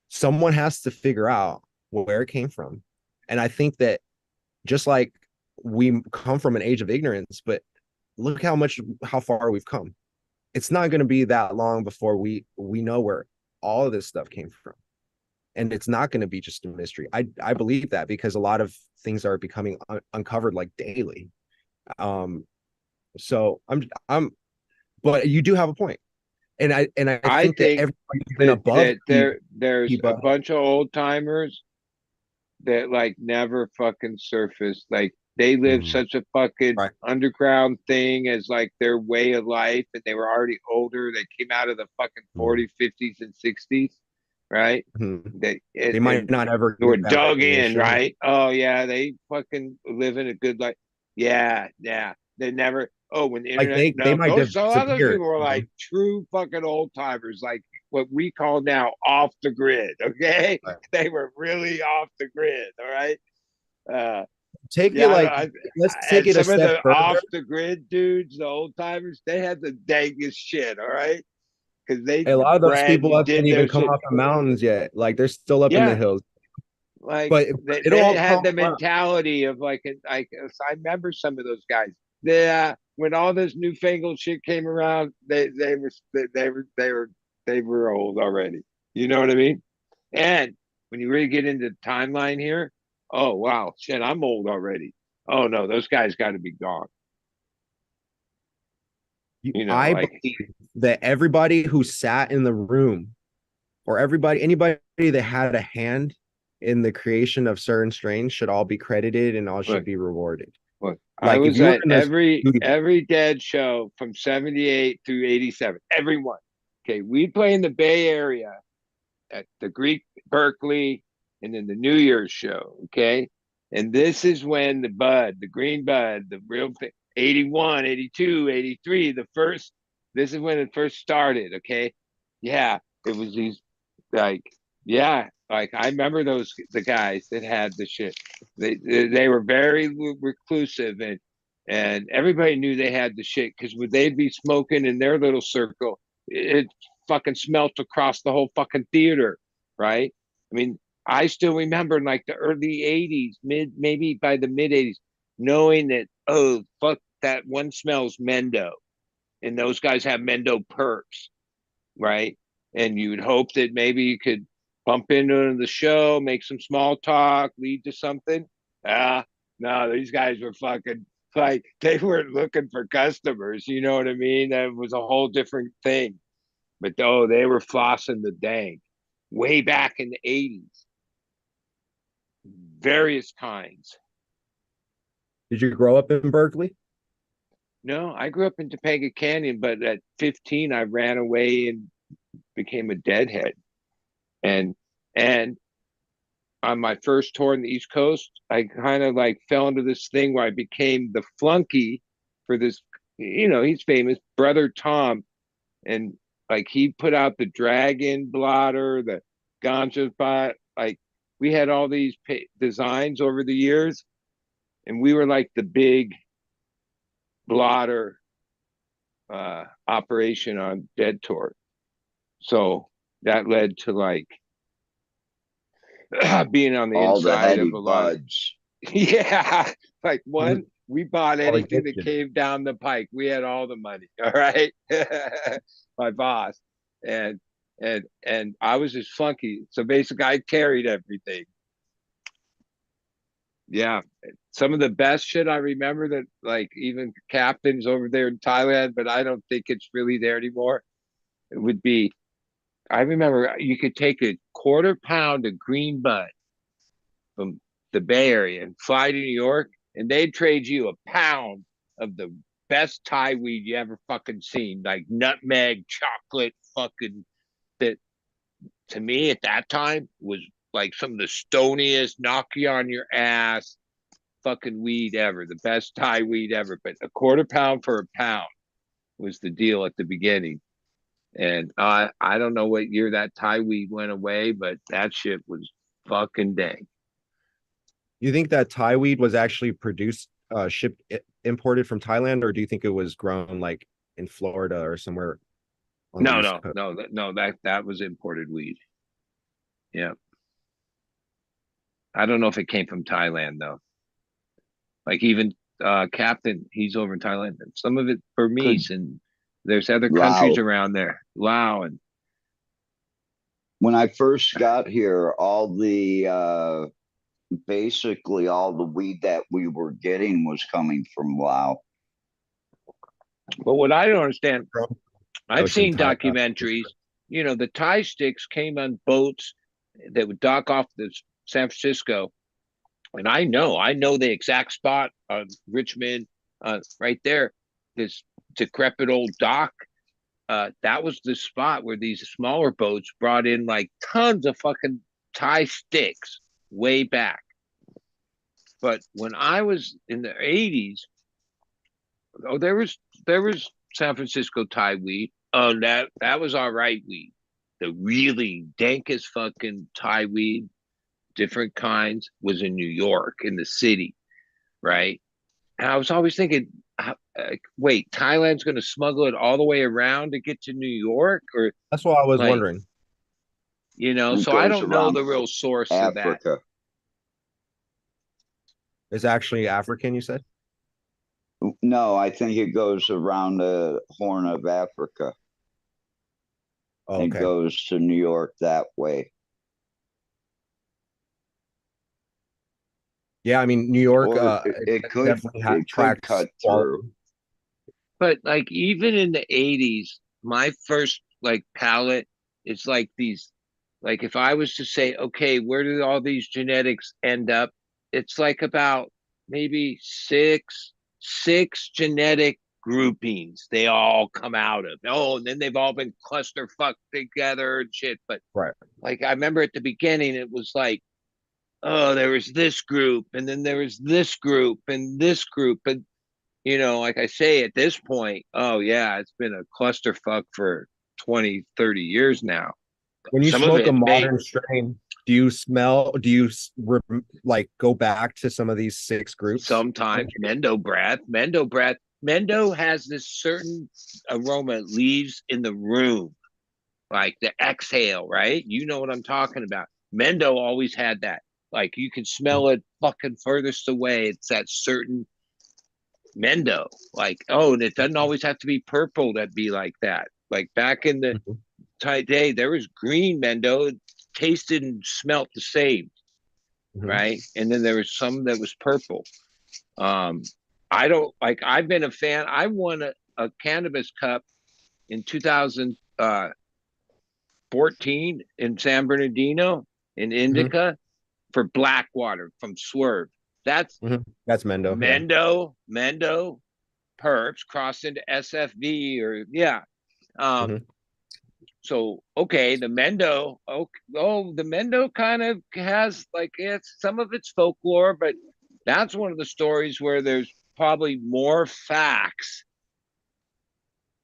someone has to figure out where it came from. And I think that, just like, we come from an age of ignorance, but look how far we've come. It's not going to be that long before we know where all of this stuff came from, and it's not going to be just a mystery. I believe that, because a lot of things are becoming uncovered, like, daily. So I'm but you do have a point, and I I think that think everybody's been that above there's a Heba. bunch of old timers that like never fucking surfaced. Like, they lived Mhm. such a fucking Right. underground thing as like their way of life, and they were already older. They came out of the fucking Mhm. 40s, 50s, and 60s, right? Mhm. They They might and not ever they were get that dug in, recognition. right? Oh yeah, they fucking living a good life. Yeah, yeah. They never. Oh, when the Like, internet. they No, might those, a lot of those disappear. people were like true fucking old timers, like what we call now off the grid. Okay, Right. they were really off the grid. All right. Uh, Take it yeah, like Let's take and it a some of step the further. off the grid dudes, the old timers, they had the dangest shit. All right, because they A lot of those bred people and haven't did their even come shit. off the mountains yet. Like, they're still up in the Yeah, hills. like But it'll they all had come the around. mentality of like, I remember some of those guys. Yeah, when all this newfangled shit came around, they were old already. You know what I mean? And when you really get into the timeline here, oh wow, shit, I'm old already. Oh no, those guys got to be gone. You know, I like, believe that everybody who sat in the room, or anybody that had a hand in the creation of certain strains, should all be credited and all should look, be rewarded. look. I Like, if was you were at in the studio, every Dead show from '78 through '87. Everyone. Okay, we play in the Bay Area at the Greek Berkeley, and then the New Year's show. Okay. And this is when the green bud, the real thing, 81, 82, 83, the first, this is when it first started. Okay. Yeah. It was these, like, yeah, like I remember the guys that had the shit. They were very reclusive, and everybody knew they had the shit because when they'd be smoking in their little circle, it fucking smelt across the whole fucking theater, right? I mean, I still remember in like the early '80s, maybe by the mid '80s, knowing that, oh fuck, that one smells Mendo, and those guys have Mendo perks, right? And you would hope that maybe you could bump into the show, make some small talk, lead to something. Ah, no, these guys were fucking like they weren't looking for customers. You know what I mean? That was a whole different thing. But oh, they were flossing the dank way back in the 80s, various kinds. Did you grow up in Berkeley? No, I grew up in Topanga Canyon, but at 15, I ran away and became a deadhead. And and on my first tour in the East Coast, I kind of like fell into this thing where I became the flunky for this. He's famous, Brother Tom, and like he put out the Dragon Blotter, the Ganja Bot. Like we had all these designs over the years, and we were like the big blotter operation on Dead Tour. So that led to like being on the All the inside of heady a lot of, buds. yeah, like one, we bought All the anything that gifted. came down the pike. We had all the money. All right. My boss. And I was just funky. So basically I carried everything. Yeah. Some of the best shit I remember that like even captains over there in Thailand, but I don't think it's really there anymore. It would be, I remember you could take a quarter pound of green bud from the Bay Area and fly to New York, and they'd trade you a pound of the best Thai weed you ever fucking seen, like nutmeg, chocolate, fucking that to me at that time was like some of the stoniest, knock you on your ass fucking weed ever, the best Thai weed ever. But a quarter pound for a pound was the deal at the beginning. And I don't know what year that Thai weed went away, but that shit was fucking dang. You think that Thai weed was actually produced, shipped, imported from Thailand, or do you think it was grown like in Florida or somewhere on the No, East no, Coast? no, no. That was imported weed. Yeah, I don't know if it came from Thailand though. Like even Captain, he's over in Thailand. And some of it Could Burmese, and there's other countries Lao. around there, Lao, and When I first got here, all the basically all the weed that we were getting was coming from Lao. but what I don't understand, I've Ocean seen Thai. documentaries. The Thai sticks came on boats that would dock off the San Francisco, and I know the exact spot on Richmond, right there, this decrepit old dock. That was the spot where these smaller boats brought in like tons of fucking Thai sticks way back. But when I was in the 80s, oh, there was San Francisco Thai weed. Oh, that was all right weed. The really dankest fucking Thai weed, different kinds, was in New York in the city, right? And I was always thinking, wait, Thailand's going to smuggle it all the way around to get to New York, or That's what I was like, wondering. It so I goes don't know around the real source of that. Africa. It's actually African, you said? No, I think it goes around the Horn of Africa Oh, and okay. goes to New York that way. Yeah, I mean, New York, Or it could definitely it could tracks cut through. quality. But like even in the 80s, my first like palette is like these, like if I was to say, okay, where did all these genetics end up? It's like about maybe six genetic groupings they all come out of. Oh, and then they've all been cluster fucked together and shit. But Right. like I remember at the beginning, it was like, oh, there was this group, and then there was this group, and this group, and like I say, at this point, oh yeah, it's been a clusterfuck for 20, 30 years now. When you Some of smoke a it may modern strain, do you like go back to some of these six groups? sometimes Mendo has this certain aroma it leaves in the room, like the exhale, right? You know what I'm talking about. Mendo always had that. Like you can smell it fucking furthest away. It's that certain Mendo. Like, oh, and it doesn't always have to be purple that be like that. Like back in the day, there was green Mendo. It tasted and smelt the same, right? And then there was some that was purple. I don't like. I've been a fan. I won a cannabis cup in 2014 in San Bernardino in Indica for Blackwater from Swerve. That's Mendo. Mendo perps crossed into SFV or yeah. So okay, the Mendo. The Mendo kind of has like it's some of its folklore, but that's one of the stories where there's probably more facts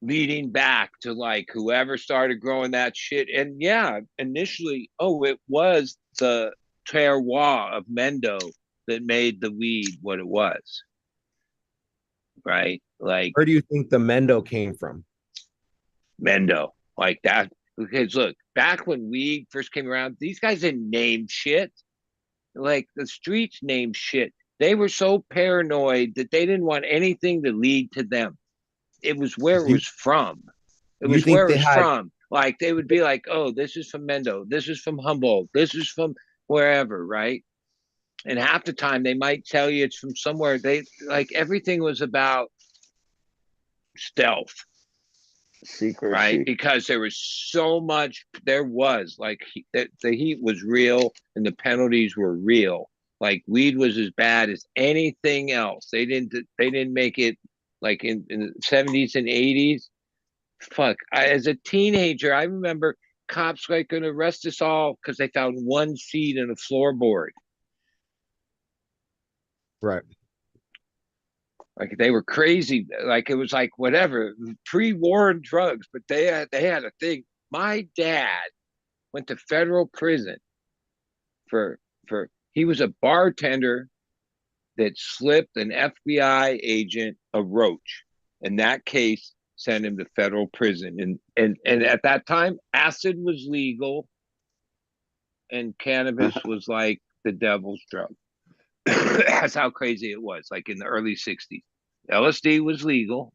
leading back to like whoever started growing that shit. And yeah, initially, it was the terroir of Mendo that made the weed what it was. Right? Like, where do you think the Mendo came from? Mendo, like that. Because look, back when weed first came around, these guys didn't name shit. Like the streets named shit. They were so paranoid that they didn't want anything to lead to them. It was where it was from. It was where it was from. Like they would be like, oh, this is from Mendo. This is from Humboldt. This is from wherever, right? And half the time they might tell you it's from somewhere. They like everything was about stealth. Secrecy. Right? Because there was so much, there was like the heat was real and the penalties were real. Like weed was as bad as anything else. They didn't make it like in the 70s and 80s. Fuck. As a teenager, I remember cops like gonna arrest us all because they found one seed in a floorboard. Right. Like they were crazy. Like it was like whatever pre-war drugs, but they had a thing. My dad went to federal prison for he was a bartender that slipped an FBI agent a roach, and that case sent him to federal prison. And at that time, acid was legal, and cannabis was like the devil's drug. That's how crazy it was. Like in the early 60s, LSD was legal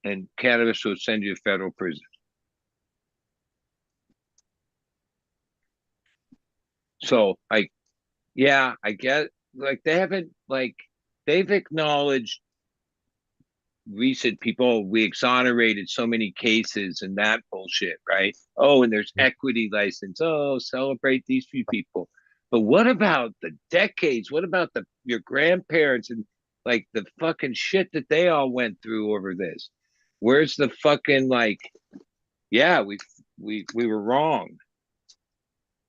and cannabis would send you to federal prison. So like, yeah, I get like they haven't like they've acknowledged recent people. We exonerated so many cases and that bullshit, right? Oh, and there's equity license. Oh, celebrate these few people. But what about the decades? What about your grandparents and like the fucking shit that they all went through over this? Where's the fucking like? Yeah, we were wrong.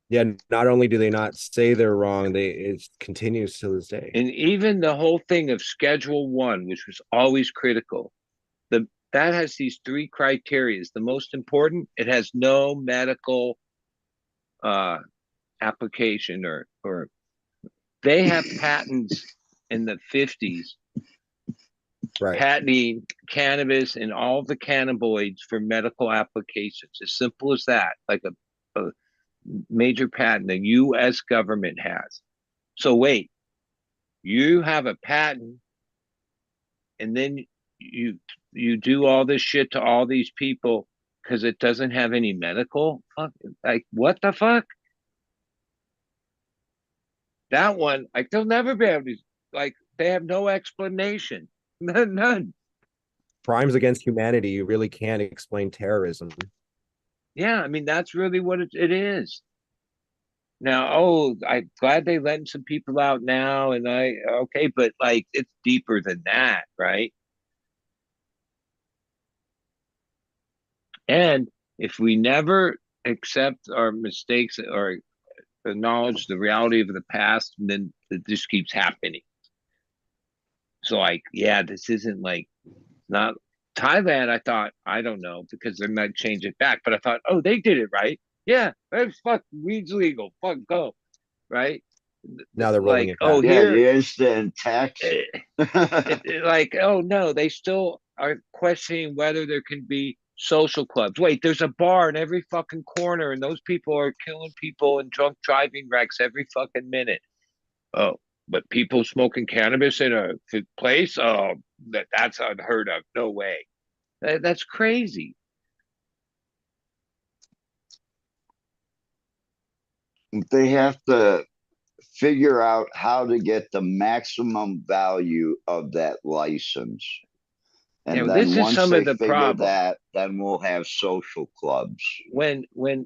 Yeah, not only do they not say they're wrong, it continues to this day. And even the whole thing of Schedule 1, which was always critical, that has these three criteria. The most important, it has no medical application or they have patents in the 50s patenting cannabis and all the cannabinoids for medical applications. As simple as that, like a major patent the U.S. government has. So wait, you have a patent and then you do all this shit to all these people because it doesn't have any medical fuck, like what the fuck? That one, like they'll never be able to, like they have no explanation. None. Crimes against humanity, you really can't explain terrorism. Yeah, I mean that's really what it is. Now, I'm glad they letting some people out now, and okay, but like it's deeper than that, right? And if we never accept our mistakes or acknowledge the reality of the past, then it just keeps happening. So like, yeah, this isn't like not Thailand. I thought, I don't know, because they might change it back, but I thought, oh, they did it right. Yeah, fuck, weed's legal. Fuck, go. Right? Now they're rolling like, it back. Oh, Yeah, here, the instant tax. like, oh no, they still are questioning whether there can be social clubs. Wait, there's a bar in every fucking corner, and those people are killing people in drunk driving wrecks every fucking minute. Oh, but people smoking cannabis in a place, oh, that's unheard of. No way. That's crazy. They have to figure out how to get the maximum value of that license. Yeah, And well, this then is once some they of the figure problem. that, then we'll have social clubs. When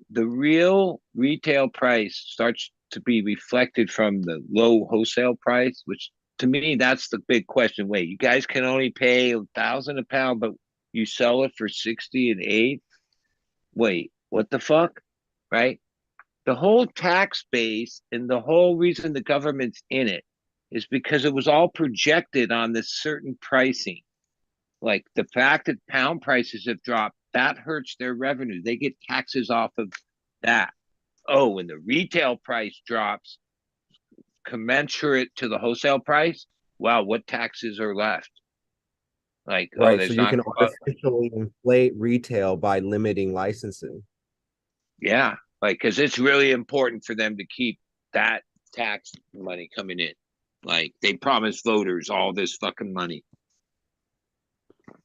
the real retail price starts to be reflected from the low wholesale price, which to me that's the big question. Wait, you guys can only pay 1,000 a pound, but you sell it for 60 and 8. Wait, what the fuck? Right? The whole tax base and the whole reason the government's in it is because it was all projected on this certain pricing. Like the fact that pound prices have dropped, that hurts their revenue. They get taxes off of that. Oh, when the retail price drops commensurate to the wholesale price, wow, what taxes are left? Like, oh, Right. So there's you not, can artificially inflate retail by limiting licensing. yeah, like, because it's really important for them to keep that tax money coming in. Like, they promise voters all this fucking money.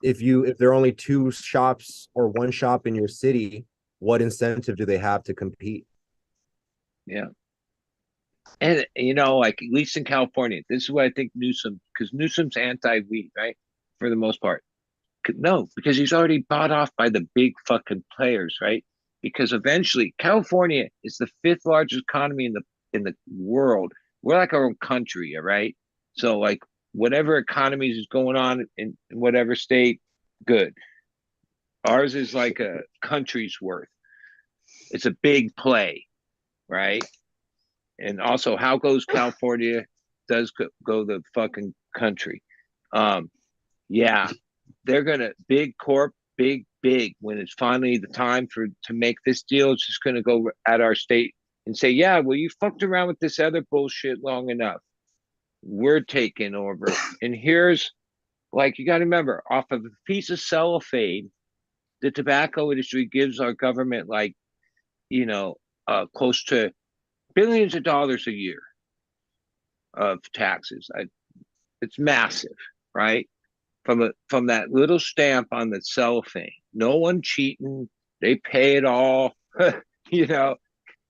If there are only two shops or one shop in your city, what incentive do they have to compete? Yeah. And like at least in California, this is what I think Newsom, because Newsom's anti-weed, right? For the most part. No, because he's already bought off by the big fucking players, right? Because eventually California is the fifth largest economy in the world. We're like our own country, all right? So like whatever economies is going on in whatever state, good. Ours is like a country's worth. It's a big play, right? And also, how goes California? Does go the fucking country? Um, yeah, they're gonna big corp, big. When it's finally the time to make this deal, it's just gonna go at our state and say, yeah, well, you fucked around with this other bullshit long enough. We're taking over, and here's like you got to remember, off of a piece of cellophane, the tobacco industry gives our government like close to billions of dollars a year of taxes. It's massive, right? From that little stamp on the cellophane. No one cheating. They pay it all. you know,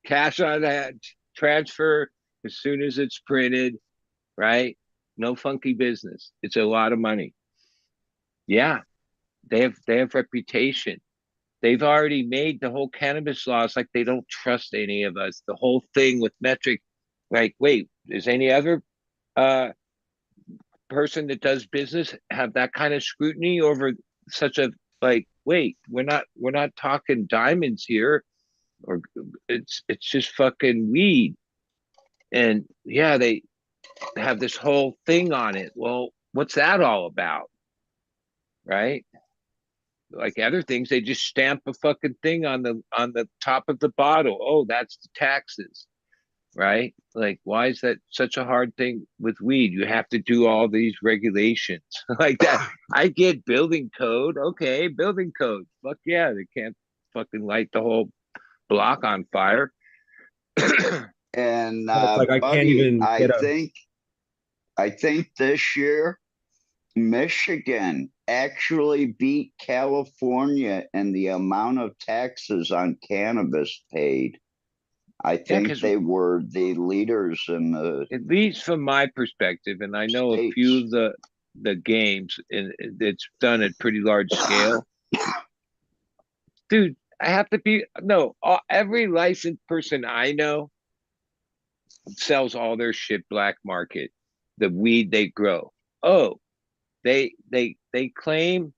cash on that transfer as soon as it's printed, right? No funky business. It's a lot of money. Yeah, they have reputation. They've already made the whole cannabis laws like they don't trust any of us. The whole thing with metric, like, wait, is any other uh person that does business have that kind of scrutiny over such a like wait we're not talking diamonds here or it's just fucking weed and yeah they have this whole thing on it. Well, what's that all about, right? Like other things, they just stamp a fucking thing on the top of the bottle. Oh, that's the taxes, right? Like, why is that such a hard thing with weed? You have to do all these regulations like that. I get building code. Okay, building code. Fuck yeah, they can't fucking light the whole block on fire. And It's like I can't buddy, even I get a think I think this year Michigan actually beat California in the amount of taxes on cannabis paid. I Yeah, think because they were the leaders in the at least from my perspective, and I know a few states. of the games, and it's done at pretty large scale. Dude, I have to be no. Every licensed person I know sells all their shit black market, the weed they grow. Oh, they claim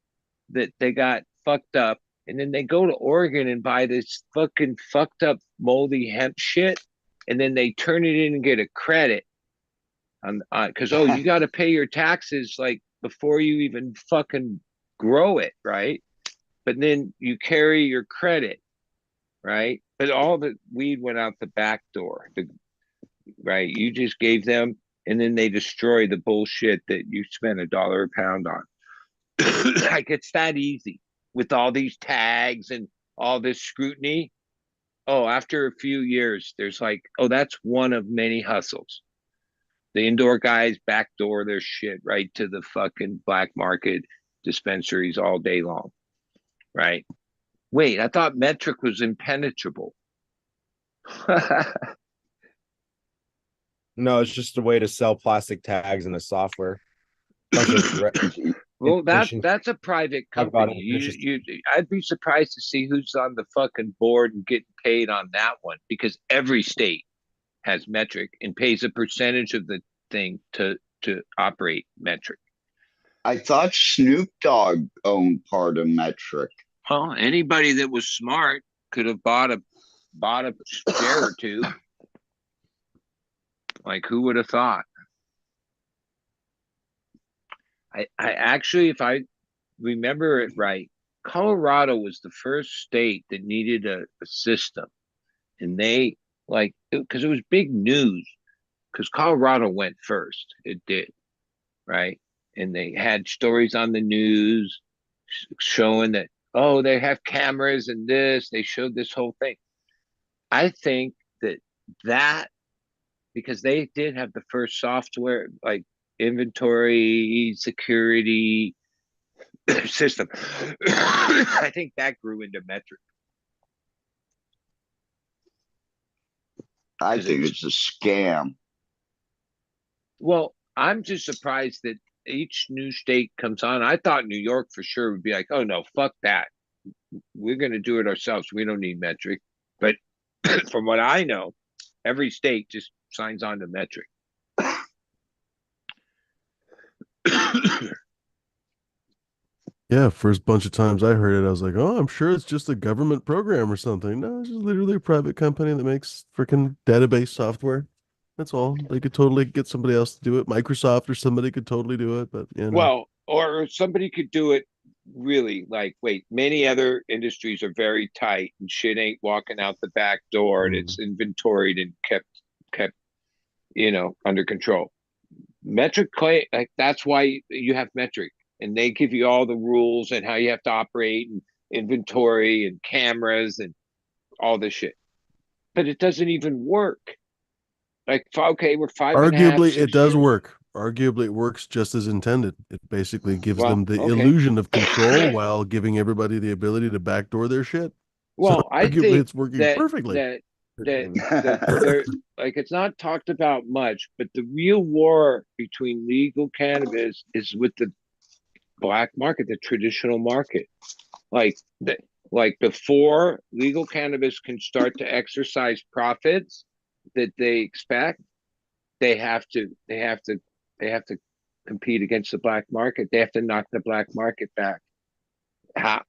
that they got fucked up, and then they go to Oregon and buy this fucking fucked up moldy hemp shit, and then they turn it in and get a credit on because you got to pay your taxes like before you even fucking grow it, right? But then you carry your credit, right? But all the weed went out the back door, right? You just gave them, and then they destroy the bullshit that you spent $1 a pound on. Like it's that easy with all these tags and all this scrutiny. Oh, after a few years, there's like, oh, that's one of many hustles. The indoor guys backdoor their shit right to the fucking black market dispensaries all day long, right? Wait, I thought metric was impenetrable. No, it's just a way to sell plastic tags in the software. Bunch of Well, inefficient that's a private talk about company. inefficiency. I'd be surprised to see who's on the fucking board and getting paid on that one because every state has metric and pays a percentage of the thing to operate metric. I thought Snoop Dogg owned part of Metric. Well, anybody that was smart could have bought a share or two. Like who would have thought? I actually, if I remember it right, Colorado was the first state that needed a system, and they like because it was big news because Colorado went first. It did, right? And they had stories on the news showing that, oh, they have cameras and this. They showed this whole thing. I think that because they did have the first software like inventory security system. I think that grew into metric. I think it's a scam. Well, I'm just surprised that each new state comes on. I thought New York for sure would be like, oh no, fuck that. We're going to do it ourselves. We don't need metric. But from what I know, every state just signs on to metric. Yeah, first bunch of times I heard it, I was like, "Oh, I'm sure it's just a government program or something." No, it's just literally a private company that makes freaking database software. That's all. They could totally get somebody else to do it. Microsoft or somebody could totally do it, but Well, or somebody could do it really like, wait, many other industries are very tight and shit ain't walking out the back door and it's inventoried and kept under control. Metric clay, like that's why you have metric and they give you all the rules and how you have to operate and inventory and cameras and all this shit. But it doesn't even work. Like, okay, we're five and a half, arguably it 6 does years. work. Arguably it works just as intended. It basically gives Well, them the okay. illusion of control while giving everybody the ability to backdoor their shit. So Well, I arguably think it's working that perfectly. there like it's not talked about much, but the real war between legal cannabis is with the black market, the traditional market. Like the, like before legal cannabis can start to exercise profits that they expect, they have to they have to they have to compete against the black market. They have to knock the black market back. How,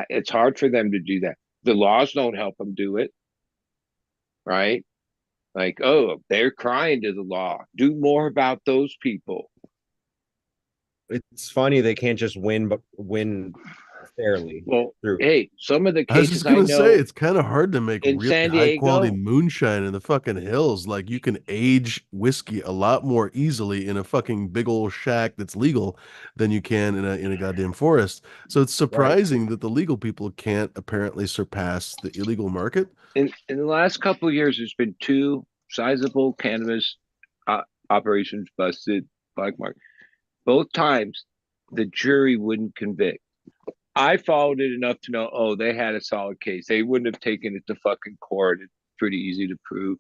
it's hard for them to do that. The laws don't help them do it, right? Like, oh, they're crying to the law. Do more about those people. It's funny they can't just win fairly Well, through. hey, some of the I was just cases I gonna say know it's kind of hard to make in really San high quality Diego, moonshine in the fucking hills. Like you can age whiskey a lot more easily in a fucking big old shack that's legal than you can in a goddamn forest. So it's Right. surprising that the legal people can't apparently surpass the illegal market. in the last couple of years, there's been two sizable cannabis uh, operations busted black market. Both times, the jury wouldn't convict. I followed it enough to know, oh, they had a solid case. They wouldn't have taken it to fucking court. It's pretty easy to prove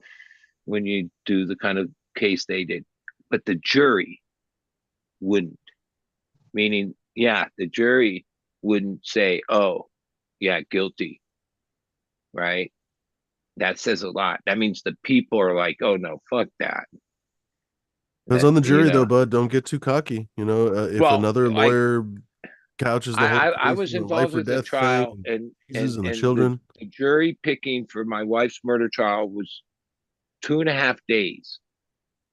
when you do the kind of case they did. But the jury wouldn't, meaning, yeah, the jury wouldn't say, oh, yeah, guilty, right? That says a lot. That means the people are like, oh, no, fuck that. Because That, on the jury though, bud, don't get too cocky. If well, another like lawyer couches the whole I case was as a life involved or with a death thing, trial and and Jesus and the the children. jury picking for my wife's murder trial was 2.5 days,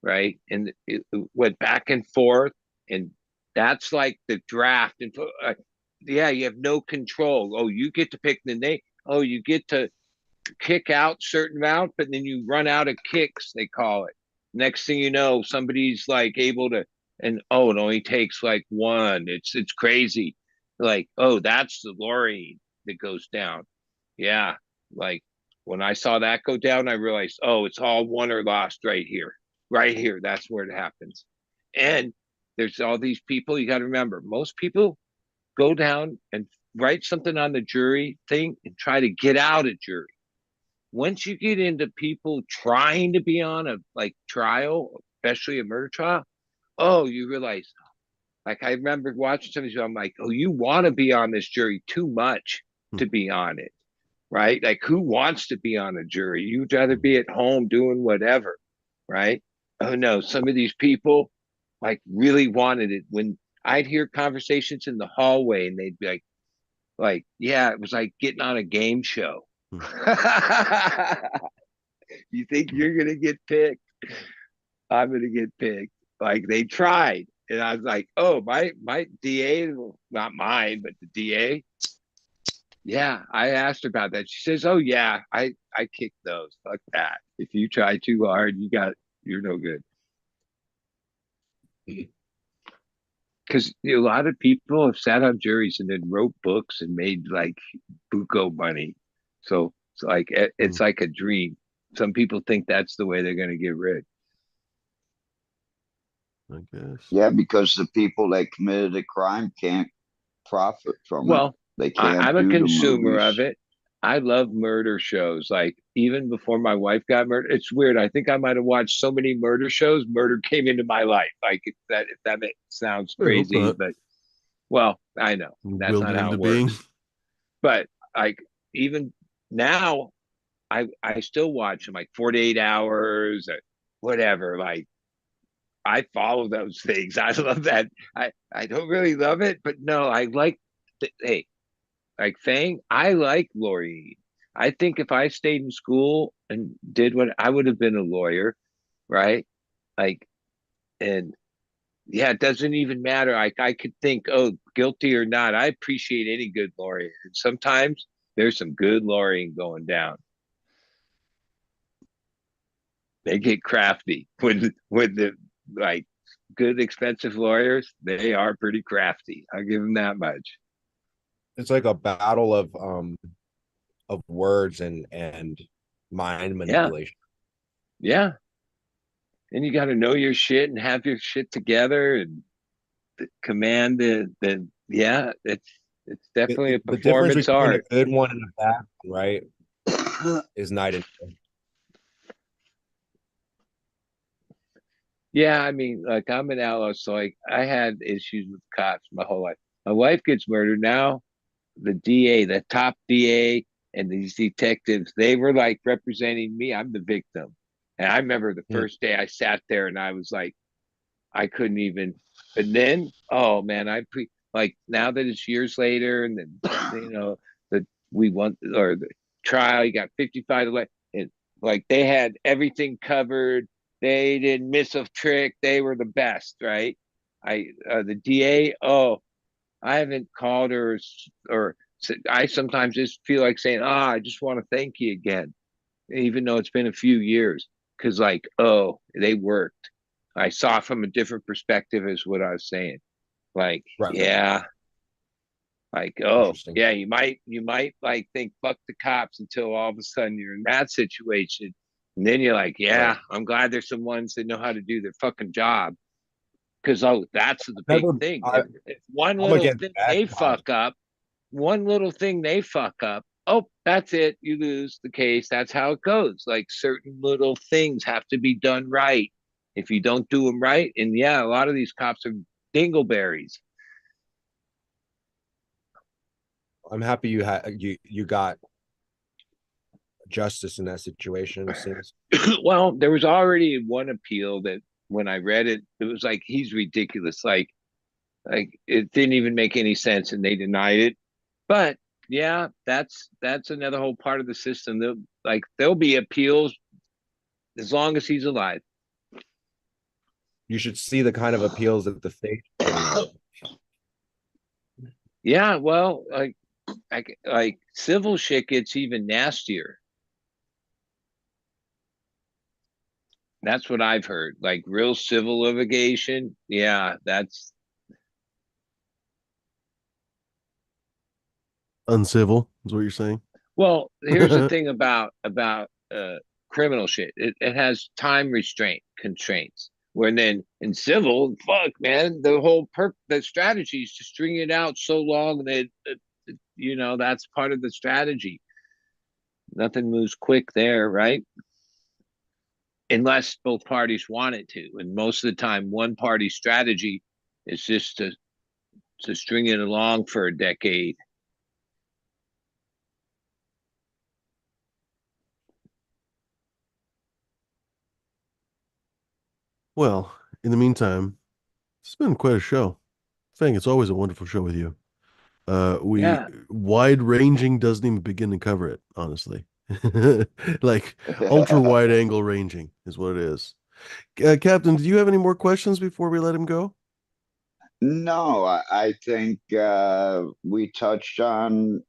right? And it went back and forth, and that's like the draft. And yeah, you have no control. Oh, you get to pick the name. Oh, you get to kick out certain route, but then you run out of kicks. They call it. Next thing you know, somebody's like able to, and oh, it only takes like one. It's crazy. Like, oh, that's the lorry that goes down. Yeah, like when I saw that go down, I realized, oh, it's all won or lost right here. right here. That's where it happens. And there's all these people. You got to remember, most people go down and write something on the jury thing and try to get out of jury. Once you get into people trying to be on a like trial, especially a murder trial, oh, you realize, like I remember watching something, I'm like, oh, you want to be on this jury too much to be on it, right? Like, who wants to be on a jury? You'd rather be at home doing whatever, right? Oh no, some of these people like really wanted it. When I'd hear conversations in the hallway, and they'd be like, yeah, it was like getting on a game show. You think you're gonna get picked? I'm gonna get picked. Like they tried, and I was like, oh, my DA, not mine, but the DA. Yeah, I asked her about that. She says, oh yeah, I kicked those. Fuck that. If you try too hard, you're no good. Because a lot of people have sat on juries and then wrote books and made like buco money. So it's like it's like a dream. Some people think that's the way they're going to get rich. I guess. Yeah, because the people that committed a crime can't profit from it. Well, They can't I'm a do the consumer movies. of it. I love murder shows. Like even before my wife got murdered, it's weird. I think I might have watched so many murder shows. Murder came into my life. Like if that sounds I hope crazy, not. but well, I know that's Willed not it how into it being. works. But like even now, I still watch them like 48 hours or whatever. Like I follow those things. I love that. I don't really love it, but no, I like. Hey, like Fang, I like lawyering. I think if I stayed in school and did what I would have been a lawyer, right? Like, and yeah, it doesn't even matter. Like, I could think, oh, guilty or not. I appreciate any good lawyer. And sometimes there's some good lawyering going down. They get crafty with the like good expensive lawyers. They are pretty crafty. I'll give them that much. It's like a battle of words and mind Yeah, manipulation. yeah. And you got to know your shit and have your shit together and command the yeah. It's definitely a The difference performance between a art. good one and a bad one, right, is night and day. Yeah, I mean, like I'm an outlaw, so like I had issues with cops my whole life. My wife gets murdered now. The DA, the top DA, and these detectives, they were like representing me. I'm the victim. And I remember the Hmm. first day I sat there and I was like, I couldn't even. But then, oh man, like now that it's years later, and then that we won or the trial, you got 55 to and like they had everything covered. They didn't miss a trick. They were the best, right? The DA. Oh, I haven't called her or I sometimes just feel like saying, I just want to thank you again, even though it's been a few years. Cause like, oh, they worked. I saw from a different perspective is what I was saying. Like, Right. yeah, like, oh, Interesting. yeah, you might like think fuck the cops until all of a sudden you're in that situation. And then you're like, yeah, Right. I'm glad there's some ones that know how to do their fucking job. Cause oh, that's the big Never. thing. If one I'm little against thing bad they cops. fuck up, one little thing they fuck up, oh, that's it. You lose the case. That's how it goes. Like certain little things have to be done right. If you don't do them right, and yeah, a lot of these cops are dingleberries. I'm happy you got justice in that situation. It seems. Well, there was already one appeal that when I read it, it was like he's ridiculous. Like it didn't even make any sense, and they denied it. But yeah, that's another whole part of the system. There'll be appeals as long as he's alive. You should see the kind of appeals that the state's putting out. Yeah, well, like civil shit gets even nastier. That's what I've heard. Like real civil litigation. Yeah, that's Uncivil is what you're saying. well, here's the thing about criminal shit. It has time restraint constraints. Where then in civil, fuck man, the strategy is to string it out so long that that's part of the strategy. Nothing moves quick there, right? Unless both parties want it to. And most of the time, one party's strategy is just to string it along for a decade. Well, in the meantime, it's been quite a show. Fang, it's always a wonderful show with you. We Yeah. wide ranging doesn't even begin to cover it, honestly. Like ultra wide angle ranging is what it is. Captain, do you have any more questions before we let him go? No, I think we touched on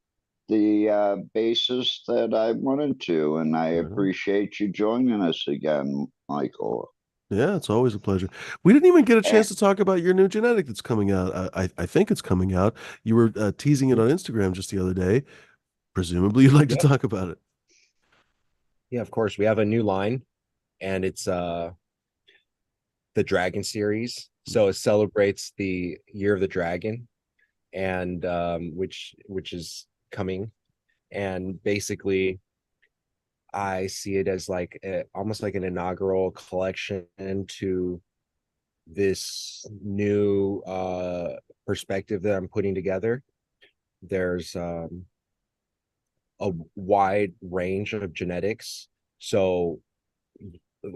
the basis that I wanted to, and I Right on. appreciate you joining us again, Michael. Yeah, it's always a pleasure. We didn't even get a And chance to talk about your new genetic that's coming out. I think it's coming out. You were teasing it on Instagram just the other day. Presumably, you'd like to Yep. talk about it. Yeah, of course. We have a new line, and it's the Dragon series. So it celebrates the Year of the Dragon, and which is coming. And basically, I see it as like almost like an inaugural collection to this new perspective that I'm putting together. There's a wide range of genetics. So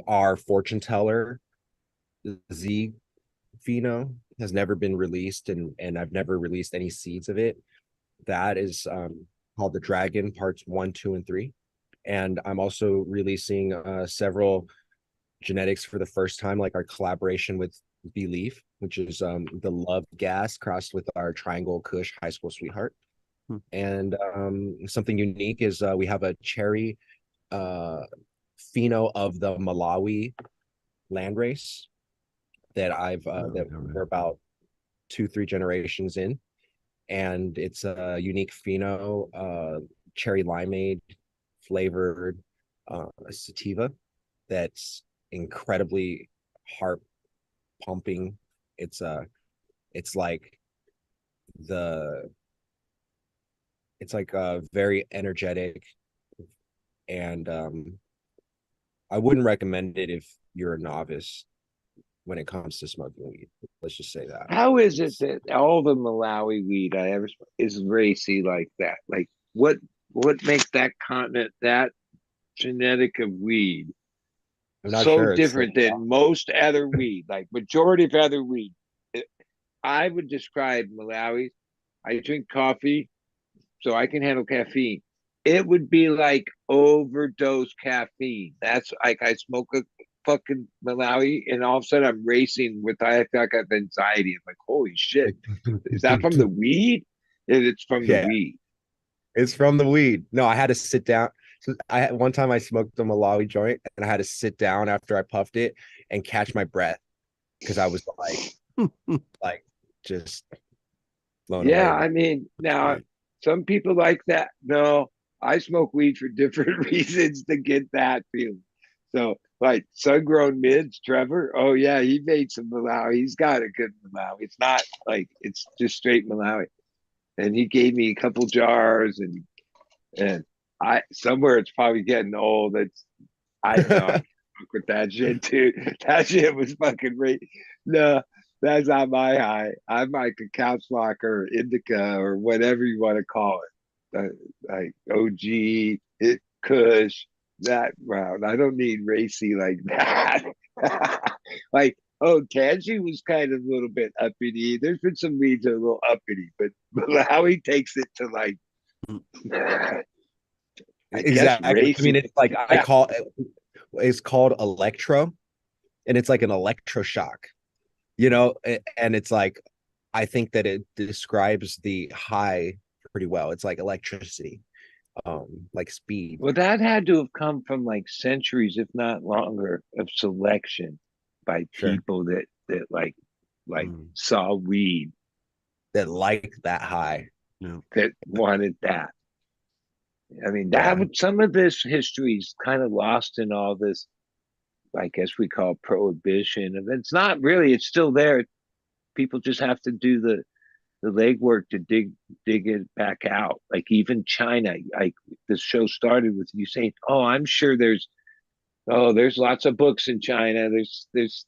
our fortune teller Z pheno has never been released, and I've never released any seeds of it. That is called the Dragon Parts 1, 2, and 3. And I'm also releasing several genetics for the first time, like our collaboration with Belief, which is the love gas crossed with our Triangle Kush high school sweetheart. Hmm. And something unique is we have a cherry pheno of the Malawi landrace that Oh, that all right. we're about 2-3 generations in, and it's a unique pheno, cherry limeade flavored sativa that's incredibly heart pumping. It's it's like the it's like very energetic, and I wouldn't recommend it if you're a novice when it comes to smoking weed. Let's just say that. How is it that all the Malawi weed I ever is racy like that? Like what makes that continent, that genetic of weed, I'm not so sure. It's different than most other weed? Like majority of other weed, I would describe Malawi. I drink coffee, so I can handle caffeine. It would be like overdose caffeine. That's like I smoke a fucking Malawi, and all of a sudden I'm racing with, I feel like I have anxiety. I'm like, holy shit, is that from the weed? And it's from the yeah, weed. it's from the weed. No, I had to sit down. So I had one time I smoked a Malawi joint, and I had to sit down after I puffed it and catch my breath because I was like just blown Yeah, away. I mean, now Great. some people like that. No, I smoke weed for different reasons to get that feeling. So, like sun grown mids, Trevor. Oh yeah, he made some Malawi. He's got a good Malawi. It's not like it's just straight Malawi. And he gave me a couple jars, and I somewhere it's probably getting old. It's I don't know. I fuck with that shit too. That shit was fucking great. No, that's not my high. I'm like a couch locker, indica, or whatever you want to call it. Like OG, it Kush, that round. I don't need racy like that. Like, oh, Tangy was kind of a little bit uppity. There's been some weeds that are a little uppity, but how he takes it to like, I guess Exactly. I mean, racy. it's like I Yeah. call it's called electro, and it's like an electroshock, and it's like I think that it describes the high pretty well. It's like electricity, like speed. Well, that had to have come from like centuries, if not longer, of selection by Sure. people that like Mm, saw weed, That like that high. yeah. that wanted that. I mean, Yeah. some of this history is kind of lost in all this, I guess we call prohibition. And it's not really, it's still there. People just have to do the legwork to dig it back out. Like even China, like this show started with you saying, "Oh, I'm sure there's lots of books in China. There's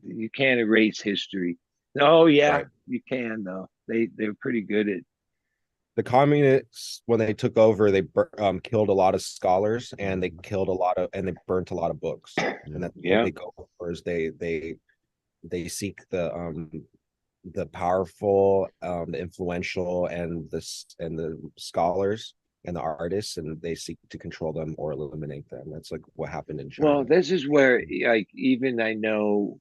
you can't erase history." Oh yeah, Right. you can though. They're pretty good at. The communists, when they took over, they killed a lot of scholars, and they burnt a lot of books. And that's what Yeah. they go for, is they seek the powerful, the influential, and the scholars and the artists, and they seek to control them or eliminate them. That's like what happened in China. Well, this is where, like, even I know,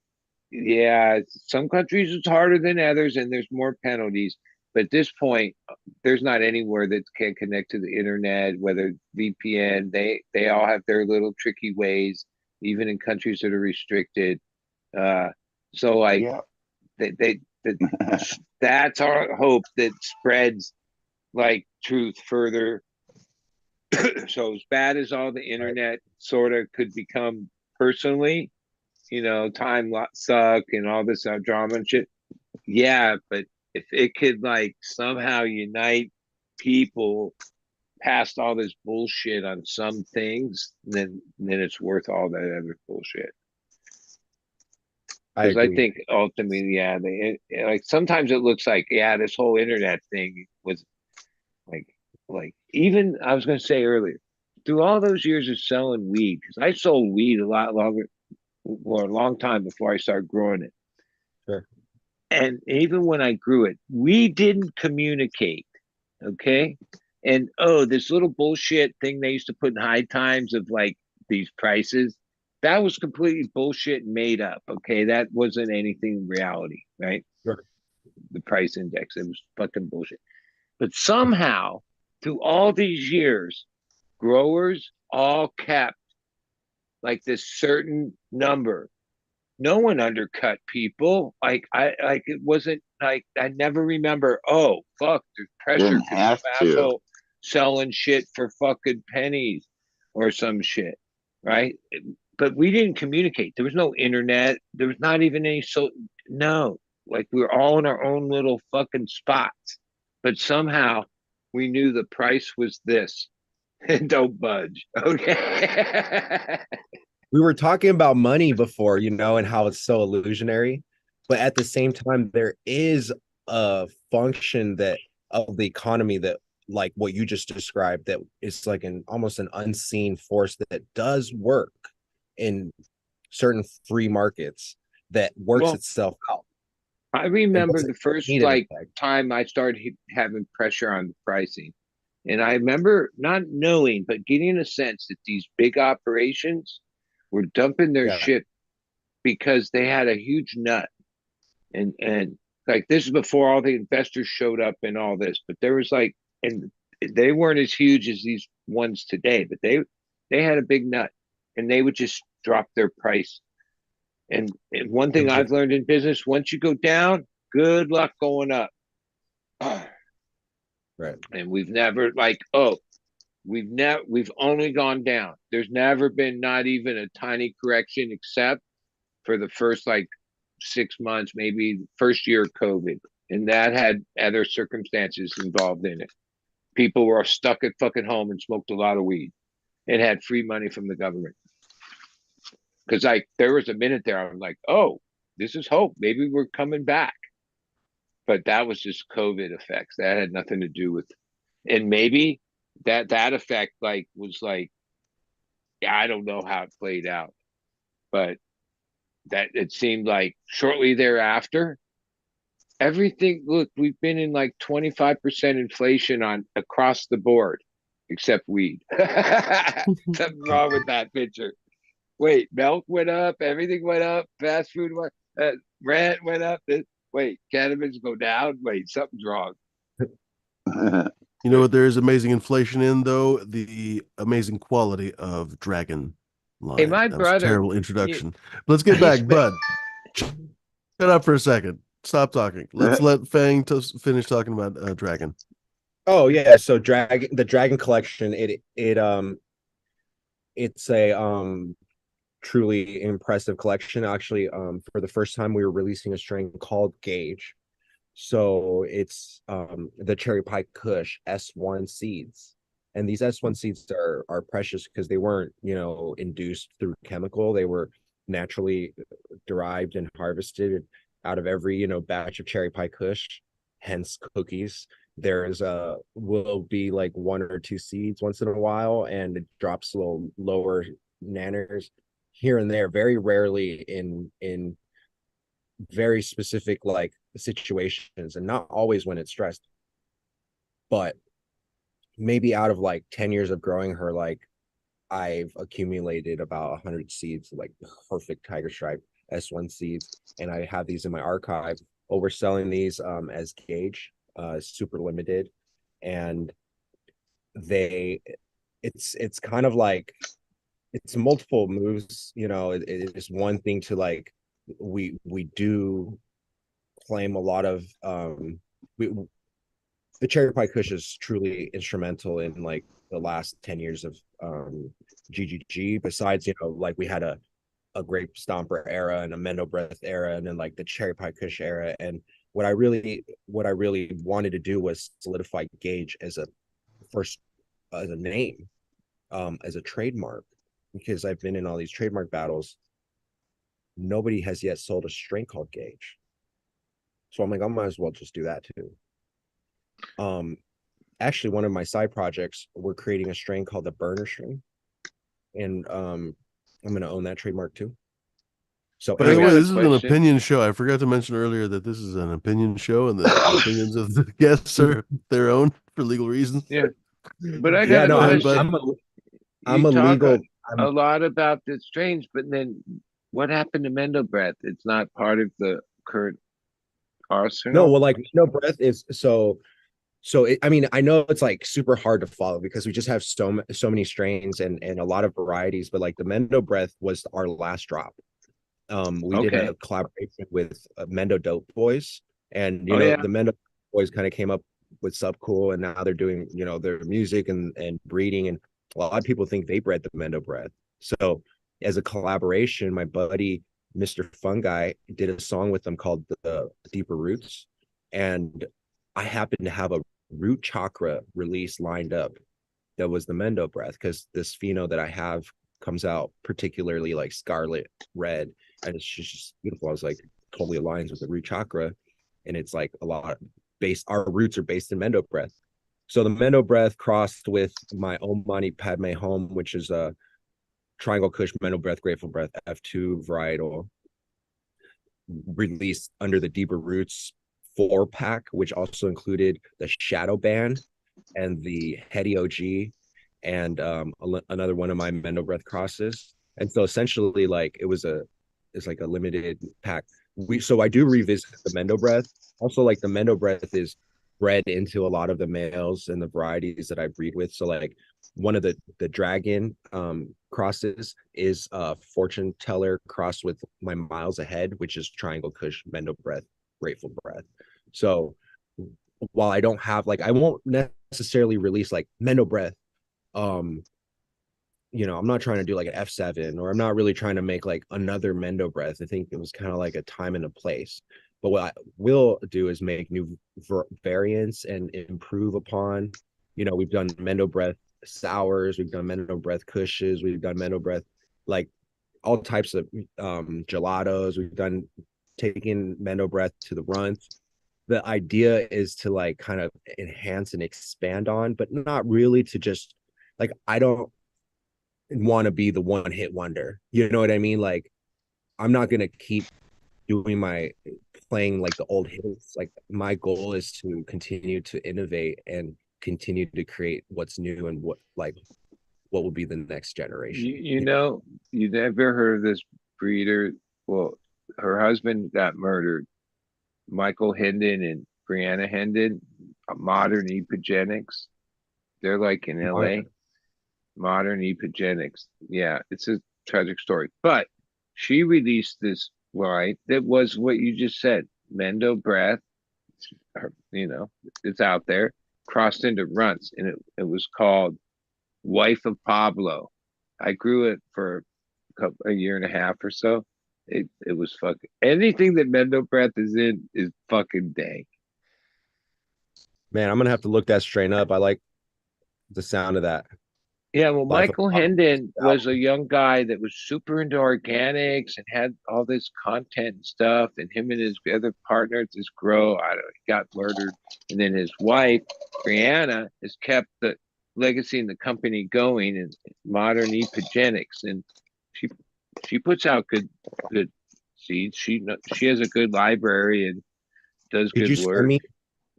yeah, some countries it's harder than others, and there's more penalties. But at this point, there's not anywhere that can connect to the internet, whether VPN. They all have their little tricky ways, even in countries that are restricted. So like Yeah. they that's our hope, that spreads like truth further. So as bad as all the internet sort of could become personally, time suck and all this drama and shit. Yeah, but if it could like somehow unite people past all this bullshit on some things, then it's worth all that other bullshit. I Because I agree. think ultimately, yeah, like sometimes it looks like, yeah, this whole internet thing was like even I was going to say earlier, through all those years of selling weed, because I sold weed a lot longer, or a long time before I started growing it. Sure. And even when I grew it, we didn't communicate. Okay. And this little bullshit thing they used to put in High Times of like these prices, that was completely bullshit and made up. Okay. That wasn't anything in reality, right? Sure. The price index, it was fucking bullshit. But somehow, through all these years, growers all kept like this certain number. No one undercut people. It wasn't like, I never remember, oh fuck, there's pressure Didn't have to. asshole selling shit for fucking pennies or some shit, right? But we didn't communicate. There was no internet. There was not even any no. Like we were all in our own little fucking spots. But somehow we knew the price was this. And don't budge. Okay. We were talking about money before, and how it's so illusionary, but at the same time, there is a function that of the economy that, like what you just described, that is like almost an unseen force that does work in certain free markets, that works itself out. I remember the first time I started having pressure on the pricing. And I remember not knowing, but getting a sense that these big operations were dumping their shit because they had a huge nut. And like, this is before all the investors showed up and all this, but there was like, and they weren't as huge as these ones today, but they had a big nut, and they would just drop their price. And one thing I've learned in business, once you go down, good luck going up. Right. And we've never we've only gone down. There's never been not even a tiny correction, except for the first like 6 months, maybe first year of COVID. And that had other circumstances involved in it. People were stuck at fucking home and smoked a lot of weed and had free money from the government. Because there was a minute there, I was like, oh, this is hope. Maybe we're coming back. But that was just COVID effects. That had nothing to do with, and maybe that effect was like, I don't know how it played out, but that it seemed like shortly thereafter, everything, look, we've been in like 25% inflation on across the board, except weed. Something wrong with that picture. Wait, milk went up, everything went up, fast food went, rent went up. Wait, cannabis go down? Wait, something's wrong. You know what there is amazing inflation in, though? The amazing quality of Dragon line. Hey, my that was a brother. terrible introduction. Let's get back, Bud. Shut up for a second. Stop talking. Let's let Fang finish talking about Dragon. Oh yeah, so the Dragon Collection, it's a truly impressive collection. Actually, for the first time we were releasing a strain called Gage. So it's the cherry pie kush S1 seeds. And these S1 seeds are precious because they weren't, induced through chemical. They were naturally derived and harvested out of every, batch of cherry pie kush, hence cookies. There's will be like one or two seeds once in a while, and it drops a little lower nanners here and there, very rarely in very specific like situations, and not always when it's stressed. But maybe out of like 10 years of growing her, like I've accumulated about 100 seeds, like perfect tiger stripe S1 seeds, and I have these in my archive. Well, we're selling these as Gage, super limited, and they it's kind of like it's multiple moves. It is one thing to like we do claim a lot of we the cherry pie kush is truly instrumental in like the last 10 years of GGG. Besides, like we had a grape stomper era and a Mendo breath era, and then like the cherry pie kush era. And what I really wanted to do was solidify Gage as a first as a name, as a trademark, because I've been in all these trademark battles. Nobody has yet sold a strain called Gage. So I'm like, I might as well just do that too. Actually, one of my side projects, we're creating a strain called the Burner strain, and I'm going to own that trademark too. So By the I way, got anyway, a this is an question. opinion show. I forgot to mention earlier that this is an opinion show and the opinions of the guests are their own for legal reasons. Yeah, but I got yeah, a no, Go ahead, I'm bud. question. I'm a I'm You a talk legal. a I'm lot about the strange, but then what happened to Mendo breath? It's not part of the current no, arsenal. well, like no breath is I mean, I know it's like super hard to follow because we just have so many strains and a lot of varieties, but like the Mendo breath was our last drop. We did Okay. a collaboration with Mendo Dope Boys, and Oh yeah. the Mendo Boys kind of came up with Subcool, and now they're doing their music and breeding, and a lot of people think they bred the Mendo breath. So as a collaboration, my buddy Mr. Fungi did a song with them called the Deeper Roots, and I happened to have a root chakra release lined up that was the Mendo breath, because this pheno that I have comes out particularly like scarlet red, and it's just beautiful. I was like, totally aligns with the root chakra, and it's like a lot based. Our roots are based in Mendo breath. So the Mendo breath crossed with my Omani Padme home, which is a Triangle Kush Mendo breath Grateful breath F2 varietal, released under the Deeper Roots 4-pack, which also included the Shadow Band and the Hetty OG, and another one of my Mendo breath crosses. And so essentially, like it's like a limited pack. So I do revisit the Mendo breath. Also, like the Mendo breath is bred into a lot of the males and the varieties that I breed with. So like one of the dragon crosses is fortune teller crossed with my miles ahead, which is Triangle Kush Mendo breath Grateful breath. So while I don't have like I won't necessarily release like Mendo breath, um I'm not trying to do like an F7, or I'm not really trying to make like another Mendo breath. I think it was kind of like a time and a place. But what I will do is make new variants and improve upon. We've done Mendo breath sours, we've done Mendo breath cushes, we've done Mendo breath like all types of gelatos. We've done taking Mendo breath to the runs. The idea is to like kind of enhance and expand on, but not really to just like I don't want to be the one hit wonder. You know what I mean? Like I'm not gonna keep doing my playing like the old hits. Like my goal is to continue to innovate and continue to create what's new and what will be the next You generation. you know you never heard of this breeder? Well, her husband got murdered. Michael Hendon and Brianna Hendon, Modern Epigenics. They're like in LA. Modern Epigenics. Yeah, it's a tragic story. But she released this line that was what you just said. Mendo breath, it's out there. crossed into runts, and it was called Wife of Pablo. I grew it for a year and a half or so. It was fucking anything that Mendo Breath is in is fucking dank. Man, I'm gonna have to look that strain up. I like the sound of that. Yeah, well, Life of Michael Hendon was a young guy that was super into organics and had all this content and stuff. And him and his other partner, this grow, I don't know, he got murdered. And then his wife, Brianna, has kept the legacy and the company going in modern epigenics. And she she puts out good seeds. She has a good library and does Could good you send work. me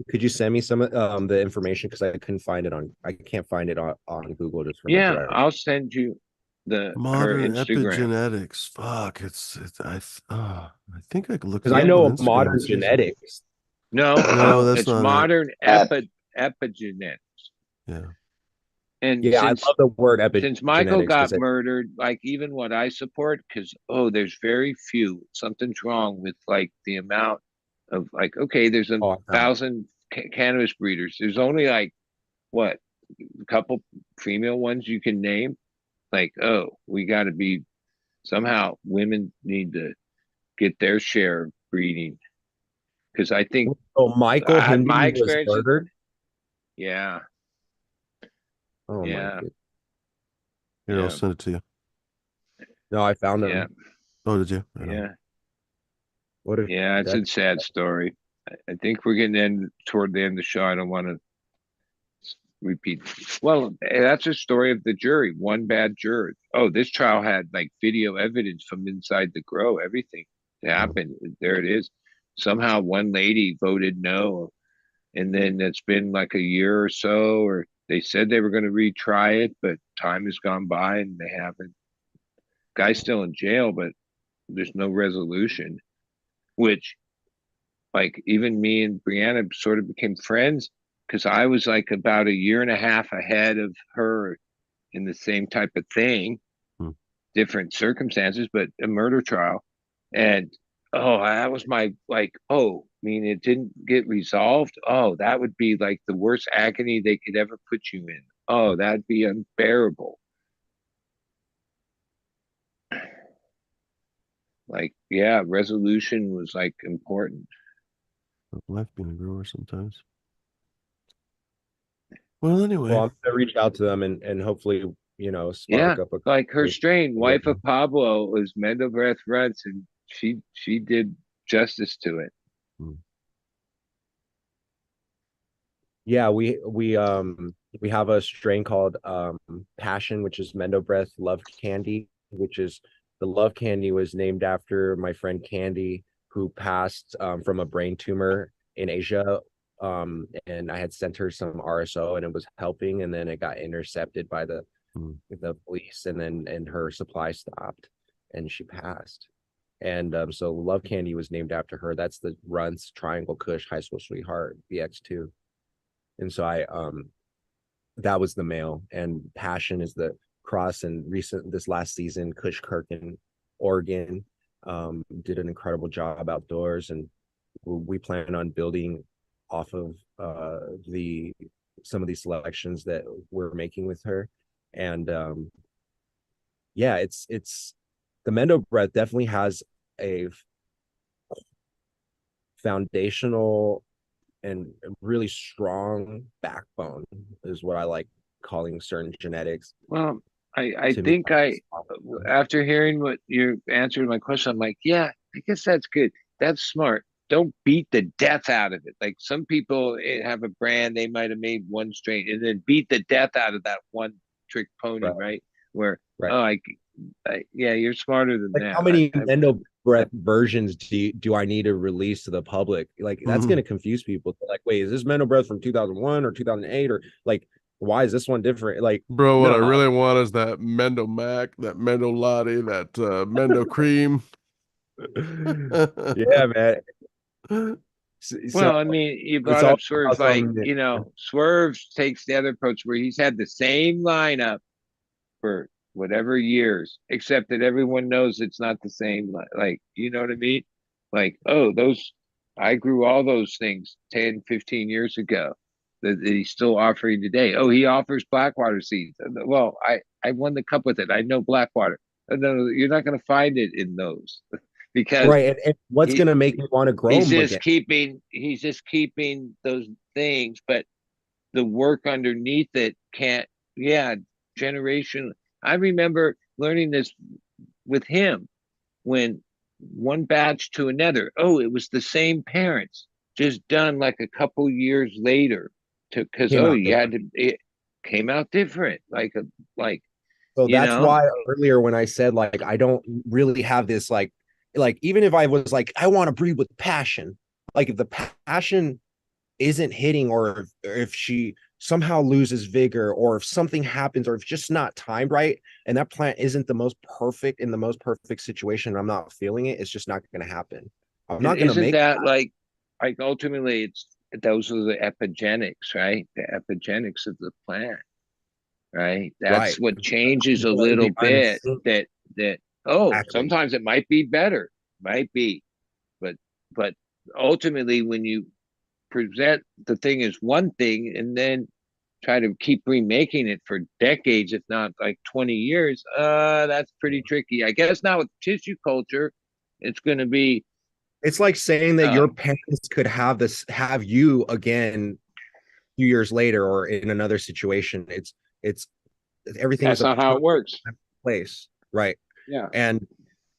could you send me some of the information because I couldn't find it I can't find it on Google just from a Yeah, drive. I'll send you her Modern Instagram. epigenetics. Fuck, I think I could look Because it I Yeah. up on know of Instagram and modern see something. genetics. No, No, no, that's it's not it. modern Ep- epigenetics. Yeah. And Yeah, I love the word since Michael epigenetics got because murdered, like even what I support, because there's very few. Something's wrong with like the amount of like, okay, there's a oh, thousand cannabis breeders. There's only like what a couple female ones you can name. Like, we got to be somehow women need to get their share of breeding because I think so Michael my Hendon was experience is, murdered. yeah, Oh my yeah, god. Here, I'll yeah, send it to you. No, I found yeah, him. Oh, did you? Right on. yeah, What if yeah. It's that a sad story. I think we're getting toward the end of the show. I don't want to repeat. Well, that's a story of the jury. One bad juror. Oh, this trial had like video evidence from inside the grow. Everything happened. There it is. Somehow one lady voted no, and then it's been like a year or so, or they said they were going to retry it, but time has gone by and they haven't. Guy's still in jail, but there's no resolution. Which, like, even me and Brianna sort of became friends because I was like about a year and a half ahead of her in the same type of thing, Hmm. different circumstances, but a murder trial. And that was my like, I mean, it didn't get resolved. Oh, that would be like the worst agony they could ever put you in. Oh, that'd be unbearable. Like, yeah, resolution was like important. Life being a grower sometimes. Well, anyway. well, I'm gonna reach out to them and hopefully, Yeah, spark up a like her conversation strain, with wife of them. Pablo, was Mendebreath Ruts, and she did justice to it. Hmm. Yeah, we have a strain called Passion, which is Mendo Breath Love Candy, which is the love candy was named after my friend Candy, who passed from a brain tumor in Asia. And I had sent her some RSO and it was helping, and then it got intercepted by Hmm. the police, and then her supply stopped and she passed. And so Love Candy was named after her. That's the Runts Triangle Kush High School Sweetheart BX2. And so I that was the male, and Passion is the cross. And this last season, Kush Kirk in Oregon did an incredible job outdoors, and we plan on building off of the some of these selections that we're making with her. And yeah, it's the Mendo Breath definitely has a foundational and really strong backbone, is what I like calling certain genetics. Well, I To me, think after hearing what you answered my question, I'm like, yeah, I guess that's good. That's smart. Don't beat the death out of it. Like some people have a brand, they might have made one strain and then beat the death out of that one trick pony, right, right? Where, right. oh, yeah, you're smarter than Like that. how many Mendo Breath versions do I need to release to the public? Like that's Mhm. going to confuse people. They're like, wait, is this Mendo Breath from 2001 or 2008, or like why is this one different? Like, Bro, what I no, really want is that Mendo Mac, that Mendo Latte, that Mendo Cream. yeah, man. So Well, I mean, you it's brought all up Swerve's about like, something Swerve takes the other approach where he's had the same lineup for whatever years, except that everyone knows it's not the same. Like, you know what I mean? Like, I grew all those things 10, 15 years ago. that he's still offering today. Oh, he offers Blackwater seeds. Well, I won the cup with it. I know Blackwater. No, you're not going to find it in those because Right. And what's he going to make me want to grow them again? he's just keeping those things, but the work underneath it can't. Yeah, generation. I remember learning this with him when one batch to another. Oh, it was the same parents, just done like a couple years later. To because Came oh, out you had different. to. It came out different, like So you that's know. why earlier when I said like I don't really have this like even if I was like I want to breed with passion, like if the passion isn't hitting or if she somehow loses vigor or if something happens or if it's just not timed right and that plant isn't the most perfect in the most perfect situation, I'm not feeling it, it's just not going to happen. I'm And not going to isn't make that like ultimately it's those are the epigenetics, right? The epigenetics of the plant, right? That's right. what changes a The little bit. unseen. That oh, Exactly. sometimes it might be better, might be, but but ultimately when you present the thing as one thing and then try to keep remaking it for decades, if not like 20 years, that's pretty tricky. I guess now with tissue culture, it's going to be, It's like saying that uh, your parents could have you again few years later or in another situation. It's everything is that's a not how it perfect works. place, right? Yeah. And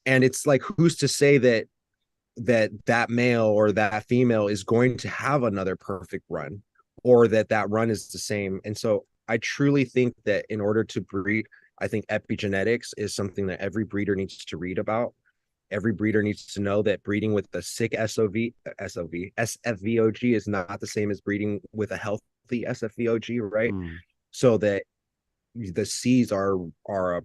it's like who's to say that that male or that female is going to have another perfect run or that run is the same. And so I truly think that in order to breed, I think epigenetics is something that every breeder needs to read about. Every breeder needs to know that breeding with a sick SFVOG is not the same as breeding with a healthy SFVOG, right? Mm. So that the seeds are are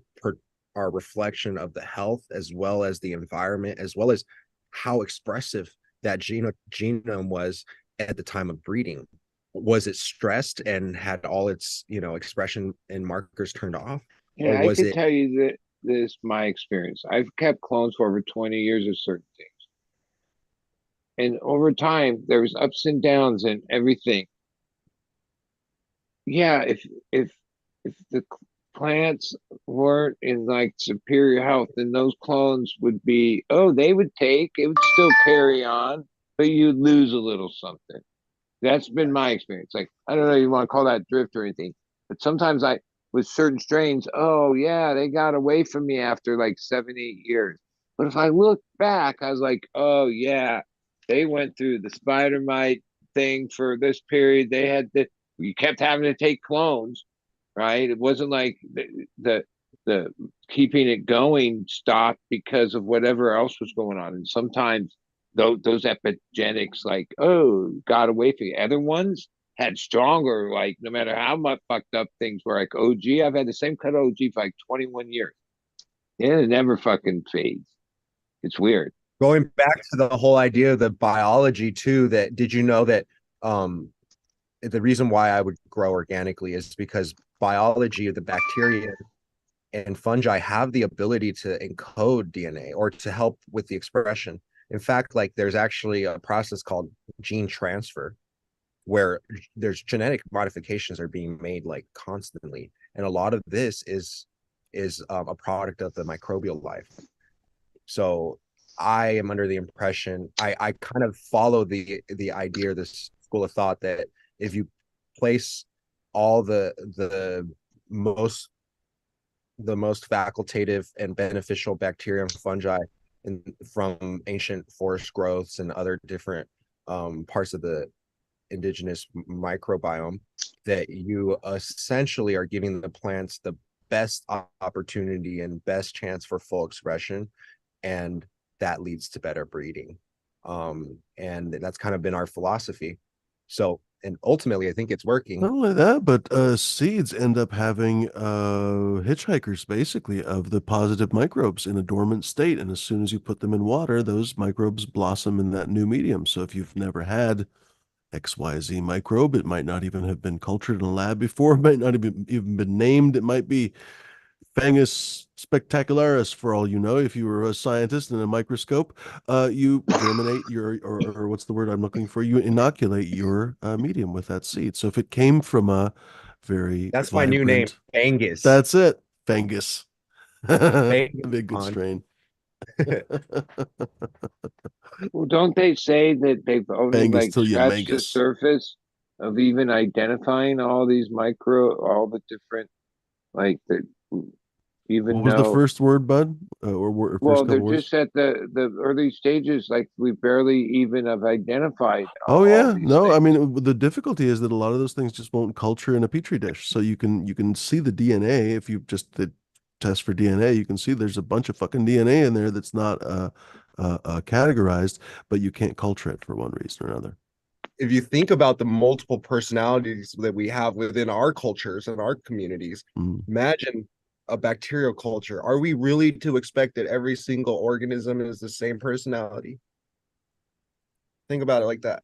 a reflection of the health as well as the environment, as well as how expressive that genome was at the time of breeding. Was it stressed and had all its expression and markers turned off, or Yeah, I was could it tell you that this my experience. I've kept clones for over 20 years of certain things. And over time, there was ups and downs and everything. Yeah, if if the plants weren't in like superior health, then those clones would be, oh, they would take, it would still carry on, but you'd lose a little something. That's been my experience. Like, I don't know if you want to call that drift or anything, but sometimes with certain strains, oh yeah, they got away from me after like 7, 8 years. But if I look back, I was like, oh yeah, they went through the spider mite thing for this period. They had you kept having to take clones, right? It wasn't like the keeping it going stopped because of whatever else was going on. And sometimes those epigenetics, like, oh, got away from you. Other ones had stronger, like, no matter how much fucked up things were, like OG. I've had the same cut OG for like 21 years. Yeah, it never fucking fades. It's weird. going back to the whole idea of the biology too? That did you know that um the reason why I would grow organically is because biology of the bacteria and fungi have the ability to encode DNA or to help with the expression. In fact, like there's actually a process called gene transfer where there's genetic modifications are being made like constantly, and a lot of this is a product of the microbial life. So I am under the impression I kind of follow the idea, this school of thought that if you place all most the most facultative and beneficial bacteria and fungi from ancient forest growths and other different parts of the indigenous microbiome, that you essentially are giving the plants the best opportunity and best chance for full expression, and that leads to better breeding. And that's kind of been our philosophy. So, and ultimately, I think it's working. Not only that, but seeds end up having hitchhikers basically of the positive microbes in a dormant state. And as soon as you put them in water, those microbes blossom in that new medium. So if you've never had XYZ microbe, it might not even have been cultured in a lab before, it might not even been named. It might be Fangus spectacularis, for all you know, if you were a scientist in a microscope, you germinate your, or what's the word I'm looking for? You inoculate your medium with that seed. So if it came from a very That's my new name, vibrant, Angus. that's it, Fangus. That'd Angus be a good on. strain. Well, don't they say that they've only Fangus like till you scratched the mangus. surface of even identifying all these all the different, like the, What even was the though, first word, bud? Or first well, they're couple words? just at the early stages, like we barely even have identified Oh all yeah, these no, I things. mean the difficulty is that a lot of those things just won't culture in a petri dish. So you can see the DNA if you just test for DNA. You can see there's a bunch of fucking DNA in there that's not categorized, but you can't culture it for one reason or another. If you think about the multiple personalities that we have within our cultures and our communities, Mm. imagine a bacterial culture. Are we really to expect that every single organism is the same personality? Think about it like that.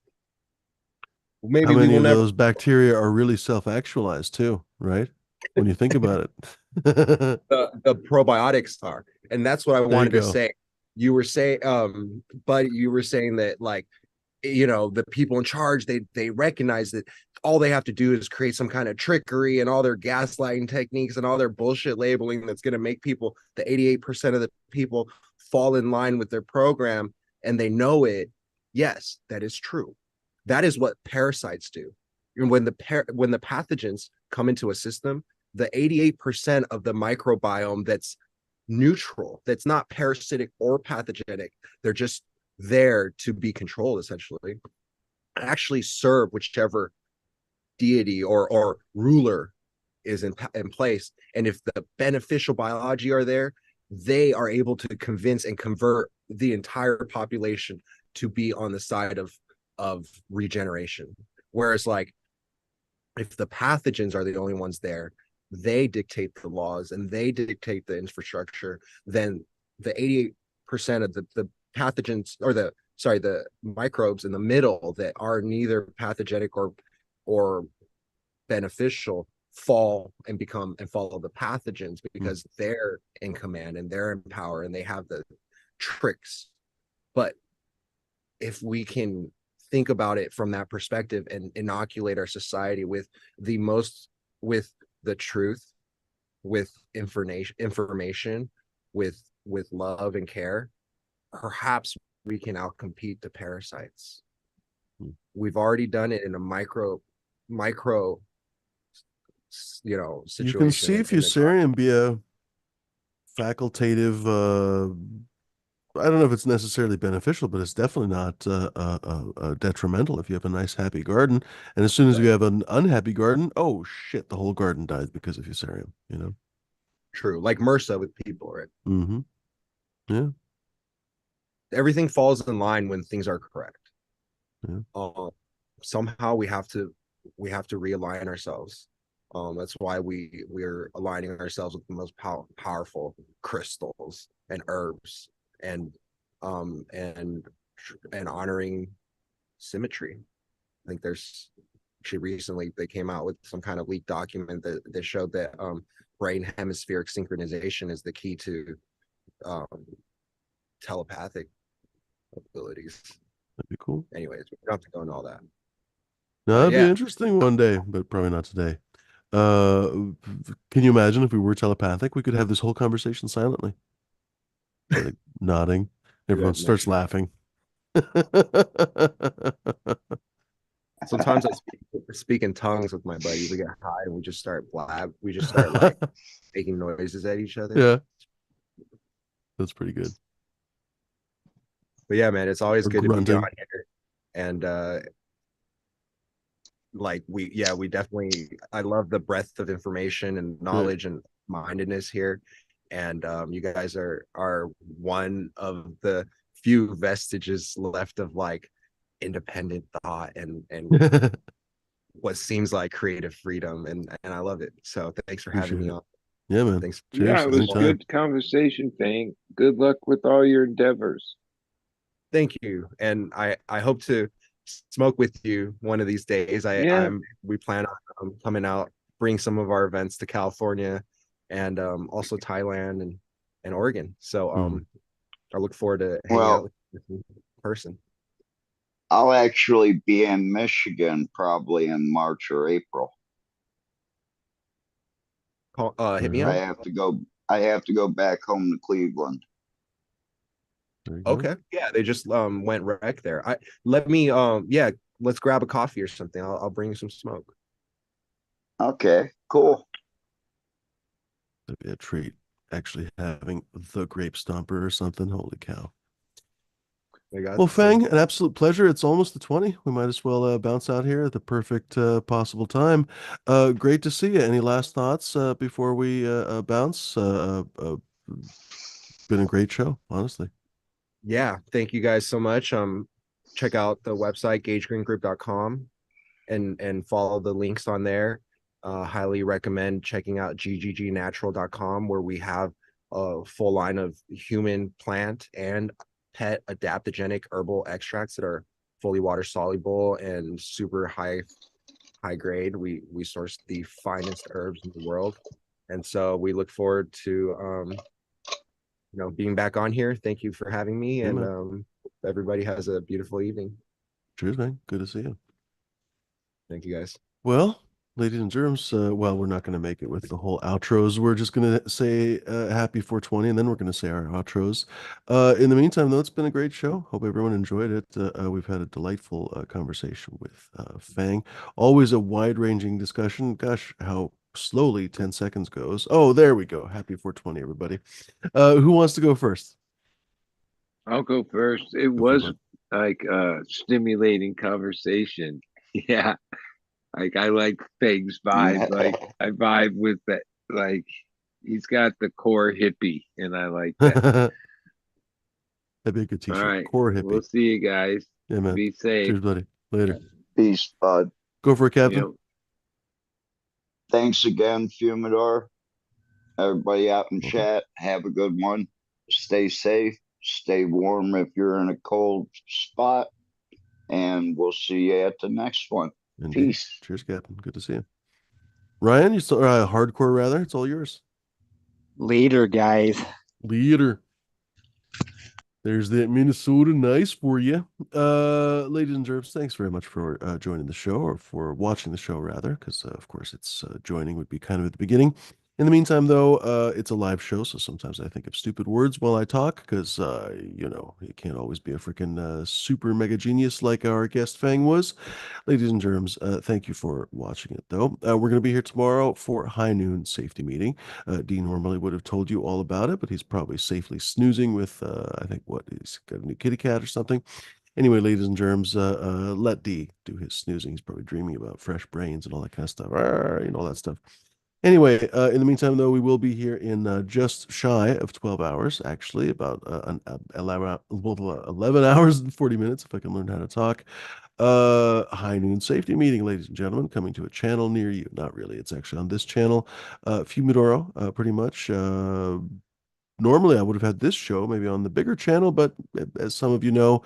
How Maybe we many will of never. those bacteria are really self-actualized too, right? When you think about it. The probiotics are, and that's what I There you wanted to go. say. You were saying, but you were saying that, like, the people in charge, they recognize that all they have to do is create some kind of trickery and all their gaslighting techniques and all their bullshit labeling that's going to make people, the 88% of the people, fall in line with their program, and they know it. Yes, that is true. That is what parasites do. And when the pathogens come into a system, the 88% of the microbiome that's neutral, that's not parasitic or pathogenic, they're just there to be controlled, essentially, actually serve whichever deity or ruler is in place. And if the beneficial biology are there, they are able to convince and convert the entire population to be on the side of regeneration. Whereas, like, if the pathogens are the only ones there, they dictate the laws and they dictate the infrastructure, then the 88% of the pathogens, or the microbes in the middle that are neither pathogenic or beneficial, fall and become and follow the pathogens, Mm. because they're in command and they're in power and they have the tricks. But if we can think about it from that perspective and inoculate our society with the truth, with information, with love and care, perhaps we can outcompete the parasites. Mm. We've already done it in a micro You can situation see in the Fusarium be a facultative I don't know if it's necessarily beneficial, but it's definitely not detrimental if you have a nice, happy garden. And as soon as you right. have an unhappy garden, oh shit, the whole garden dies because of fusarium, you know? True, like MRSA with people, right? Mm-hmm. Yeah, Everything falls in line when things are correct. yeah. Somehow we have to realign ourselves. That's why we're aligning ourselves with the most powerful crystals and herbs, and um and and honoring symmetry. I think there's actually, recently they came out with some kind of leaked document that showed that brain hemispheric synchronization is the key to um telepathic abilities. That'd be cool. Anyways, we don't have to go into all that. No, But that'd be yeah, interesting one day, but probably not today. Uh, can you imagine if we were telepathic? We could have this whole conversation silently, like nodding. do Everyone that starts next year. laughing. Sometimes I speak in tongues with my buddy. We get high and we just start We just start like making noises at each other. Yeah, that's pretty good. But yeah, man, it's always Or good to be on grunting. here. And like we definitely, I love the breadth of information and Yeah. knowledge and mindedness here. And you guys are one of the few vestiges left of like independent thought and what seems like creative freedom, and I love it. So thanks for having Appreciate me it. on. Yeah, man. Thanks. Yeah, Cheers. it was Anytime. good conversation, Fang. Good luck with all your endeavors. Thank you. And I hope to smoke with you one of these days. Yeah, We plan on coming out, bring some of our events to California, and also Thailand and Oregon. So I look forward to hanging out Well, with you in person. I'll actually be in Michigan probably in March or April. Hit Right me I up. on. have to go. I have to go back home to Cleveland. There you go. Okay. Yeah, they just went wreck there. Yeah, let's grab a coffee or something. I'll bring you some smoke. Okay, cool. That'd be a treat. Actually having the grape stomper or something. Holy cow. I got Well, so Fang, an absolute pleasure. It's almost the 20. We might as well bounce out here at the perfect possible time. Great to see you. Any last thoughts before we bounce? Been a great show, honestly. yeah, thank you guys so much. Check out the website gagegreen.com and follow the links on there. Highly recommend checking out gggnatural.com where we have a full line of human, plant, and pet adaptogenic herbal extracts that are fully water soluble and super high grade. We source the finest herbs in the world, and so we look forward to being back on here. Thank you for having me, Yeah, and man. everybody has a beautiful evening. Cheers, man. Good to see you. Thank you guys. Well, ladies and germs, well, we're not going to make it with the whole outros. We're just going to say happy 420, and then we're going to say our outros. In the meantime, though, it's been a great show. Hope everyone enjoyed it. We've had a delightful conversation with Fang. Always a wide-ranging discussion. Gosh, how slowly 10 seconds goes. Oh, there we go. Happy 420, everybody. Who wants to go first? I'll go first. It Go for it, was bud. like a stimulating conversation. Yeah. Like I like Fag's vibe. Like I vibe with that. Like he's got the core hippie, and I like that. That'd be a good All t-shirt. right. Core We'll hippie. see you guys. Yeah, man. Be safe. Cheers, buddy. Later. Peace, bud. Go for it, You Captain. know, Thanks again, Fumidor. Everybody out in Welcome. chat, have a good one. Stay safe. Stay warm if you're in a cold spot. And we'll see you at the next one. Indeed. Peace. Cheers, Captain. Good to see you. Ryan, you still hardcore rather? It's all yours. Later, guys. Leader. There's that Minnesota nice for you. Ladies and germs, thanks very much for joining the show or for watching the show rather, because of course it's joining would be kind of at the beginning. In the meantime, though, it's a live show, so sometimes I think of stupid words while I talk, because you can't always be a freaking super mega genius like our guest Fang was. Ladies and germs, thank you for watching it, though. We're going to be here tomorrow for high noon safety meeting. Dean normally would have told you all about it, but he's probably safely snoozing with, I think, he's got a new kitty cat or something. Anyway, ladies and germs, let D do his snoozing. He's probably dreaming about fresh brains and all that kind of stuff, all that stuff. Anyway, in the meantime, though, we will be here in just shy of 12 hours, actually, about 11 hours and 40 minutes, if I can learn how to talk. High noon safety meeting, ladies and gentlemen, coming to a channel near you. Not really, it's actually on this channel. Fumidoro, pretty much. Normally, I would have had this show maybe on the bigger channel, but as some of you know,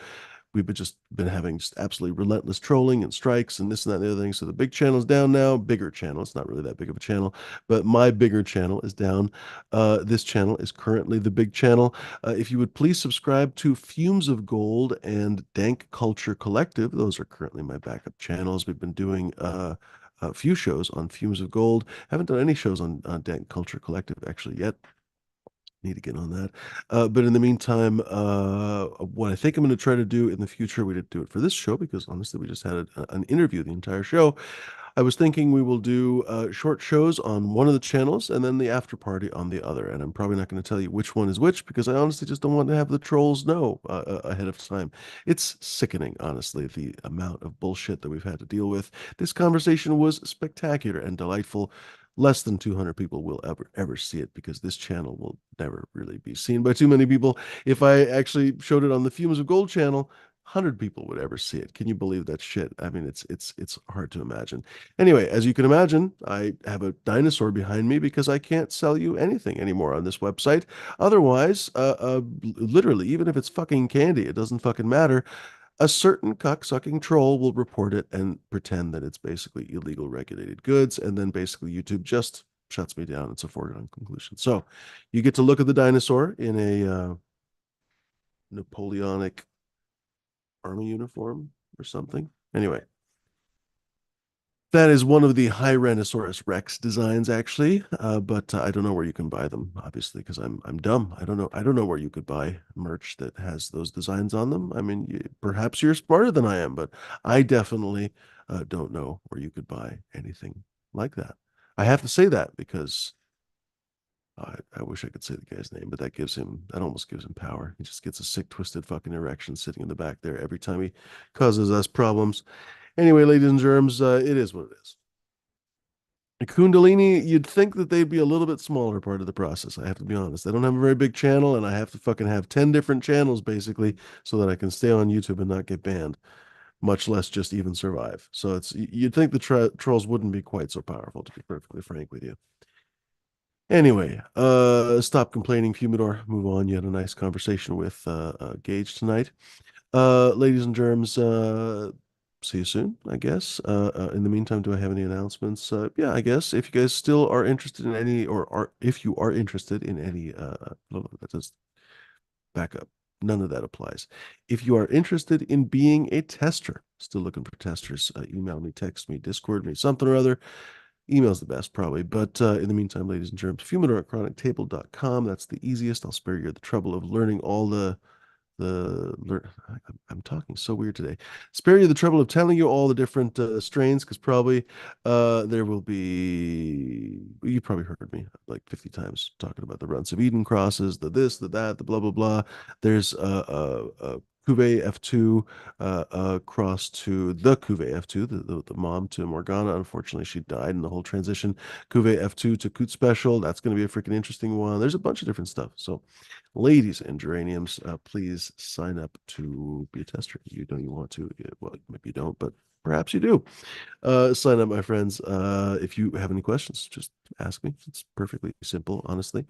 we've just been having just absolutely relentless trolling and strikes and this and that and the other thing. So the big channel's down now. Bigger channel. It's not really that big of a channel, but my bigger channel is down. This channel is currently the big channel. If you would please subscribe to Fumes of Gold and Dank Culture Collective. Those are currently my backup channels. We've been doing a few shows on Fumes of Gold. Haven't done any shows on Dank Culture Collective actually yet. Need to get on that. But in the meantime, what I think I'm going to try to do in the future, we didn't do it for this show because honestly, we just had an interview the entire show. I was thinking we will do short shows on one of the channels and then the after party on the other. And I'm probably not going to tell you which one is which because I honestly just don't want to have the trolls know ahead of time. It's sickening, honestly, the amount of bullshit that we've had to deal with. This conversation was spectacular and delightful. Less than 200 people will ever see it because this channel will never really be seen by too many people. If I actually showed it on the Fumes of Gold channel, 100 people would ever see it. Can you believe that shit? I mean, it's hard to imagine. Anyway, as you can imagine, I have a dinosaur behind me because I can't sell you anything anymore on this website. Otherwise, literally, even if it's fucking candy, it doesn't fucking matter. A certain cocksucking troll will report it and pretend that it's basically illegal regulated goods, and then basically YouTube just shuts me down. It's a foregone conclusion. So you get to look at the dinosaur in a Napoleonic army uniform or something. Anyway, that is one of the Tyrannosaurus Rex designs, actually, but I don't know where you can buy them, obviously, because I'm dumb. I don't know where you could buy merch that has those designs on them. I mean, perhaps you're smarter than I am, but I definitely don't know where you could buy anything like that. I have to say that because I wish I could say the guy's name, but that almost gives him power. He just gets a sick, twisted fucking erection sitting in the back there every time he causes us problems. Anyway, ladies and germs, it is what it is. Kundalini, you'd think that they'd be a little bit smaller part of the process. I have to be honest. I don't have a very big channel, and I have to fucking have 10 different channels basically so that I can stay on YouTube and not get banned, much less just even survive. So you'd think the trolls wouldn't be quite so powerful, to be perfectly frank with you. Anyway, stop complaining, Fumidor. Move on. You had a nice conversation with Gage tonight. Ladies and germs, see you soon, I guess. In the meantime, do I have any announcements? Yeah, I guess if you guys still are interested in any, if you are interested in any, that does back up. None of that applies. If you are interested in being a tester, still looking for testers, email me, text me, Discord me, something or other. Email's the best, probably. But in the meantime, ladies and germs, Fumidor@chronictable.com. That's the easiest. I'll spare you the trouble of learning all I'm talking so weird today. Spare you the trouble of telling you all the different strains, because probably there will be, you probably heard me like 50 times talking about the Runs of Eden crosses, the this, the that, the blah blah blah. There's Cuvée F2 cross to the Cuvée F2, the mom to Morgana. Unfortunately, she died in the whole transition. Cuvée F2 to Coot Special. That's going to be a freaking interesting one. There's a bunch of different stuff. So ladies and geraniums, please sign up to be a tester. You know you want to. Well, maybe you don't, but perhaps you do. Sign up, my friends. If you have any questions, just ask me. It's perfectly simple, honestly.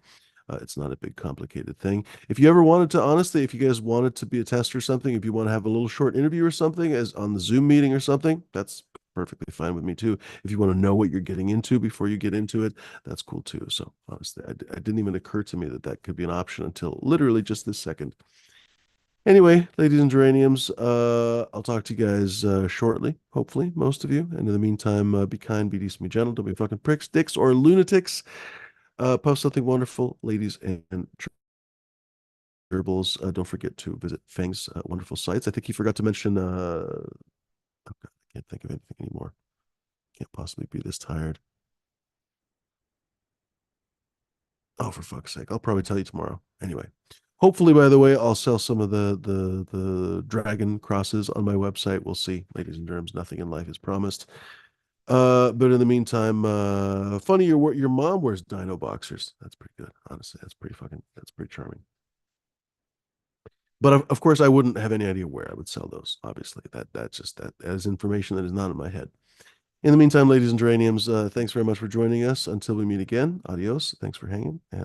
It's not a big complicated thing. If you ever wanted to, honestly, if you guys wanted to be a tester or something, if you want to have a little short interview or something as on the Zoom meeting or something, that's perfectly fine with me too. If you want to know what you're getting into before you get into it, that's cool too. So honestly, I didn't even occur to me that that could be an option until literally just this second. Anyway, ladies and geraniums, I'll talk to you guys shortly, hopefully, most of you. And in the meantime, be kind, be decent, be gentle, don't be fucking pricks, dicks, or lunatics. Post something wonderful, ladies and gerbils. Don't forget to visit Fang's wonderful sites. I think he forgot to mention, oh God, I can't think of anything anymore. Can't possibly be this tired. Oh, for fuck's sake. I'll probably tell you tomorrow. Anyway, hopefully, by the way, I'll sell some of the dragon crosses on my website. We'll see, ladies and germs. Nothing in life is promised. But in the meantime, funny your mom wears dino boxers. That's pretty good. Honestly, that's pretty charming. But of course, I wouldn't have any idea where I would sell those. Obviously, that is information that is not in my head. In the meantime, ladies and geraniums, thanks very much for joining us. Until we meet again, adios. Thanks for hanging. And